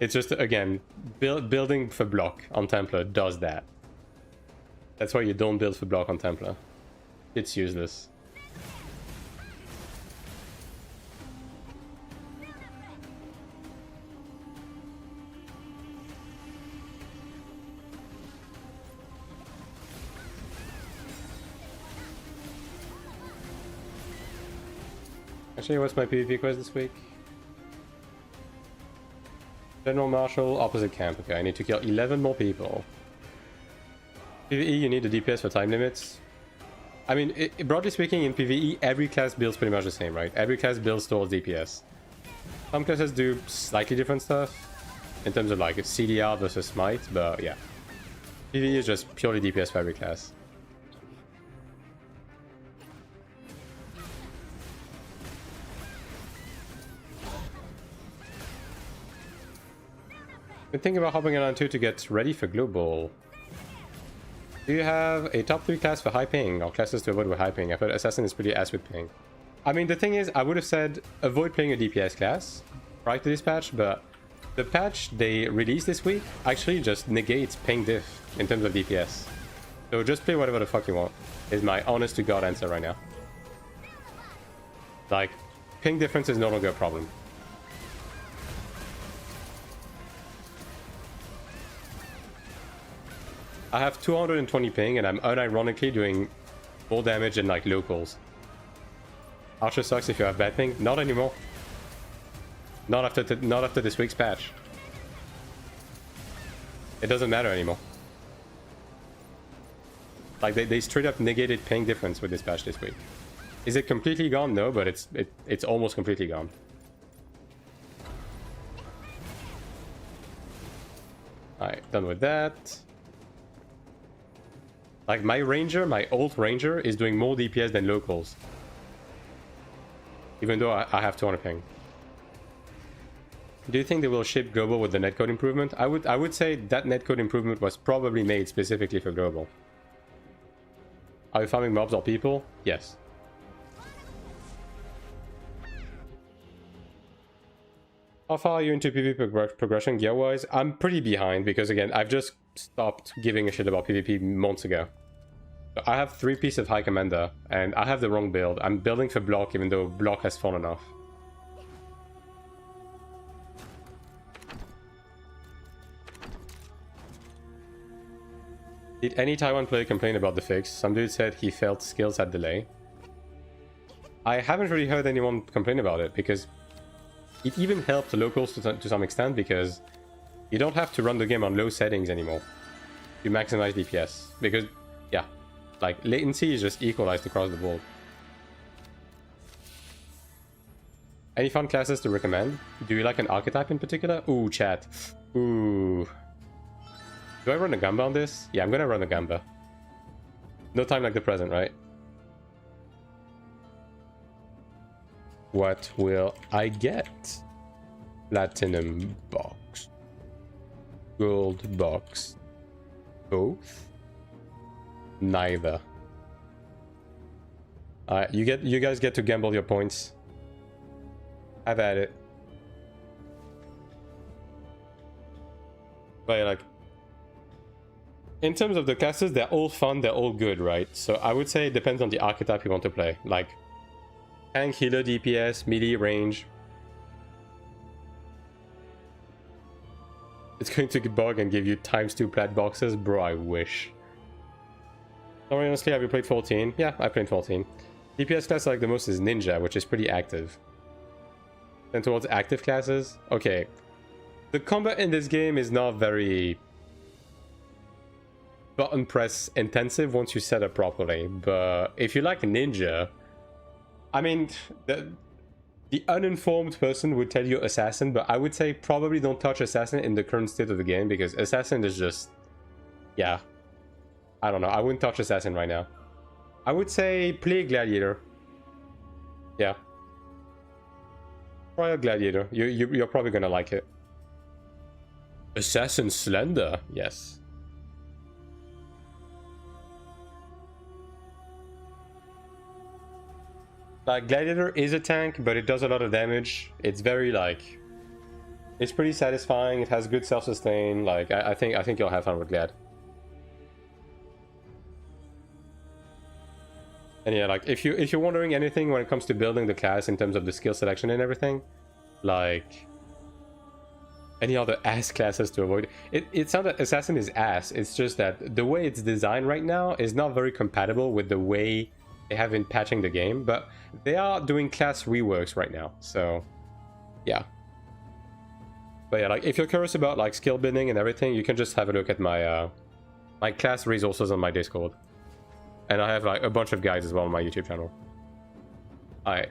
It's just, again, building for block on Templar does that. That's why you don't build for block on Templar. It's useless. Actually, what's my PvP quest this week? General Marshal, opposite camp. Okay, I need to kill 11 more people. PvE, you need a DPS for time limits. I mean, broadly speaking, in PvE, every class builds pretty much the same, right? Every class builds towards DPS. Some classes do slightly different stuff in terms of like CDR versus Smite, but yeah. PvE is just purely DPS for every class. Been thinking about hopping on 2 to get ready for global. Do you have a top 3 class for high ping or classes to avoid with high ping? I thought Assassin is pretty ass with ping. I mean, the thing is, I would have said avoid playing a DPS class prior to this patch, but the patch they released this week actually just negates ping diff in terms of DPS. So just play whatever the fuck you want, is my honest to God answer right now. Like, ping difference is no longer a problem. I have 220 ping and I'm unironically doing more damage than like locals. Archer sucks if you have bad ping. Not anymore. Not after this week's patch. It doesn't matter anymore. Like they straight up negated ping difference with this patch this week. Is it completely gone? No, but it's almost completely gone. Alright, done with that. Like, my ranger, my old ranger, is doing more DPS than locals. Even though I have 200 ping. Do you think they will ship global with the netcode improvement? I would say that netcode improvement was probably made specifically for global. Are you farming mobs or people? Yes. How far are you into PvP progression gear-wise? I'm pretty behind because, again, I've just stopped giving a shit about PvP months ago. I have 3 pieces of High Commander, and I have the wrong build. I'm building for block, even though block has fallen off. Did any Taiwan player complain about the fix? Some dude said he felt skills had delay. I haven't really heard anyone complain about it, because it even helped the locals to some extent, because you don't have to run the game on low settings anymore. You maximize DPS, because, yeah, like, latency is just equalized across the board. Any fun classes to recommend? Do you like an archetype in particular? Ooh, chat. Ooh. Do I run a Gamba on this? Yeah, I'm gonna run a Gamba. No time like the present, right? What will I get? Platinum box. Gold box. Both? Neither. You guys get to gamble your points. Have at it. But like, in terms of the classes, they're all fun, they're all good, right? So I would say it depends on the archetype you want to play. Like, tank, healer, DPS, melee, range. It's going to bug and give you ×2 plat boxes? Bro, I wish. Sorry, honestly, have you played 14? Yeah, I played 14. DPS class I like the most is Ninja, which is pretty active. Then towards active classes? Okay. The combat in this game is not very button press intensive once you set up properly. But if you like Ninja, I mean, the uninformed person would tell you Assassin, but I would say probably don't touch Assassin in the current state of the game, because Assassin is just... yeah. I don't know. I wouldn't touch Assassin right now. I would say play Gladiator. Yeah. Try a Gladiator. You're probably gonna like it. Assassin Slender? Yes. Like, Gladiator is a tank, but it does a lot of damage. It's very, like... it's pretty satisfying. It has good self-sustain. Like, I think you'll have fun with Glad. And yeah, like, if you're wondering anything when it comes to building the class in terms of the skill selection and everything, like... any other ass classes to avoid. It's not that Assassin is ass, it's just that the way it's designed right now is not very compatible with the way they have been patching the game, but they are doing class reworks right now, so yeah. But yeah, like, if you're curious about like skill building and everything, you can just have a look at my my class resources on my Discord. And I have like a bunch of guides as well on my YouTube channel. Alright.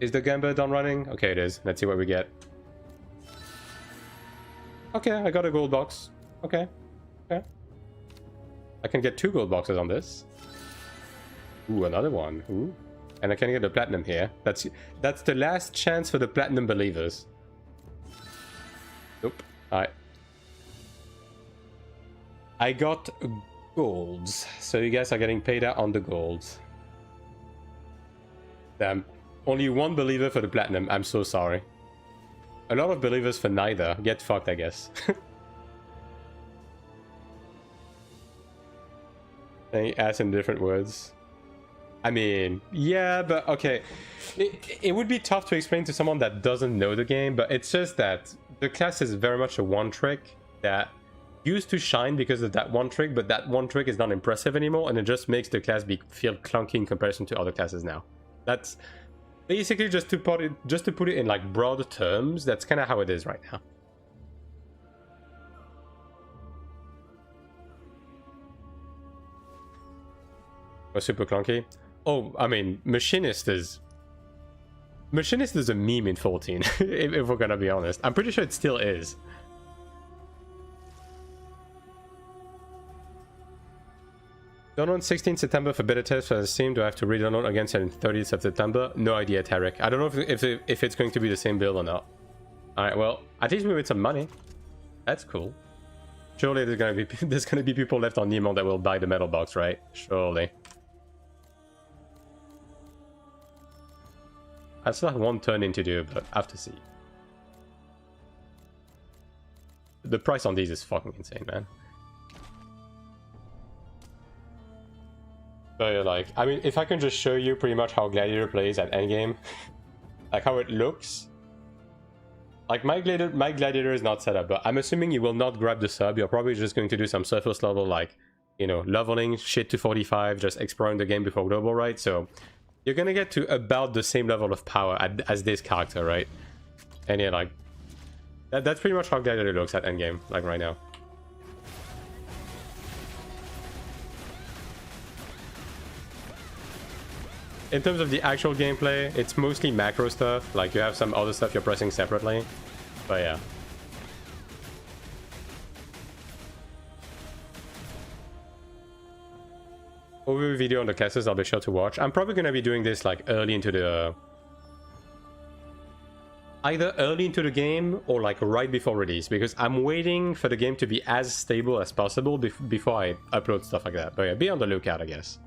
Is the Gamba done running? Okay, it is. Let's see what we get. Okay, I got a gold box. Okay. Okay. I can get 2 gold boxes on this. Ooh, another one. Ooh. And I can get a platinum here. That's the last chance for the platinum believers. Nope. Alright. I got golds. So you guys are getting paid out on the golds. Damn. Only 1 believer for the platinum. I'm so sorry. A lot of believers for neither. Get fucked, I guess. They ask in different words. I mean, yeah, but okay. It would be tough to explain to someone that doesn't know the game, but it's just that the class is very much a one trick that used to shine because of that one trick, but that one trick is not impressive anymore, and it just makes the class feel clunky in comparison to other classes now. That's basically just to put it in like broad terms. That's kind of how it is right now. Was super clunky. Oh, I mean, Machinist is a meme in 14, if we're gonna be honest. I'm pretty sure it still is. Download 16th September for beta test for Steam. Do I have to re-download again on 30th of September? No idea, Tarek. I don't know if it's going to be the same build or not. Alright, well, at least we made some money. That's cool. Surely there's gonna be people left on Nemo that will buy the metal box, right? Surely. I still have 1 turn in to do, but I have to see. The price on these is fucking insane, man. So yeah, like, I mean, if I can just show you pretty much how Gladiator plays at endgame, like how it looks. Like, my Gladiator is not set up, but I'm assuming you will not grab the sub. You're probably just going to do some surface level, like, you know, leveling shit to 45, just exploring the game before global, right? So you're gonna get to about the same level of power as this character, right? And yeah, like, that's pretty much how Gladiator looks at endgame, like right now. In terms of the actual gameplay, it's mostly macro stuff. Like, you have some other stuff you're pressing separately. But yeah. Overview video on the classes I'll be sure to watch. I'm probably going to be doing this like early into the... either early into the game or like right before release, because I'm waiting for the game to be as stable as possible before I upload stuff like that. But yeah, be on the lookout, I guess.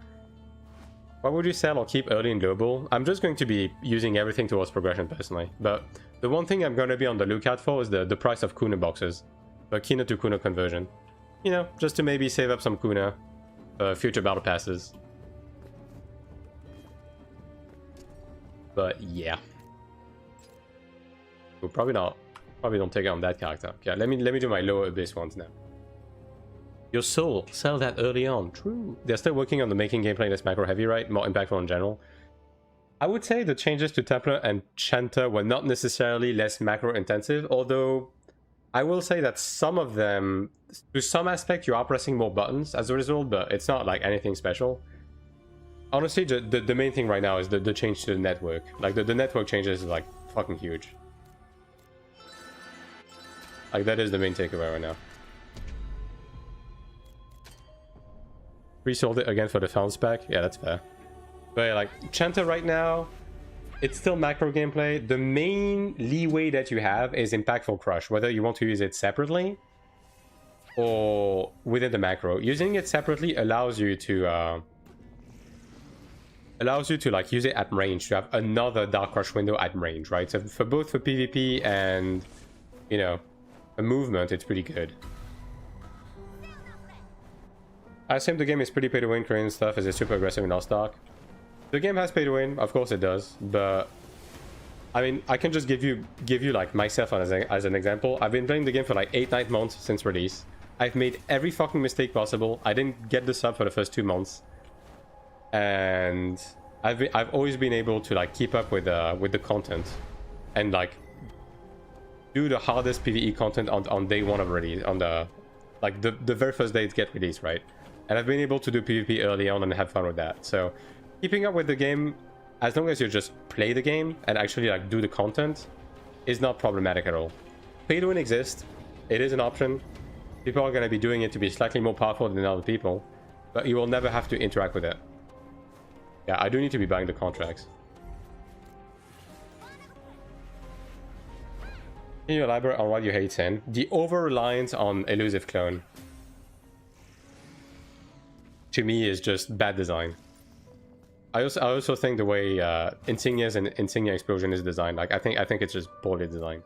What would you sell or keep early in global? I'm just going to be using everything towards progression personally, but the one thing I'm going to be on the lookout for is the price of Kuna boxes, the Kina to Kuna conversion. You know, just to maybe save up some Kuna for future battle passes. But yeah. We'll probably don't take it on that character. Yeah, let me do my lower abyss ones now. Your soul, sell that early on. True. They're still working on the making gameplay less macro heavy, right? More impactful in general. I would say the changes to Templar and Chanter were not necessarily less macro intensive, although I will say that some of them, to some aspect, you are pressing more buttons as a result, but it's not like anything special. Honestly, the main thing right now is the change to the network. Like the network changes is like fucking huge. Like that is the main takeaway right now. Resold it again for the found spec. Yeah, that's fair. But yeah, like Chanter right now, it's still macro gameplay. The main leeway that you have is Impactful Crush, whether you want to use it separately or within the macro. Using it separately allows you to like use it at range, to have another Dark Crush window at range, right? So for both for PvP and, you know, a movement, it's pretty good. I assume the game is pretty pay to win. Korean stuff is super aggressive in Lost Ark. The game has pay to win, of course it does, but I mean, I can just give you like myself as an example. I've been playing the game for like 8-9 months since release. I've made every fucking mistake possible. I didn't get the sub for the first 2 months, and I've always been able to like keep up with the content and like do the hardest PvE content on day one of release, on the like the very first day it gets released, right? And I've been able to do PvP early on and have fun with that. So keeping up with the game, as long as you just play the game and actually like do the content, is not problematic at all. Pay to win exists. It is an option. People are going to be doing it to be slightly more powerful than other people, but you will never have to interact with it. Yeah, I do need to be buying the contracts. Can you elaborate on what you hate, Sin? The over-reliance on elusive clone, to me, is just bad design. I also think the way Insignias and Insignia Explosion is designed, like I think it's just poorly designed.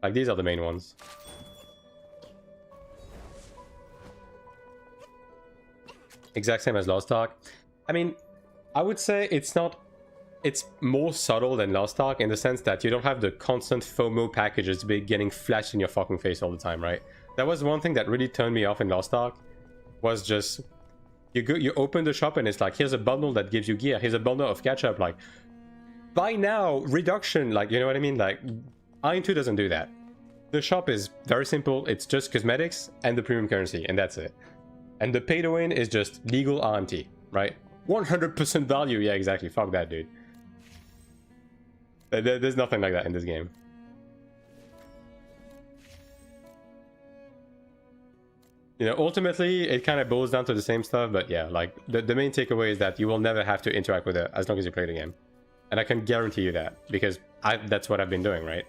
Like these are the main ones. Exact same as Lost Ark. I mean, I would say it's more subtle than Lost Ark in the sense that you don't have the constant FOMO packages getting flashed in your fucking face all the time, right? That was one thing that really turned me off in Lost Ark, was just you open the shop and it's like, here's a bundle that gives you gear, here's a bundle of catch-up, like buy now, reduction, like, you know what I mean? Like AION2 doesn't do that. The shop is very simple. It's just cosmetics and the premium currency, and that's it. And the pay to win is just legal RMT, right? 100% value. Yeah, exactly. Fuck that, dude. There's nothing like that in this game. You know, ultimately, it kind of boils down to the same stuff, but yeah, like, the main takeaway is that you will never have to interact with it as long as you play the game. And I can guarantee you that, because that's what I've been doing, right?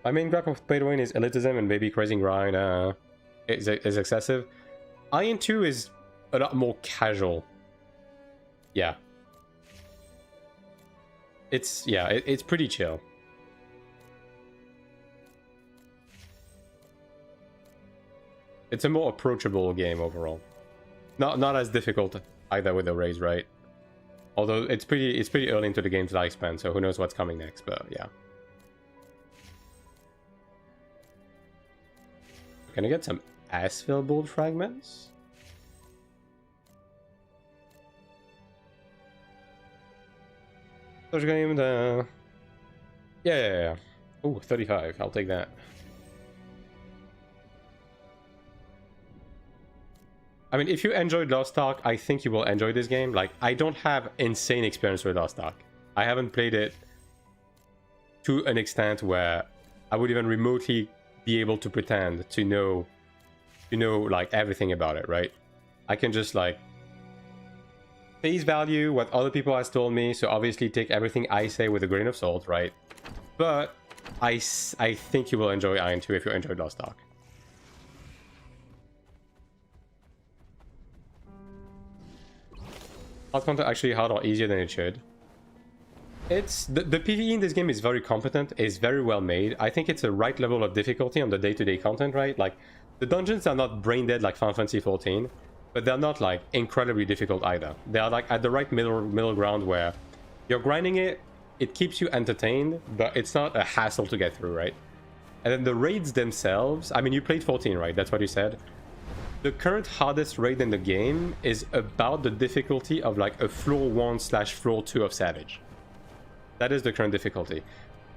My main gripe of pay to win is elitism and baby crazy grind is excessive. AION2 is a lot more casual. Yeah. It's pretty chill. It's a more approachable game overall. Not as difficult either with the raise, right? Although it's pretty early into the game's lifespan, so who knows what's coming next, but yeah. Can I get some Asphalt Bolt fragments? There's a game the... Yeah. Oh, 35. I'll take that. I mean, if you enjoyed Lost Ark, I think you will enjoy this game. Like, I don't have insane experience with Lost Ark. I haven't played it to an extent where I would even remotely be able to pretend to know like everything about it, right? I can just like face value what other people has told me, so obviously take everything I say with a grain of salt, right? But I think you will enjoy AION2 if you enjoyed Lost Ark. Hard content actually hard or easier than it should. It's the PvE in this game is very competent, is very well made. I think it's a right level of difficulty on the day-to-day content, right? Like, the dungeons are not brain dead like Final Fantasy XIV, but they're not like incredibly difficult either. They are like at the right middle ground where you're grinding it, it keeps you entertained, but it's not a hassle to get through, right? And then the raids themselves, I mean, you played 14, right? That's what you said. The current hardest raid in the game is about the difficulty of like a floor 1/floor 2 of Savage. That is the current difficulty.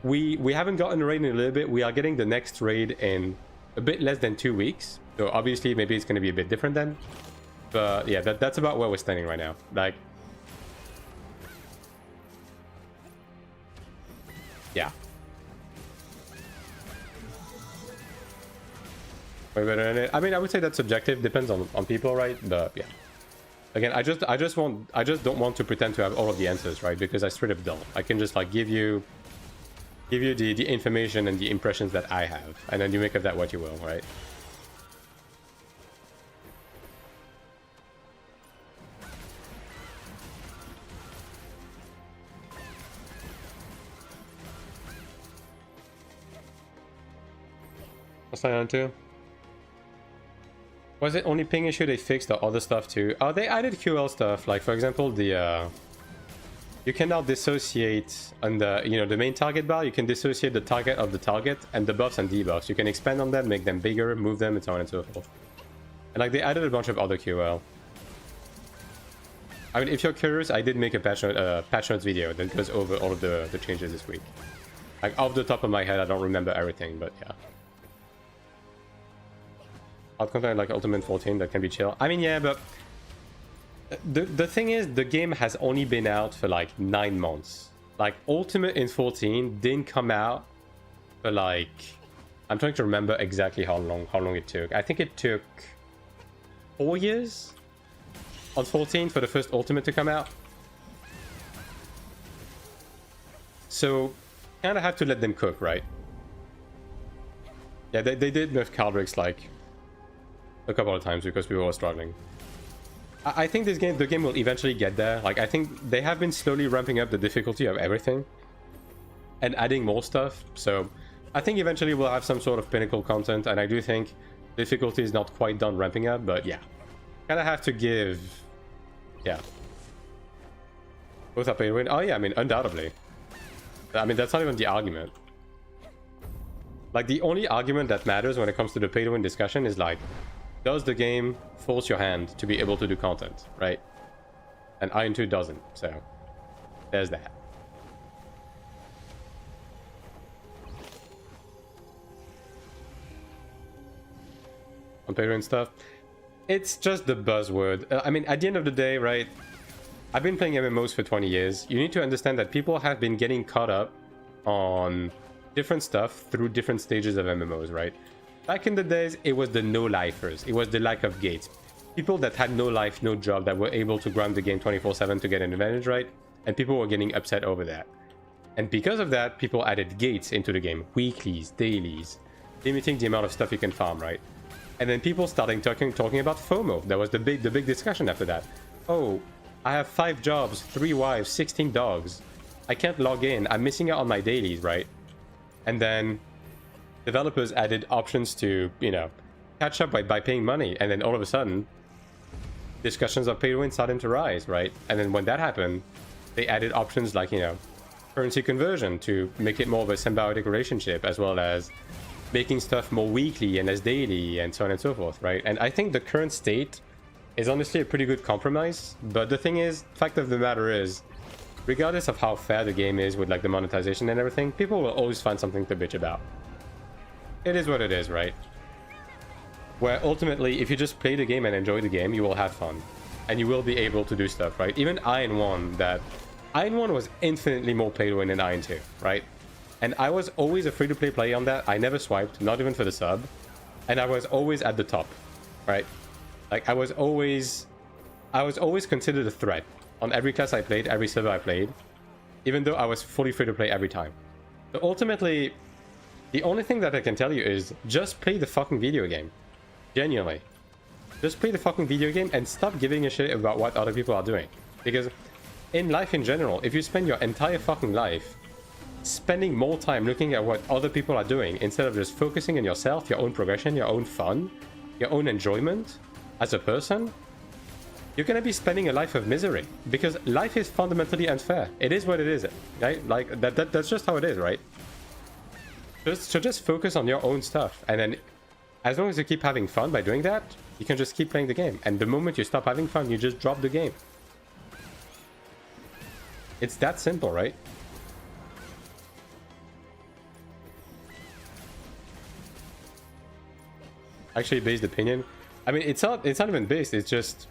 We haven't gotten a raid in a little bit. We are getting the next raid in a bit less than 2 weeks. So obviously maybe it's going to be a bit different then. But yeah, that's about where we're standing right now. Like, yeah. Way better than it. I mean, I would say that's subjective. Depends on people, right? But yeah. Again, I just don't want to pretend to have all of the answers, right? Because I straight up don't. I can just like give you the information and the impressions that I have, and then you make of that what you will, right? What's that on to? Was it only ping issue they fixed the other stuff too? Oh, they added QL stuff. Like, for example, the you can now dissociate on the, you know, the main target bar. You can dissociate the target of the target and the buffs and debuffs. You can expand on them, make them bigger, move them, and so on and so forth. And like, they added a bunch of other QL. I mean, if you're curious, I did make a patch notes video that goes over all of the changes this week. Like, off the top of my head, I don't remember everything, but yeah. Hard content like Ultimate 14 that can be chill. I mean, yeah, but the thing is, the game has only been out for like 9 months. Like, Ultimate in 14 didn't come out for like, I'm trying to remember exactly how long it took. I think it took 4 years on 14 for the first Ultimate to come out. So kind of have to let them cook, right? Yeah, they did nerf Clerics like a couple of times because people were struggling. I think the game will eventually get there. Like, I think they have been slowly ramping up the difficulty of everything and adding more stuff. So I think eventually we'll have some sort of pinnacle content, and I do think difficulty is not quite done ramping up, but yeah. Kind of have to give... Yeah. Both are pay to win. Oh yeah, I mean, undoubtedly. I mean, that's not even the argument. Like, the only argument that matters when it comes to the pay to win discussion is like, does the game force your hand to be able to do content, right? And AION2 doesn't, so there's that. On pay to win stuff, it's just the buzzword. I mean, at the end of the day, right? I've been playing MMOs for 20 years. You need to understand that people have been getting caught up on different stuff through different stages of MMOs, right? Back in the days, it was the no-lifers. It was the lack of gates. People that had no life, no job, that were able to grind the game 24/7 to get an advantage, right? And people were getting upset over that. And because of that, people added gates into the game. Weeklies, dailies, limiting the amount of stuff you can farm, right? And then people started talking about FOMO. That was the big discussion after that. Oh, I have 5 jobs, 3 wives, 16 dogs. I can't log in. I'm missing out on my dailies, right? And then developers added options to, you know, catch up by paying money. And then all of a sudden, discussions of pay to win started to rise, right? And then when that happened, they added options like, you know, currency conversion to make it more of a symbiotic relationship, as well as making stuff more weekly and less daily, and so on and so forth, right? And I think the current state is honestly a pretty good compromise. But the thing is, fact of the matter is, regardless of how fair the game is with like the monetization and everything, people will always find something to bitch about. It is what it is, right? Where ultimately, if you just play the game and enjoy the game, you will have fun. And you will be able to do stuff, right? Even AION1, AION1 was infinitely more pay to win than AION2, right? And I was always a free-to-play player on that. I never swiped, not even for the sub. And I was always at the top, right? Like, I I was always considered a threat on every class I played, every server I played, even though I was fully free to play every time. So ultimately, the only thing that I can tell you is just play the fucking video game. Genuinely. Just play the fucking video game and stop giving a shit about what other people are doing. Because in life in general, if you spend your entire fucking life spending more time looking at what other people are doing instead of just focusing on yourself, your own progression, your own fun, your own enjoyment as a person, you're gonna be spending a life of misery. Because life is fundamentally unfair. It is what it is, right? Like, that's just how it is, right? So just focus on your own stuff, and then as long as you keep having fun by doing that, you can just keep playing the game. And the moment you stop having fun, you just drop the game. It's that simple, right? Actually, based opinion. I mean, it's not even based. It's just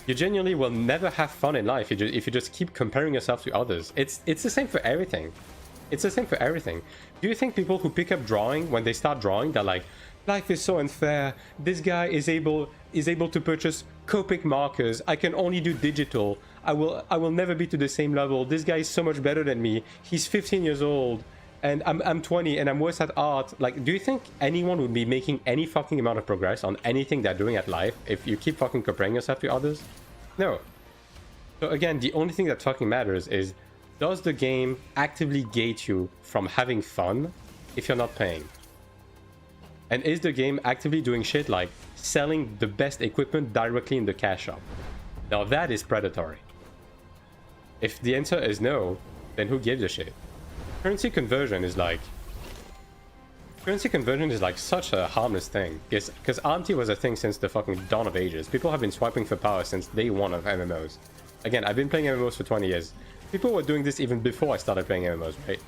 you genuinely will never have fun in life if you just keep comparing yourself to others. It's the same for everything. It's the same for everything. Do you think people who pick up drawing, when they start drawing, they're like, life is so unfair. This guy is able to purchase Copic markers. I can only do digital. I will never be to the same level. This guy is so much better than me. He's 15 years old and I'm 20 and I'm worse at art. Like, do you think anyone would be making any fucking amount of progress on anything they're doing at life if you keep fucking comparing yourself to others? No. So again, the only thing that fucking matters is, does the game actively gate you from having fun if you're not paying? And is the game actively doing shit like selling the best equipment directly in the cash shop? Now that is predatory. If the answer is no, then who gives a shit? Currency conversion is like such a harmless thing. Because AION2 was a thing since the fucking dawn of ages. People have been swiping for power since day one of MMOs. Again, I've been playing MMOs for 20 years. People were doing this even before I started playing MMOs, right?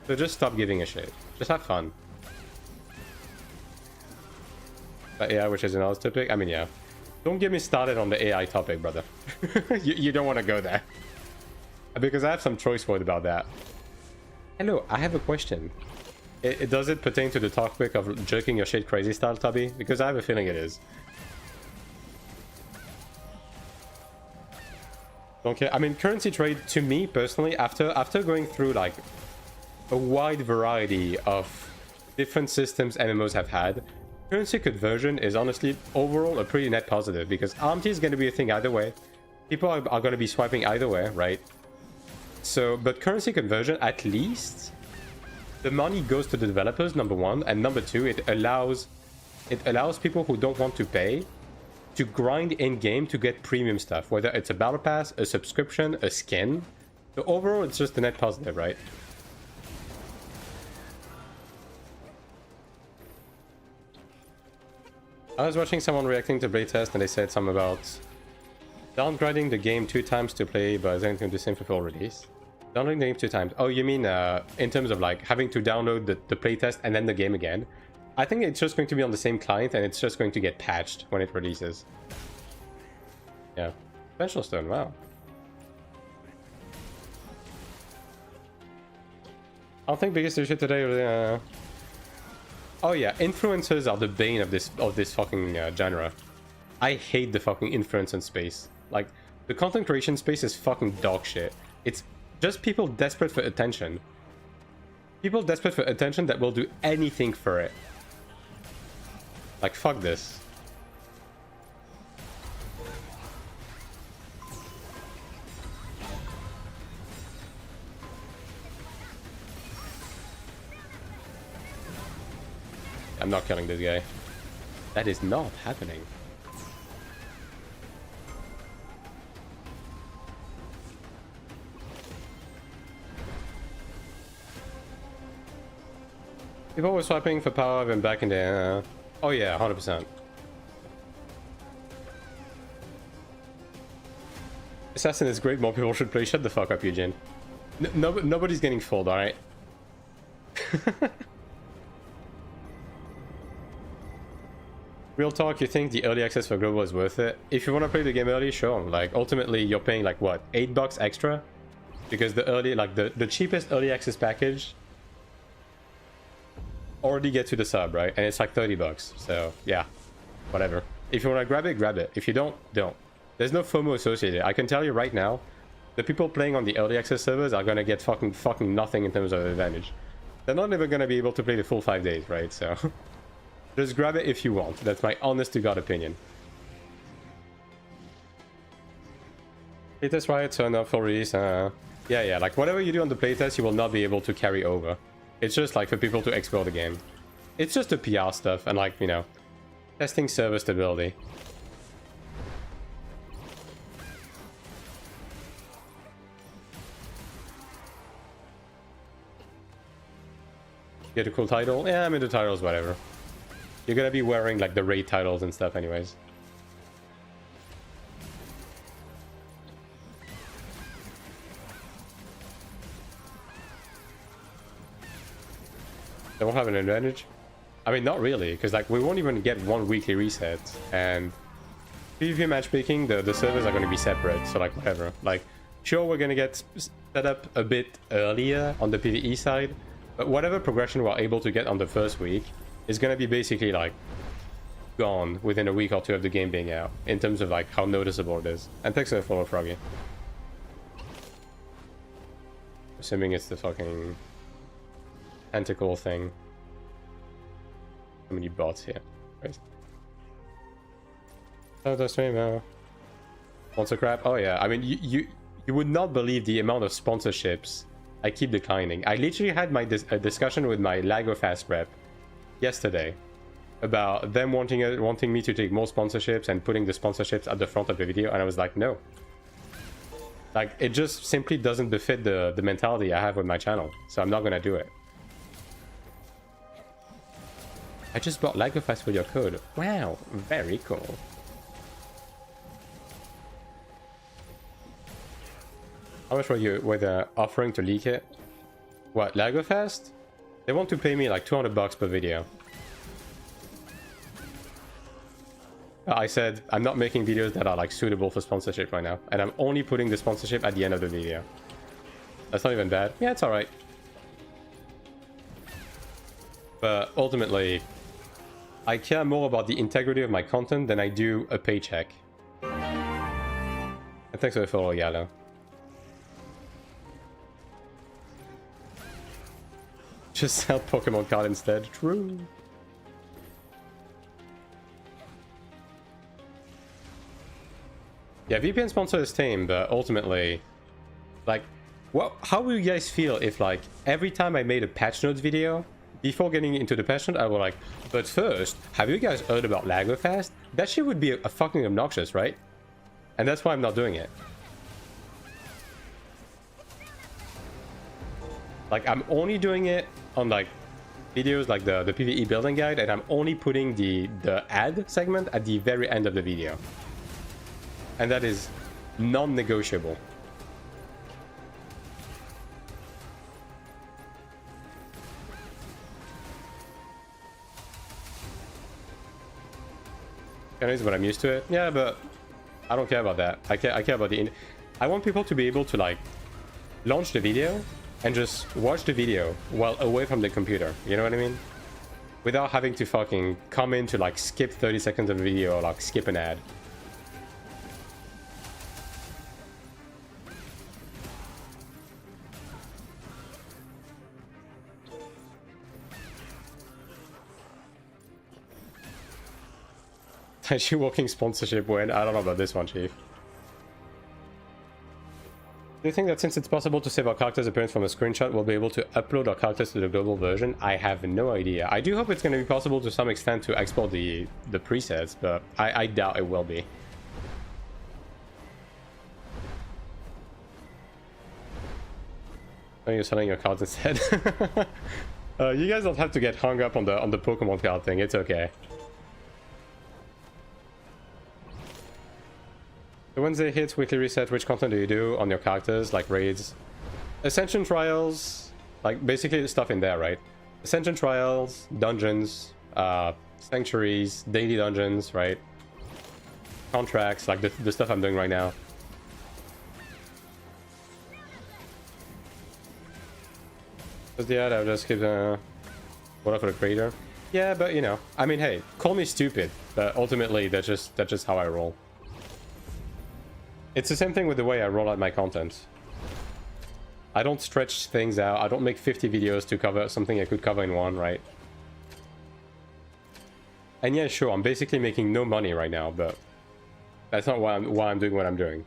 So just stop giving a shit. Just have fun. But yeah, which is another topic. I mean, yeah. Don't get me started on the AI topic, brother. you don't want to go there. Because I have some choice word about that. Hello, I have a question. Does it pertain to the topic of jerking your shit crazy style, Tubby? Because I have a feeling it is. Okay, I mean, currency trade, to me personally, after going through like a wide variety of different systems MMOs have had, currency conversion is honestly overall a pretty net positive, because AION2 is going to be a thing either way. People are going to be swiping either way, right? So, but currency conversion, at least the money goes to the developers, number one, and number two, it allows people who don't want to pay to grind in-game to get premium stuff, whether it's a battle pass, a subscription, a skin. So overall, it's just a net positive, right? I was watching someone reacting to playtest and they said something about downgrading the game 2 times to play, but isn't going to do the same for full release. Downloading the game 2 times. Oh, you mean in terms of like having to download the playtest and then the game again? I think it's just going to be on the same client and it's just going to get patched when it releases. Yeah. Special Stone, wow. I don't think biggest issue today... Oh yeah, influencers are the bane of this fucking genre. I hate the fucking influencer space. Like, the content creation space is fucking dog shit. It's just people desperate for attention. People desperate for attention that will do anything for it. Like, fuck this. I'm not killing this guy. That is not happening. People were swapping for power even back in the... Oh yeah, 100%. Assassin is great, more people should play. Shut the fuck up, Eugene. Nobody's getting fooled, alright? Real talk, you think the early access for Global is worth it? If you want to play the game early, sure. Like, ultimately, you're paying like, what, $8 extra? Because the early, like, the cheapest early access package already gets you the sub, right? And it's like $30. So, yeah. Whatever. If you want to grab it, grab it. If you don't, don't. There's no FOMO associated. I can tell you right now, the people playing on the early access servers are gonna get fucking nothing in terms of advantage. They're not even gonna be able to play the full 5 days, right? So just grab it if you want. That's my honest to God opinion. Playtest riot turn up for release. Yeah, like whatever you do on the playtest, you will not be able to carry over. It's just like for people to explore the game. It's just the PR stuff and like, you know, testing server stability. Get a cool title? Yeah, I'm into titles, whatever. You're gonna be wearing like the raid titles and stuff anyways. They won't have an advantage? I mean, not really, because like we won't even get one weekly reset, and PvP matchmaking, the servers are going to be separate, so like whatever. Like, sure, we're going to get set up a bit earlier on the PvE side, but whatever progression we're able to get on the first week is going to be basically like gone within a week or two of the game being out, in terms of like how noticeable it is. And thanks for the follow, Froggy. Assuming it's the fucking tentacle thing. How many bots here? Right. Oh, that's me, man. Sponsor crap? Oh yeah. I mean, you would not believe the amount of sponsorships I keep declining. I literally had my discussion with my LagoFast rep yesterday about them wanting me to take more sponsorships and putting the sponsorships at the front of the video, and I was like, no. Like, it just simply doesn't befit the mentality I have with my channel, so I'm not gonna do it. I just bought LagoFast for your code. Wow, very cool. How much were they offering to leak it? What, LagoFast? They want to pay me like 200 bucks per video. I said I'm not making videos that are like suitable for sponsorship right now, and I'm only putting the sponsorship at the end of the video. That's not even bad. Yeah, it's alright. But ultimately, I care more about the integrity of my content than I do a paycheck. And thanks for the follow, Yellow. Just sell Pokemon card instead. True. Yeah, VPN sponsor is tame, but ultimately, like, how will you guys feel if, like, every time I made a patch notes video, before getting into the patch note, I was like, but first, have you guys heard about LagoFast? That shit would be a fucking obnoxious, right? And that's why I'm not doing it. Like, I'm only doing it on, like, videos like the PvE building guide, and I'm only putting the ad segment at the very end of the video. And that is non-negotiable. Is what I'm used to it. Yeah, but I don't care about that. I care about I want people to be able to like launch the video and just watch the video while away from the computer. You know what I mean? Without having to fucking come in to like skip 30 seconds of the video or like skip an ad. Actually, walking sponsorship win. I don't know about this one, Chief. Do you think that since it's possible to save our character's appearance from a screenshot, we'll be able to upload our characters to the global version? I have no idea. I do hope it's going to be possible to some extent to export the presets, but I doubt it will be. Oh, you're selling your cards instead. You guys don't have to get hung up on the Pokemon card thing. It's okay. The Wednesday hits, weekly reset, which content do you do on your characters, like raids? Ascension trials, like basically the stuff in there, right? Ascension trials, dungeons, sanctuaries, daily dungeons, right? Contracts, like the stuff I'm doing right now. Just the ad, I'll just keep one for the creator. Yeah, but you know, I mean, hey, call me stupid, but ultimately that's just how I roll. It's the same thing with the way I roll out my content. I don't stretch things out. I don't make 50 videos to cover something I could cover in one, right? And yeah, sure, I'm basically making no money right now, but that's not why I'm doing what I'm doing.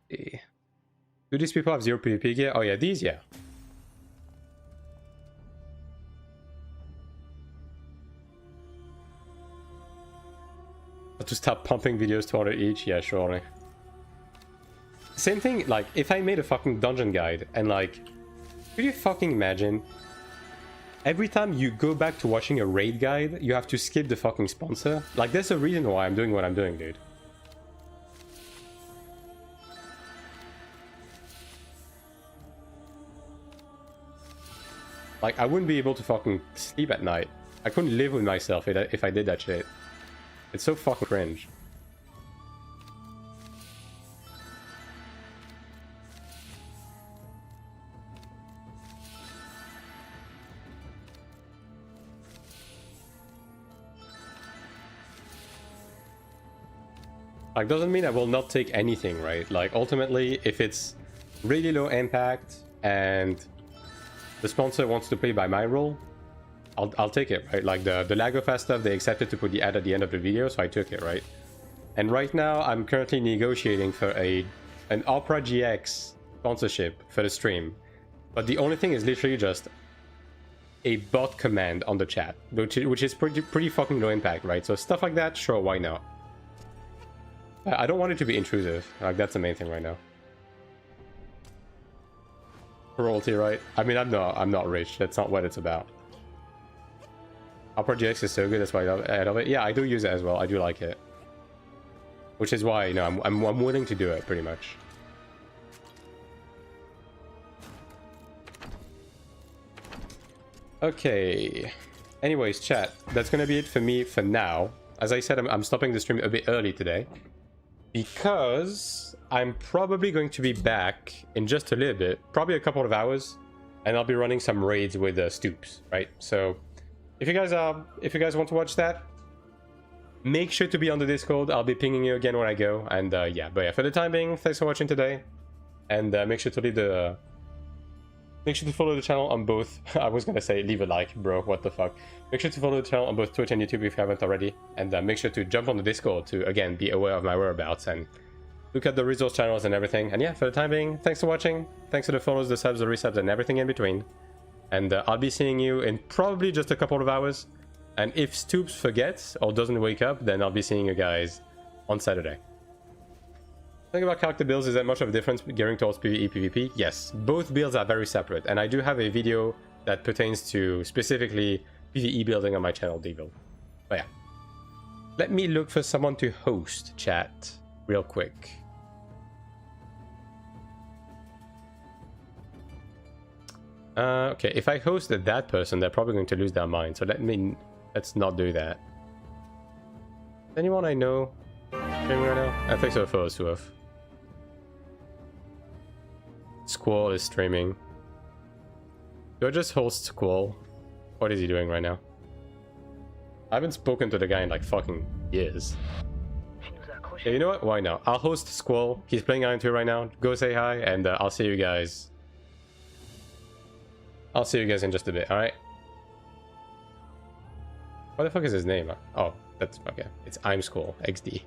Do these people have 0 PvP gear? Oh yeah, these, yeah. To start pumping videos to order each? Yeah, surely. Same thing, like, if I made a fucking dungeon guide, and like, could you fucking imagine? Every time you go back to watching a raid guide, you have to skip the fucking sponsor? Like, there's a reason why I'm doing what I'm doing, dude. Like, I wouldn't be able to fucking sleep at night. I couldn't live with myself if I did that shit. It's so fucking cringe. Like, doesn't mean I will not take anything, right? Like, ultimately, if it's really low impact and the sponsor wants to play by my rule, I'll take it, right? Like, the Lagofast stuff, they accepted to put the ad at the end of the video, so I took it, right? And right now, I'm currently negotiating for an Opera GX sponsorship for the stream. But the only thing is literally just a bot command on the chat, which is pretty fucking low impact, right? So stuff like that, sure, why not? I don't want it to be intrusive. Like, that's the main thing right now. Royalty, right? I mean, I'm not rich. That's not what it's about. Opera GX is so good. That's why I love it. Yeah, I do use it as well. I do like it. Which is why, you know, I'm willing to do it, pretty much. Okay. Anyways, chat. That's gonna be it for me for now. As I said, I'm stopping the stream a bit early today, because I'm probably going to be back in just a little bit, probably a couple of hours, and I'll be running some raids with Stoops, right? So if you guys want to watch that, make sure to be on the Discord. I'll be pinging you again when I go. And yeah, but yeah, for the time being, thanks for watching today, and make sure to follow the channel on both. I was gonna say leave a like, bro, what the fuck. Make sure to follow the channel on both Twitch and YouTube if you haven't already, and make sure to jump on the Discord to, again, be aware of my whereabouts and look at the resource channels and everything. And yeah, for the time being, thanks for watching. Thanks for the follows, the subs, the resubs, and everything in between. And I'll be seeing you in probably just a couple of hours. And if Stoops forgets or doesn't wake up, then I'll be seeing you guys on Saturday. The thing about character builds, is that much of a difference gearing towards PvE, PvP? Yes, both builds are very separate, and I do have a video that pertains to specifically PvE building on my channel, Devil. But yeah, let me look for someone to host, chat, real quick. Okay, if I host that person, they're probably going to lose their mind, so let's not do that. Anyone I know streaming right now? I think so for Suaf. Squall is streaming. Do I just host Squall? What is he doing right now? I haven't spoken to the guy in like fucking years. Yeah, you know what? Why not? I'll host Squall. He's playing AION2 right now. Go say hi, and I'll see you guys. I'll see you guys in just a bit, alright? What the fuck is his name? Oh, that's okay. It's I'm Squall, XD.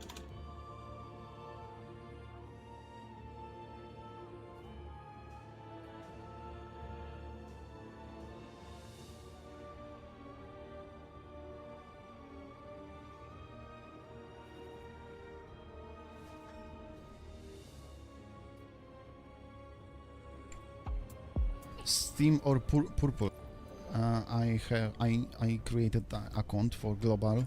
Steam or Purple. I created an account for global